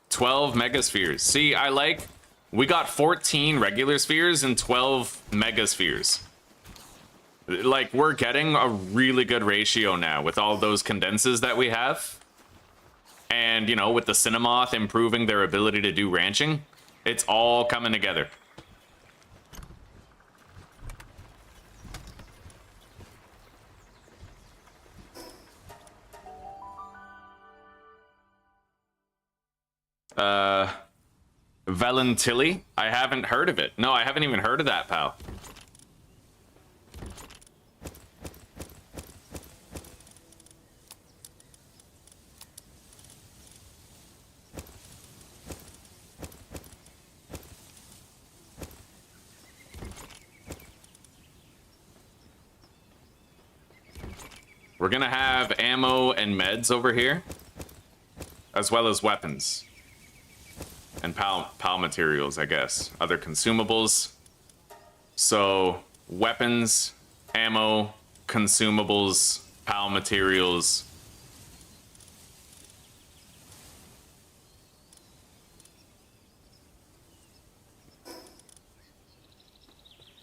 12 megaspheres. See, we got 14 regular spheres and 12 megaspheres. Like, we're getting a really good ratio now with all those condenses that we have. And, you know, with the Cinemoth improving their ability to do ranching, it's all coming together. Valentilli? I haven't heard of it. No, I haven't even heard of that, pal. We're gonna have ammo and meds over here, as well as weapons. And pal materials, I guess. Other consumables. So, weapons, ammo, consumables, pal materials.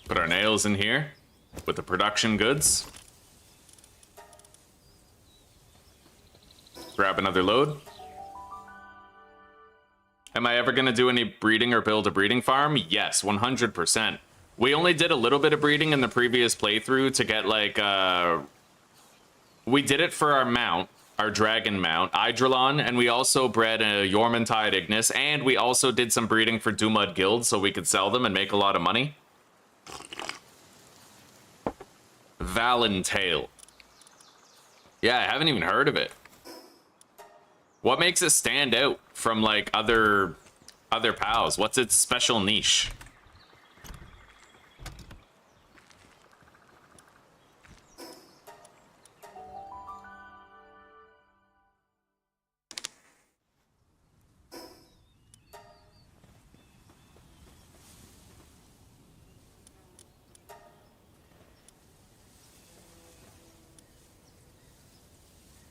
Put our nails in here with the production goods. Grab another load. Am I ever going to do any breeding or build a breeding farm? Yes, 100%. We only did a little bit of breeding in the previous playthrough to get, like, we did it for our mount, our dragon mount, Eidrelon, and we also bred a Yormantide Ignis, and we also did some breeding for Dumud Guild so we could sell them and make a lot of money. Valentail. Yeah, I haven't even heard of it. What makes it stand out from, like, other pals? What's its special niche?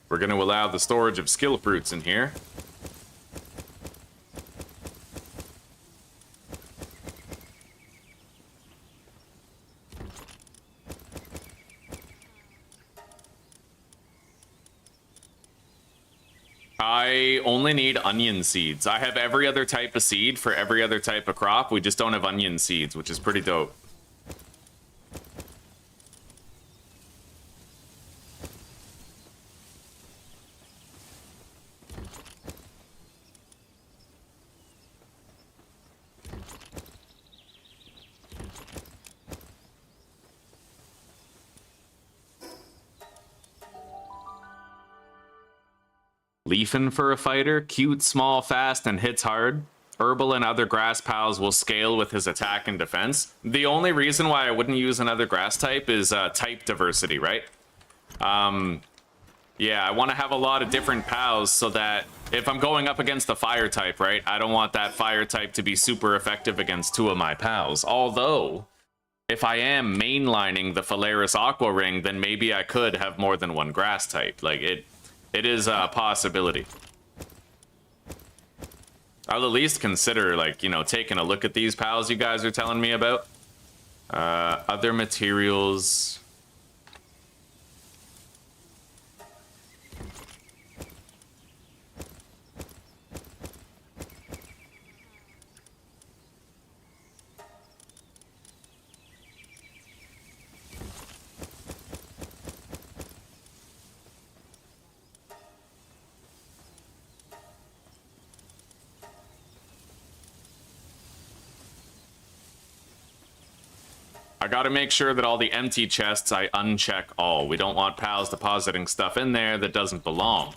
We're going to allow the storage of skill fruits in here. I only need onion seeds. I have every other type of seed for every other type of crop. We just don't have onion seeds, which is pretty dope. Leafin for a fighter, cute, small, fast, and hits hard. Herbal and other grass pals will scale with his attack and defense. The only reason why I wouldn't use another grass type is type diversity, right? Yeah, I want to have a lot of different pals so that if I'm going up against a fire type, right, I don't want that fire type to be super effective against two of my pals. Although, if I am mainlining the Phalaris Aqua Ring, then maybe I could have more than one grass type. Like, it is a possibility. I'll at least consider, like, you know, taking a look at these pals you guys are telling me about. Other materials. I gotta make sure that all the empty chests, I uncheck all. We don't want pals depositing stuff in there that doesn't belong.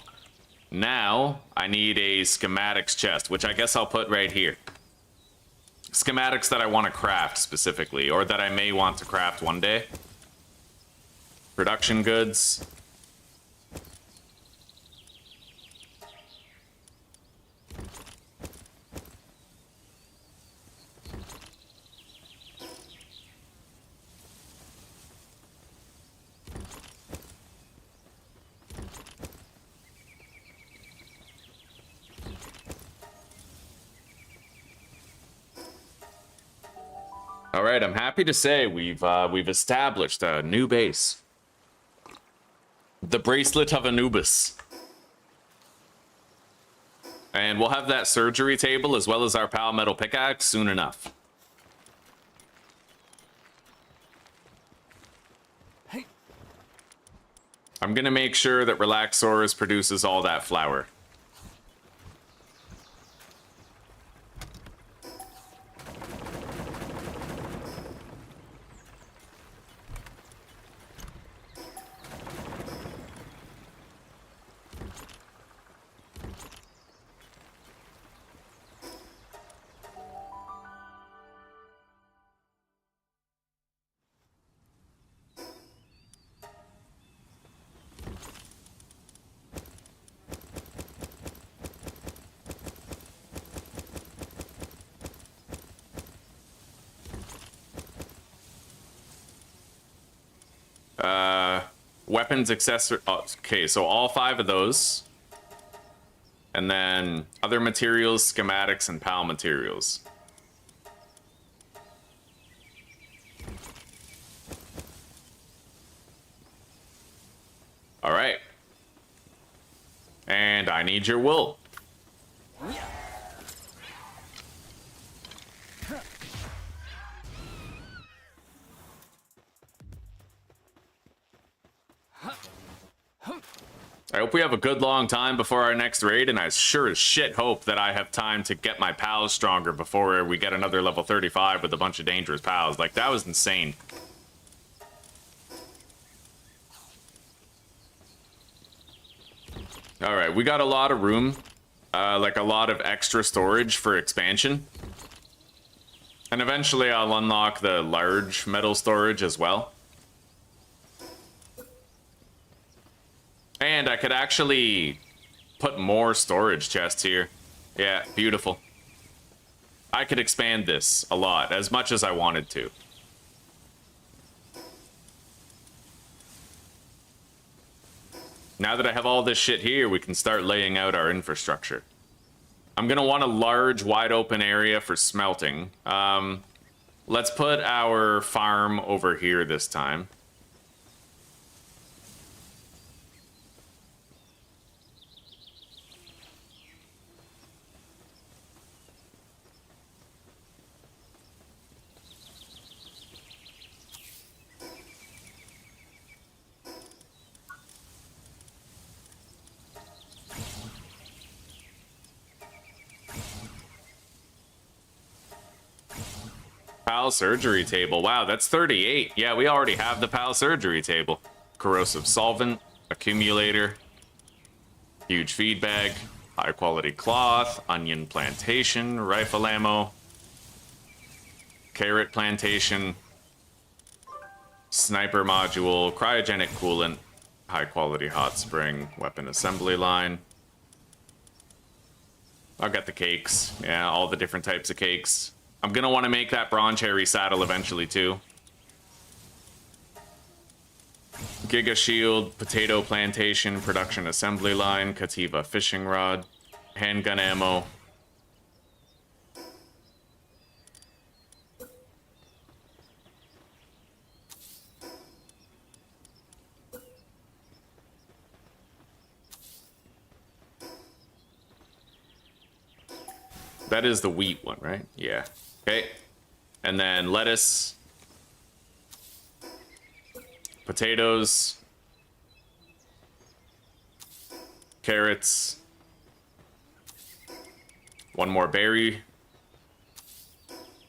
Now, I need a schematics chest, which I guess I'll put right here. Schematics that I want to craft specifically, or that I may want to craft one day. Production goods. All right, I'm happy to say we've established a new base. The Bracelet of Anubis. And we'll have that surgery table as well as our pal metal pickaxe soon enough. Hey. I'm gonna make sure that Relaxaurus produces all that flour. Weapons, accessory. Oh, okay, so all 5 of those. And then other materials, schematics, and PAL materials. All right. And I need your wool. I hope we have a good long time before our next raid, and I sure as shit hope that I have time to get my pals stronger before we get another level 35 with a bunch of dangerous pals. Like, that was insane. Alright, we got a lot of room. Like, a lot of extra storage for expansion. And eventually I'll unlock the large metal storage as well. And I could actually put more storage chests here. Yeah, beautiful. I could expand this a lot, as much as I wanted to. Now that I have all this shit here, we can start laying out our infrastructure. I'm gonna want a large, wide open area for smelting. Let's put our farm over here this time. PAL surgery table. Wow, that's 38. Yeah, we already have the PAL surgery table. Corrosive solvent, accumulator, huge feed bag, high quality cloth, onion plantation, rifle ammo, carrot plantation, sniper module, cryogenic coolant, high quality hot spring, weapon assembly line. I've got the cakes. Yeah, all the different types of cakes. I'm gonna want to make that bronze cherry saddle eventually too. Giga shield, potato plantation, production assembly line, Cativa fishing rod, handgun ammo. That is the wheat one, right? Yeah. Okay. And then lettuce, potatoes, carrots, one more berry.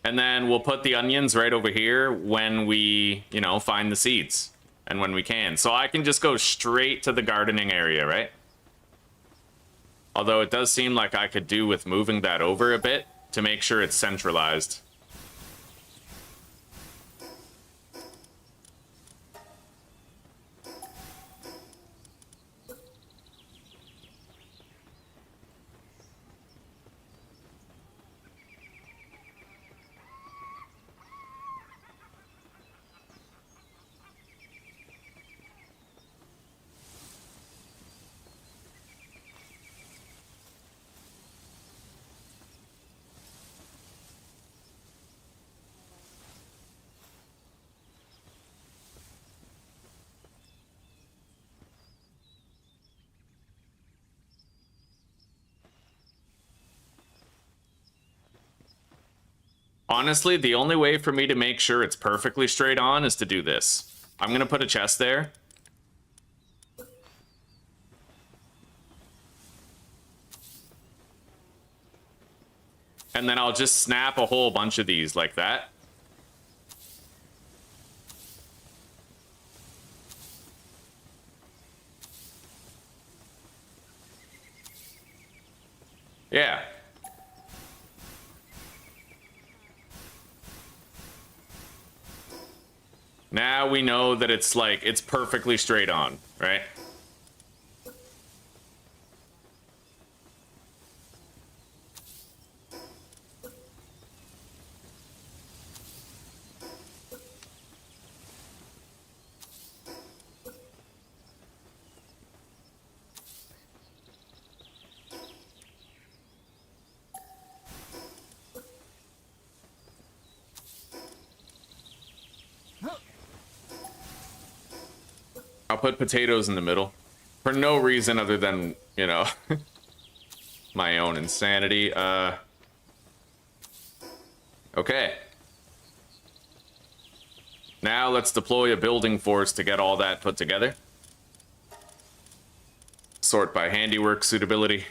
And then we'll put the onions right over here when we, you know, find the seeds and when we can. So I can just go straight to the gardening area, right? Although it does seem like I could do with moving that over a bit to make sure it's centralized. Honestly, the only way for me to make sure it's perfectly straight on is to do this. I'm gonna put a chest there. And then I'll just snap a whole bunch of these like that. Yeah. Now we know that it's like, it's perfectly straight on, right? I'll put potatoes in the middle. For no reason other than, you know, my own insanity. Okay. Now let's deploy a building force to get all that put together. Sort by handiwork suitability.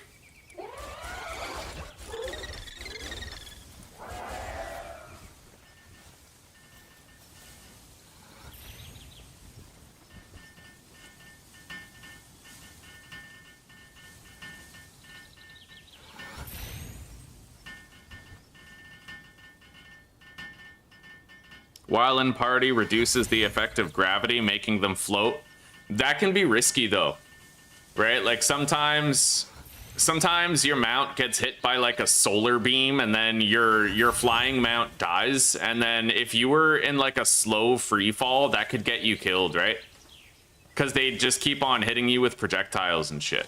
While in party, reduces the effect of gravity, making them float. That can be risky though, right? Like sometimes your mount gets hit by like a solar beam and then your flying mount dies. And then if you were in like a slow free fall, that could get you killed, right? Because they just keep on hitting you with projectiles and shit.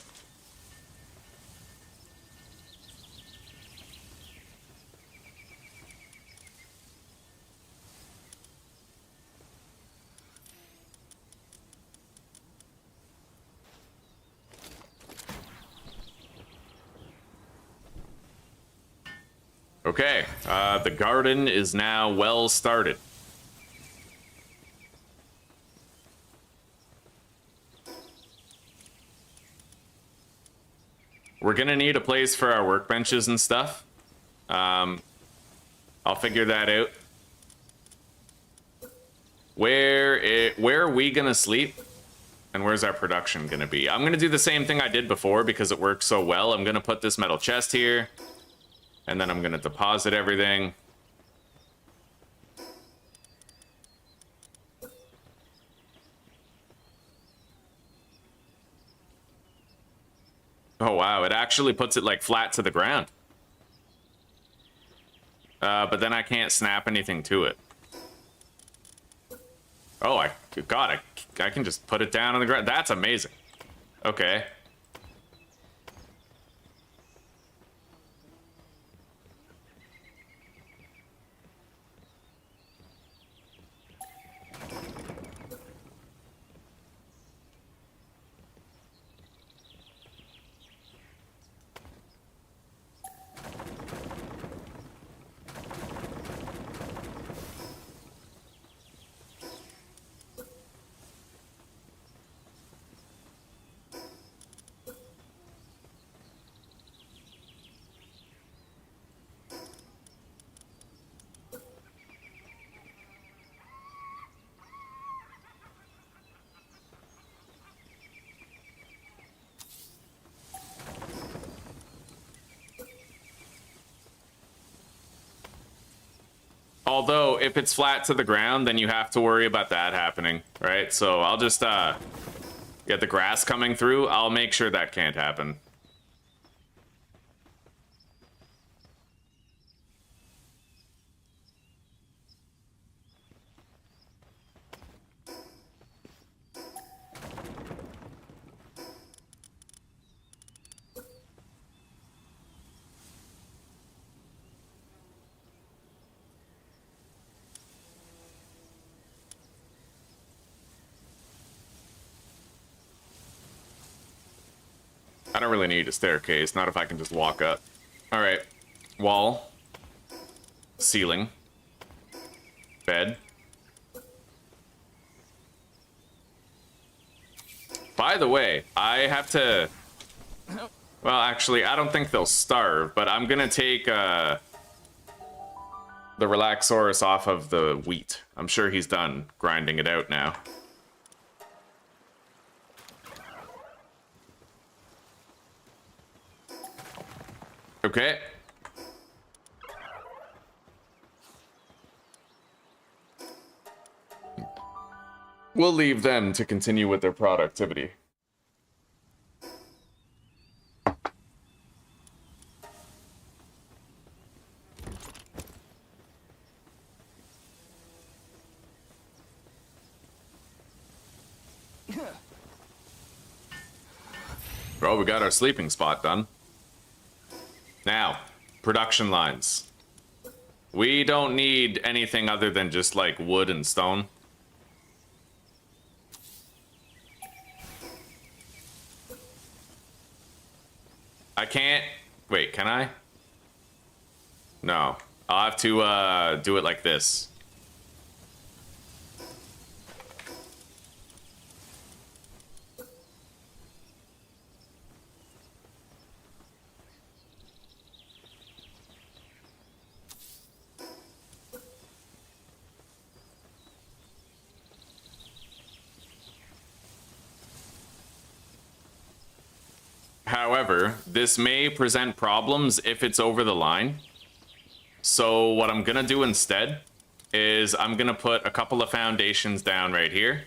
Okay, the garden is now well started. We're gonna need a place for our workbenches and stuff. I'll figure that out. Where are we gonna sleep? And where's our production gonna be? I'm gonna do the same thing I did before because it worked so well. I'm gonna put this metal chest here. And then I'm gonna deposit everything. Oh wow, it actually puts it like flat to the ground. But then I can't snap anything to it. Oh, I can just put it down on the ground. That's amazing. Okay. Although, if it's flat to the ground, then you have to worry about that happening, right? So I'll just get the grass coming through. I'll make sure that can't happen. I don't really need a staircase, not if I can just walk up. All right, wall, ceiling, bed. By the way, I have to, well, actually, I don't think they'll starve, but I'm gonna take the Relaxaurus off of the wheat. I'm sure he's done grinding it out now. Okay. We'll leave them to continue with their productivity. Well, we got our sleeping spot done. Now, production lines. We don't need anything other than just like wood and stone. I can't... Wait, can I? No. I'll have to do it like this. However, this may present problems if it's over the line. So what I'm gonna do instead is I'm gonna put a couple of foundations down right here.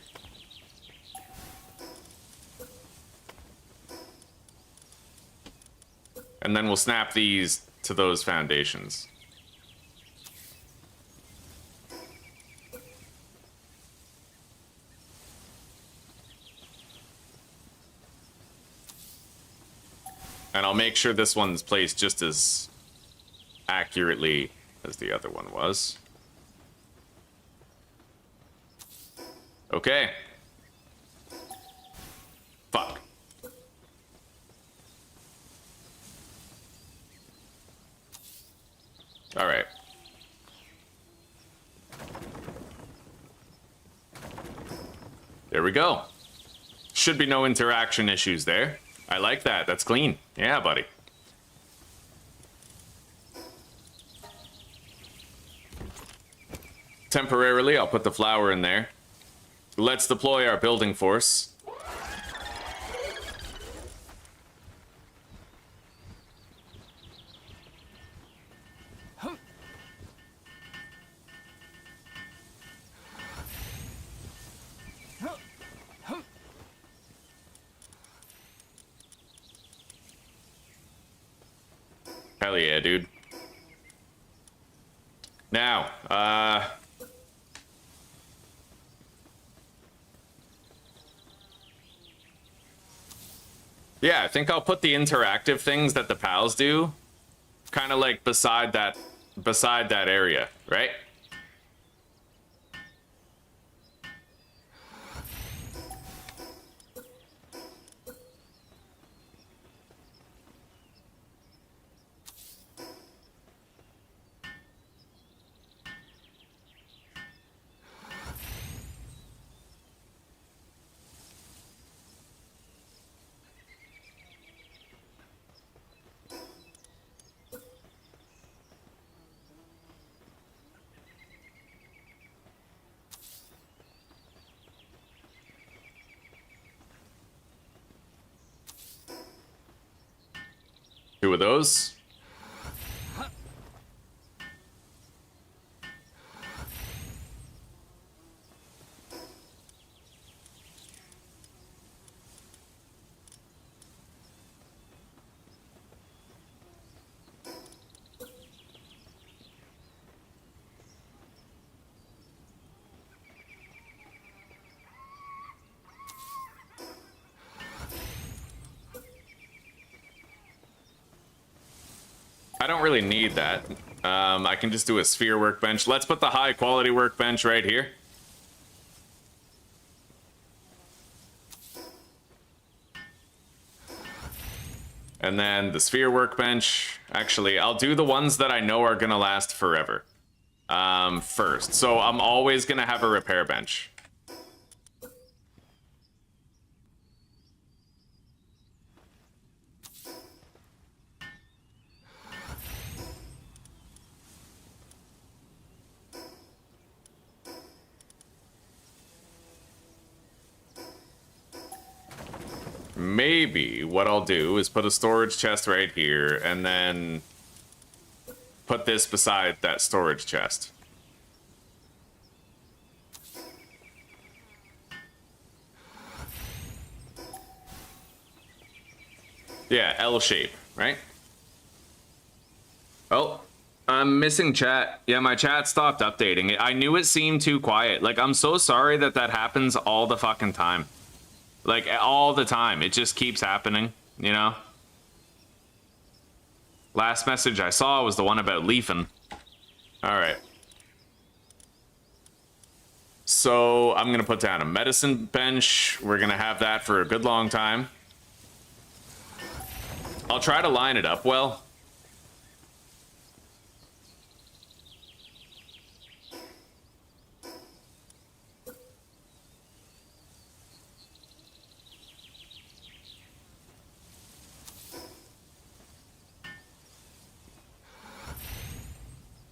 And then we'll snap these to those foundations. And I'll make sure this one's placed just as accurately as the other one was. Okay. Fuck. All right. There we go. Should be no interaction issues there. I like that. That's clean. Yeah, buddy. Temporarily, I'll put the flower in there. Let's deploy our building force. Hell yeah, dude. Now, yeah, I think I'll put the interactive things that the pals do kind of like beside that area, right? Two of those. I don't really need that. I can just do a sphere workbench. Let's put the high quality workbench right here. And then the sphere workbench. Actually, I'll do the ones that I know are gonna last forever first. So I'm always gonna have a repair bench. Maybe what I'll do is put a storage chest right here and then put this beside that storage chest. Yeah, L shape, right? Oh, I'm missing chat. Yeah, my chat stopped updating. I knew it seemed too quiet. Like, I'm so sorry that that happens all the fucking time. Like, all the time. It just keeps happening, you know? Last message I saw was the one about leafing. Alright. So, I'm gonna put down a medicine bench. We're gonna have that for a good long time. I'll try to line it up well.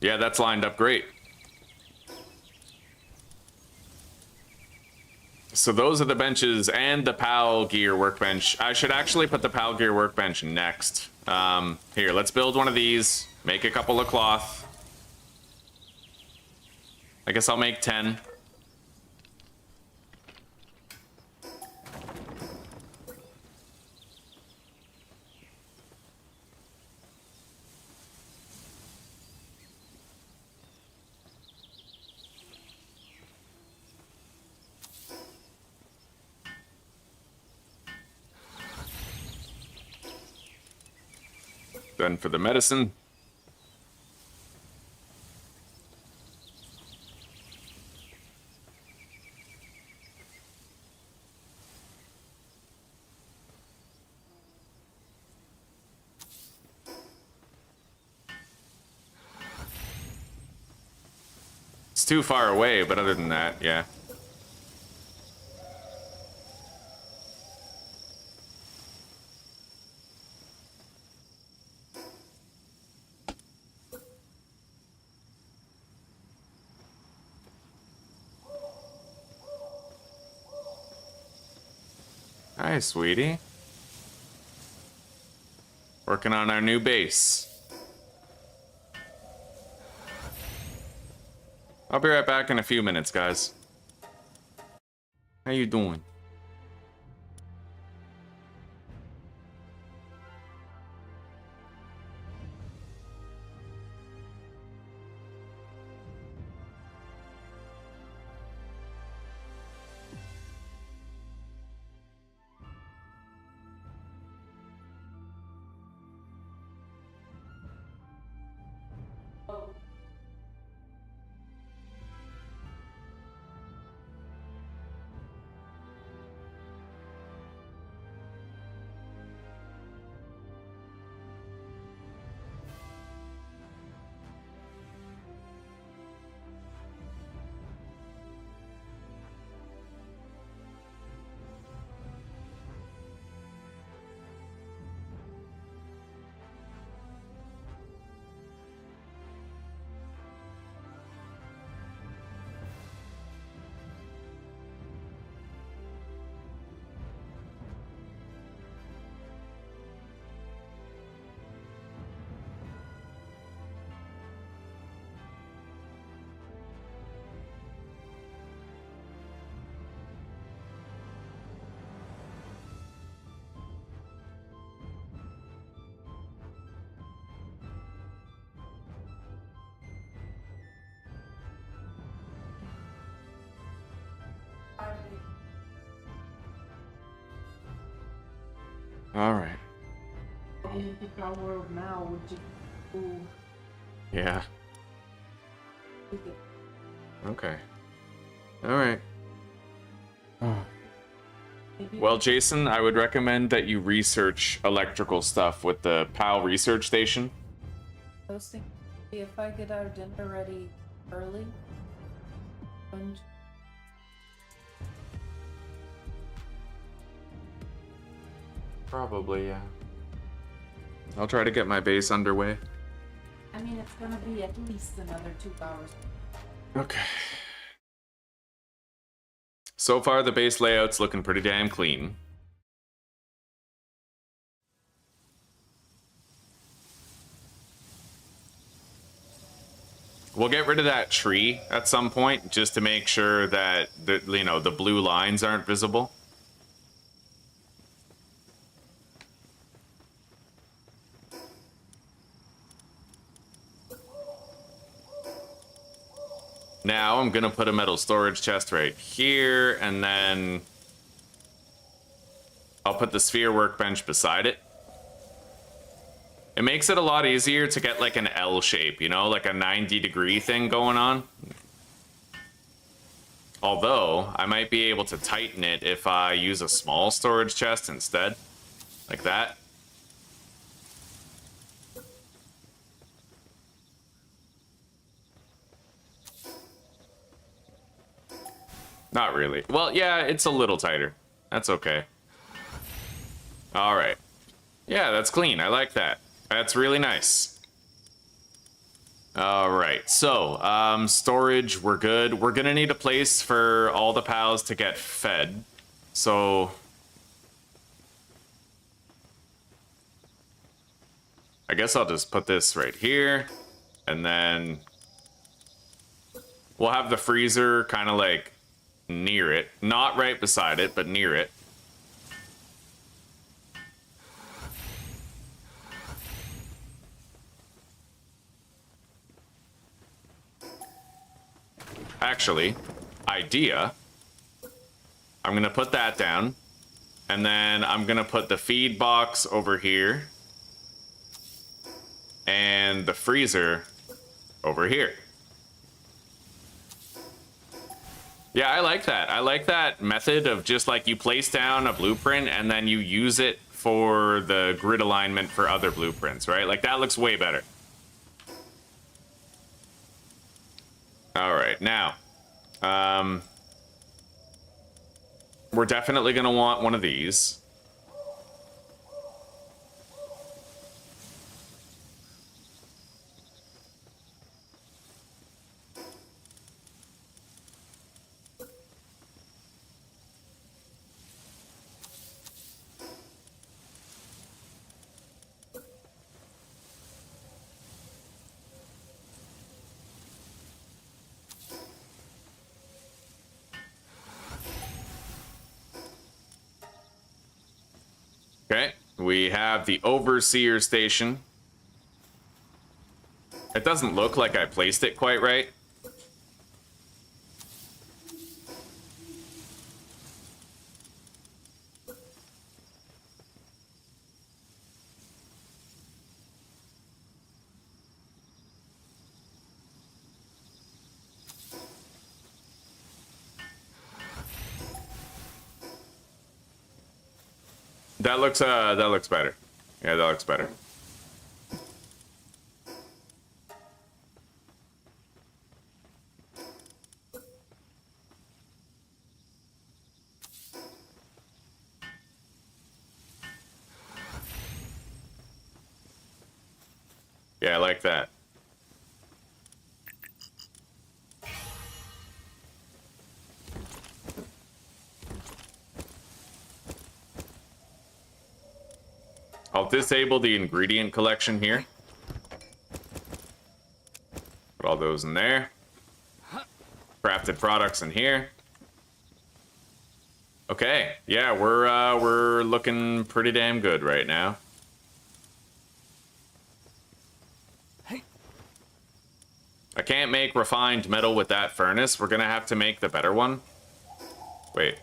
Yeah, that's lined up great. So those are the benches and the PAL gear workbench. I should actually put the PAL gear workbench next. Here, let's build one of these. Make a couple of cloth. I guess I'll make 10. Then for the medicine. It's too far away, but other than that, yeah. Hi, sweetie. Working on our new base. I'll be right back in a few minutes, guys. How you doing? All right. In the Palworld now, would you? Yeah. Okay. All right. Well, Jason, I would recommend that you research electrical stuff with the PAL research station. I was thinking if I get our dinner ready early. Probably, yeah. I'll try to get my base underway. I mean, it's gonna be at least another 2 hours. Okay. So far, the base layout's looking pretty damn clean. We'll get rid of that tree at some point, just to make sure that the blue lines aren't visible. Now I'm gonna put a metal storage chest right here, and then I'll put the sphere workbench beside it. It makes it a lot easier to get like an L shape, you know, like a 90-degree thing going on. Although, I might be able to tighten it if I use a small storage chest instead. Like that. Not really. Well, yeah, it's a little tighter. That's okay. All right. Yeah, that's clean. I like that. That's really nice. All right. So, storage, we're good. We're going to need a place for all the pals to get fed. So, I guess I'll just put this right here. And then we'll have the freezer kind of like near it. Not right beside it, but near it. Actually, idea. I'm going to put that down. And then I'm going to put the feed box over here. And the freezer over here. Yeah, I like that. I like that method of just like you place down a blueprint and then you use it for the grid alignment for other blueprints, right? Like that looks way better. All right, now, we're definitely going to want one of these. Okay, we have the overseer station. It doesn't look like I placed it quite right. That looks better. Yeah, that looks better. Yeah, I like that. I'll disable the ingredient collection here. Put all those in there. Crafted products in here. Okay, yeah, we're looking pretty damn good right now. I can't make refined metal with that furnace. We're gonna have to make the better one. Wait.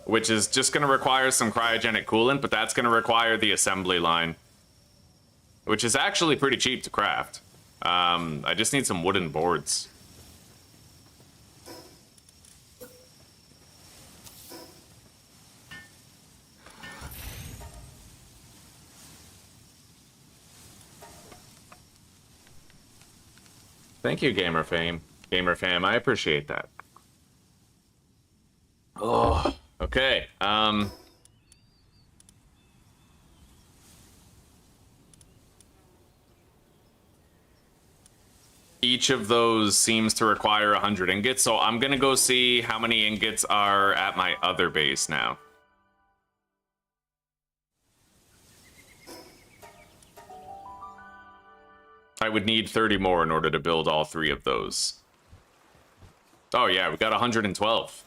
Which is just gonna require some cryogenic coolant, but that's gonna require the assembly line. Which is actually pretty cheap to craft. I just need some wooden boards. Thank you, Gamer Fam, I appreciate that. Oh, okay. Each of those seems to require 100 ingots, so I'm gonna go see how many ingots are at my other base now. I would need 30 more in order to build all 3 of those. Oh yeah, we got 112.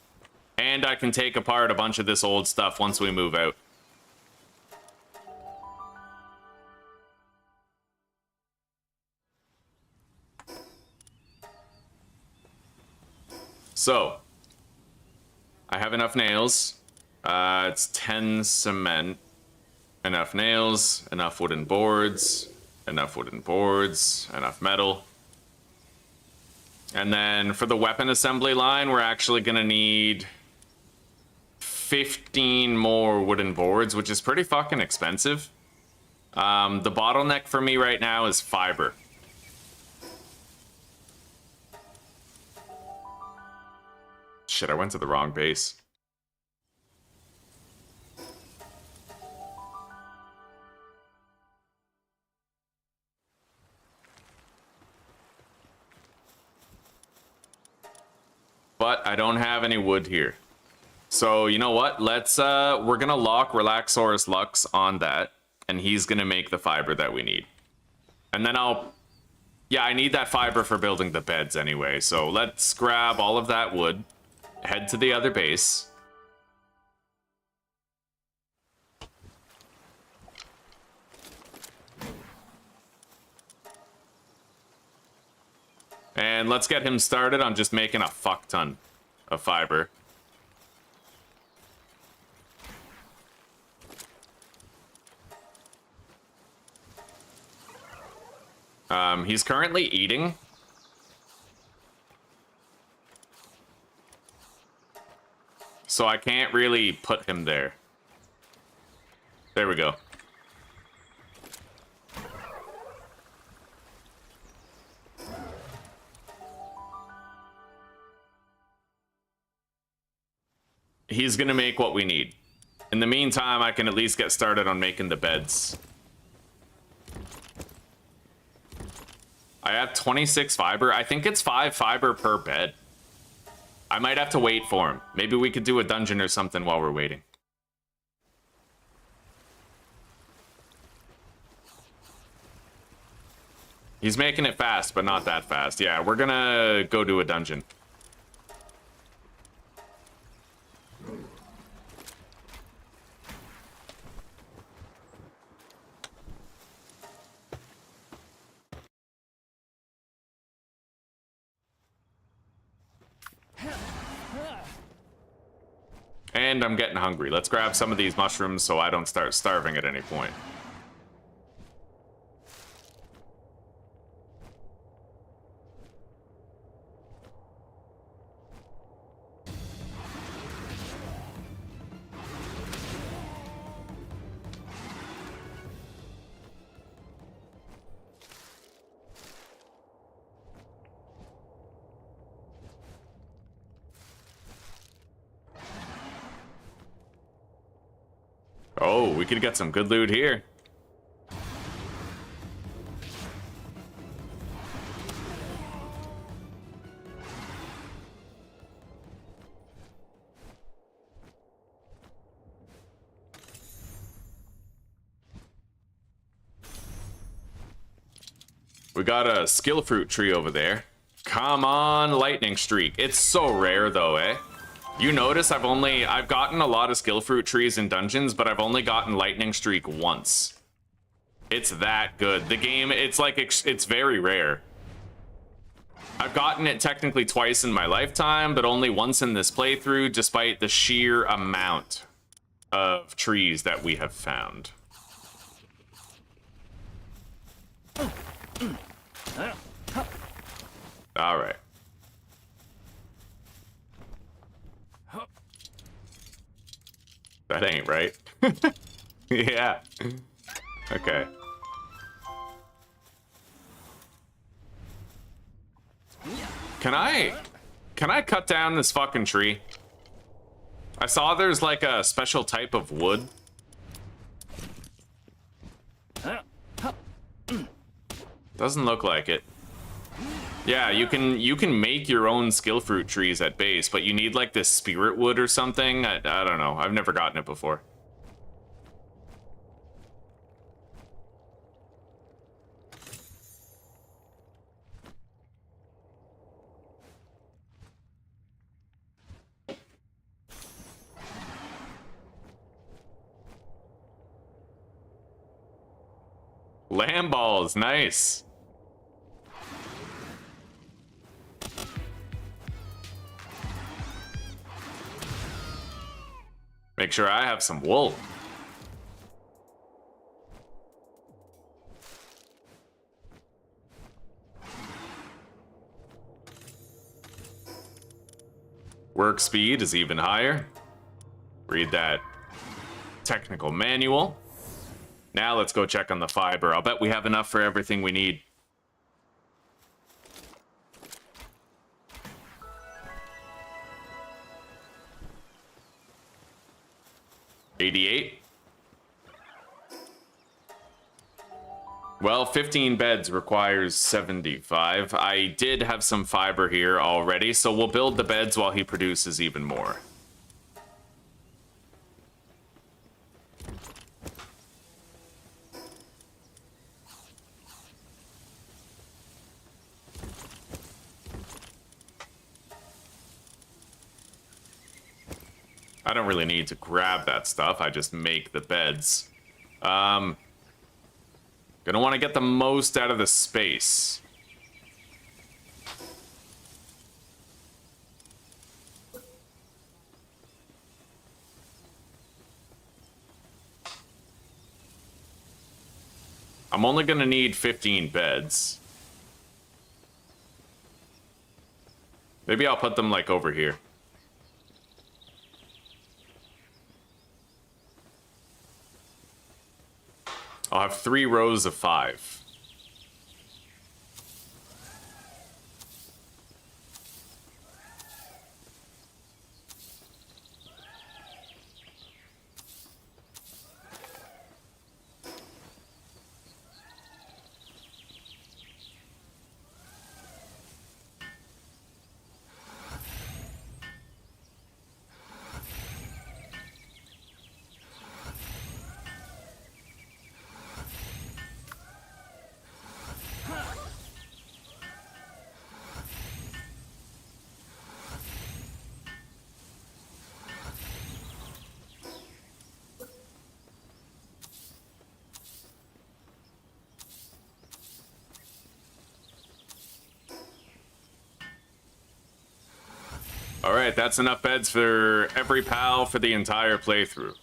And I can take apart a bunch of this old stuff once we move out. So, I have enough nails. It's 10 cement. Enough nails, enough wooden boards, enough metal. And then for the weapon assembly line, we're actually gonna need 15 more wooden boards, which is pretty fucking expensive. The bottleneck for me right now is fiber. shit, I went to the wrong base. But I don't have any wood here. So, you know what? Let's, we're gonna lock Relaxaurus Lux on that, and he's gonna make the fiber that we need. And then yeah, I need that fiber for building the beds anyway, so let's grab all of that wood, head to the other base. And let's get him started on just making a fuck ton of fiber. He's currently eating. So I can't really put him there. There we go. He's gonna make what we need. In the meantime, I can at least get started on making the beds. I have 26 fiber. I think it's 5 fiber per bed. I might have to wait for him. Maybe we could do a dungeon or something while we're waiting. He's making it fast, but not that fast. Yeah, we're gonna go do a dungeon. And I'm getting hungry. Let's grab some of these mushrooms so I don't start starving at any point. Oh, we could get some good loot here. We got a skill fruit tree over there. Come on, lightning streak. It's so rare though, eh? You notice I've gotten a lot of skill fruit trees in dungeons, but I've only gotten lightning streak once. It's that good. The game, it's like, it's very rare. I've gotten it technically twice in my lifetime, but only once in this playthrough, despite the sheer amount of trees that we have found. All right. That ain't right. Yeah. Okay. Can I cut down this fucking tree? I saw there's like a special type of wood. Doesn't look like it. Yeah, you can make your own skill fruit trees at base, but you need like this spirit wood or something. I don't know. I've never gotten it before. Lamb balls, nice. Make sure I have some wool. Work speed is even higher. Read that technical manual. Now let's go check on the fiber. I'll bet we have enough for everything we need. 88. Well, 15 beds requires 75. I did have some fiber here already, so we'll build the beds while he produces even more. I don't really need to grab that stuff. I just make the beds. Gonna want to get the most out of the space. I'm only gonna need 15 beds. Maybe I'll put them like over here. I'll have 3 rows of 5. All right, that's enough beds for every pal for the entire playthrough.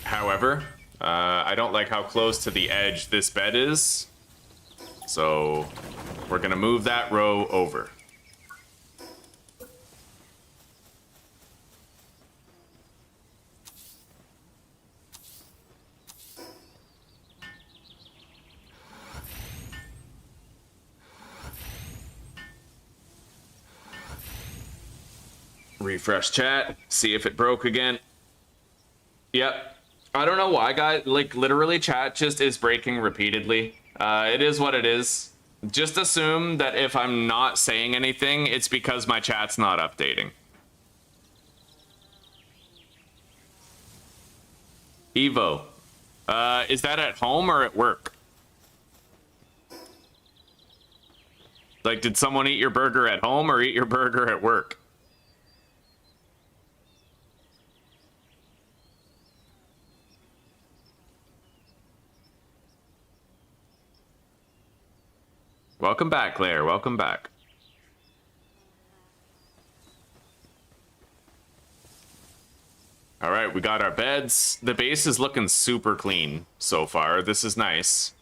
However, I don't like how close to the edge this bed is, so we're gonna move that row over. Refresh chat, see if it broke again. Yep. I don't know why, guys. Like, literally, chat just is breaking repeatedly. It is what it is. Just assume that if I'm not saying anything, it's because my chat's not updating. Evo. Is that at home or at work? Like, did someone eat your burger at home or eat your burger at work? Welcome back, Claire. Welcome back. All right, we got our beds. The base is looking super clean so far. This is nice.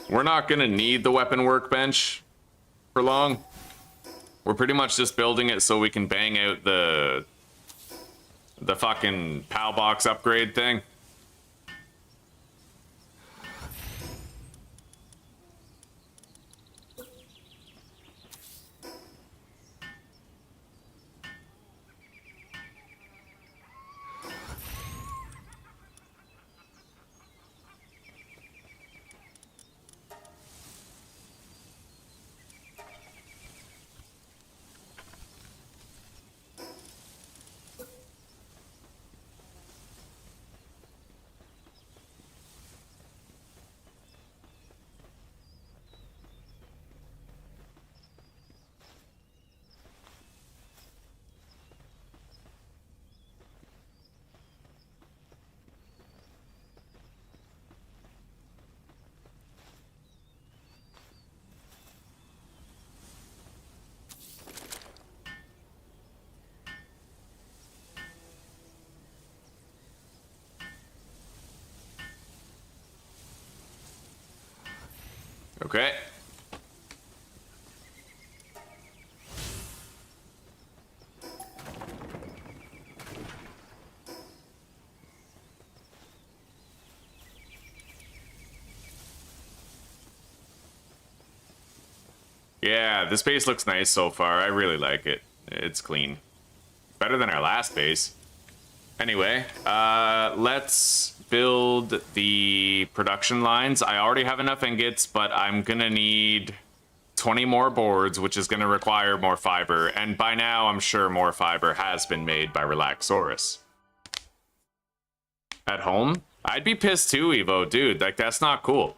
We're not gonna need the weapon workbench for long. We're pretty much just building it so we can bang out the fucking PAL box upgrade thing. Okay. Yeah, this base looks nice so far. I really like it. It's clean. Better than our last base. Anyway, let's build the production lines. I already have enough ingots, but I'm gonna need 20 more boards, which is gonna require more fiber. And by now, I'm sure more fiber has been made by Relaxaurus. At home? I'd be pissed too, Evo. Dude, like, that's not cool.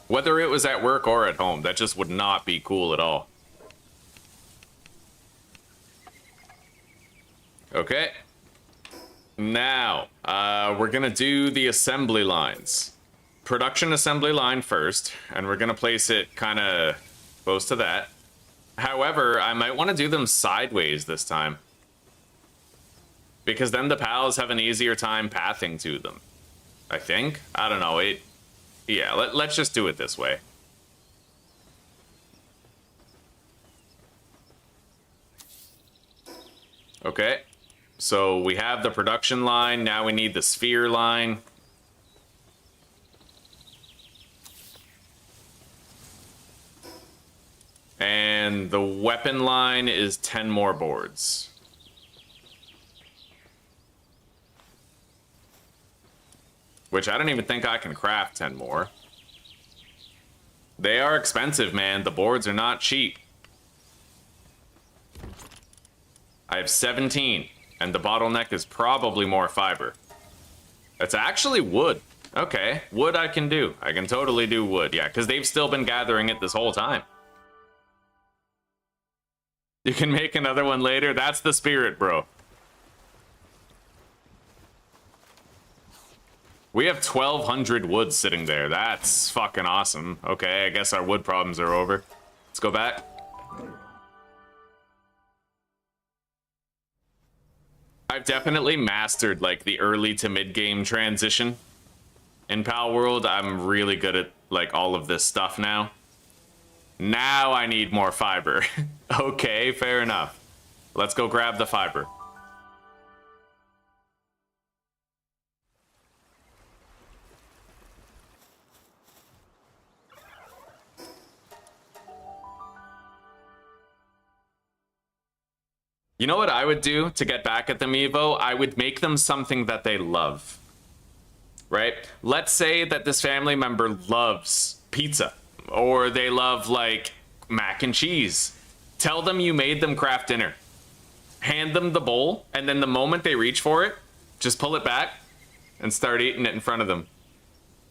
Whether it was at work or at home, that just would not be cool at all. Okay. Now, we're gonna do the assembly lines. Production assembly line first, and we're gonna place it kind of close to that. However, I might want to do them sideways this time, because then the pals have an easier time pathing to them. I think. I don't know. Yeah, let's just do it this way. Okay. So we have the production line. Now we need the sphere line. And the weapon line is 10 more boards. Which I don't even think I can craft 10 more. They are expensive, man. The boards are not cheap. I have 17, and the bottleneck is probably more fiber. It's actually wood. Okay, wood I can do. I can totally do wood, yeah, because they've still been gathering it this whole time. You can make another one later. That's the spirit, bro. We have 1,200 wood sitting there. That's fucking awesome. Okay, I guess our wood problems are over. Let's go back. I've definitely mastered, like, the early to mid-game transition. In Palworld, I'm really good at, like, all of this stuff now. Now I need more fiber. Okay, fair enough. Let's go grab the fiber. You know what I would do to get back at them, Evo? I would make them something that they love. Right? Let's say that this family member loves pizza. Or they love, like, mac and cheese. Tell them you made them craft dinner. Hand them the bowl, and then the moment they reach for it, just pull it back and start eating it in front of them.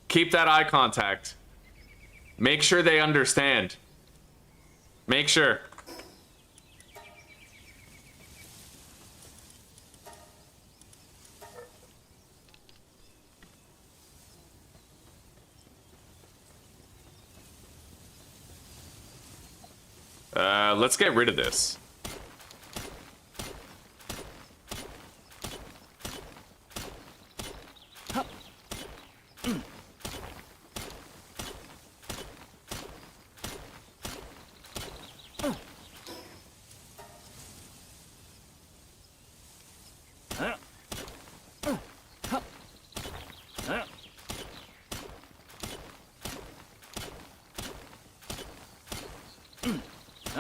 Keep that eye contact. Make sure they understand. Make sure. Let's get rid of this.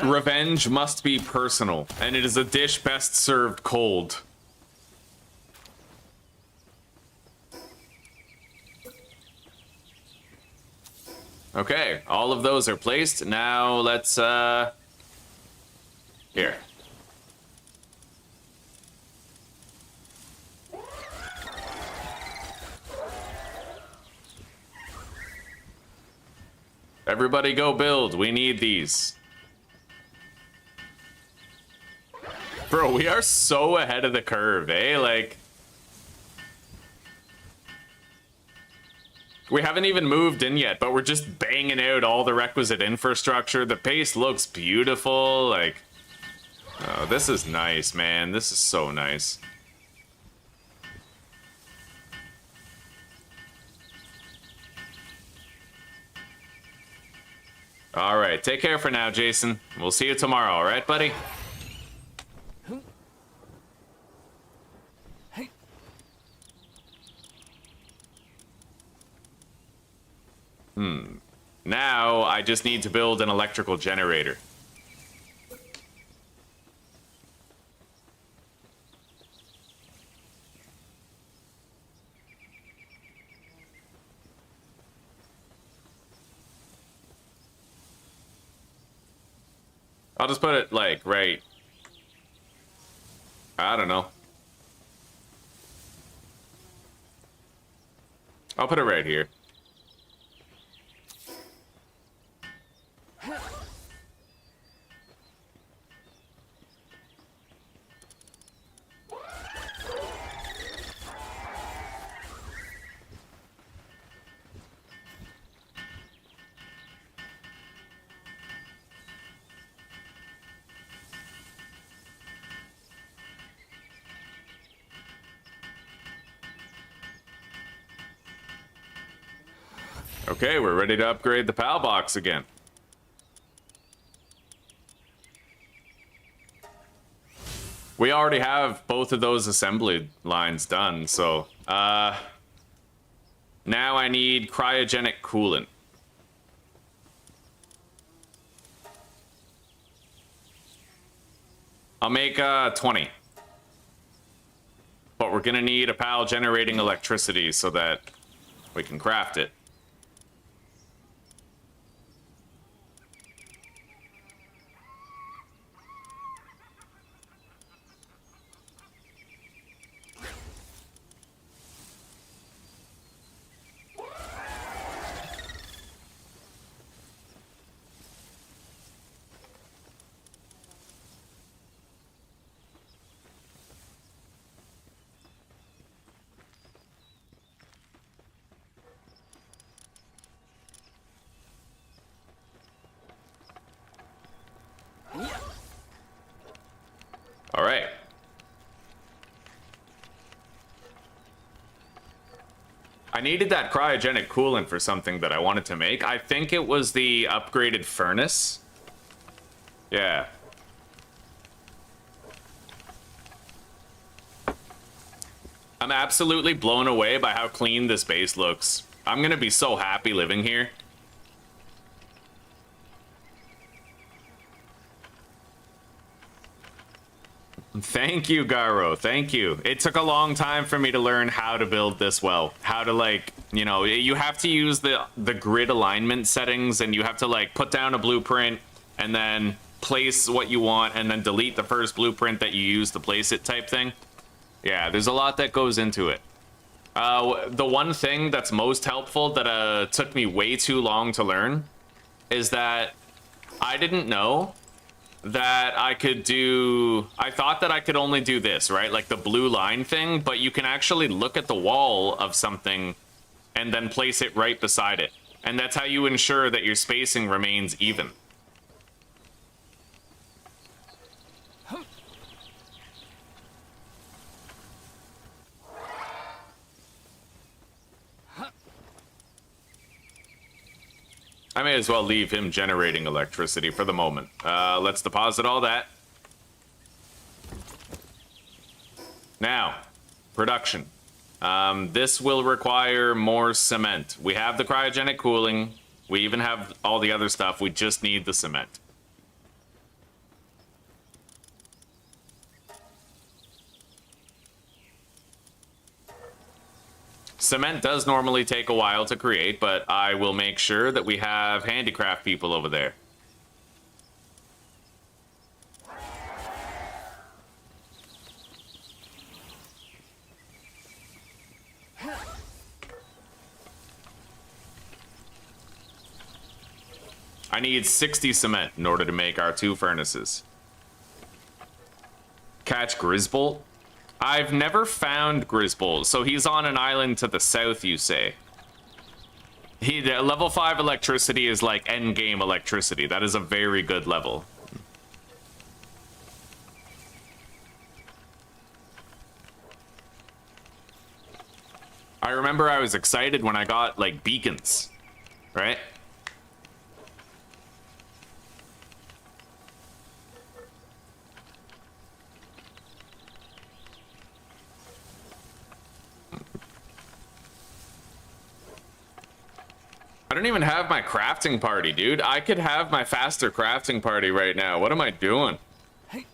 Revenge must be personal, and it is a dish best served cold. Okay, all of those are placed. Now let's, here. Everybody go build. We need these. Bro, we are so ahead of the curve, eh? Like, we haven't even moved in yet, but we're just banging out all the requisite infrastructure. The pace looks beautiful. Like, oh, this is nice, man. This is so nice. All right, take care for now, Jason. We'll see you tomorrow, all right, buddy? Now, I just need to build an electrical generator. I'll just put it, like, right... I don't know. I'll put it right here. Okay, we're ready to upgrade the PAL box again. We already have both of those assembly lines done, so... now I need cryogenic coolant. I'll make 20. But we're gonna need a PAL generating electricity so that we can craft it. All right. I needed that cryogenic coolant for something that I wanted to make. I think it was the upgraded furnace. Yeah. I'm absolutely blown away by how clean this base looks. I'm gonna be so happy living here. Thank you, Garo. Thank you. It took a long time for me to learn how to build this well. How to, like, you know, you have to use the grid alignment settings, and you have to, like, put down a blueprint and then place what you want and then delete the first blueprint that you use to place it type thing. Yeah, there's a lot that goes into it. The one thing that's most helpful that took me way too long to learn is that I didn't know that I could do... I thought that I could only do this, right? Like the blue line thing, but you can actually look at the wall of something and then place it right beside it. And that's how you ensure that your spacing remains even. I may as well leave him generating electricity for the moment. Let's deposit all that. Now, production. This will require more cement. We have the cryogenic cooling. We even have all the other stuff. We just need the cement. Cement does normally take a while to create, but I will make sure that we have handicraft people over there. I need 60 cement in order to make our 2 furnaces. Catch Grisbolt? I've never found Grisbolt, so he's on an island to the south, you say. The level 5 electricity is like endgame electricity. That is a very good level. I remember I was excited when I got, like, beacons, right? don't even have my crafting party, dude. I could have my faster crafting party right now. What am I doing? Hey.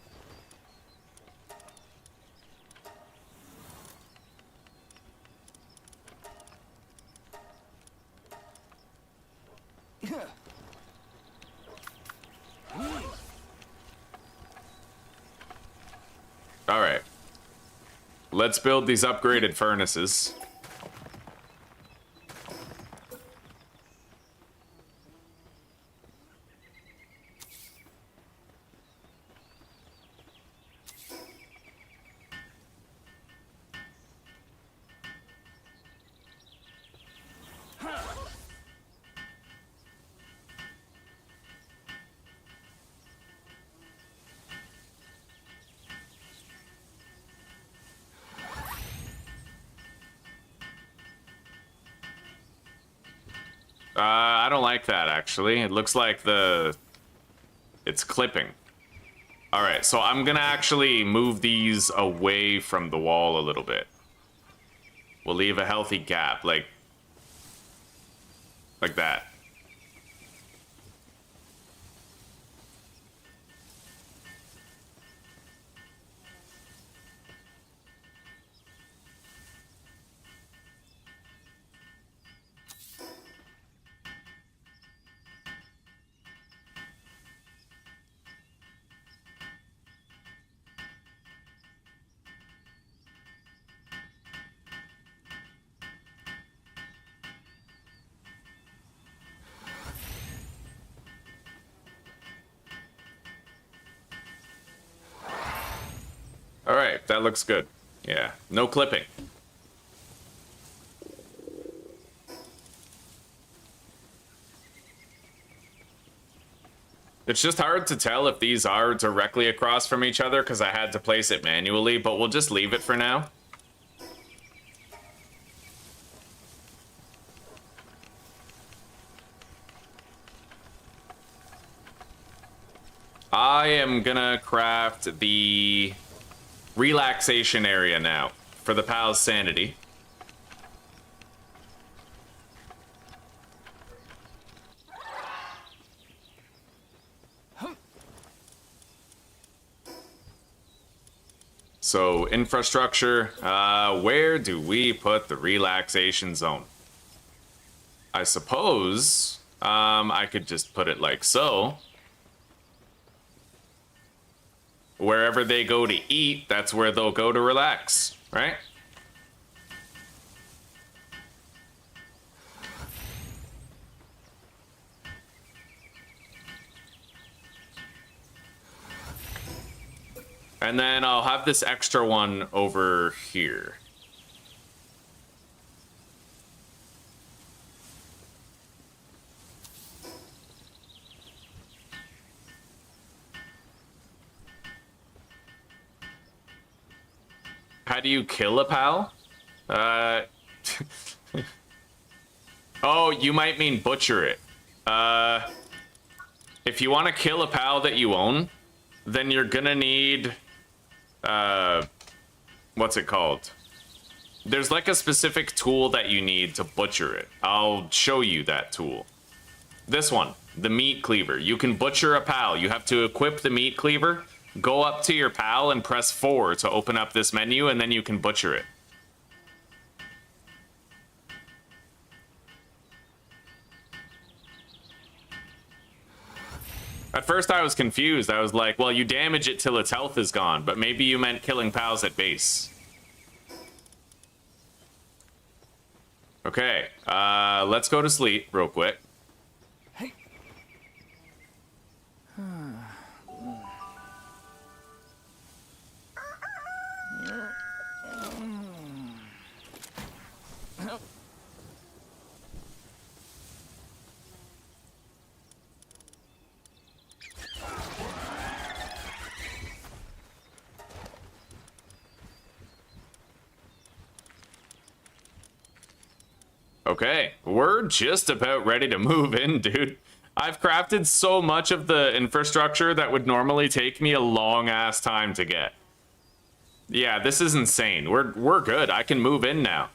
All right. Let's build these upgraded furnaces. I don't like that, actually. It looks like it's clipping. All right, so I'm gonna actually move these away from the wall a little bit. We'll leave a healthy gap, like that. All right, that looks good. Yeah, no clipping. It's just hard to tell if these are directly across from each other because I had to place it manually, but we'll just leave it for now. I am gonna craft the relaxation area now for the pal's sanity. So infrastructure, where do we put the relaxation zone? I suppose I could just put it like so. Wherever they go to eat, that's where they'll go to relax, right? And then I'll have this extra one over here. How do you kill a pal? Oh, you might mean butcher it. If you want to kill a pal that you own, then you're gonna need, what's it called? There's like a specific tool that you need to butcher it. I'll show you that tool. This one, the meat cleaver. You can butcher a pal. You have to equip the meat cleaver. Go up to your pal and press 4 to open up this menu, and then you can butcher it. At first I was confused. I was like, well, you damage it till its health is gone, but maybe you meant killing pals at base. Okay, let's go to sleep real quick. Hey. Okay, we're just about ready to move in, dude. I've crafted so much of the infrastructure that would normally take me a long-ass time to get. Yeah, this is insane. We're good. I can move in now.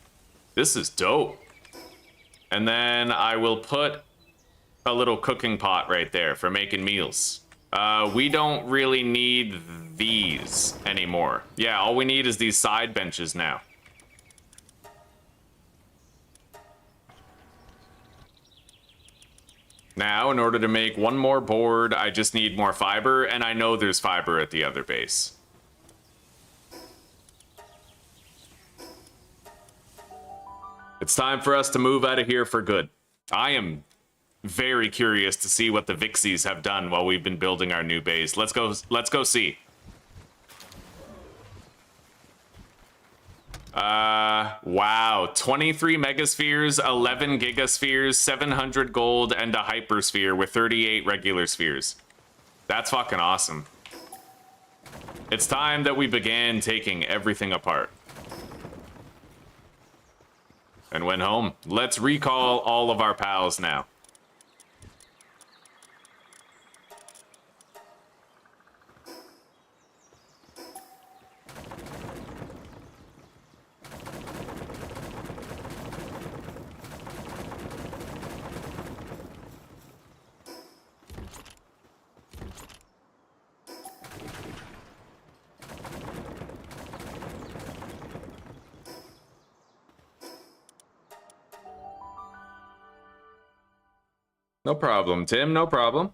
This is dope. And then I will put a little cooking pot right there for making meals. We don't really need these anymore. Yeah, all we need is these side benches now. Now, in order to make one more board, I just need more fiber, and I know there's fiber at the other base. It's time for us to move out of here for good. I am very curious to see what the Vixies have done while we've been building our new base. Let's go see. Wow, 23 megaspheres, 11 gigaspheres, 700 gold, and a hypersphere with 38 regular spheres. That's fucking awesome. It's time that we began taking everything apart. And went home. Let's recall all of our pals now. No problem, Tim, no problem.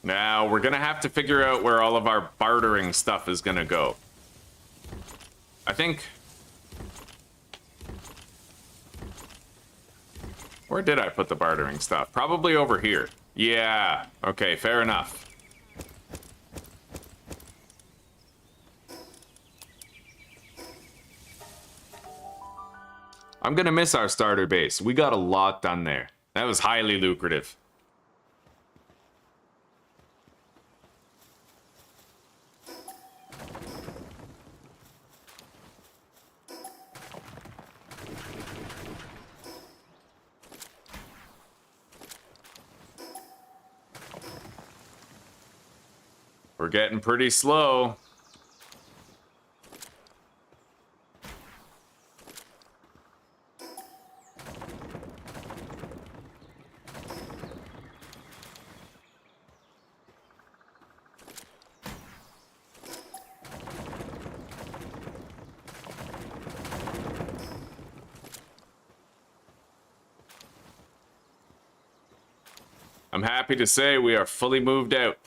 Now, we're gonna have to figure out where all of our bartering stuff is gonna go. I think... Where did I put the bartering stuff? Probably over here. Yeah, okay, fair enough. I'm gonna miss our starter base. We got a lot done there. That was highly lucrative. We're getting pretty slow. I'm happy to say we are fully moved out.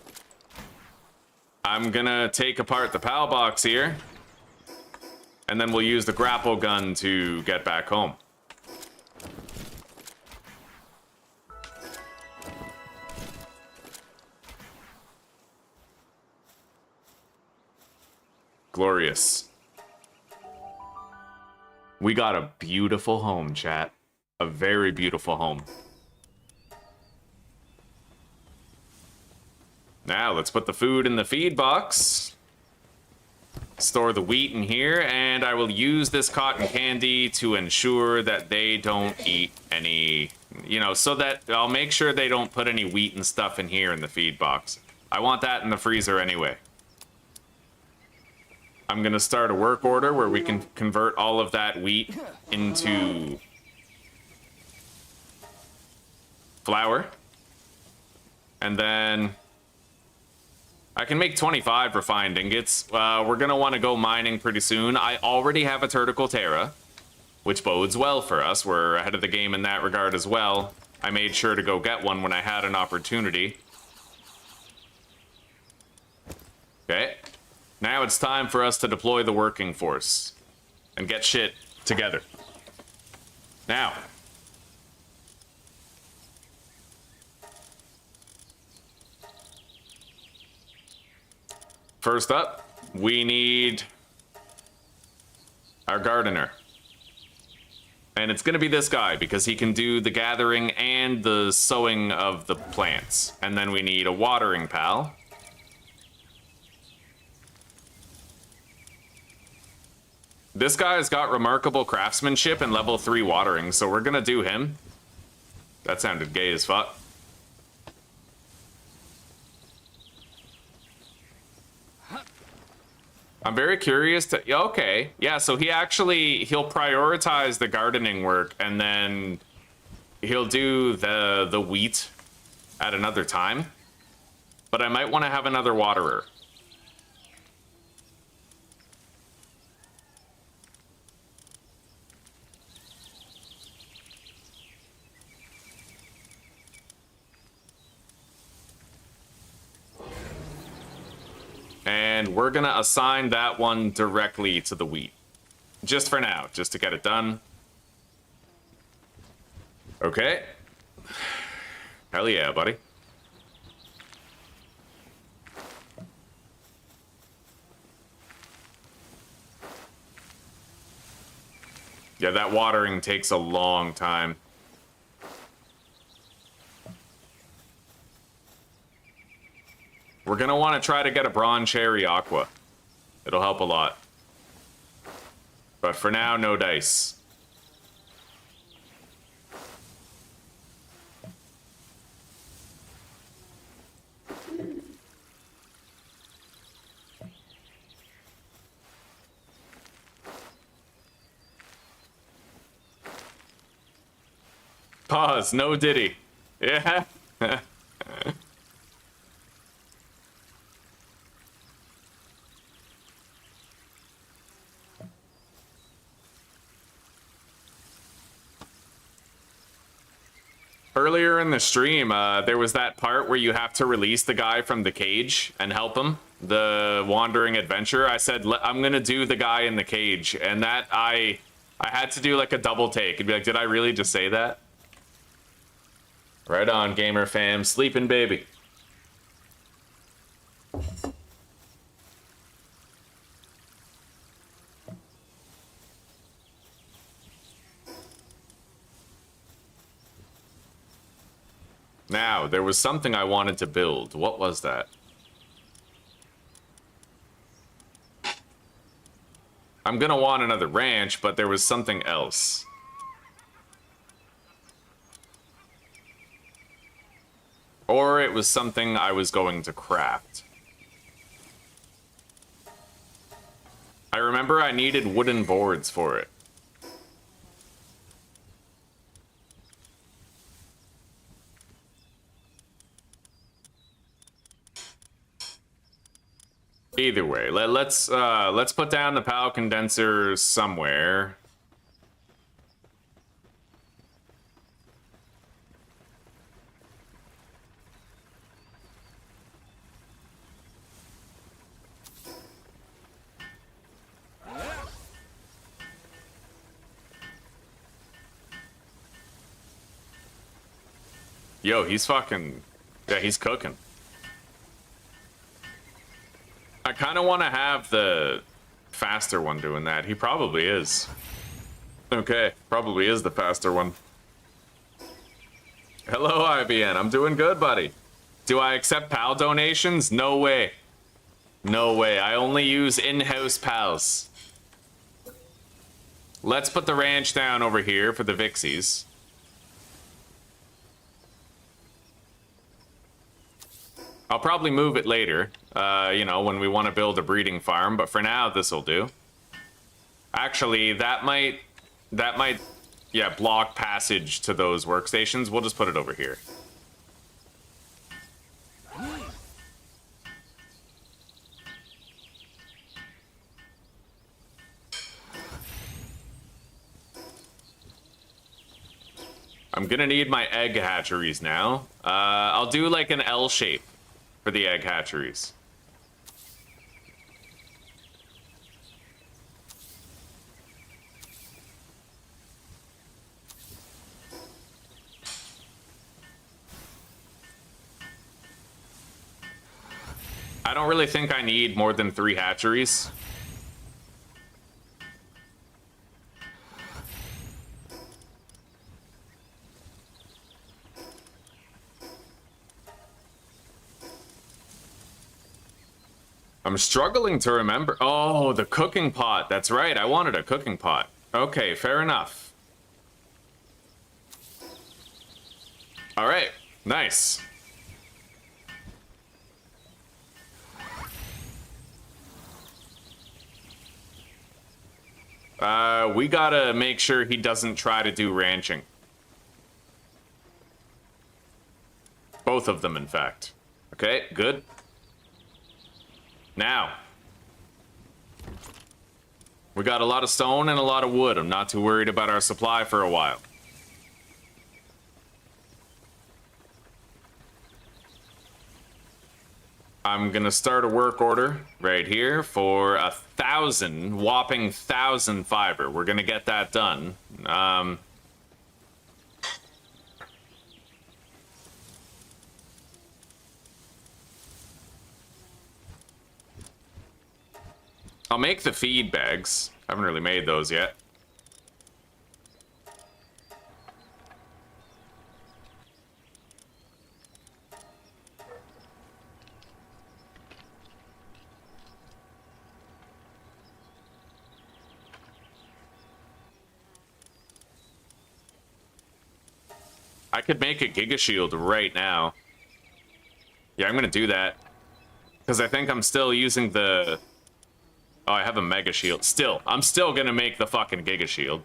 I'm gonna take apart the PAL box here, and then we'll use the grapple gun to get back home. Glorious. We got a beautiful home, chat. A very beautiful home. Now, let's put the food in the feed box. Store the wheat in here, and I will use this cotton candy to ensure that they don't eat any, you know, so that I'll make sure they don't put any wheat and stuff in here in the feed box. I want that in the freezer anyway. I'm gonna start a work order where we can convert all of that wheat into flour. And then I can make 25 refined ingots. We're gonna want to go mining pretty soon. I already have a Turtical Terra, which bodes well for us. We're ahead of the game in that regard as well. I made sure to go get one when I had an opportunity. Okay. Now it's time for us to deploy the working force and get shit together. Now. First up, we need our gardener. And it's gonna be this guy because he can do the gathering and the sowing of the plants. And then we need a watering pal. This guy's got remarkable craftsmanship and level 3 watering, so we're gonna do him. That sounded gay as fuck. I'm very curious to... Okay, yeah, so he'll prioritize the gardening work, and then he'll do the wheat at another time. But I might want to have another waterer. And we're gonna assign that one directly to the wheat. Just for now, just to get it done. Okay. Hell yeah, buddy. Yeah, that watering takes a long time. We're gonna want to try to get a Bronze Cherry Aqua. It'll help a lot. But for now, no dice. Pause, no Diddy. Yeah. Earlier in the stream, there was that part where you have to release the guy from the cage and help him, the wandering adventurer. I said, I'm gonna do the guy in the cage, and that I had to do like a double take and be like, did I really just say that? Right on, gamer fam, sleeping baby. Now, there was something I wanted to build. What was that? I'm gonna want another ranch, but there was something else. Or it was something I was going to craft. I remember I needed wooden boards for it. Either way, let's put down the PAL condenser somewhere. Yo, he's fucking... Yeah, he's cooking. I kind of want to have the faster one doing that. He probably is. Okay, probably is the faster one. Hello, IBN. I'm doing good, buddy. Do I accept PAL donations? No way. No way. I only use in-house PALs. Let's put the ranch down over here for the Vixies. I'll probably move it later, you know, when we want to build a breeding farm, but for now, this'll do. Actually, that might, yeah, block passage to those workstations. We'll just put it over here. I'm gonna need my egg hatcheries now. I'll do like an L shape for the egg hatcheries. I don't really think I need more than 3 hatcheries. I'm struggling to remember. Oh, the cooking pot. That's right. I wanted a cooking pot. Okay, fair enough. All right, nice. We gotta make sure he doesn't try to do ranching. Both of them, in fact. Okay, good. Now. We got a lot of stone and a lot of wood. I'm not too worried about our supply for a while. I'm gonna start a work order right here for 1,000, whopping 1,000 fiber. We're gonna get that done. I'll make the feed bags. I haven't really made those yet. I could make a Giga Shield right now. Yeah, I'm gonna do that. Because I think I'm still using the... Oh, I have a Mega Shield. Still, I'm still gonna make the fucking Giga Shield.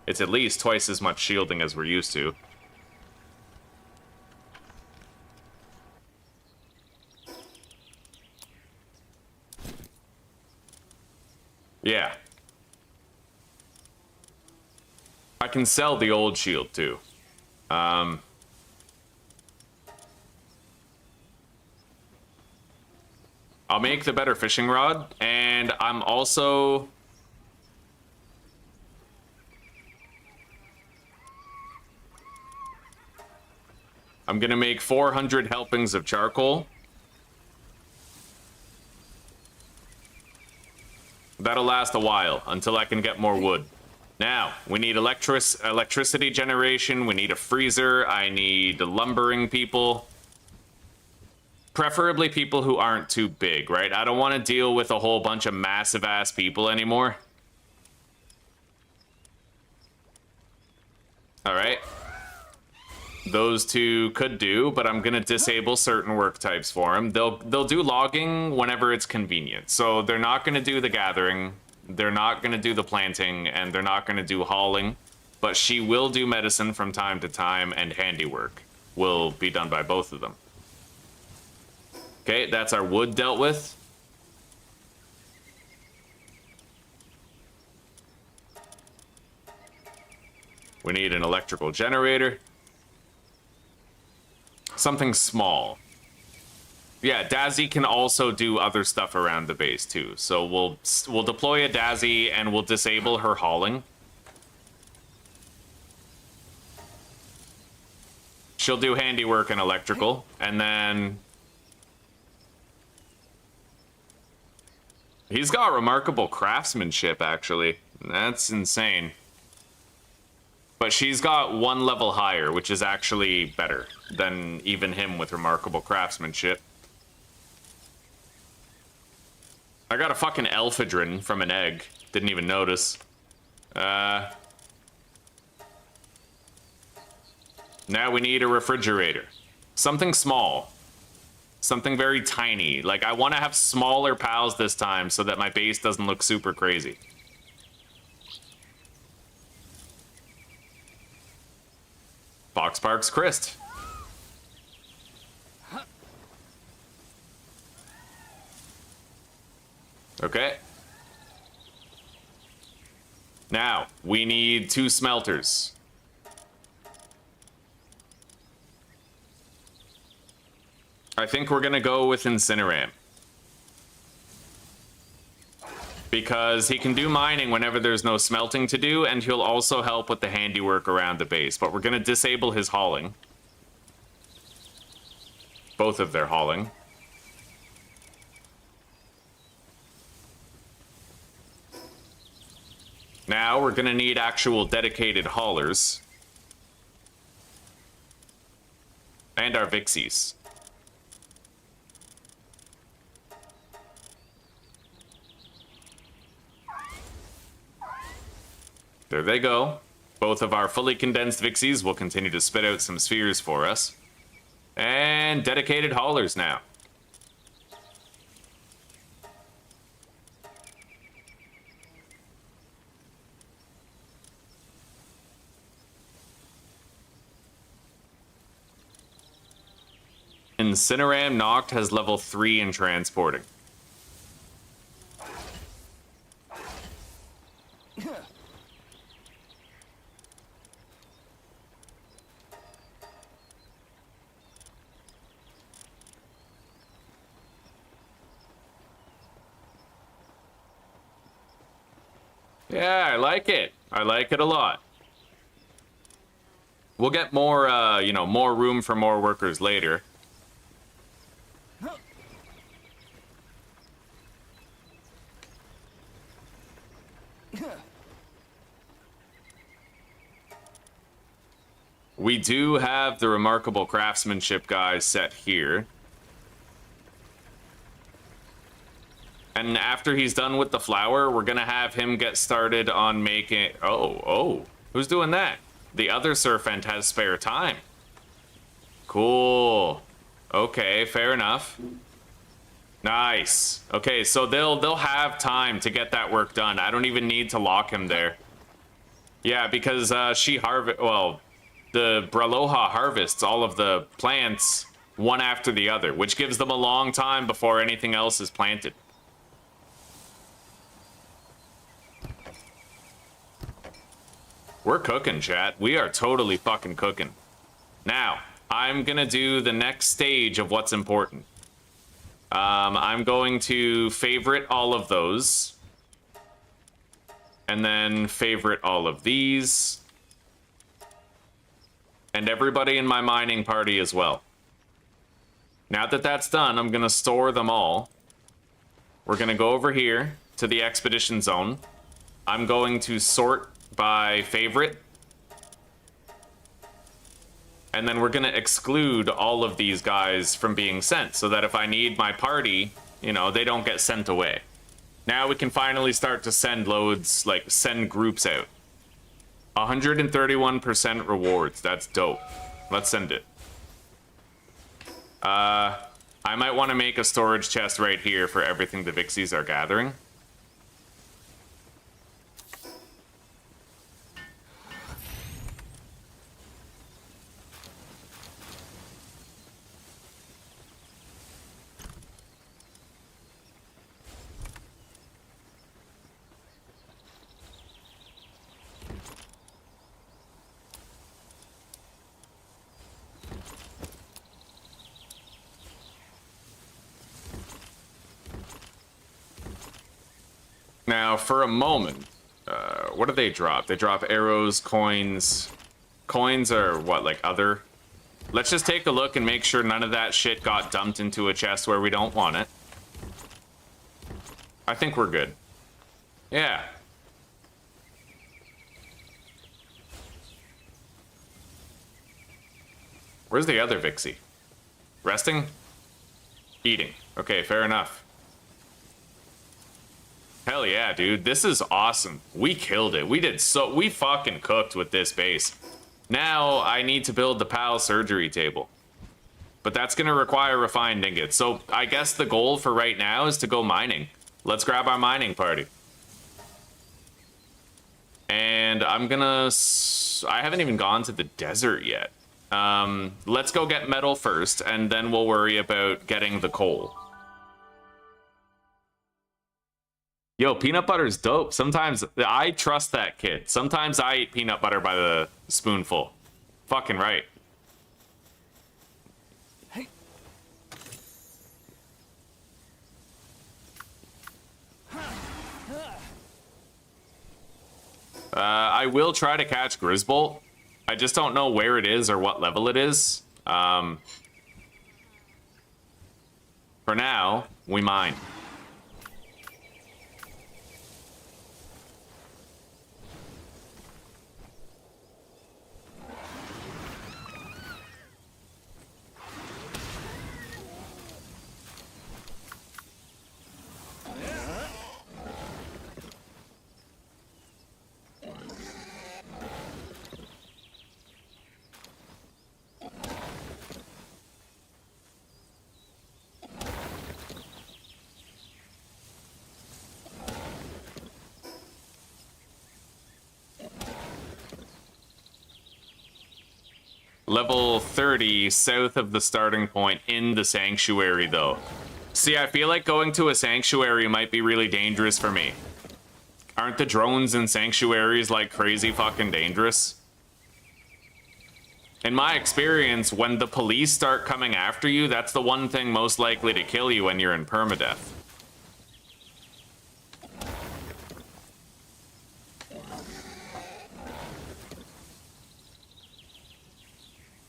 It's at least twice as much shielding as we're used to. Yeah. I can sell the old shield, too. I'll make the better fishing rod, and I'm also... I'm gonna make 400 helpings of charcoal. That'll last a while, until I can get more wood. Now, we need electricity generation, we need a freezer, I need lumbering people. Preferably people who aren't too big, right? I don't want to deal with a whole bunch of massive-ass people anymore. Alright. Those two could do, but I'm gonna disable certain work types for them. They'll do logging whenever it's convenient. So they're not gonna do the gathering, they're not gonna do the planting, and they're not gonna do hauling. But she will do medicine from time to time, and handiwork will be done by both of them. Okay, that's our wood dealt with. We need an electrical generator. Something small. Yeah, Dazzy can also do other stuff around the base too. So we'll deploy a Dazzy and we'll disable her hauling. She'll do handiwork and electrical, and then he's got remarkable craftsmanship, actually. That's insane. But she's got one level higher, which is actually better than even him with remarkable craftsmanship. I got a fucking Elphadrin from an egg. Didn't even notice. Now we need a refrigerator. Something small. Something very tiny. Like, I want to have smaller pals this time so that my base doesn't look super crazy. Fox Parks Christ. Okay. Now, we need 2 smelters. I think we're gonna go with Incineram. Because he can do mining whenever there's no smelting to do, and he'll also help with the handiwork around the base. But we're gonna disable his hauling. Both of their hauling. Now we're gonna need actual dedicated haulers. And our Vixies. There they go. Both of our fully condensed Vixies will continue to spit out some spheres for us. And dedicated haulers now. Incineram Noct has level 3 in transporting. Yeah, I like it. I like it a lot. We'll get more, you know, more room for more workers later. We do have the remarkable craftsmanship guy set here. And after he's done with the flower, we're gonna have him get started on making... Oh, who's doing that? The other servant has spare time. Cool. Okay, fair enough. Nice. Okay, so they'll have time to get that work done. I don't even need to lock him there. Yeah, because the Braloha harvests all of the plants one after the other, which gives them a long time before anything else is planted. We're cooking, chat. We are totally fucking cooking. Now, I'm gonna do the next stage of what's important. I'm going to favorite all of those. And then favorite all of these. And everybody in my mining party as well. Now that that's done, I'm gonna store them all. We're gonna go over here to the expedition zone. I'm going to sort by favorite. And then we're gonna exclude all of these guys from being sent so that if I need my party, you know, they don't get sent away. Now we can finally start to send loads, like send groups out. 131% rewards, that's dope. Let's send it. I might want to make a storage chest right here for everything the Vixies are gathering. Now, for a moment, what do they drop? They drop arrows, coins. Coins are what, like other? Let's just take a look and make sure none of that shit got dumped into a chest where we don't want it. I think we're good. Yeah. Where's the other Vixie? Resting? Eating. Okay, fair enough. Hell yeah, dude. This is awesome. We killed it. We fucking cooked with this base. Now I need to build the PAL surgery table. But that's gonna require refined ingots. So I guess the goal for right now is to go mining. Let's grab our mining party. And I'm gonna... I haven't even gone to the desert yet. Let's go get metal first, and then we'll worry about getting the coal. Yo, peanut butter's dope. Sometimes I trust that kid. Sometimes I eat peanut butter by the spoonful. Fucking right. Hey. I will try to catch Grisbolt. I just don't know where it is or what level it is. For now, we mine. Level 30 south of the starting point in the sanctuary, though. See, I feel like going to a sanctuary might be really dangerous for me. Aren't the drones in sanctuaries like crazy fucking dangerous? In my experience, when the police start coming after you, that's the one thing most likely to kill you when you're in permadeath.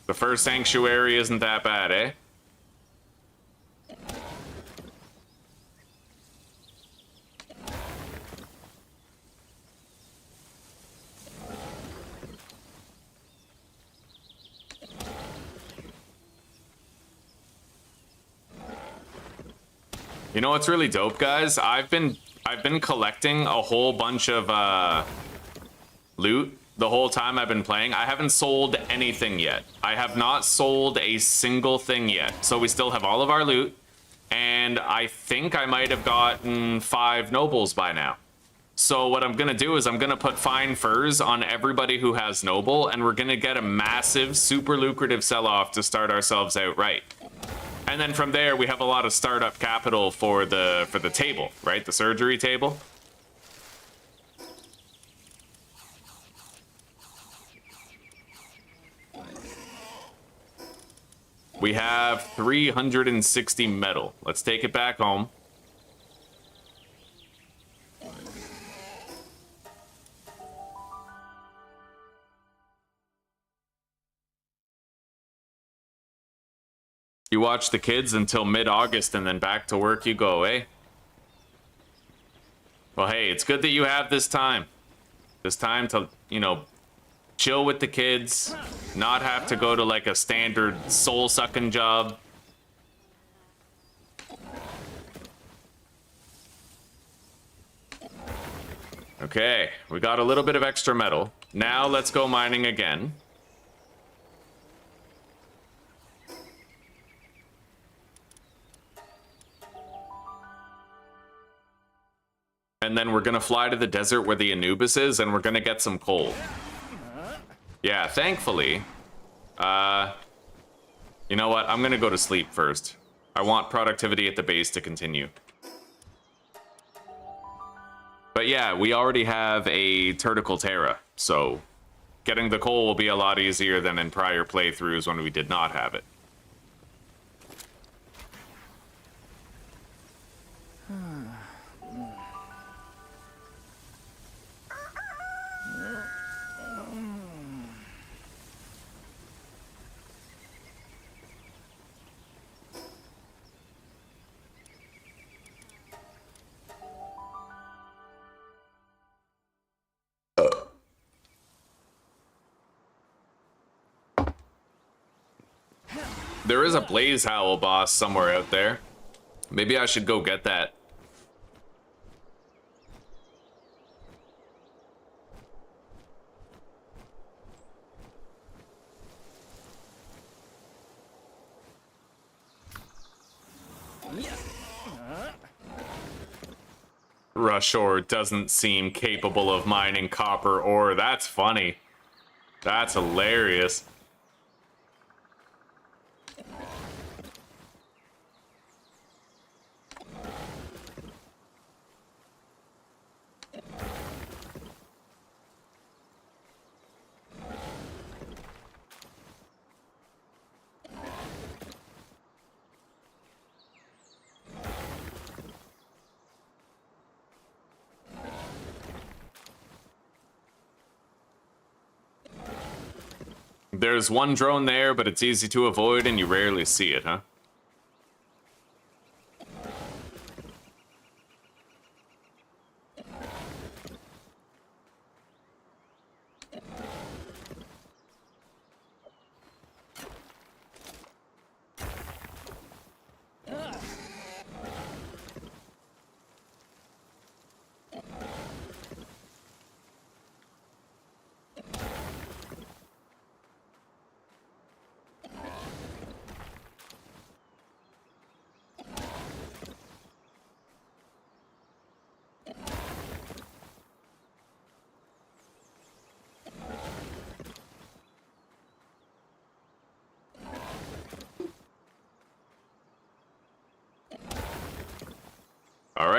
The first sanctuary isn't that bad, eh? You know what's really dope, guys? I've been collecting a whole bunch of loot the whole time I've been playing. I haven't sold anything yet. I have not sold a single thing yet. So we still have all of our loot, and I think I might have gotten 5 nobles by now. So what I'm gonna do is I'm gonna put fine furs on everybody who has noble, and we're gonna get a massive, super lucrative sell-off to start ourselves out right. And then from there, we have a lot of startup capital for the table, right? The surgery table. We have 360 metal. Let's take it back home. You watch the kids until mid-August and then back to work you go, eh? Well, hey, it's good that you have this time. This time to, you know, chill with the kids, not have to go to like a standard soul-sucking job. Okay, we got a little bit of extra metal. Now let's go mining again. And then we're gonna fly to the desert where the Anubis is, and we're gonna get some coal. Yeah, thankfully. You know what? I'm gonna go to sleep first. I want productivity at the base to continue. But yeah, we already have a Turtical Terra, so getting the coal will be a lot easier than in prior playthroughs when we did not have it. There is a Blaze Howl boss somewhere out there. Maybe I should go get that. Rushor doesn't seem capable of mining copper ore. That's funny. That's hilarious. There's one drone there, but it's easy to avoid and you rarely see it, huh?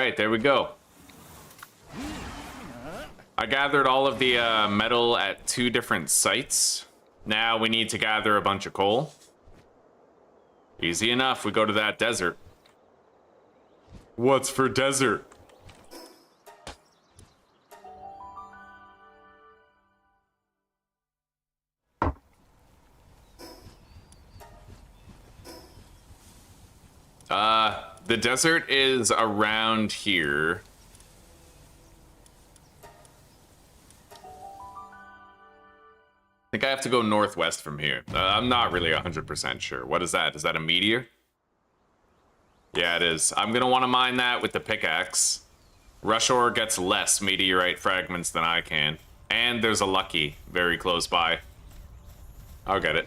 right, there we go. I gathered all of the metal at 2 different sites. Now we need to gather a bunch of coal. Easy enough, we go to that desert. What's for desert? The desert is around here. I think I have to go northwest from here. I'm not really 100% sure. What is that? Is that a meteor? Yeah, it is. I'm gonna want to mine that with the pickaxe. Rushor gets less meteorite fragments than I can. And there's a lucky very close by. I'll get it.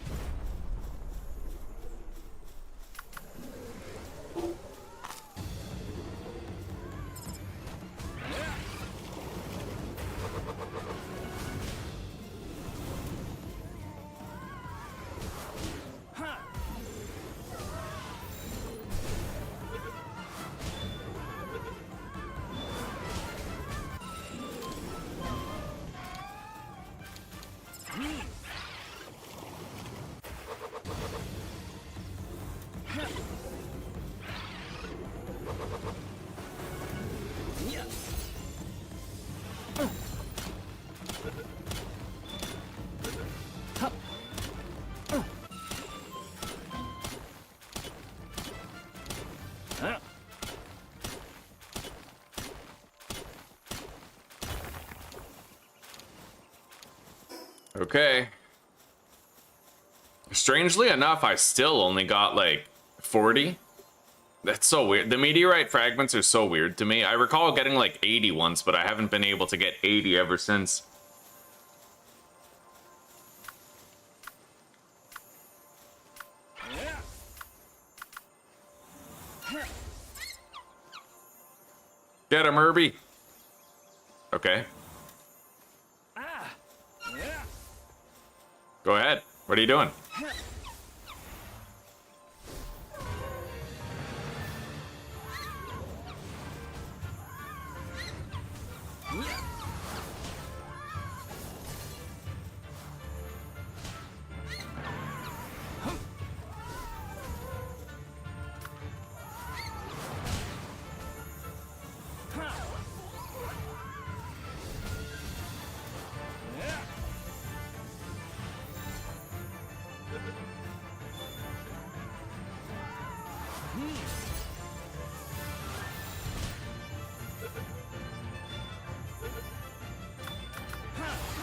Okay. Strangely enough, I still only got like 40. That's so weird. The meteorite fragments are so weird to me. I recall getting like 80 once, but I haven't been able to get 80 ever since. Get him, Herbie. Okay. Go ahead. What are you doing?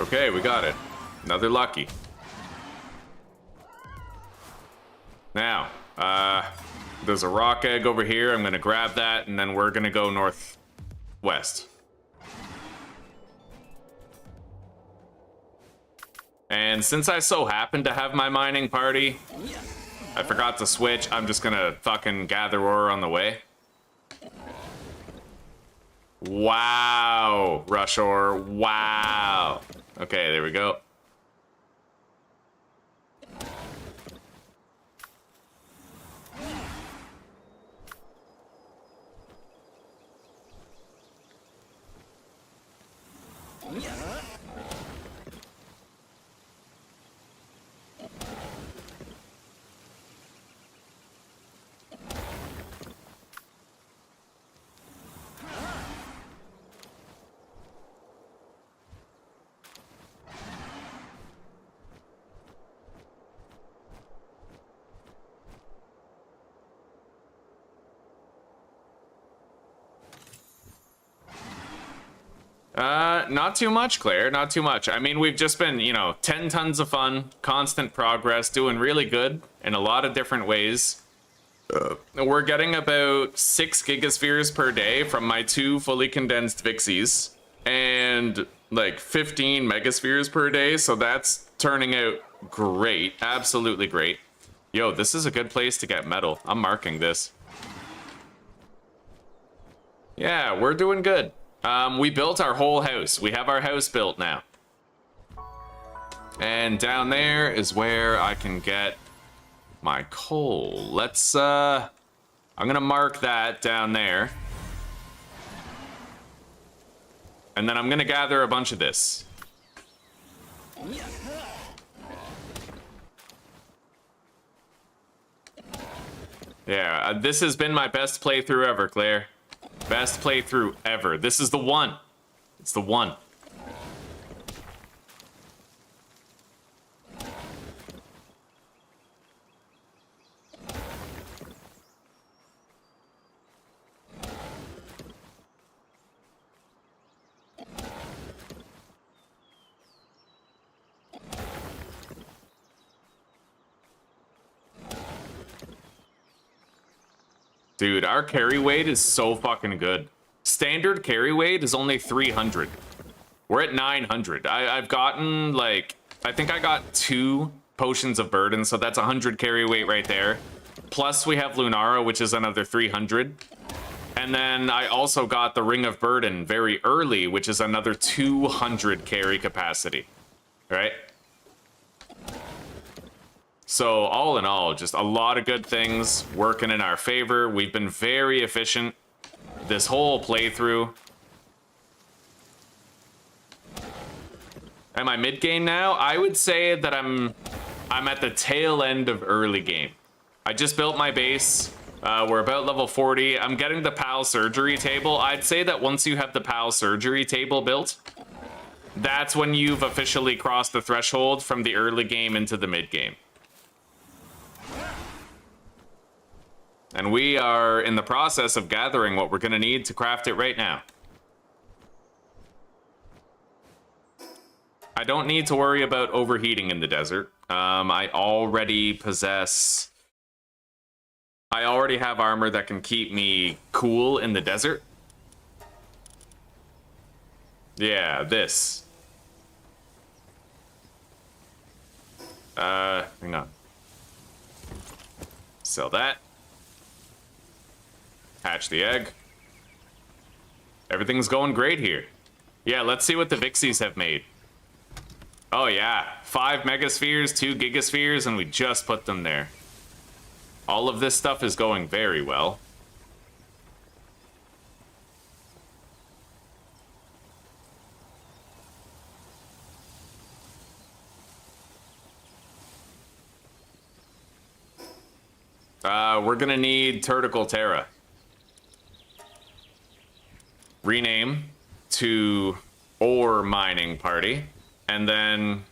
Okay, we got it. Another lucky. Now, there's a rock egg over here. I'm gonna grab that, and then we're gonna go northwest. And since I so happen to have my mining party, I forgot to switch. I'm just gonna fucking gather ore on the way. Wow, rush ore, wow. Okay, there we go. Not too much, Claire. Not too much. I mean, we've just been, 10 tons of fun, constant progress, doing really good in a lot of different ways. We're getting about 6 gigaspheres per day from my 2 fully condensed Vixies, and like 15 megaspheres per day, so that's turning out great. Absolutely great. Yo, this is a good place to get metal. I'm marking this. Yeah, we're doing good. We built our whole house. We have our house built now. And down there is where I can get my coal. Let's, I'm gonna mark that down there. And then I'm gonna gather a bunch of this. Yeah, this has been my best playthrough ever, Claire. Best playthrough ever. This is the one. It's the one. Dude, our carry weight is so fucking good. Standard carry weight is only 300. We're at 900. I've gotten, like, I think I got 2 potions of burden, so that's 100 carry weight right there. Plus we have Lunara, which is another 300. And then I also got the Ring of Burden very early, which is another 200 carry capacity. Right? So all in all, just a lot of good things working in our favor. We've been very efficient this whole playthrough. Am I mid game now? I would say that I'm at the tail end of early game. I just built my base. We're about level 40. I'm getting the PAL surgery table. I'd say that once you have the PAL surgery table built, that's when you've officially crossed the threshold from the early game into the mid game. And we are in the process of gathering what we're going to need to craft it right now. I don't need to worry about overheating in the desert. I already possess... I already have armor that can keep me cool in the desert. Yeah, this. Hang on. Sell that. Hatch the egg. Everything's going great here. Yeah, let's see what the Vixies have made. Oh yeah, 5 megaspheres, 2 gigaspheres, and we just put them there. All of this stuff is going very well. We're gonna need Turticle Terra. Rename to Ore Mining Party. And then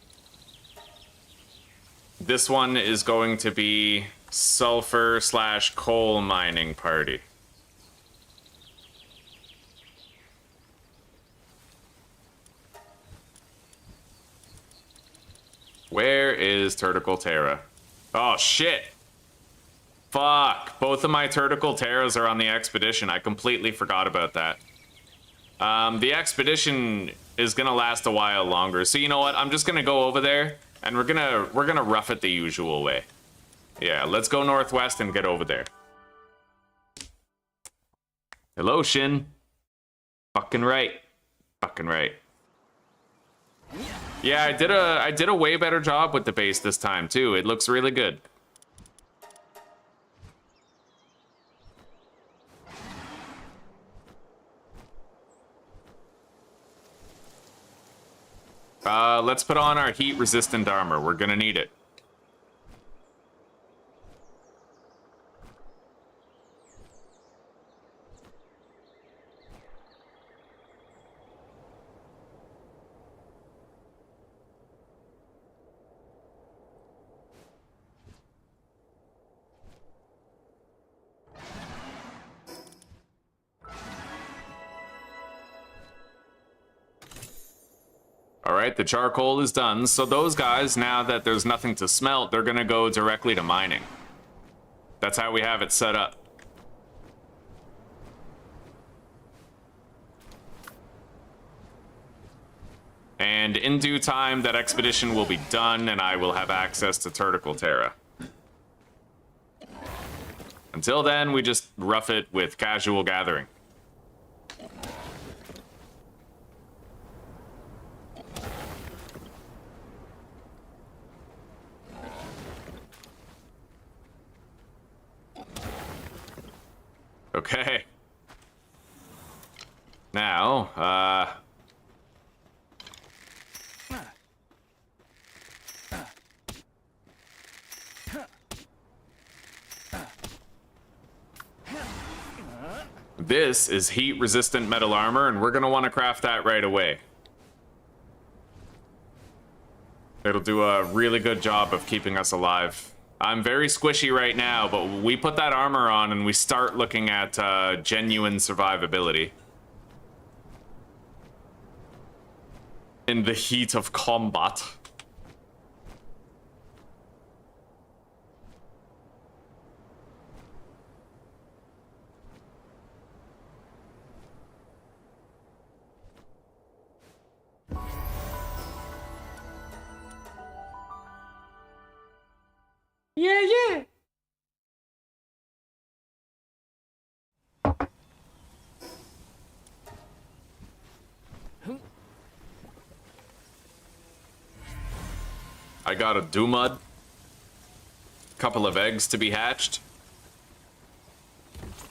this one is going to be Sulfur/Coal Mining Party. Where is Turticle Terra? Oh, shit. Fuck. Both of my Turticle Terras are on the expedition. I completely forgot about that. The expedition is gonna last a while longer. So you know what? I'm just gonna go over there and we're gonna rough it the usual way. Yeah, let's go northwest and get over there. Hello, Shin. Fucking right. Fucking right. Yeah, I did a way better job with the base this time too. It looks really good. Let's put on our heat-resistant armor. We're gonna need it. Alright, the charcoal is done. So those guys, now that there's nothing to smelt, they're gonna go directly to mining. That's how we have it set up. And in due time, that expedition will be done, and I will have access to Turticle Terra. Until then, we just rough it with casual gathering. Okay. Now, This is heat-resistant metal armor, and we're going to want to craft that right away. It'll do a really good job of keeping us alive. I'm very squishy right now, but we put that armor on and we start looking at genuine survivability. In the heat of combat. Yeah, yeah. I got a Dumud. Couple of eggs to be hatched.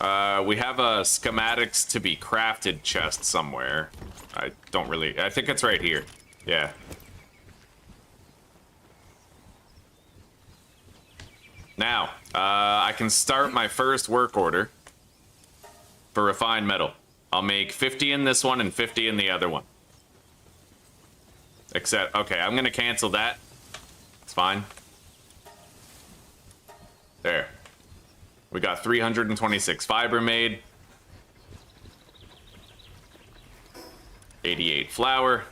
We have a schematics to be crafted chest somewhere. I think it's right here. Yeah. Now, I can start my first work order for refined metal. I'll make 50 in this one and 50 in the other one. Except, okay, I'm gonna cancel that. It's fine. There. We got 326 fiber made. 88 flour.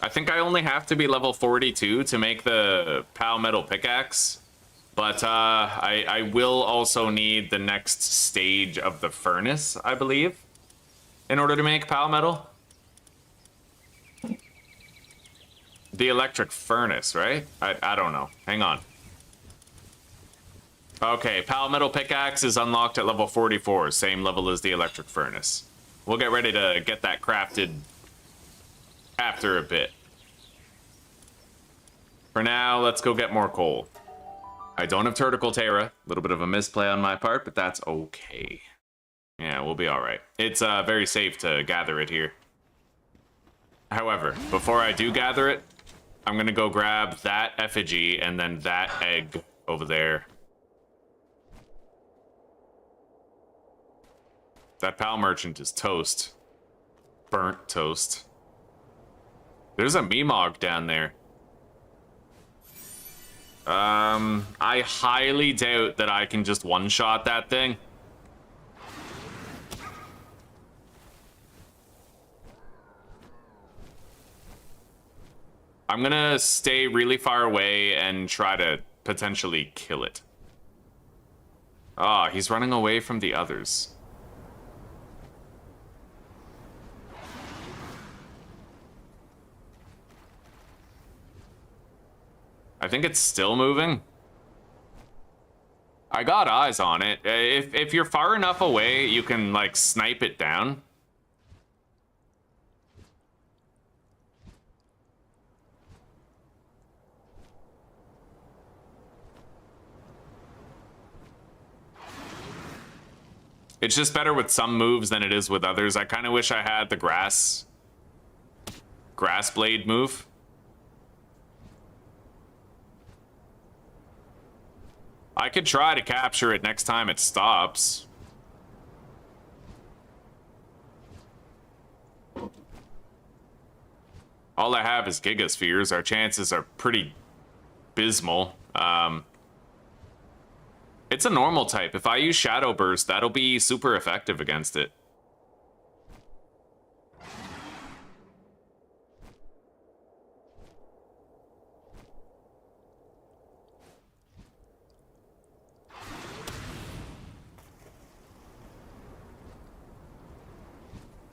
I think I only have to be level 42 to make the Pal Metal Pickaxe, but I will also need the next stage of the furnace, I believe, in order to make Pal Metal. The electric furnace, right? I don't know. Hang on. Okay, Pal Metal Pickaxe is unlocked at level 44, same level as the electric furnace. We'll get ready to get that crafted after a bit. For now, let's go get more coal. I don't have Turticle Terra. A little bit of a misplay on my part, but that's okay. Yeah, we'll be alright. It's very safe to gather it here. However, before I do gather it, I'm gonna go grab that effigy and then that egg over there. That Pal Merchant is toast. Burnt toast. There's a Meemog down there. I highly doubt that I can just one-shot that thing. I'm gonna stay really far away and try to potentially kill it. Ah, he's running away from the others. I think it's still moving. I got eyes on it. If you're far enough away, you can, like, snipe it down. It's just better with some moves than it is with others. I kind of wish I had the grass blade move. I could try to capture it next time it stops. All I have is Gigaspheres. Our chances are pretty abysmal. It's a normal type. If I use Shadow Burst, that'll be super effective against it.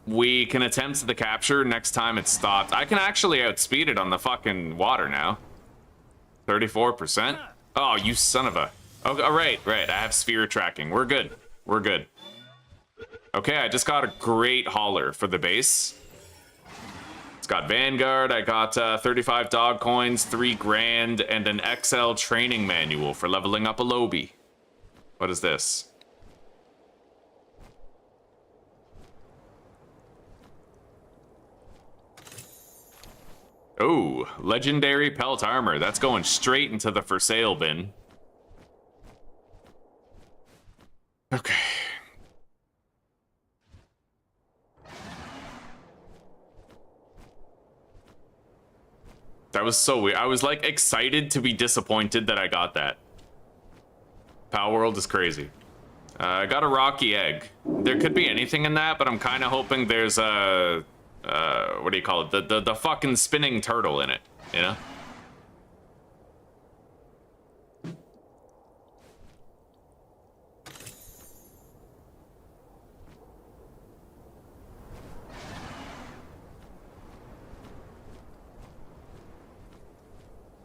We can attempt the capture next time it stops. I can actually outspeed it on the fucking water now. 34%? Oh, you son of a... Oh, right. I have sphere tracking. We're good. We're good. Okay, I just got a great hauler for the base. It's got Vanguard. I got 35 dog coins, 3 grand, and an XL training manual for leveling up a Lobby. What is this? Oh, legendary pelt armor. That's going straight into the for sale bin. Okay. That was so weird. I was like excited to be disappointed that I got that. Palworld is crazy. I got a rocky egg. There could be anything in that, but I'm kind of hoping there's a what do you call it? The fucking spinning turtle in it, you know?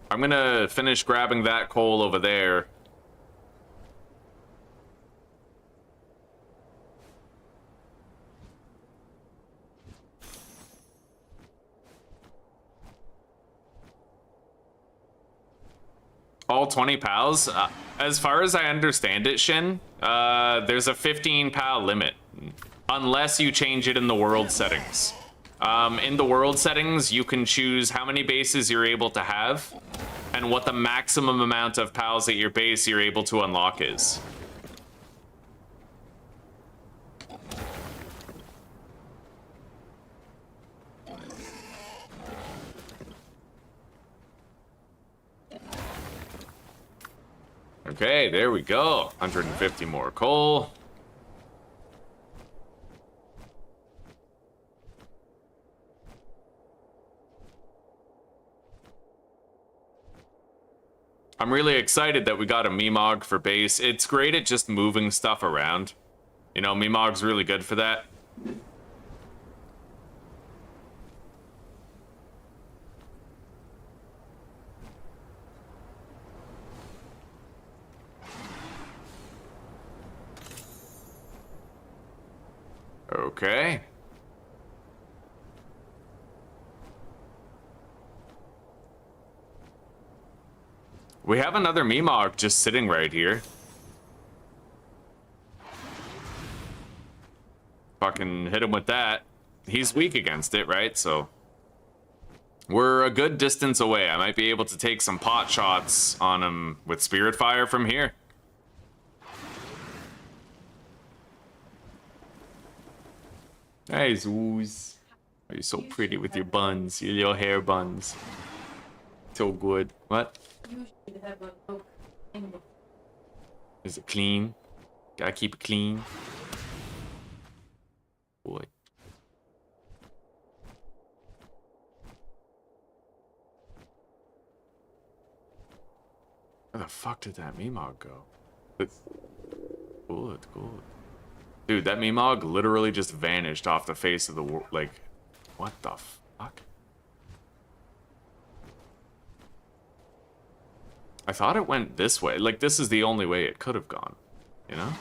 I'm gonna finish grabbing that coal over there. All 20 pals? As far as I understand it, Shin, there's a 15 pal limit. Unless you change it in the world settings. In the world settings, you can choose how many bases you're able to have and what the maximum amount of pals at your base you're able to unlock is. Okay, there we go. 150 more coal. I'm really excited that we got a Memog for base. It's great at just moving stuff around. You know, Memog's really good for that. Okay. We have another Memog just sitting right here. Fucking hit him with that. He's weak against it, right? So we're a good distance away. I might be able to take some pot shots on him with Spirit Fire from here. Hey, Zoos. Oh, you're so pretty with your buns, your little hair buns. So good. What? You should have a book. Is it clean? Gotta keep it clean. Boy. Where the fuck did that Memog go? Good. Dude, that Memog literally just vanished off the face of the world. Like, what the fuck? I thought it went this way. Like, this is the only way it could have gone, you know?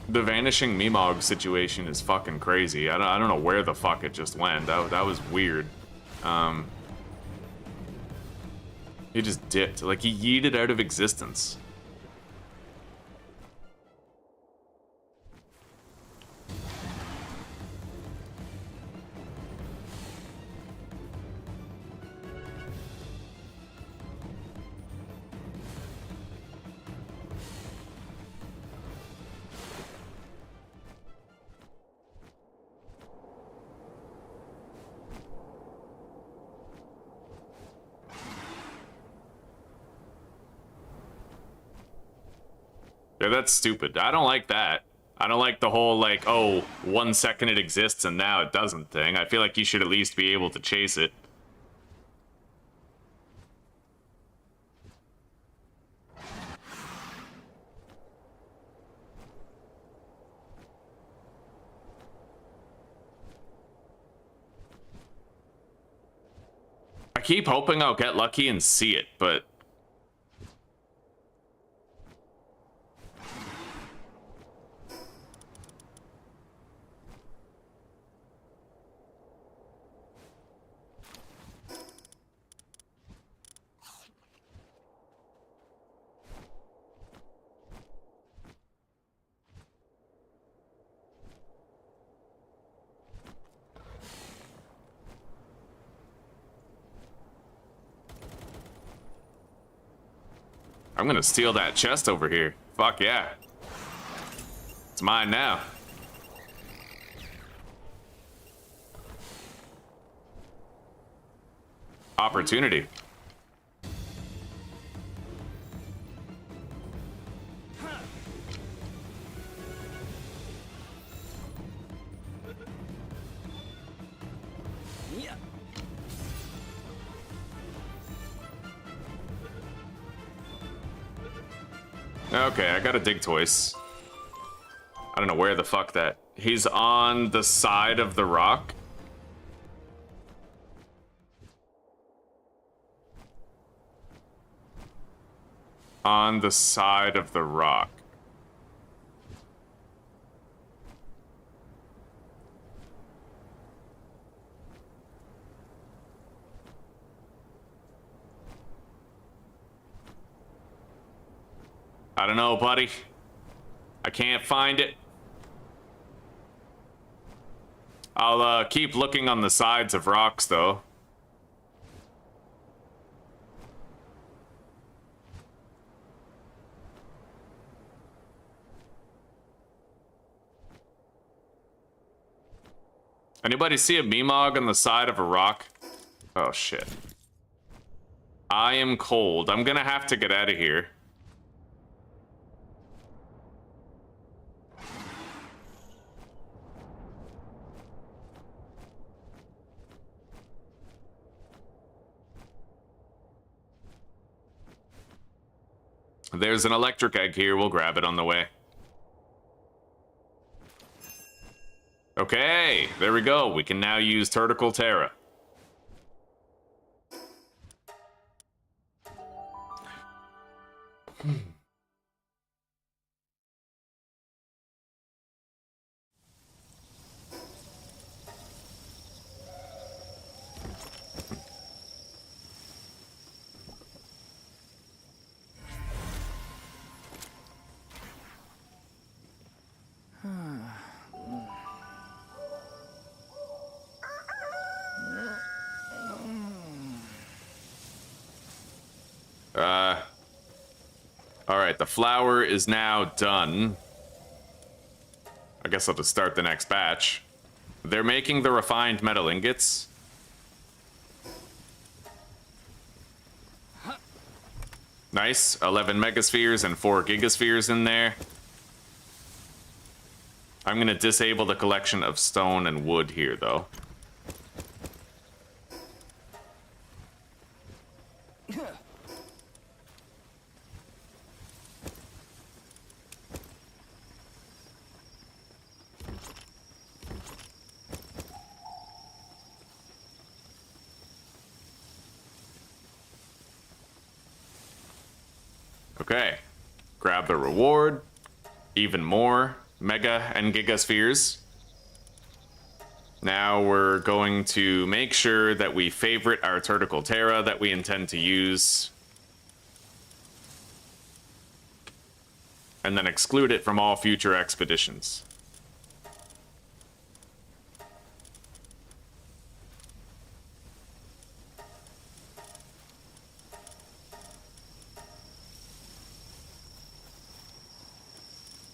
The vanishing Memog situation is fucking crazy. I don't know where the fuck it just went. That was weird. He just dipped. Like, he yeeted out of existence. Yeah, that's stupid. I don't like that. I don't like the whole, like, oh, 1 second it exists and now it doesn't thing. I feel like you should at least be able to chase it. I keep hoping I'll get lucky and see it, but... I'm gonna steal that chest over here. Fuck yeah. It's mine now. Opportunity. Yeah. Okay, I gotta dig twice. I don't know where the fuck that. He's on the side of the rock. On the side of the rock. I don't know, buddy. I can't find it. I'll keep looking on the sides of rocks, though. Anybody see a Meemog on the side of a rock? Oh, shit. I am cold. I'm gonna have to get out of here. There's an electric egg here. We'll grab it on the way. Okay, there we go. We can now use Tentacle Terra. Alright, the flour is now done. I guess I'll just start the next batch. They're making the refined metal ingots. Nice, 11 megaspheres and 4 gigaspheres in there. I'm gonna disable the collection of stone and wood here, though. Okay, grab the reward, even more mega and gigaspheres. Now we're going to make sure that we favorite our Tentacle Terra that we intend to use. And then exclude it from all future expeditions.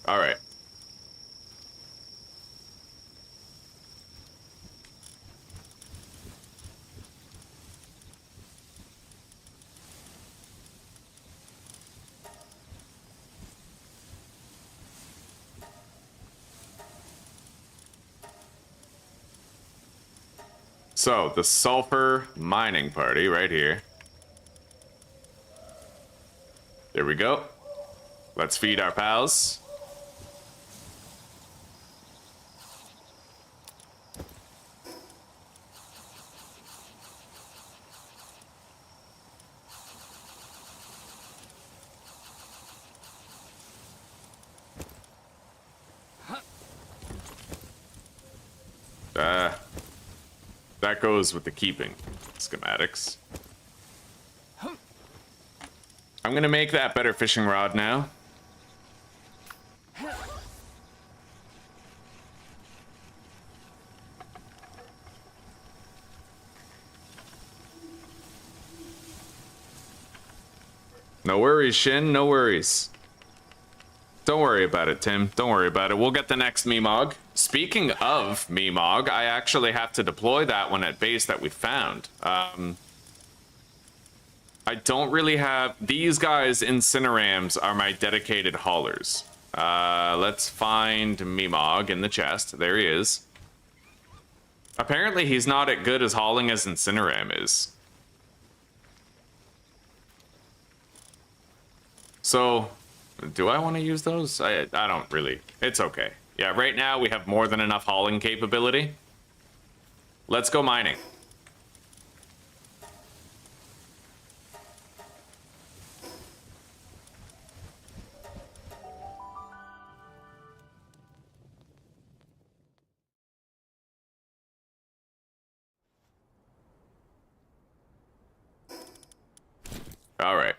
All right. So, the sulfur mining party right here. There we go. Let's feed our pals. That goes with the keeping schematics. I'm gonna make that better fishing rod now. No worries, Shin. No worries. Don't worry about it, Tim. Don't worry about it. We'll get the next Meemog. Speaking of Meemog, I actually have to deploy that one at base that we found. I don't really have... These guys, Incinerams, are my dedicated haulers. Let's find Meemog in the chest. There he is. Apparently, he's not as good as hauling as Incineram is. So... do I want to use those? I don't really. It's okay. Yeah, right now we have more than enough hauling capability. Let's go mining. All right.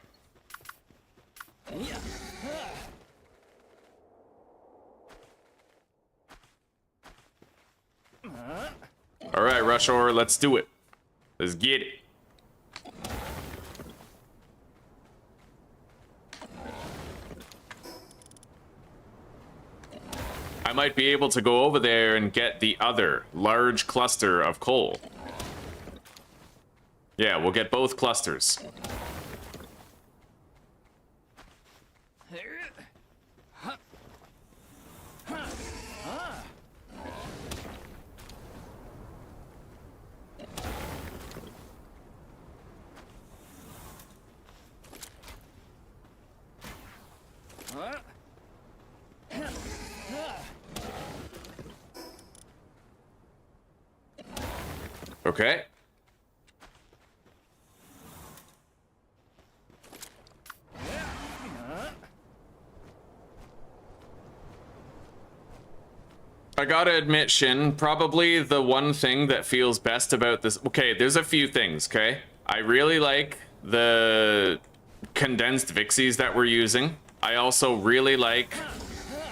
All right, Rush Hour, let's do it. Let's get it. I might be able to go over there and get the other large cluster of coal. Yeah, we'll get both clusters. Okay. I gotta admit, Shin, probably the one thing that feels best about this... Okay, there's a few things, okay? I really like the condensed Vixies that we're using. I also really like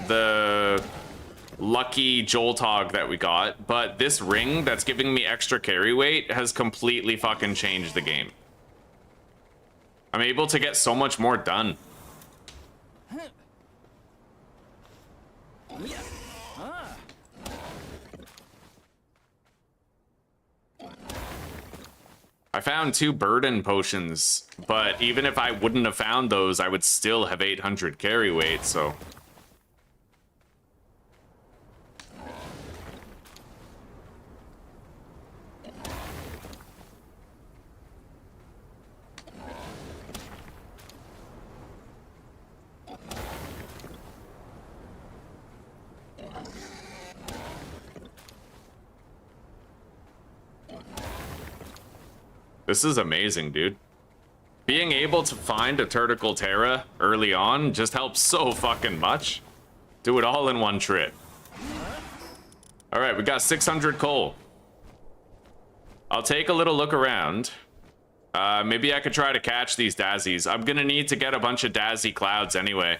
the lucky Joltog that we got, but this ring that's giving me extra carry weight has completely fucking changed the game. I'm able to get so much more done. I found 2 burden potions, but even if I wouldn't have found those, I would still have 800 carry weight, so... This is amazing, dude. Being able to find a Turtical Terra early on just helps so fucking much. Do it all in one trip. All right, we got 600 coal. I'll take a little look around. Maybe I could try to catch these Dazzies. I'm gonna need to get a bunch of Dazzy clouds anyway.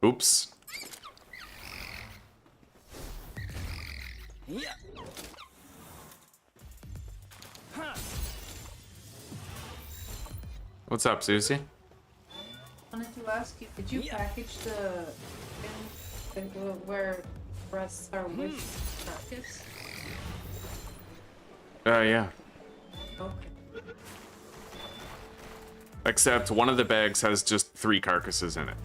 Oops. What's up, Susie? I wanted to ask you, did you package the where breasts are with carcass? Yeah. Okay. Except one of the bags has just 3 carcasses in it.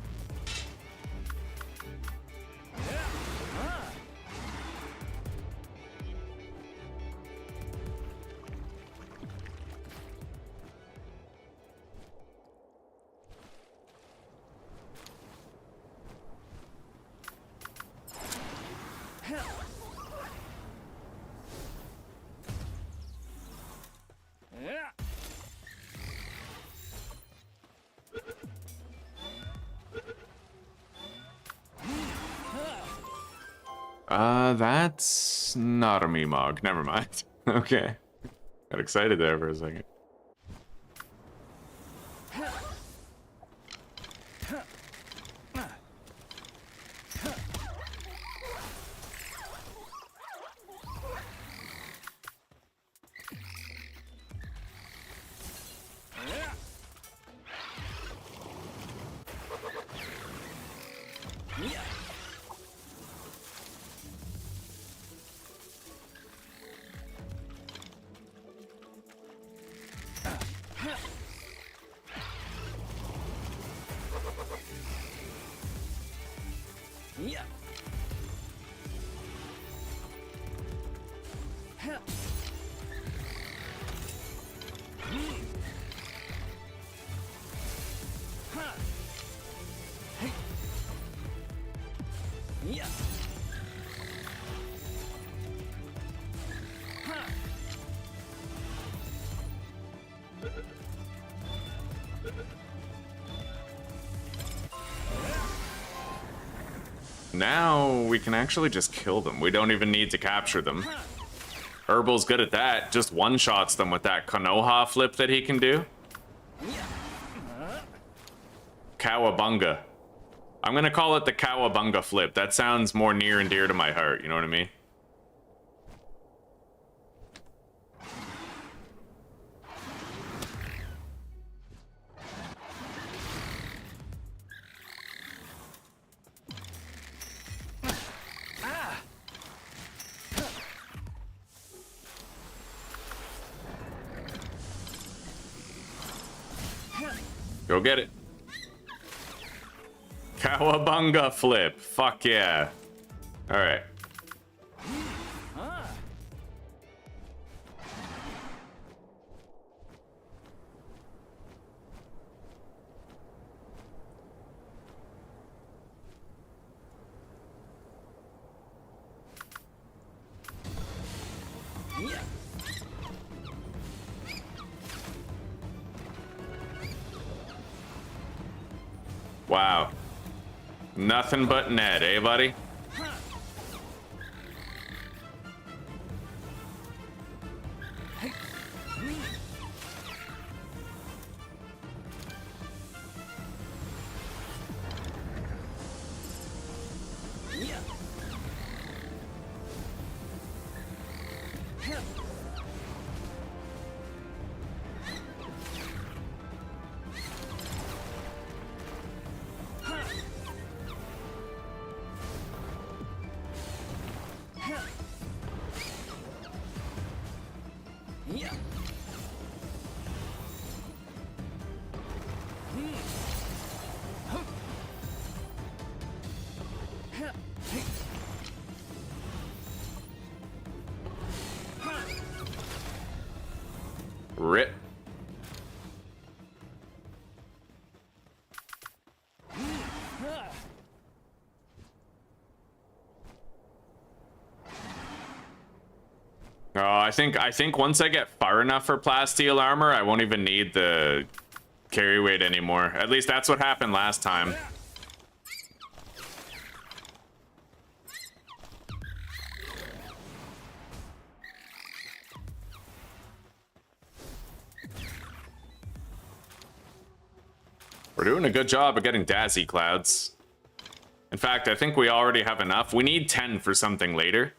That's not a Meemog. Never mind. Okay. Got excited there for a second. Now we can actually just kill them. We don't even need to capture them. Herbal's good at that. Just one-shots them with that Konoha flip that he can do. Cowabunga. I'm gonna call it the Cowabunga flip. That sounds more near and dear to my heart, you know what I mean? Go get it. Cowabunga flip. Fuck yeah. All right. Wow. Nothing but net, eh, buddy? Rip. Oh, I think once I get far enough for plasteel armor, I won't even need the carry weight anymore. At least that's what happened last time. We're doing a good job of getting Dazzy Clouds. In fact, I think we already have enough. We need 10 for something later.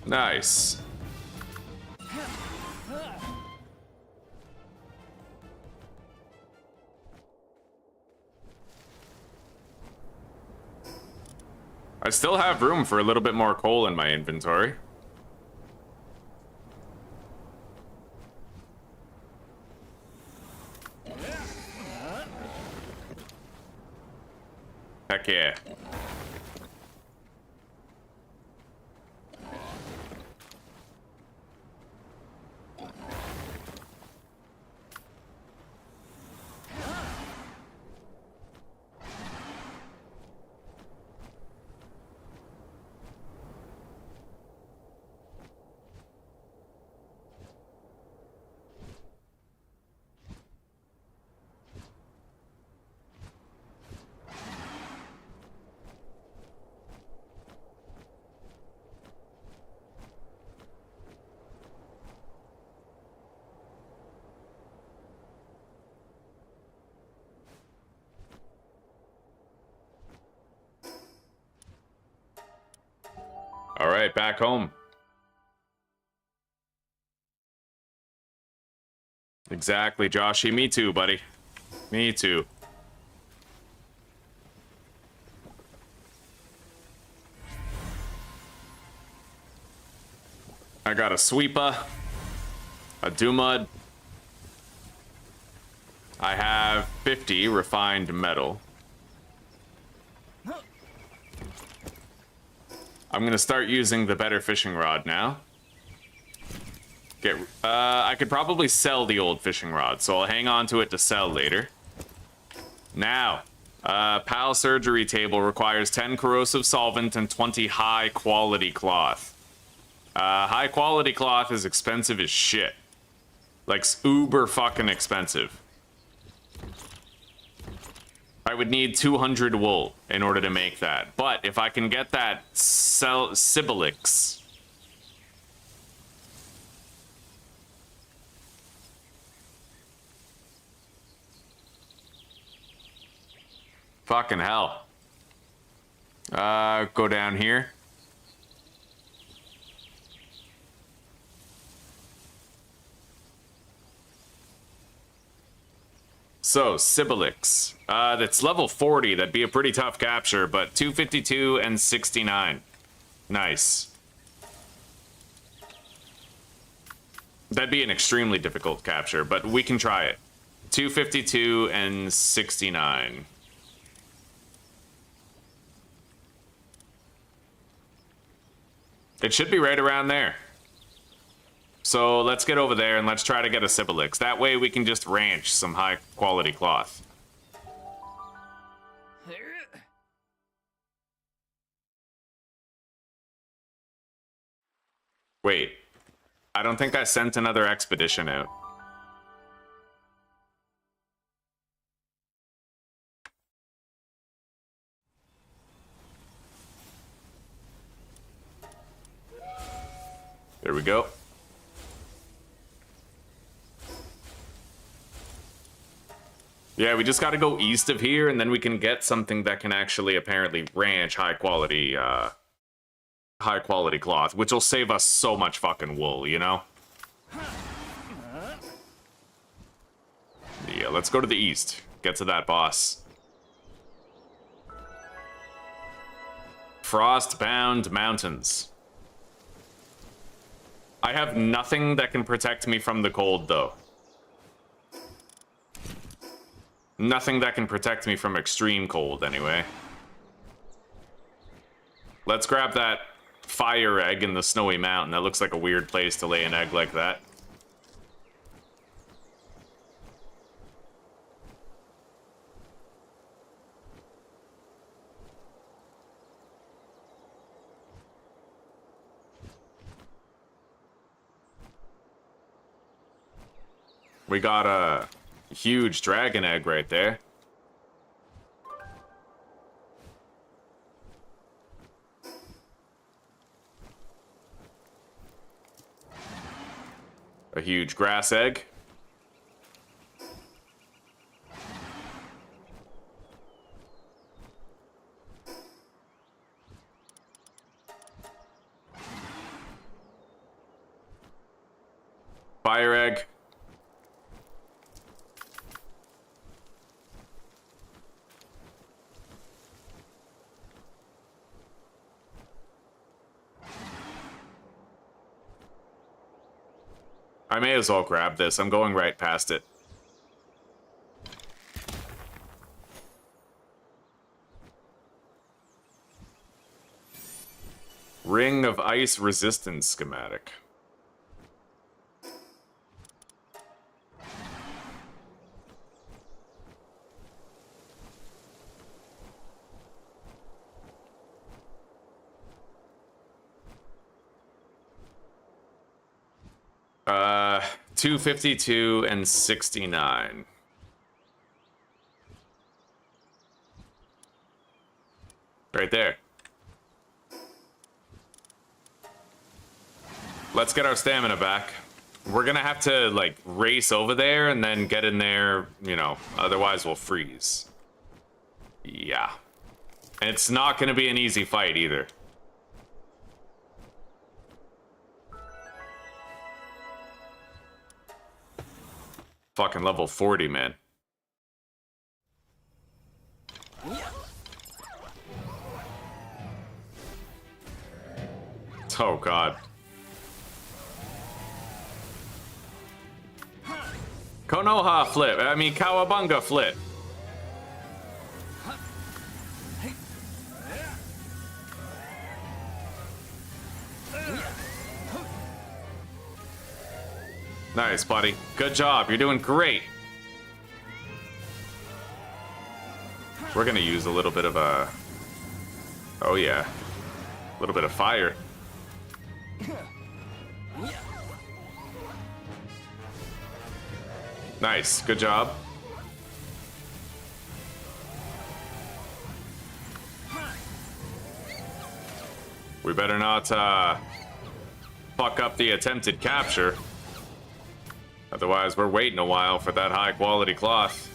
Nice. I still have room for a little bit more coal in my inventory. Heck yeah. All right, back home. Exactly, Joshy. Me too, buddy. Me too. I got a sweeper, a Dumud. I have 50 refined metal. I'm gonna start using the better fishing rod now. I could probably sell the old fishing rod, so I'll hang on to it to sell later. Now, PAL surgery table requires 10 corrosive solvent and 20 high quality cloth. High quality cloth is expensive as shit. Like, uber fucking expensive. I would need 200 wool in order to make that. But if I can get that Sibilix. Fucking hell. Go down here. So, Sibilix. That's level 40. That'd be a pretty tough capture, but 252 and 69. Nice. That'd be an extremely difficult capture, but we can try it. 252 and 69. It should be right around there. So let's get over there and let's try to get a Sibilix. That way we can just ranch some high quality cloth. Wait, I don't think I sent another expedition out. There we go. Yeah, we just got to go east of here, and then we can get something that can actually apparently ranch high quality cloth, which will save us so much fucking wool, you know? Yeah, let's go to the east. Get to that boss. Frostbound Mountains. I have nothing that can protect me from the cold, though. Nothing that can protect me from extreme cold, anyway. Let's grab that fire egg in the snowy mountain. That looks like a weird place to lay an egg like that. We got a huge dragon egg right there. A huge grass egg. Fire egg. I may as well grab this. I'm going right past it. Ring of Ice Resistance schematic. Uh, 252 and 69. Right there. Let's get our stamina back. We're gonna have to, like, race over there and then get in there, you know, otherwise we'll freeze. Yeah. And it's not gonna be an easy fight either. Fucking level 40, man. Oh, God. Konoha flip. I mean, Kawabunga flip. Nice, buddy. Good job. You're doing great. We're gonna use a little bit of a... Oh, yeah. A little bit of fire. Nice. Good job. We better not fuck up the attempted capture. Otherwise, we're waiting a while for that high quality cloth.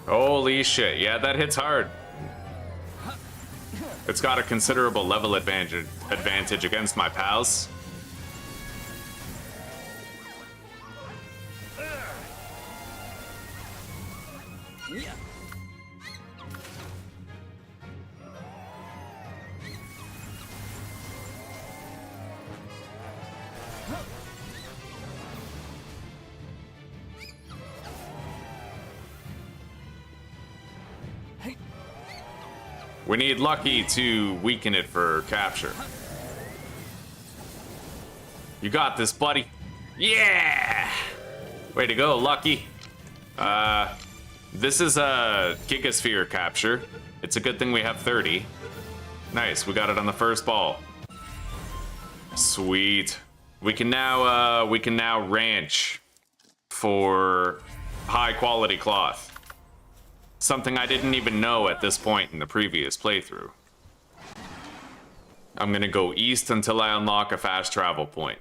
Holy shit, yeah, that hits hard. It's got a considerable level advantage against my pals. We need Lucky to weaken it for capture. You got this, buddy. Yeah! Way to go, Lucky. This is a Gigasphere capture. It's a good thing we have 30. Nice, we got it on the first ball. Sweet. We can now ranch for high quality cloth. Something I didn't even know at this point in the previous playthrough. I'm gonna go east until I unlock a fast travel point.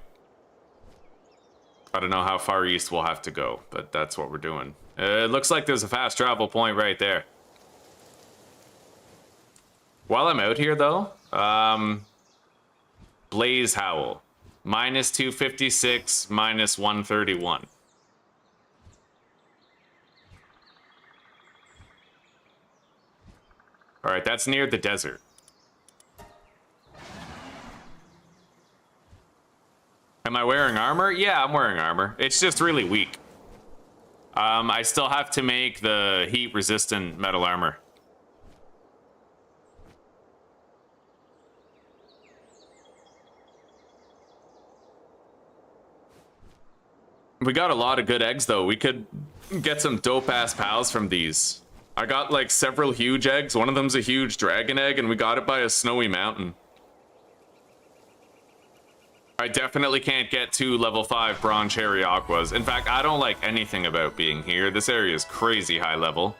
I don't know how far east we'll have to go, but that's what we're doing. It looks like there's a fast travel point right there. While I'm out here though, Blaze Howl. Minus 256, minus 131. All right, that's near the desert. Am I wearing armor? Yeah, I'm wearing armor. It's just really weak. I still have to make the heat-resistant metal armor. We got a lot of good eggs, though. We could get some dope-ass pals from these. I got like several huge eggs. One of them's a huge dragon egg, and we got it by a snowy mountain. I definitely can't get 2 level 5 bronze cherry aquas. In fact, I don't like anything about being here. This area is crazy high level.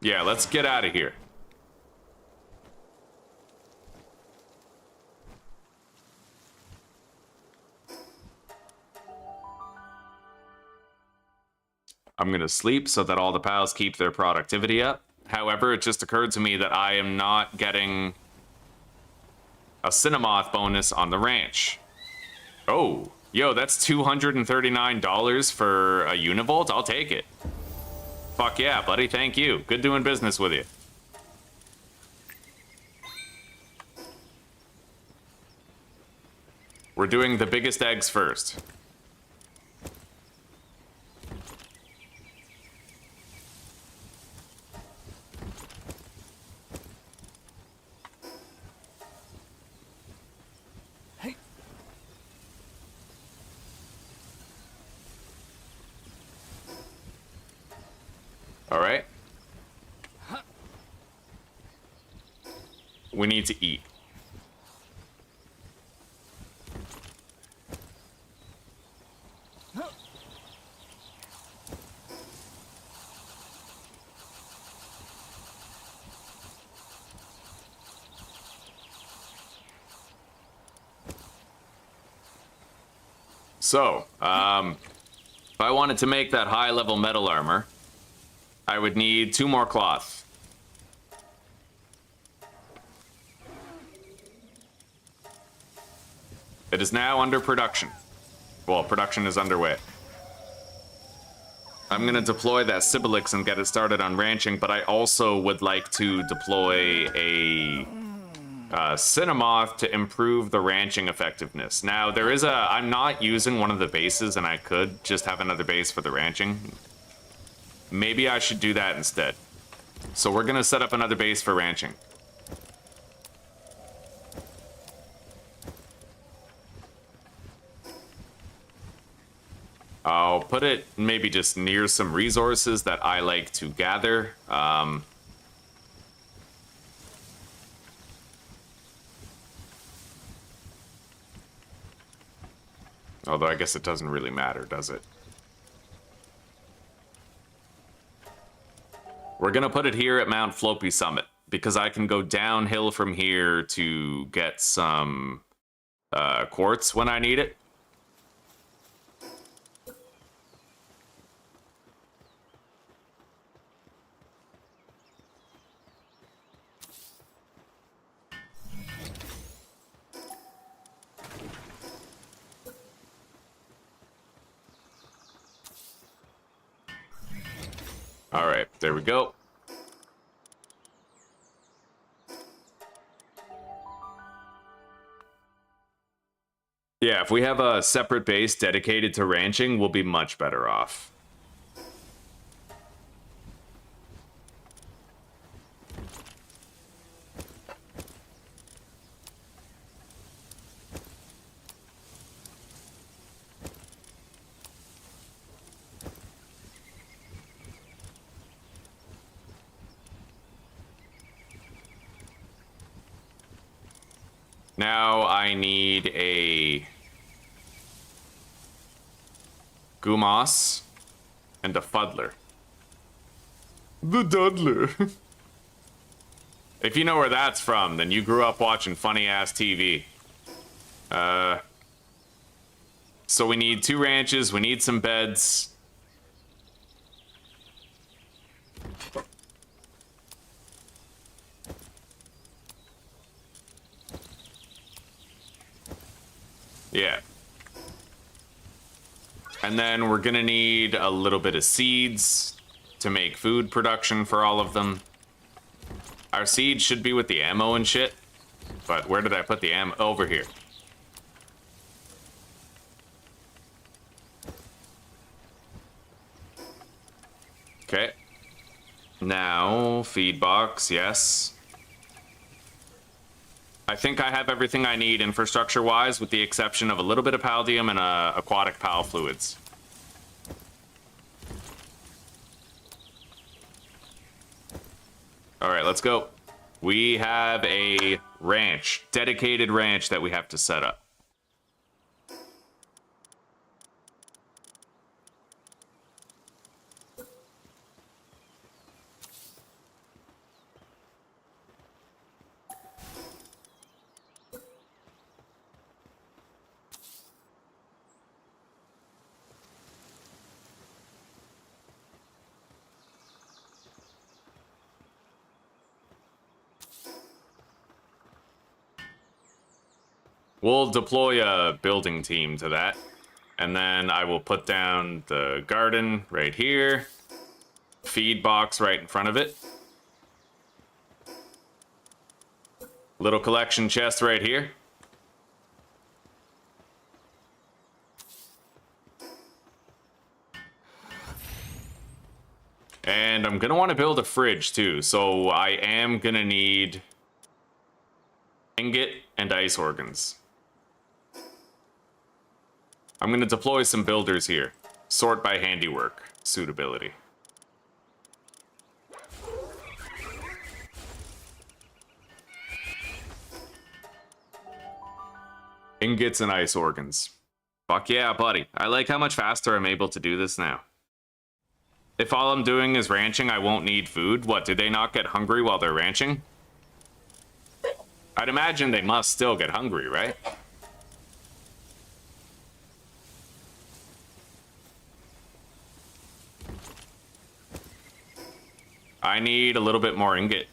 Yeah, let's get out of here. I'm gonna sleep so that all the pals keep their productivity up. However, it just occurred to me that I am not getting a Cinemoth bonus on the ranch. Oh, yo, that's $239 for a Univolt? I'll take it. Fuck yeah, buddy, thank you. Good doing business with you. We're doing the biggest eggs first. All right. We need to eat. So, if I wanted to make that high-level metal armor, I would need 2 more cloth. It is now under production. Well, production is underway. I'm going to deploy that Sibilix and get it started on ranching, but I also would like to deploy a Cinemoth to improve the ranching effectiveness. Now, there is I'm not using one of the bases, and I could just have another base for the ranching. Maybe I should do that instead. So we're going to set up another base for ranching. I'll put it maybe just near some resources that I like to gather. Although I guess it doesn't really matter, does it? We're gonna put it here at Mount Floppy Summit, because I can go downhill from here to get some quartz when I need it. All right, there we go. Yeah, if we have a separate base dedicated to ranching, we'll be much better off. Now I need a Gumas and a Fuddler. The Duddler. If you know where that's from, then you grew up watching funny-ass TV. So we need 2 ranches, we need some beds. Yeah. And then we're gonna need a little bit of seeds to make food production for all of them. Our seeds should be with the ammo and shit. But where did I put the ammo? Over here. Okay. Now, feed box, yes. I think I have everything I need infrastructure-wise, with the exception of a little bit of paldium and aquatic pal fluids. All right, let's go. We have a ranch, dedicated ranch that we have to set up. We'll deploy a building team to that. And then I will put down the garden right here. Feed box right in front of it. Little collection chest right here. And I'm gonna want to build a fridge too, so I am gonna need ingot and ice organs. I'm gonna deploy some builders here. Sort by handiwork, suitability. Ingots and ice organs. Fuck yeah, buddy. I like how much faster I'm able to do this now. If all I'm doing is ranching, I won't need food. What, do they not get hungry while they're ranching? I'd imagine they must still get hungry, right? I need a little bit more ingot.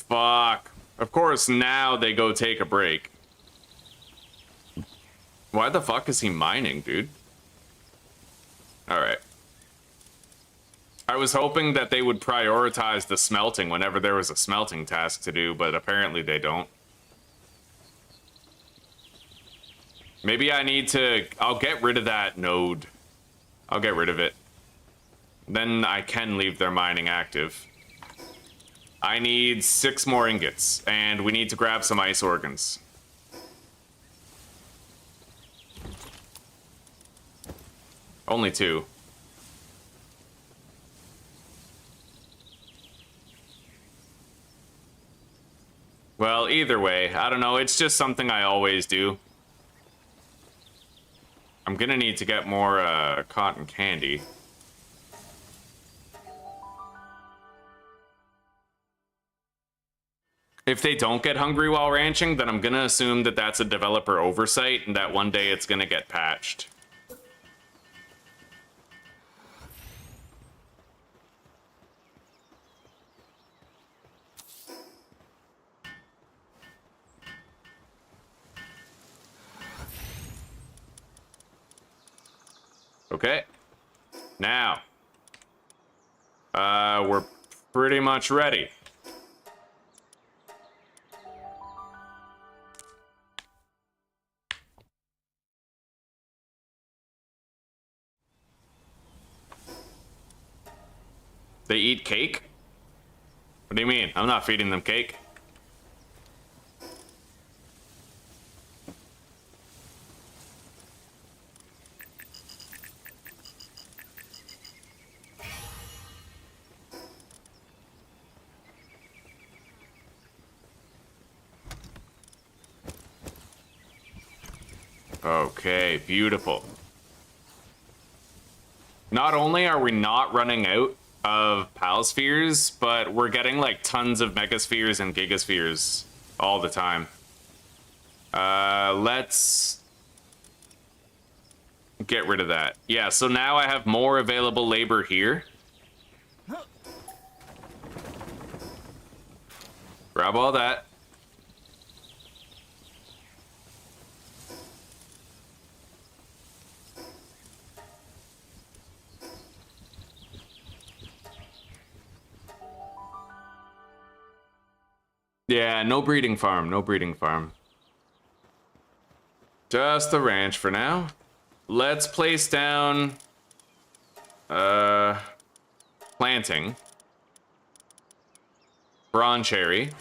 Fuck. Of course, now they go take a break. Why the fuck is he mining, dude? Alright. I was hoping that they would prioritize the smelting whenever there was a smelting task to do, but apparently they don't. Maybe I need to... I'll get rid of that node. I'll get rid of it. Then I can leave their mining active. I need 6 more ingots, and we need to grab some ice organs. Only 2. Well, either way, I don't know, it's just something I always do. I'm gonna need to get more cotton candy. If they don't get hungry while ranching, then I'm gonna assume that that's a developer oversight and that one day it's gonna get patched. Okay. Now. We're pretty much ready. They eat cake? What do you mean? I'm not feeding them cake. Okay, beautiful. Not only are we not running out of Palspheres, but we're getting like tons of Megaspheres and Gigaspheres all the time. Let's get rid of that. Yeah, so now I have more available labor here. Grab all that. Yeah, no breeding farm, no breeding farm. Just the ranch for now. Let's place down planting. Bron cherry.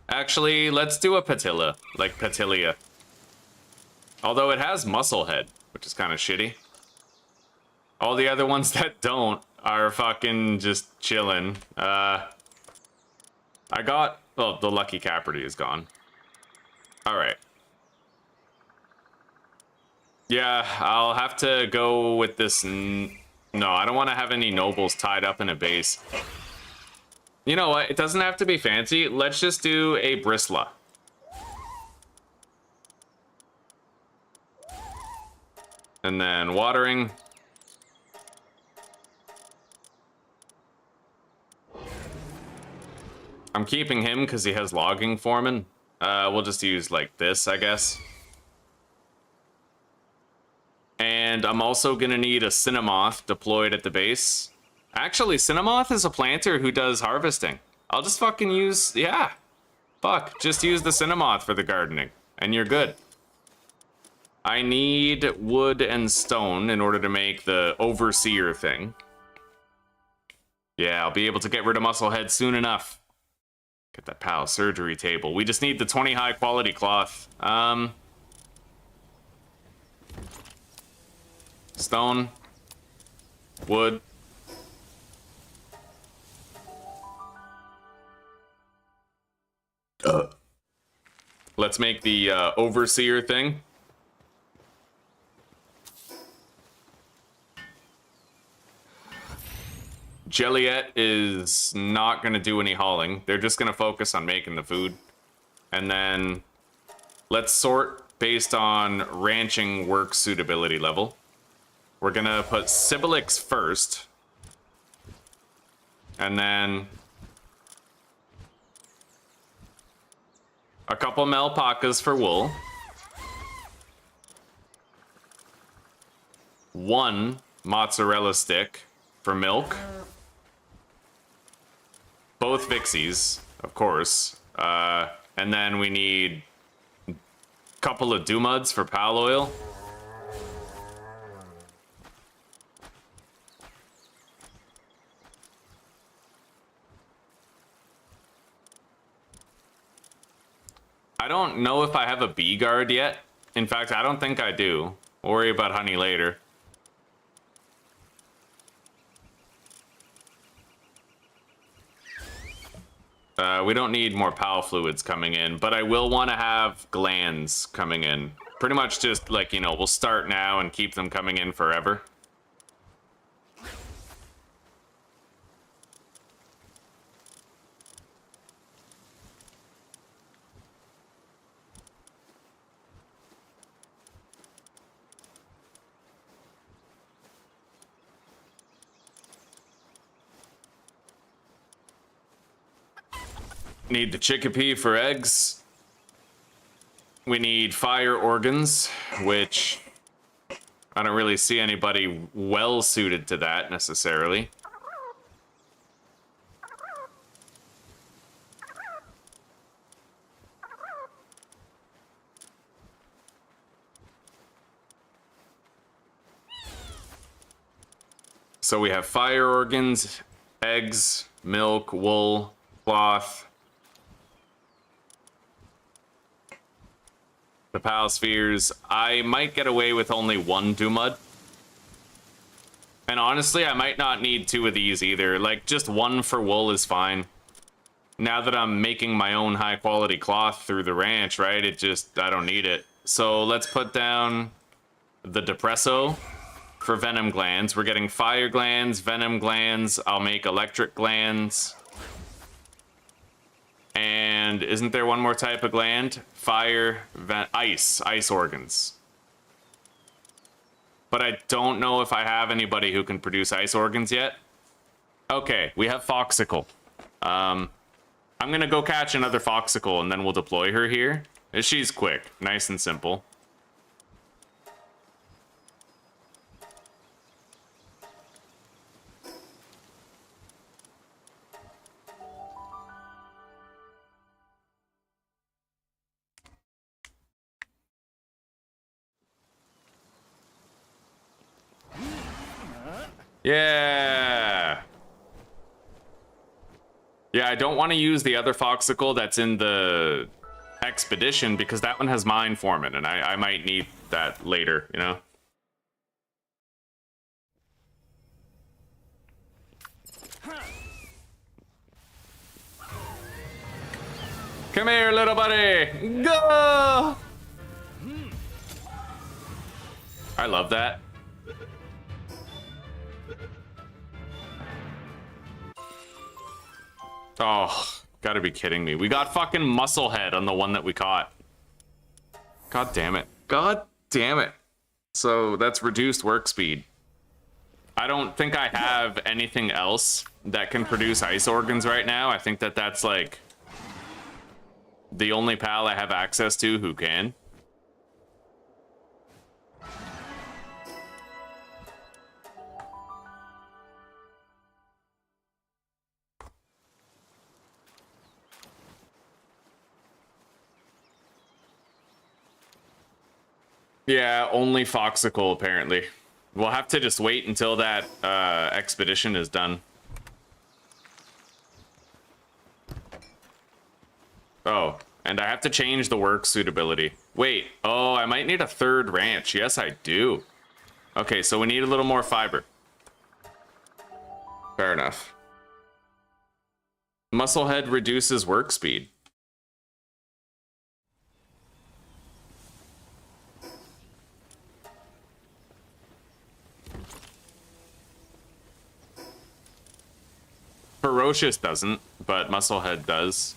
Actually, let's do a patilla, like patilia. Although it has muscle head, which is kind of shitty. All the other ones that don't are fucking just chilling. I got... Oh, the lucky Caperty is gone. Alright. Yeah, I'll have to go with this... No, I don't want to have any nobles tied up in a base. You know what? It doesn't have to be fancy. Let's just do a Bristla. And then watering... I'm keeping him because he has logging foreman. We'll just use like this, I guess. And I'm also gonna need a Cinnamoth deployed at the base. Actually, Cinnamoth is a planter who does harvesting. I'll just fucking use, yeah. Fuck, just use the Cinnamoth for the gardening, and you're good. I need wood and stone in order to make the overseer thing. Yeah, I'll be able to get rid of Musclehead soon enough. Get that pal surgery table. We just need the 20 high quality cloth. Stone. Wood. Let's make the overseer thing. Jelliet is not going to do any hauling. They're just going to focus on making the food. And then let's sort based on ranching work suitability level. We're going to put Sibilix first. And then a couple Malpacas for wool. 1 mozzarella stick for milk. Both Vixies, of course. And then we need a couple of Dumuds for pal oil. I don't know if I have a bee guard yet. In fact, I don't think I do. We'll worry about honey later. We don't need more pal fluids coming in, but I will want to have glands coming in. Pretty much just like, you know, we'll start now and keep them coming in forever. Need the chickpea for eggs. We need fire organs, which I don't really see anybody well suited to that necessarily. So we have fire organs, eggs, milk, wool, cloth. The pal spheres. I might get away with only 1 Dumud. And honestly, I might not need 2 of these either. Like, just 1 for wool is fine. Now that I'm making my own high quality cloth through the ranch, right? I don't need it. So let's put down the Depresso for venom glands. We're getting fire glands, venom glands. I'll make electric glands. And isn't there one more type of gland? Fire, ice organs. But I don't know if I have anybody who can produce ice organs yet. Okay, we have Foxicle. I'm gonna go catch another Foxicle and then we'll deploy her here. She's quick, nice and simple. Yeah. Yeah, I don't want to use the other Foxicle that's in the expedition because that one has mine forming and I might need that later, you know? Come here, little buddy. Go! I love that. Oh, gotta be kidding me. We got fucking Musclehead on the one that we caught. God damn it. God damn it. So that's reduced work speed. I don't think I have anything else that can produce ice organs right now. I think that that's like the only pal I have access to who can. Yeah, only Foxicle, apparently. We'll have to just wait until that expedition is done. Oh, and I have to change the work suitability. Wait, oh, I might need a 3rd ranch. Yes, I do. Okay, so we need a little more fiber. Fair enough. Musclehead reduces work speed. Ferocious doesn't, but Musclehead does.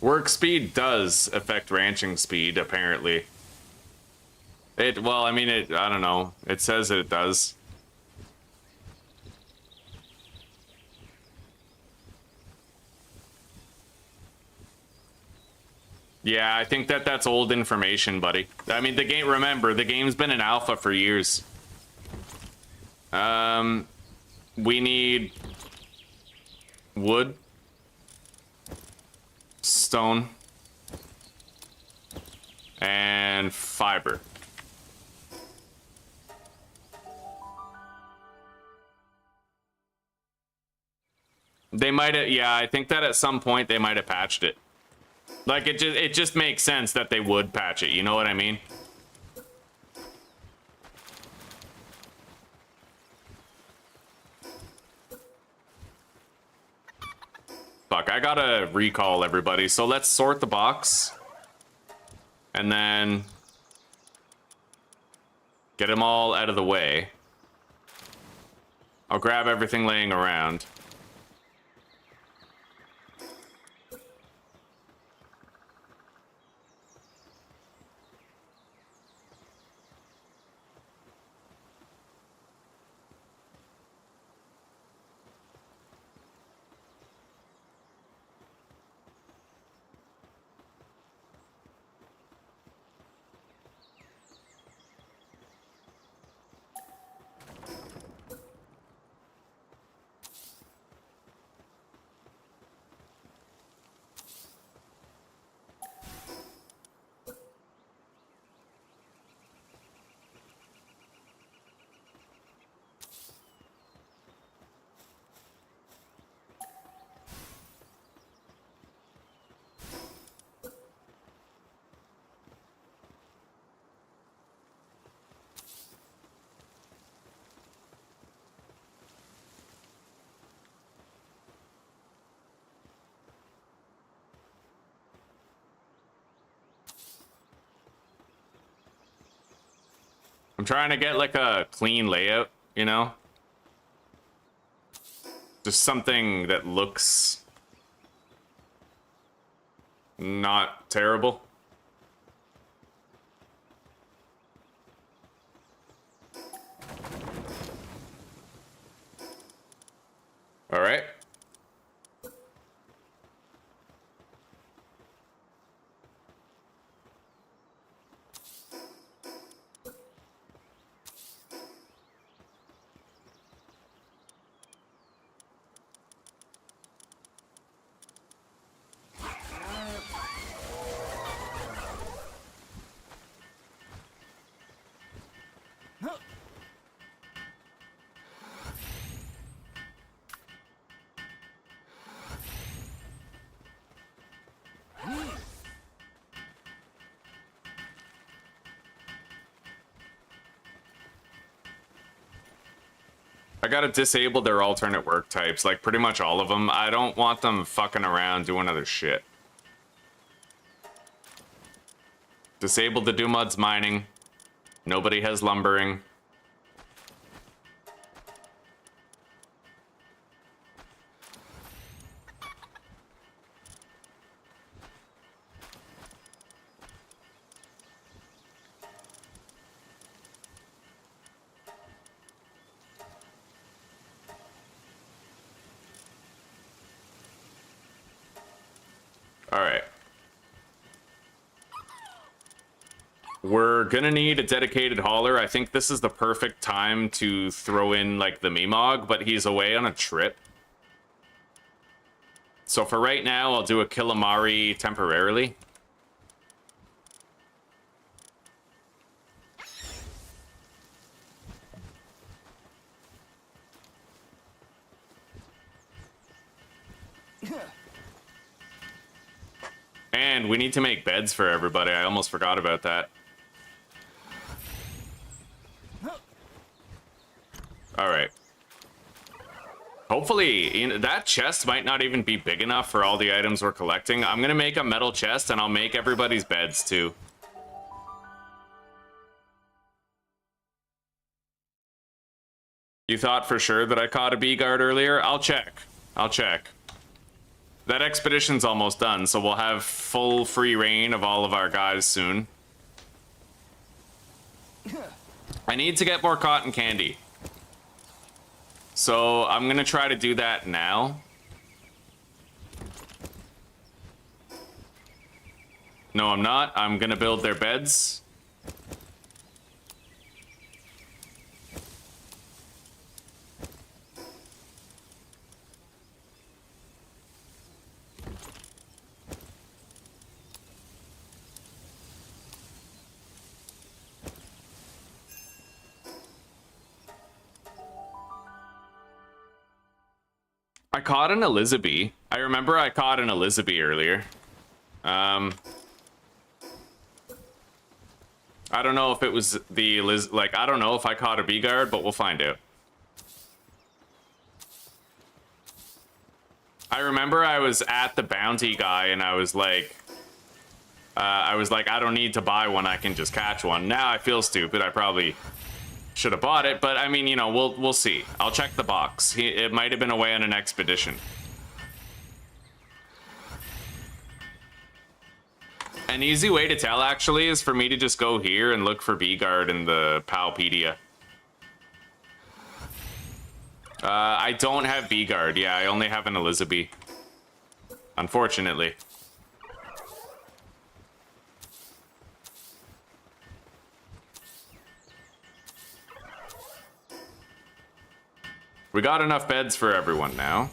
Work speed does affect ranching speed, apparently. Well, I mean, I don't know. It says it does. Yeah, I think that's old information, buddy. I mean, remember, the game's been in alpha for years. We need wood. Stone and fiber. They might have, yeah, I think that at some point they might have patched it. Like it just makes sense that they would patch it, you know what I mean? Fuck, I gotta recall everybody. So let's sort the box. And then get them all out of the way. I'll grab everything laying around. I'm trying to get like a clean layout, you know? Just something that looks not terrible. All right. I gotta disable their alternate work types, like pretty much all of them. I don't want them fucking around doing other shit. Disable the Dumud's mining. Nobody has lumbering. We're gonna need a dedicated hauler. I think this is the perfect time to throw in like the Meemog, but he's away on a trip. So for right now, I'll do a Killamari temporarily. And we need to make beds for everybody. I almost forgot about that. All right. Hopefully, you know, that chest might not even be big enough for all the items we're collecting. I'm gonna make a metal chest, and I'll make everybody's beds too. You thought for sure that I caught a bee guard earlier? I'll check. I'll check. That expedition's almost done, so we'll have full free reign of all of our guys soon. I need to get more cotton candy. So I'm gonna try to do that now. No, I'm not. I'm gonna build their beds. I caught an Elizabeth. I remember I caught an Elizabeth earlier. I don't know if it was the like, I don't know if I caught a bee guard, but we'll find out. I remember I was at the bounty guy and I was like, I don't need to buy one, I can just catch one. Now I feel stupid. I probably should have bought it, but I mean, you know, we'll see. I'll check the box. It might have been away on an expedition. An easy way to tell, actually, is for me to just go here and look for bee guard in the Palpedia. I don't have bee guard. Yeah, I only have an Elizabeth. Unfortunately. We got enough beds for everyone now.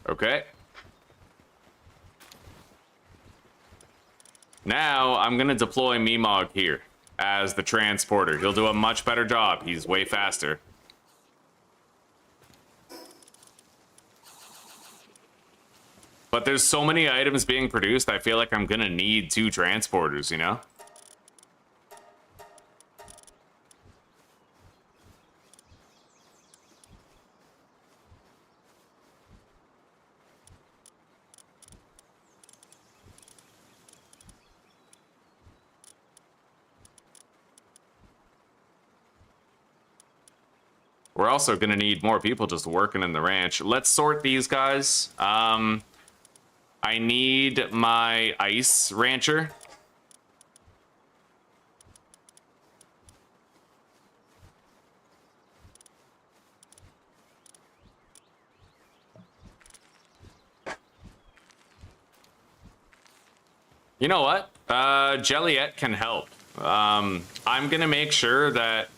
Okay. Now I'm gonna deploy Meemog here as the transporter. He'll do a much better job. He's way faster. But there's so many items being produced, I feel like I'm gonna need 2 transporters, you know? We're also gonna need more people just working in the ranch. Let's sort these guys. I need my ice rancher. You know what? Jelliet can help. I'm gonna make sure that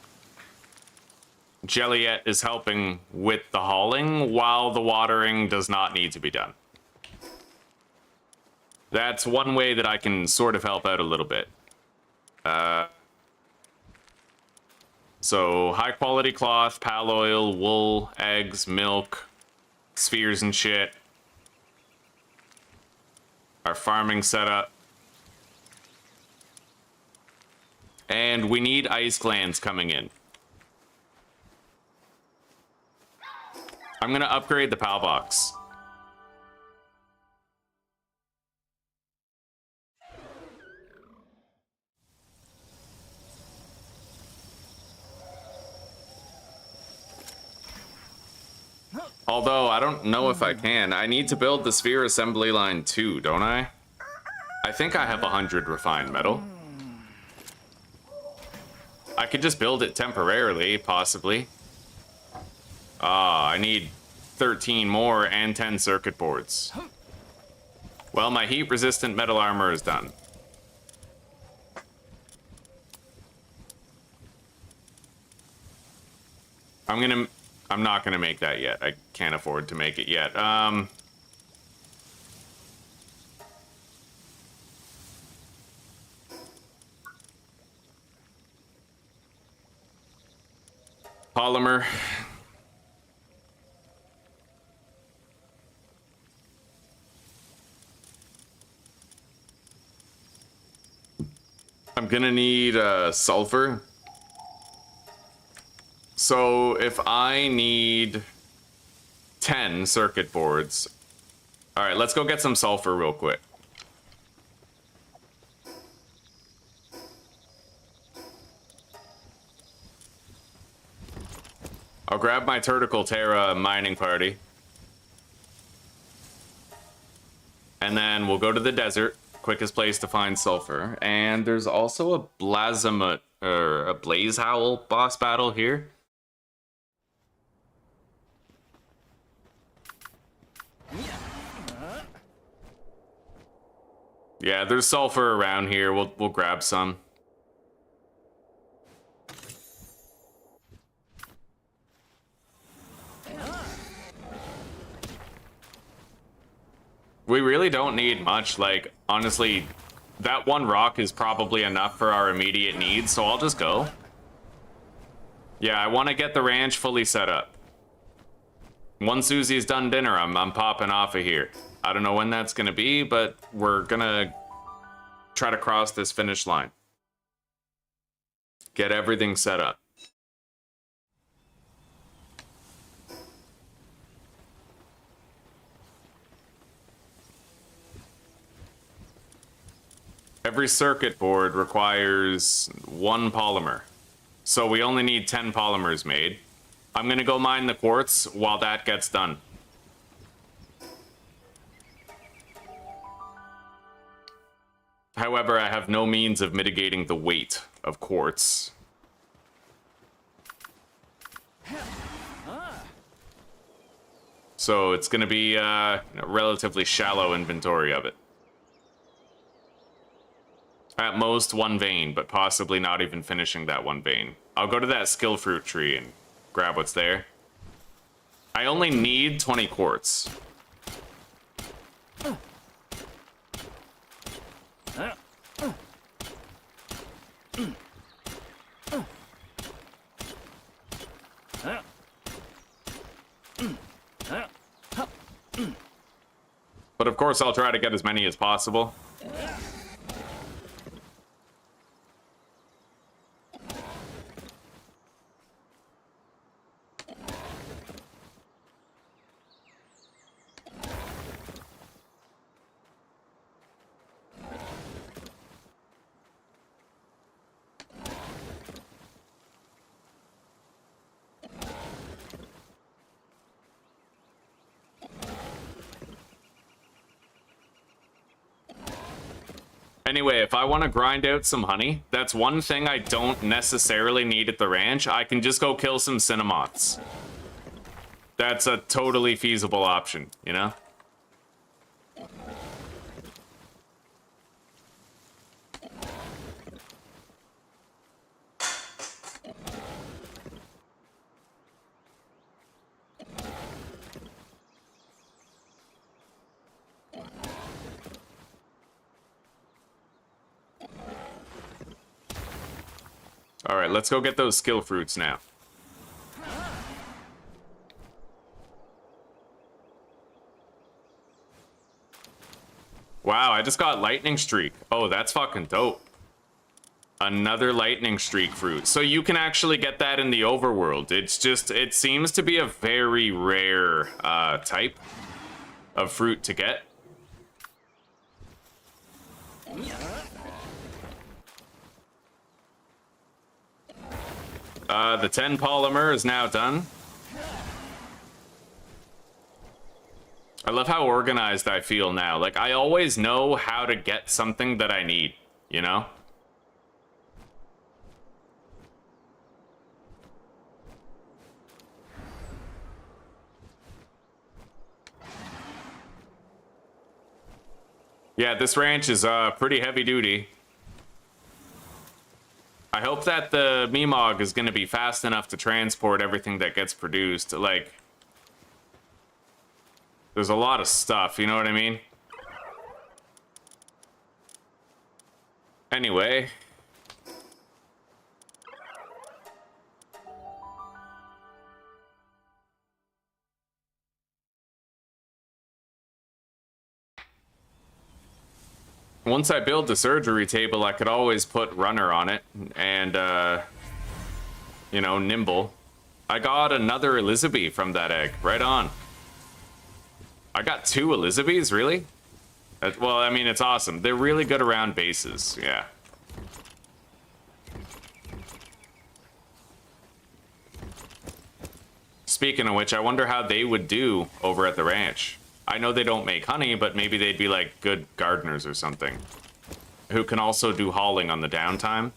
Jelliet is helping with the hauling while the watering does not need to be done. That's one way that I can sort of help out a little bit. So high quality cloth, pal oil, wool, eggs, milk, spheres and shit. Our farming setup. And we need ice glands coming in. I'm gonna upgrade the PAL box. Although, I don't know if I can. I need to build the sphere assembly line too, don't I? I think I have 100 refined metal. I could just build it temporarily, possibly. I need 13 more and 10 circuit boards. Well, my heat-resistant metal armor is done. I'm not gonna make that yet. I can't afford to make it yet. polymer. I'm gonna need sulfur. So if I need 10 circuit boards, all right, let's go get some sulfur real quick. I'll grab my Turticle Terra mining party. And then we'll go to the desert. Quickest place to find sulfur. And there's also a a Blaze Howl boss battle here. Yeah, there's sulfur around here. We'll grab some. We really don't need much. Like, honestly, that one rock is probably enough for our immediate needs, so I'll just go. Yeah, I want to get the ranch fully set up. Once Susie's done dinner, I'm popping off of here. I don't know when that's gonna be, but we're gonna try to cross this finish line. Get everything set up. Every circuit board requires 1 polymer. So we only need 10 polymers made. I'm gonna go mine the quartz while that gets done. However, I have no means of mitigating the weight of quartz. So it's gonna be a relatively shallow inventory of it. At most 1 vein, but possibly not even finishing that 1 vein. I'll go to that skill fruit tree and grab what's there. I only need 20 quartz. But of course I'll try to get as many as possible. Anyway, if I want to grind out some honey, that's one thing I don't necessarily need at the ranch. I can just go kill some cinnamoths. That's a totally feasible option, you know? Alright, let's go get those skill fruits now. Wow, I just got lightning streak. Oh, that's fucking dope. Another lightning streak fruit. So you can actually get that in the overworld. It's just, it seems to be a very rare type of fruit to get. The 10 polymer is now done. I love how organized I feel now. Like, I always know how to get something that I need, you know? Yeah, this ranch is pretty heavy duty. I hope that the Memog is going to be fast enough to transport everything that gets produced. Like, there's a lot of stuff, you know what I mean? Anyway. Once I build the surgery table, I could always put runner on it and, you know, nimble. I got another Elizabeth from that egg. Right on. I got 2 Elizabeths, really? Well, I mean, it's awesome. They're really good around bases, yeah. Speaking of which, I wonder how they would do over at the ranch. I know they don't make honey, but maybe they'd be like good gardeners or something. Who can also do hauling on the downtime.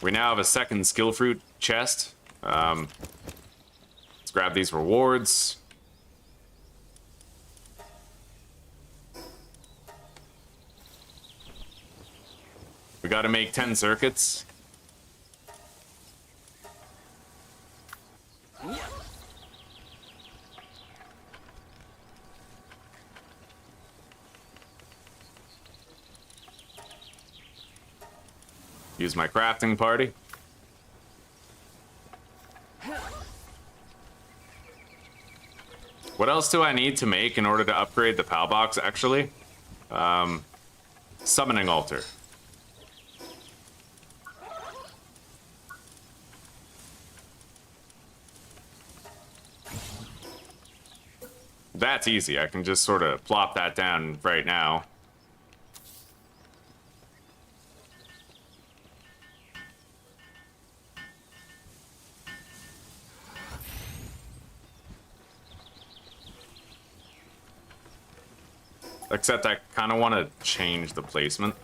We now have a second skill fruit chest. Let's grab these rewards. We gotta make 10 circuits. Use my crafting party. What else do I need to make in order to upgrade the PAL box, actually? Summoning altar. That's easy. I can just sort of plop that down right now. Except I kind of want to change the placement.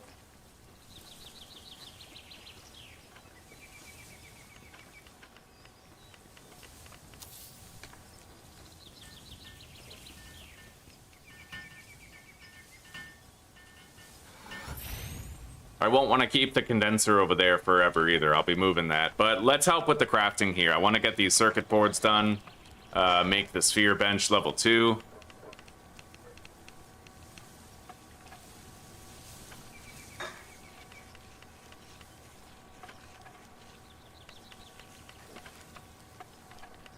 I won't want to keep the condenser over there forever either. I'll be moving that. But let's help with the crafting here. I want to get these circuit boards done. Make the sphere bench level 2.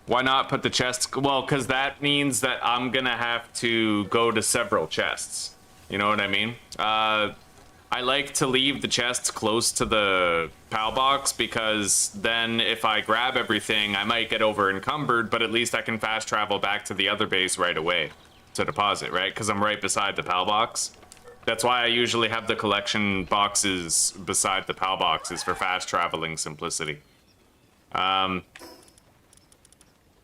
Why not put the chests? Well, because that means that I'm going to have to go to several chests. You know what I mean? I like to leave the chests close to the PAL box because then if I grab everything, I might get over encumbered, but at least I can fast travel back to the other base right away to deposit, right? Because I'm right beside the PAL box. That's why I usually have the collection boxes beside the PAL boxes for fast traveling simplicity. I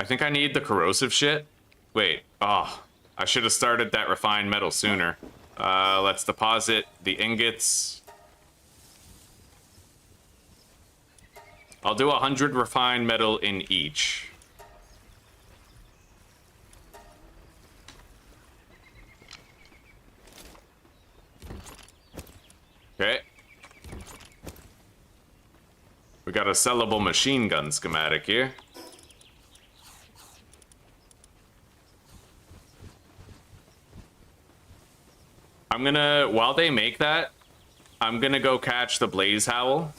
think I need the corrosive shit. Wait, oh, I should have started that refined metal sooner. Let's deposit the ingots. I'll do 100 refined metal in each. Okay. We got a sellable machine gun schematic here. I'm gonna, while they make that, I'm gonna go catch the Blaze Howl.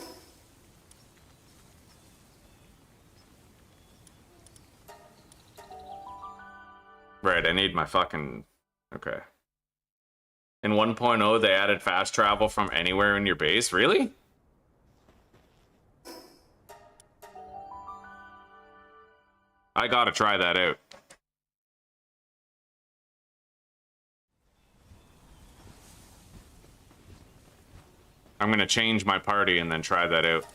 Right, I need my fucking, okay. In 1.0, they added fast travel from anywhere in your base, really? I gotta try that out. I'm gonna change my party and then try that out.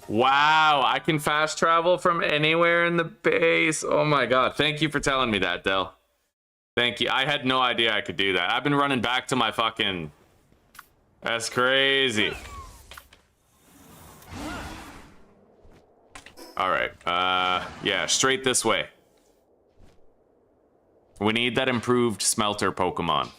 Wow, I can fast travel from anywhere in the base. Oh my god, thank you for telling me that, Del. Thank you. I had no idea I could do that. I've been running back to my fucking... That's crazy. Alright, yeah, straight this way. We need that improved smelter Pokemon.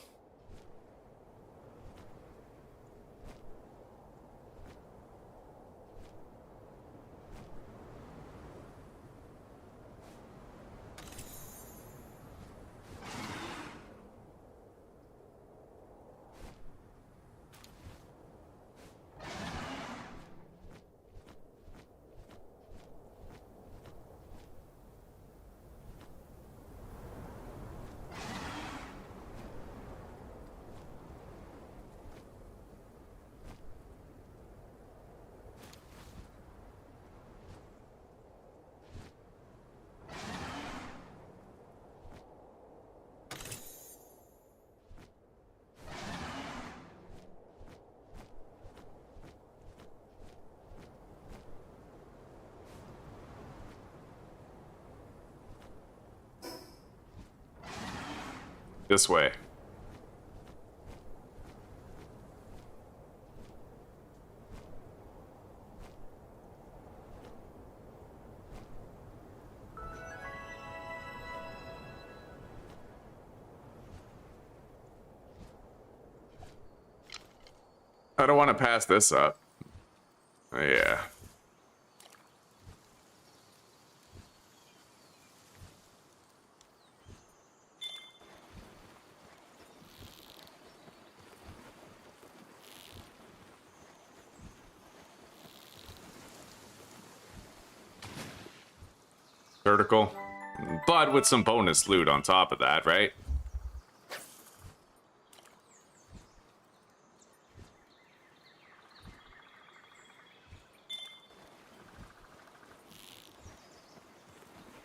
This way. I don't want to pass this up. Yeah. Vertical. But with some bonus loot on top of that, right?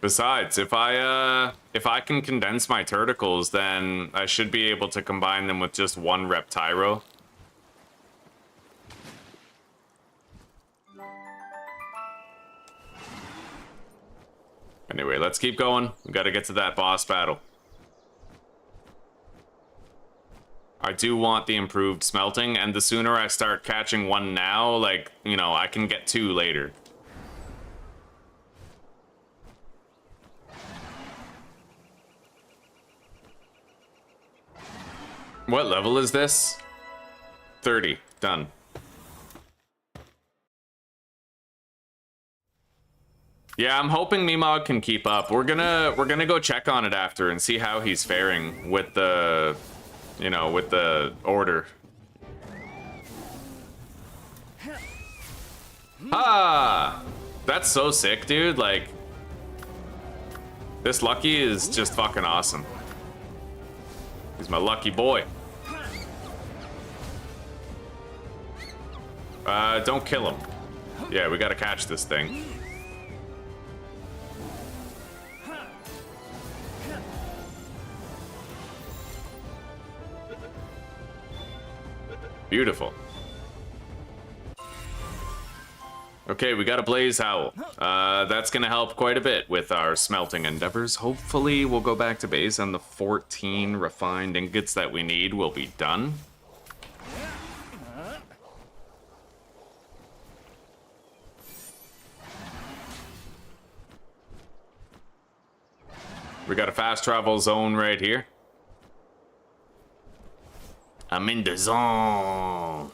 Besides, if I can condense my turticles, then I should be able to combine them with just one Reptyro. Anyway, let's keep going. We gotta get to that boss battle. I do want the improved smelting, and the sooner I start catching one now, like, you know, I can get two later. What level is this? 30. Done. Yeah, I'm hoping Mimog can keep up. We're gonna go check on it after and see how he's faring with the, you know, with the order. Ah! That's so sick, dude. Like, this Lucky is just fucking awesome. He's my lucky boy. Don't kill him. Yeah, we gotta catch this thing. Beautiful. Okay, we got a Blaze Howl. That's gonna help quite a bit with our smelting endeavors. Hopefully we'll go back to base and the 14 refined ingots that we need will be done. We got a fast travel zone right here. I'm in the zone.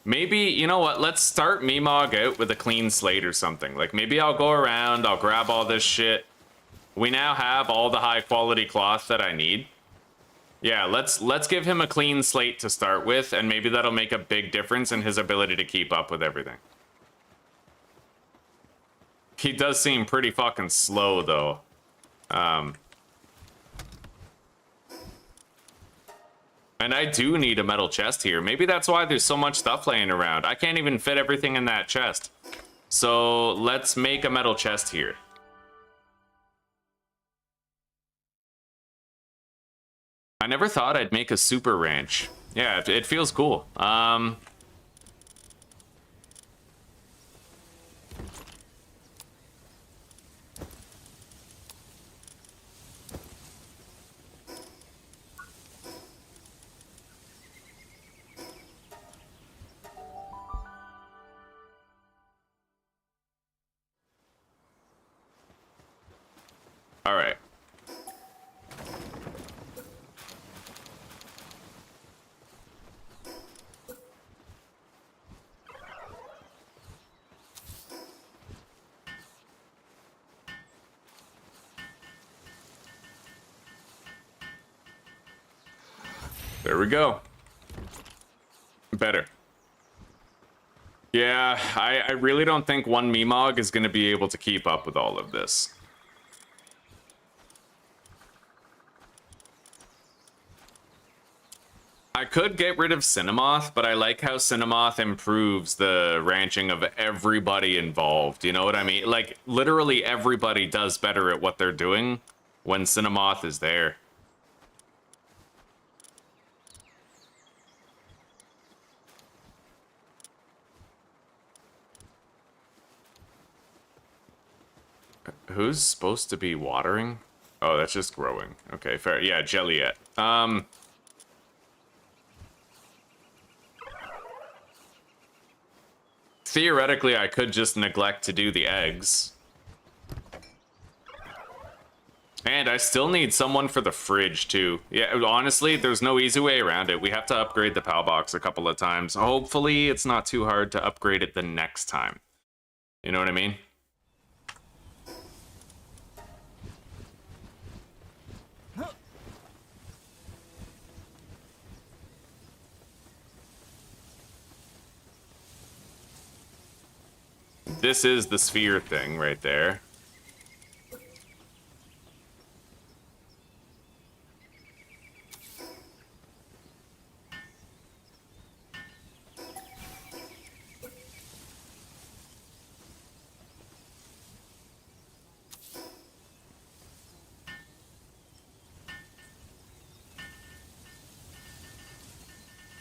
Maybe, you know what, let's start Mimog out with a clean slate or something. Like, maybe I'll go around, I'll grab all this shit. We now have all the high quality cloth that I need. Yeah, let's give him a clean slate to start with, and maybe that'll make a big difference in his ability to keep up with everything. He does seem pretty fucking slow, though. And I do need a metal chest here. Maybe that's why there's so much stuff laying around. I can't even fit everything in that chest. So let's make a metal chest here. I never thought I'd make a super ranch. Yeah, it feels cool. All right. There we go. Better. Yeah, I really don't think one Mimog is going to be able to keep up with all of this. I could get rid of Cinemoth, but I like how Cinemoth improves the ranching of everybody involved. You know what I mean? Like, literally everybody does better at what they're doing when Cinemoth is there. Who's supposed to be watering? Oh, that's just growing. Okay, fair. Yeah, Jelliet. Theoretically, I could just neglect to do the eggs. And I still need someone for the fridge, too. Yeah, honestly, there's no easy way around it. We have to upgrade the PAL box a couple of times. Hopefully, it's not too hard to upgrade it the next time. You know what I mean? This is the sphere thing right there.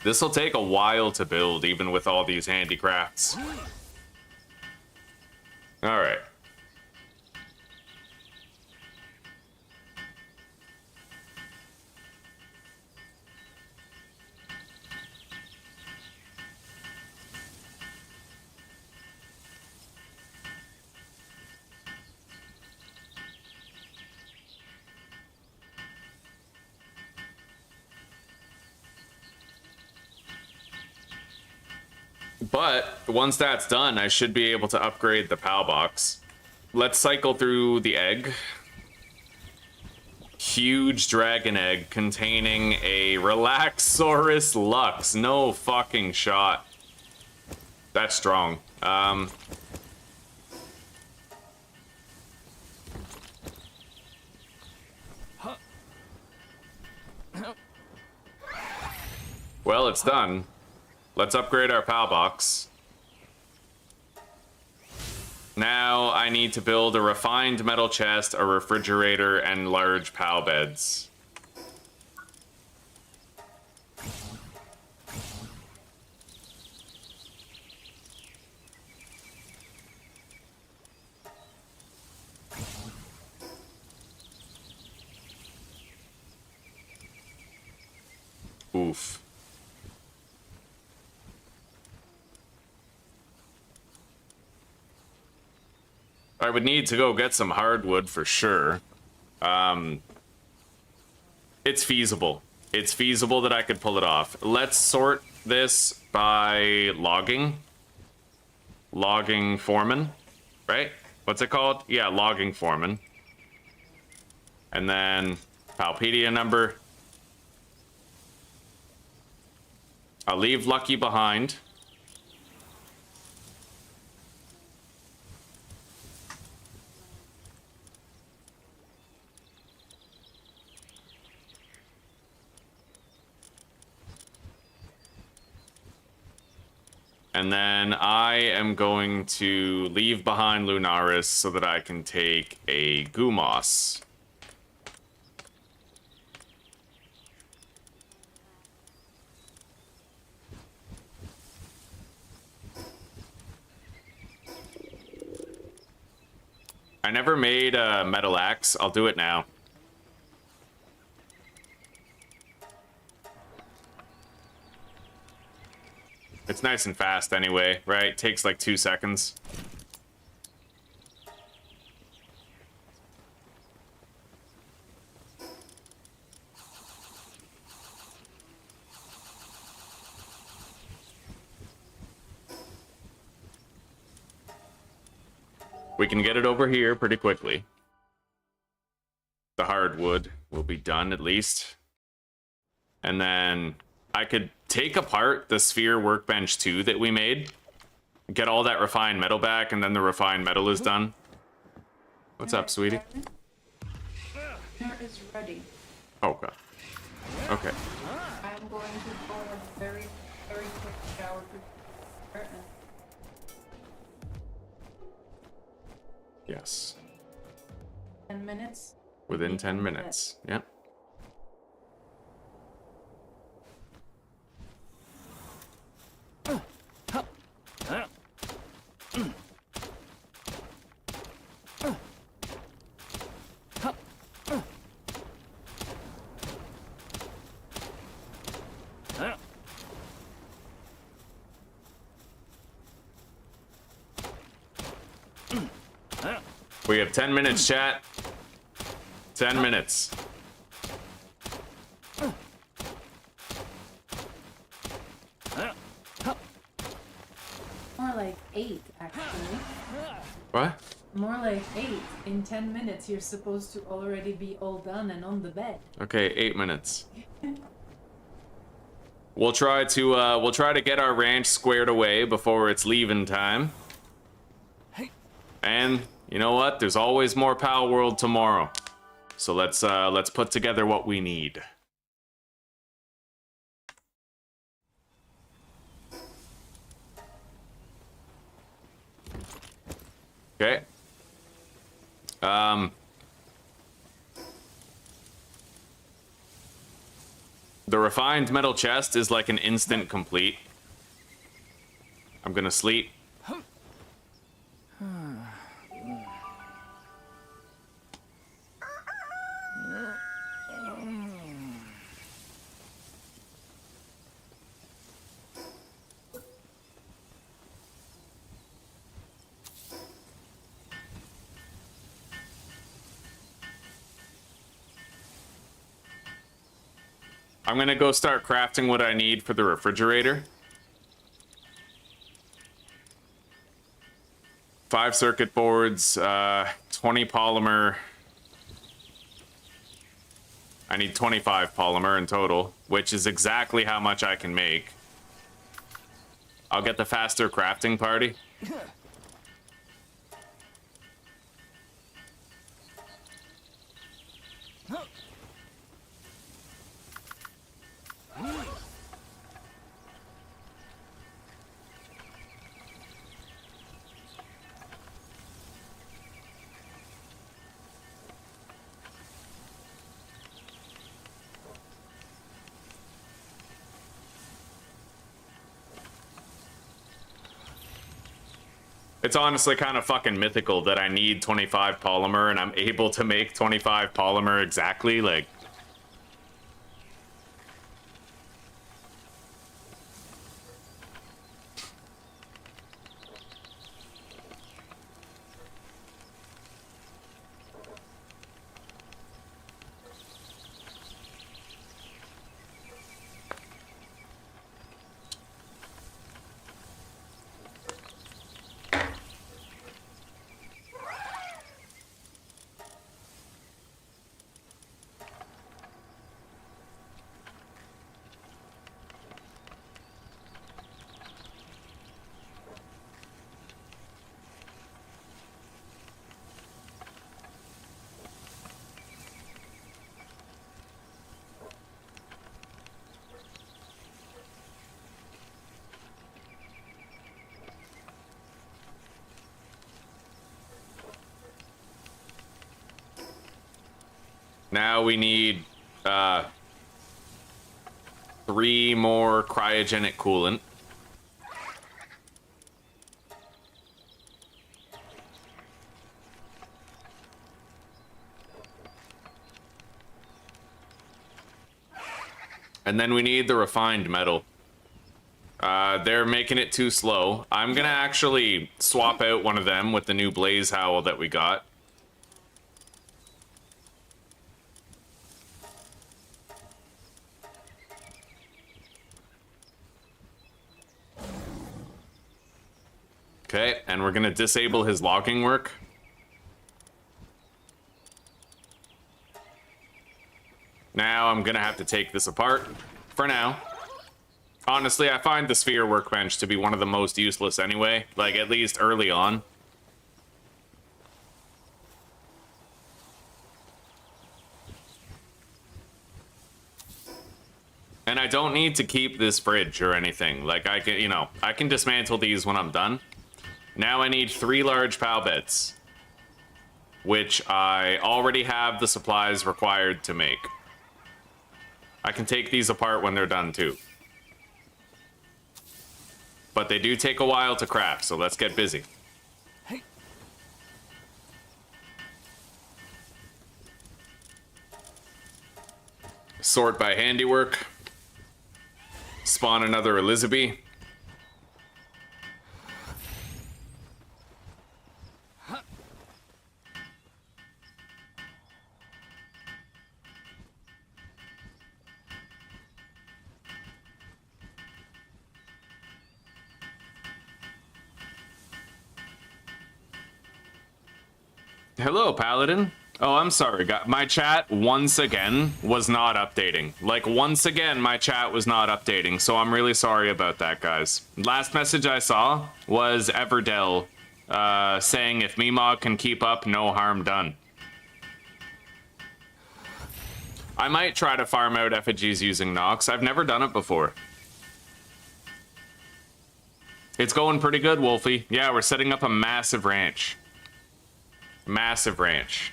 This will take a while to build, even with all these handicrafts. All right. But once that's done, I should be able to upgrade the PAL box. Let's cycle through the egg. Huge dragon egg containing a Relaxaurus Lux. No fucking shot. That's strong. Well, it's done. Let's upgrade our PAL box. Now I need to build a refined metal chest, a refrigerator, and large PAL beds. Oof. I would need to go get some hardwood for sure. It's feasible. It's feasible that I could pull it off. Let's sort this by logging. Logging foreman, right? What's it called? Yeah, logging foreman. And then Palpedia number. I'll leave Lucky behind. And then I am going to leave behind Lunaris so that I can take a Gumos. I never made a metal axe. I'll do it now. It's nice and fast anyway, right? Takes like 2 seconds. We can get it over here pretty quickly. The hardwood will be done at least. And then I could take apart the sphere workbench too that we made. Get all that refined metal back, and then the refined metal is done. What's up, sweetie? Dinner is ready. Oh, God. Okay. I'm going to go a very, very quick shower to start. Yes. 10 minutes? Within 10 minutes. Yep. We have 10 minutes, chat. 10 minutes. More like 8, actually. What? More like 8. In 10 minutes, you're supposed to already be all done and on the bed. Okay, 8 minutes. We'll try to get our ranch squared away before it's leaving time. And you know what? There's always more Palworld tomorrow. So let's put together what we need. Okay. The refined metal chest is like an instant complete. I'm gonna sleep. I'm gonna go start crafting what I need for the refrigerator. 5 circuit boards, 20 polymer. I need 25 polymer in total, which is exactly how much I can make. I'll get the faster crafting party. It's honestly kind of fucking mythical that I need 25 polymer and I'm able to make 25 polymer exactly, like... Now we need 3 more cryogenic coolant. And then we need the refined metal. They're making it too slow. I'm gonna actually swap out one of them with the new blaze howl that we got. Okay, and we're gonna disable his logging work. Now I'm gonna have to take this apart for now. Honestly, I find the sphere workbench to be one of the most useless anyway, like at least early on. And I don't need to keep this fridge or anything. Like, I can, you know, I can dismantle these when I'm done. Now I need 3 large pal beds, which I already have the supplies required to make. I can take these apart when they're done too. But they do take a while to craft, so let's get busy. Sort by handiwork. Spawn another Elizabeth. Hello, Paladin. Oh, I'm sorry. My chat, once again, was not updating. Like, once again, my chat was not updating, so I'm really sorry about that, guys. Last message I saw was Everdell saying if Meemog can keep up, no harm done. I might try to farm out effigies using Nox. I've never done it before. It's going pretty good, Wolfie. Yeah, we're setting up a massive ranch. Massive ranch.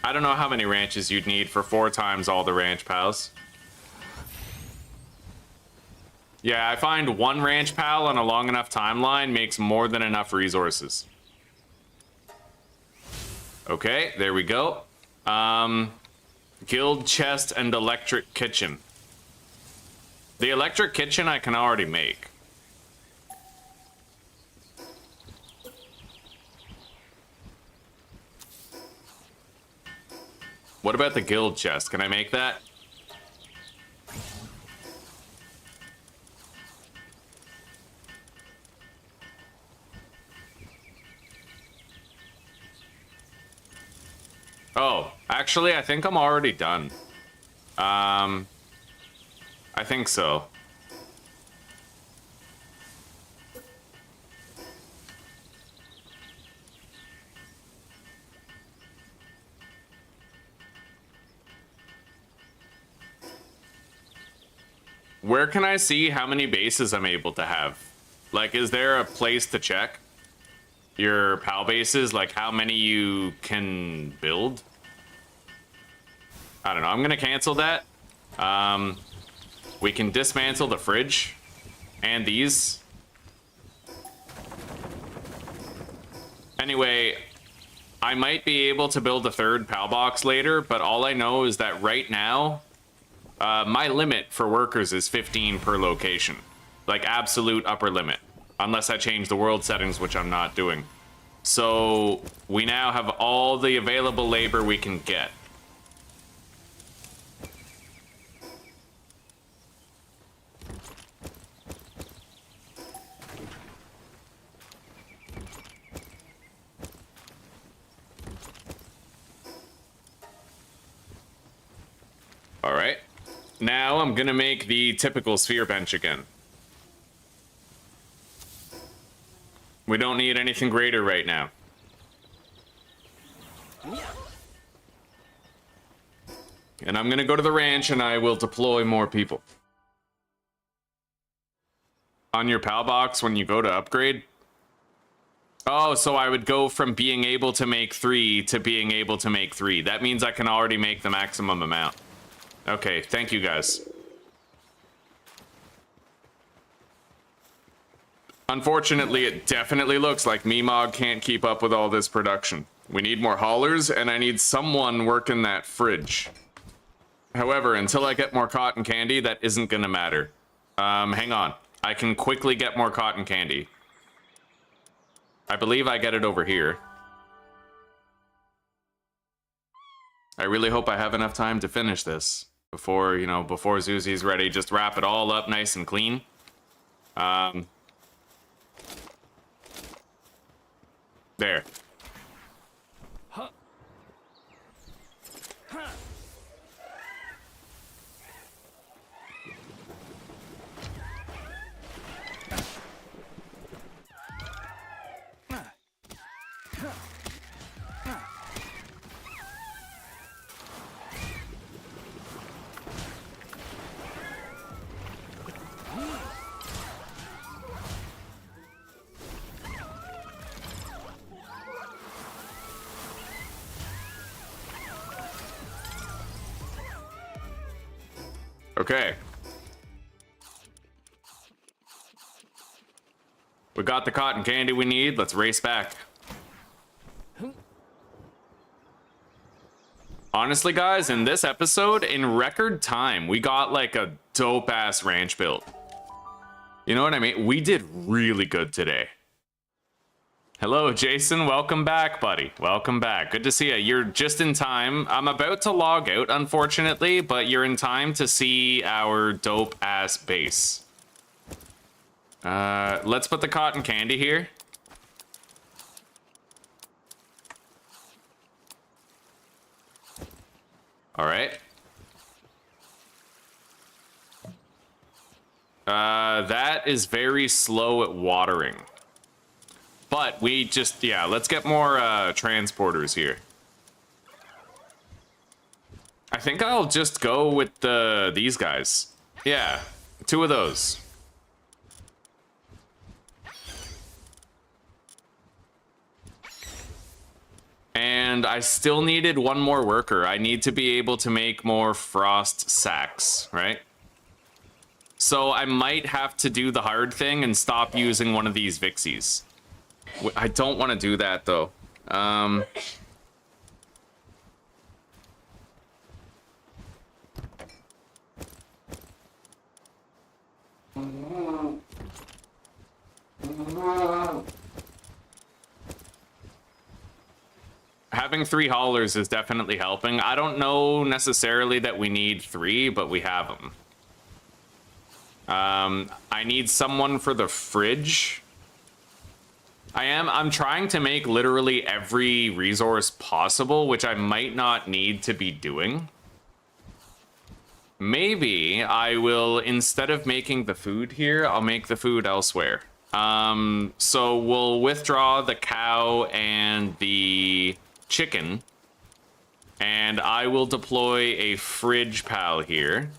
I don't know how many ranches you'd need for 4 times all the ranch pals. Yeah, I find 1 ranch pal on a long enough timeline makes more than enough resources. Okay, there we go. Guild chest and electric kitchen. The electric kitchen I can already make. What about the guild chest? Can I make that? Oh, actually, I think I'm already done. I think so. Where can I see how many bases I'm able to have? Like, is there a place to check your PAL bases? Like, how many you can build? I don't know. I'm going to cancel that. We can dismantle the fridge and these. Anyway, I might be able to build a 3rd PAL box later, but all I know is that right now, my limit for workers is 15 per location. Like, absolute upper limit. Unless I change the world settings, which I'm not doing. So, we now have all the available labor we can get. Alright. Now I'm gonna make the typical sphere bench again. We don't need anything greater right now. And I'm gonna go to the ranch and I will deploy more people. On your PAL box when you go to upgrade? Oh, so I would go from being able to make 3 to being able to make 3. That means I can already make the maximum amount. Okay, thank you guys. Unfortunately, it definitely looks like Meemog can't keep up with all this production. We need more haulers, and I need someone working that fridge. However, until I get more cotton candy, that isn't gonna matter. Hang on. I can quickly get more cotton candy. I believe I get it over here. I really hope I have enough time to finish this. Before, you know, before Zuzi's ready, just wrap it all up nice and clean. There. Okay. We got the cotton candy we need. Let's race back. Honestly, guys, in this episode, in record time, we got like a dope-ass ranch built. You know what I mean? We did really good today. Hello, Jason. Welcome back, buddy. Welcome back. Good to see you. You're just in time. I'm about to log out, unfortunately, but you're in time to see our dope-ass base. Let's put the cotton candy here. All right. That is very slow at watering. But we just, yeah, let's get more transporters here. I think I'll just go with these guys. Yeah, 2 of those. And I still needed 1 more worker. I need to be able to make more frost sacks, right? So I might have to do the hard thing and stop using one of these Vixies. I don't want to do that, though. Having 3 haulers is definitely helping. I don't know necessarily that we need 3, but we have them. I need someone for the fridge. I'm trying to make literally every resource possible, which I might not need to be doing. Maybe I will, instead of making the food here, I'll make the food elsewhere. So we'll withdraw the cow and the chicken, and I will deploy a fridge pal here.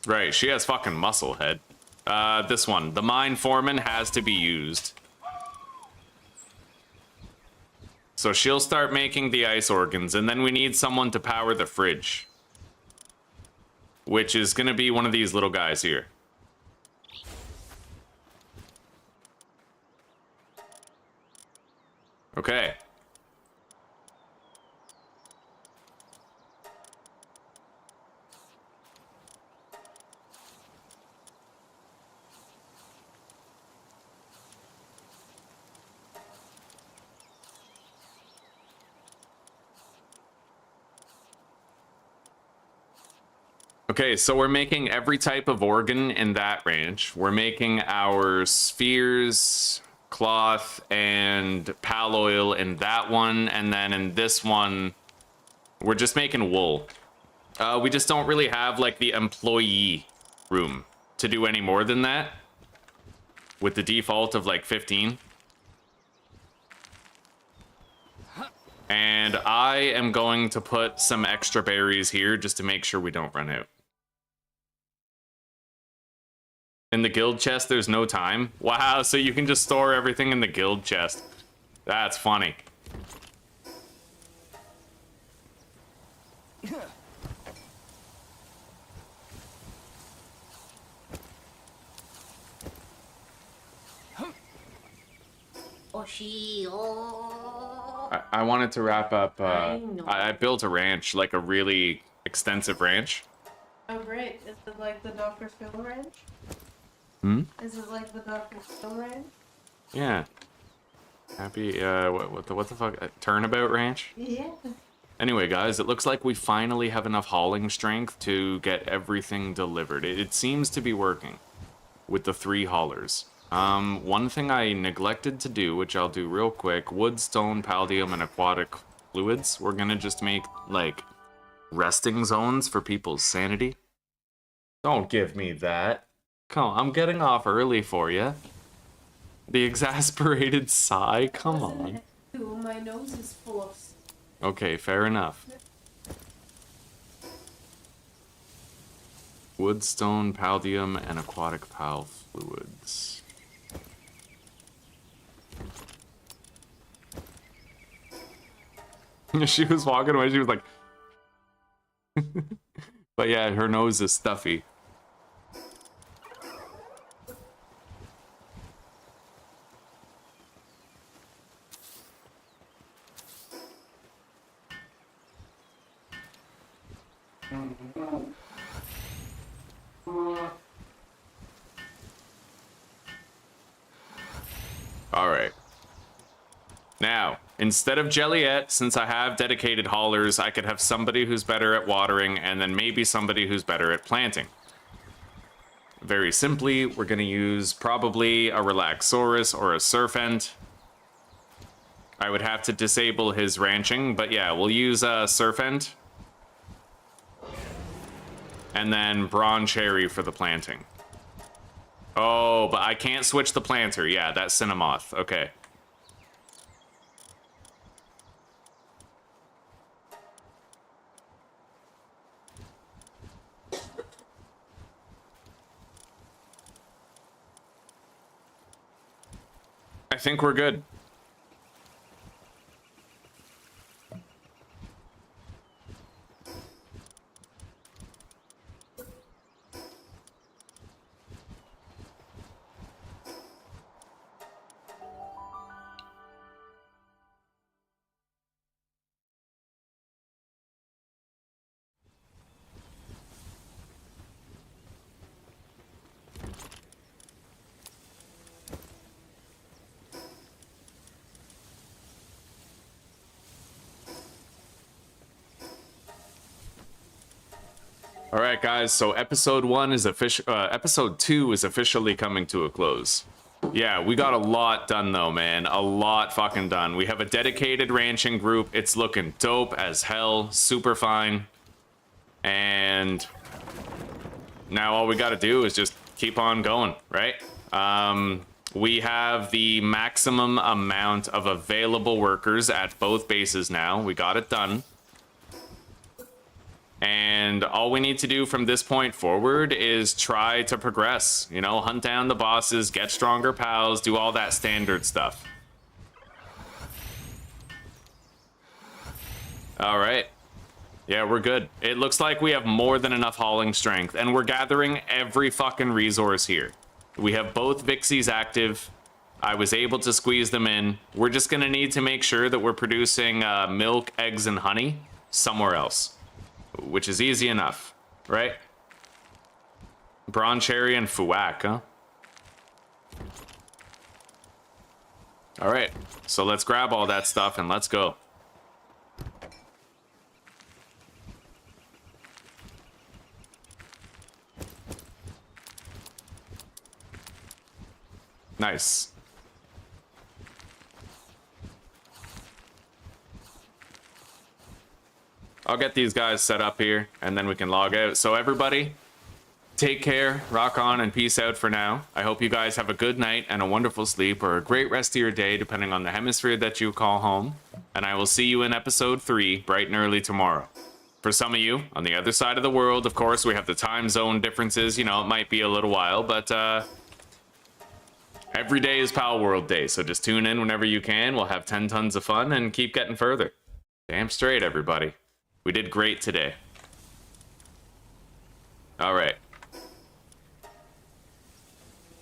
Right, she has fucking muscle head. This one, the mine foreman, has to be used. So she'll start making the ice organs, and then we need someone to power the fridge, which is gonna be one of these little guys here. Okay. Okay, so we're making every type of organ in that ranch. We're making our spheres, cloth, and pal oil in that one, and then in this one, we're just making wool. We just don't really have, like, the employee room to do any more than that, with the default of, like, 15. And I am going to put some extra berries here just to make sure we don't run out. In the guild chest, there's no time. Wow, so you can just store everything in the guild chest. That's funny. I wanted to wrap up. I built a ranch, like a really extensive ranch. Oh, great. Is it like the Dr. Phil ranch? Hmm? Is it like the Dr. Phil ranch? Yeah. Happy, what the fuck? Turnabout ranch? Yeah. Anyway, guys, it looks like we finally have enough hauling strength to get everything delivered. It seems to be working with the 3 haulers. One thing I neglected to do, which I'll do real quick, wood, stone, palladium, and aquatic fluids. We're gonna just make, like, resting zones for people's sanity. Don't give me that. Come on, I'm getting off early for you. The exasperated sigh, come on. My nose is full of... Okay, fair enough. Wood, stone, palladium, and aquatic pal fluids. She was walking away. She was like, but yeah, her nose is stuffy. All right. Now, instead of Jelliet, since I have dedicated haulers, I could have somebody who's better at watering and then maybe somebody who's better at planting. Very simply, we're going to use probably a Relaxaurus or a Surfent. I would have to disable his ranching, but yeah, we'll use a Surfent. And then Brawn Cherry for the planting. Oh, but I can't switch the planter. Yeah, that's Cinnamoth. Okay. I think we're good. All right, guys. So episode 2 is officially coming to a close. Yeah, we got a lot done though, man. A lot fucking done. We have a dedicated ranching group. It's looking dope as hell. Super fine. And now all we got to do is just keep on going, right? We have the maximum amount of available workers at both bases now. We got it done. And all we need to do from this point forward is try to progress. You know, hunt down the bosses, get stronger pals, do all that standard stuff. All right. Yeah, we're good. It looks like we have more than enough hauling strength, and we're gathering every fucking resource here. We have both Vixies active. I was able to squeeze them in. We're just going to need to make sure that we're producing milk, eggs, and honey somewhere else. Which is easy enough, right? Brawn Cherry and Fuak, huh? All right, so let's grab all that stuff and let's go. Nice. I'll get these guys set up here, and then we can log out. So everybody, take care, rock on, and peace out for now. I hope you guys have a good night and a wonderful sleep, or a great rest of your day, depending on the hemisphere that you call home. And I will see you in episode 3, bright and early tomorrow. For some of you, on the other side of the world, of course, we have the time zone differences. You know, it might be a little while, but every day is Palworld Day, so just tune in whenever you can. We'll have 10 tons of fun and keep getting further. Damn straight, everybody. We did great today. All right.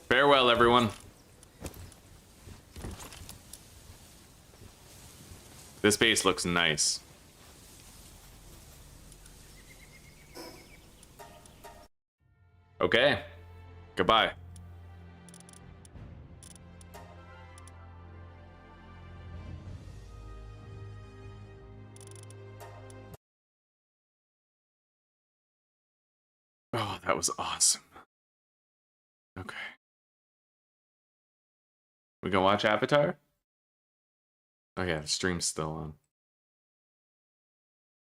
Farewell, everyone. This base looks nice. Okay. Goodbye. Oh, that was awesome. Okay. We gonna watch Avatar? Oh yeah, the stream's still on.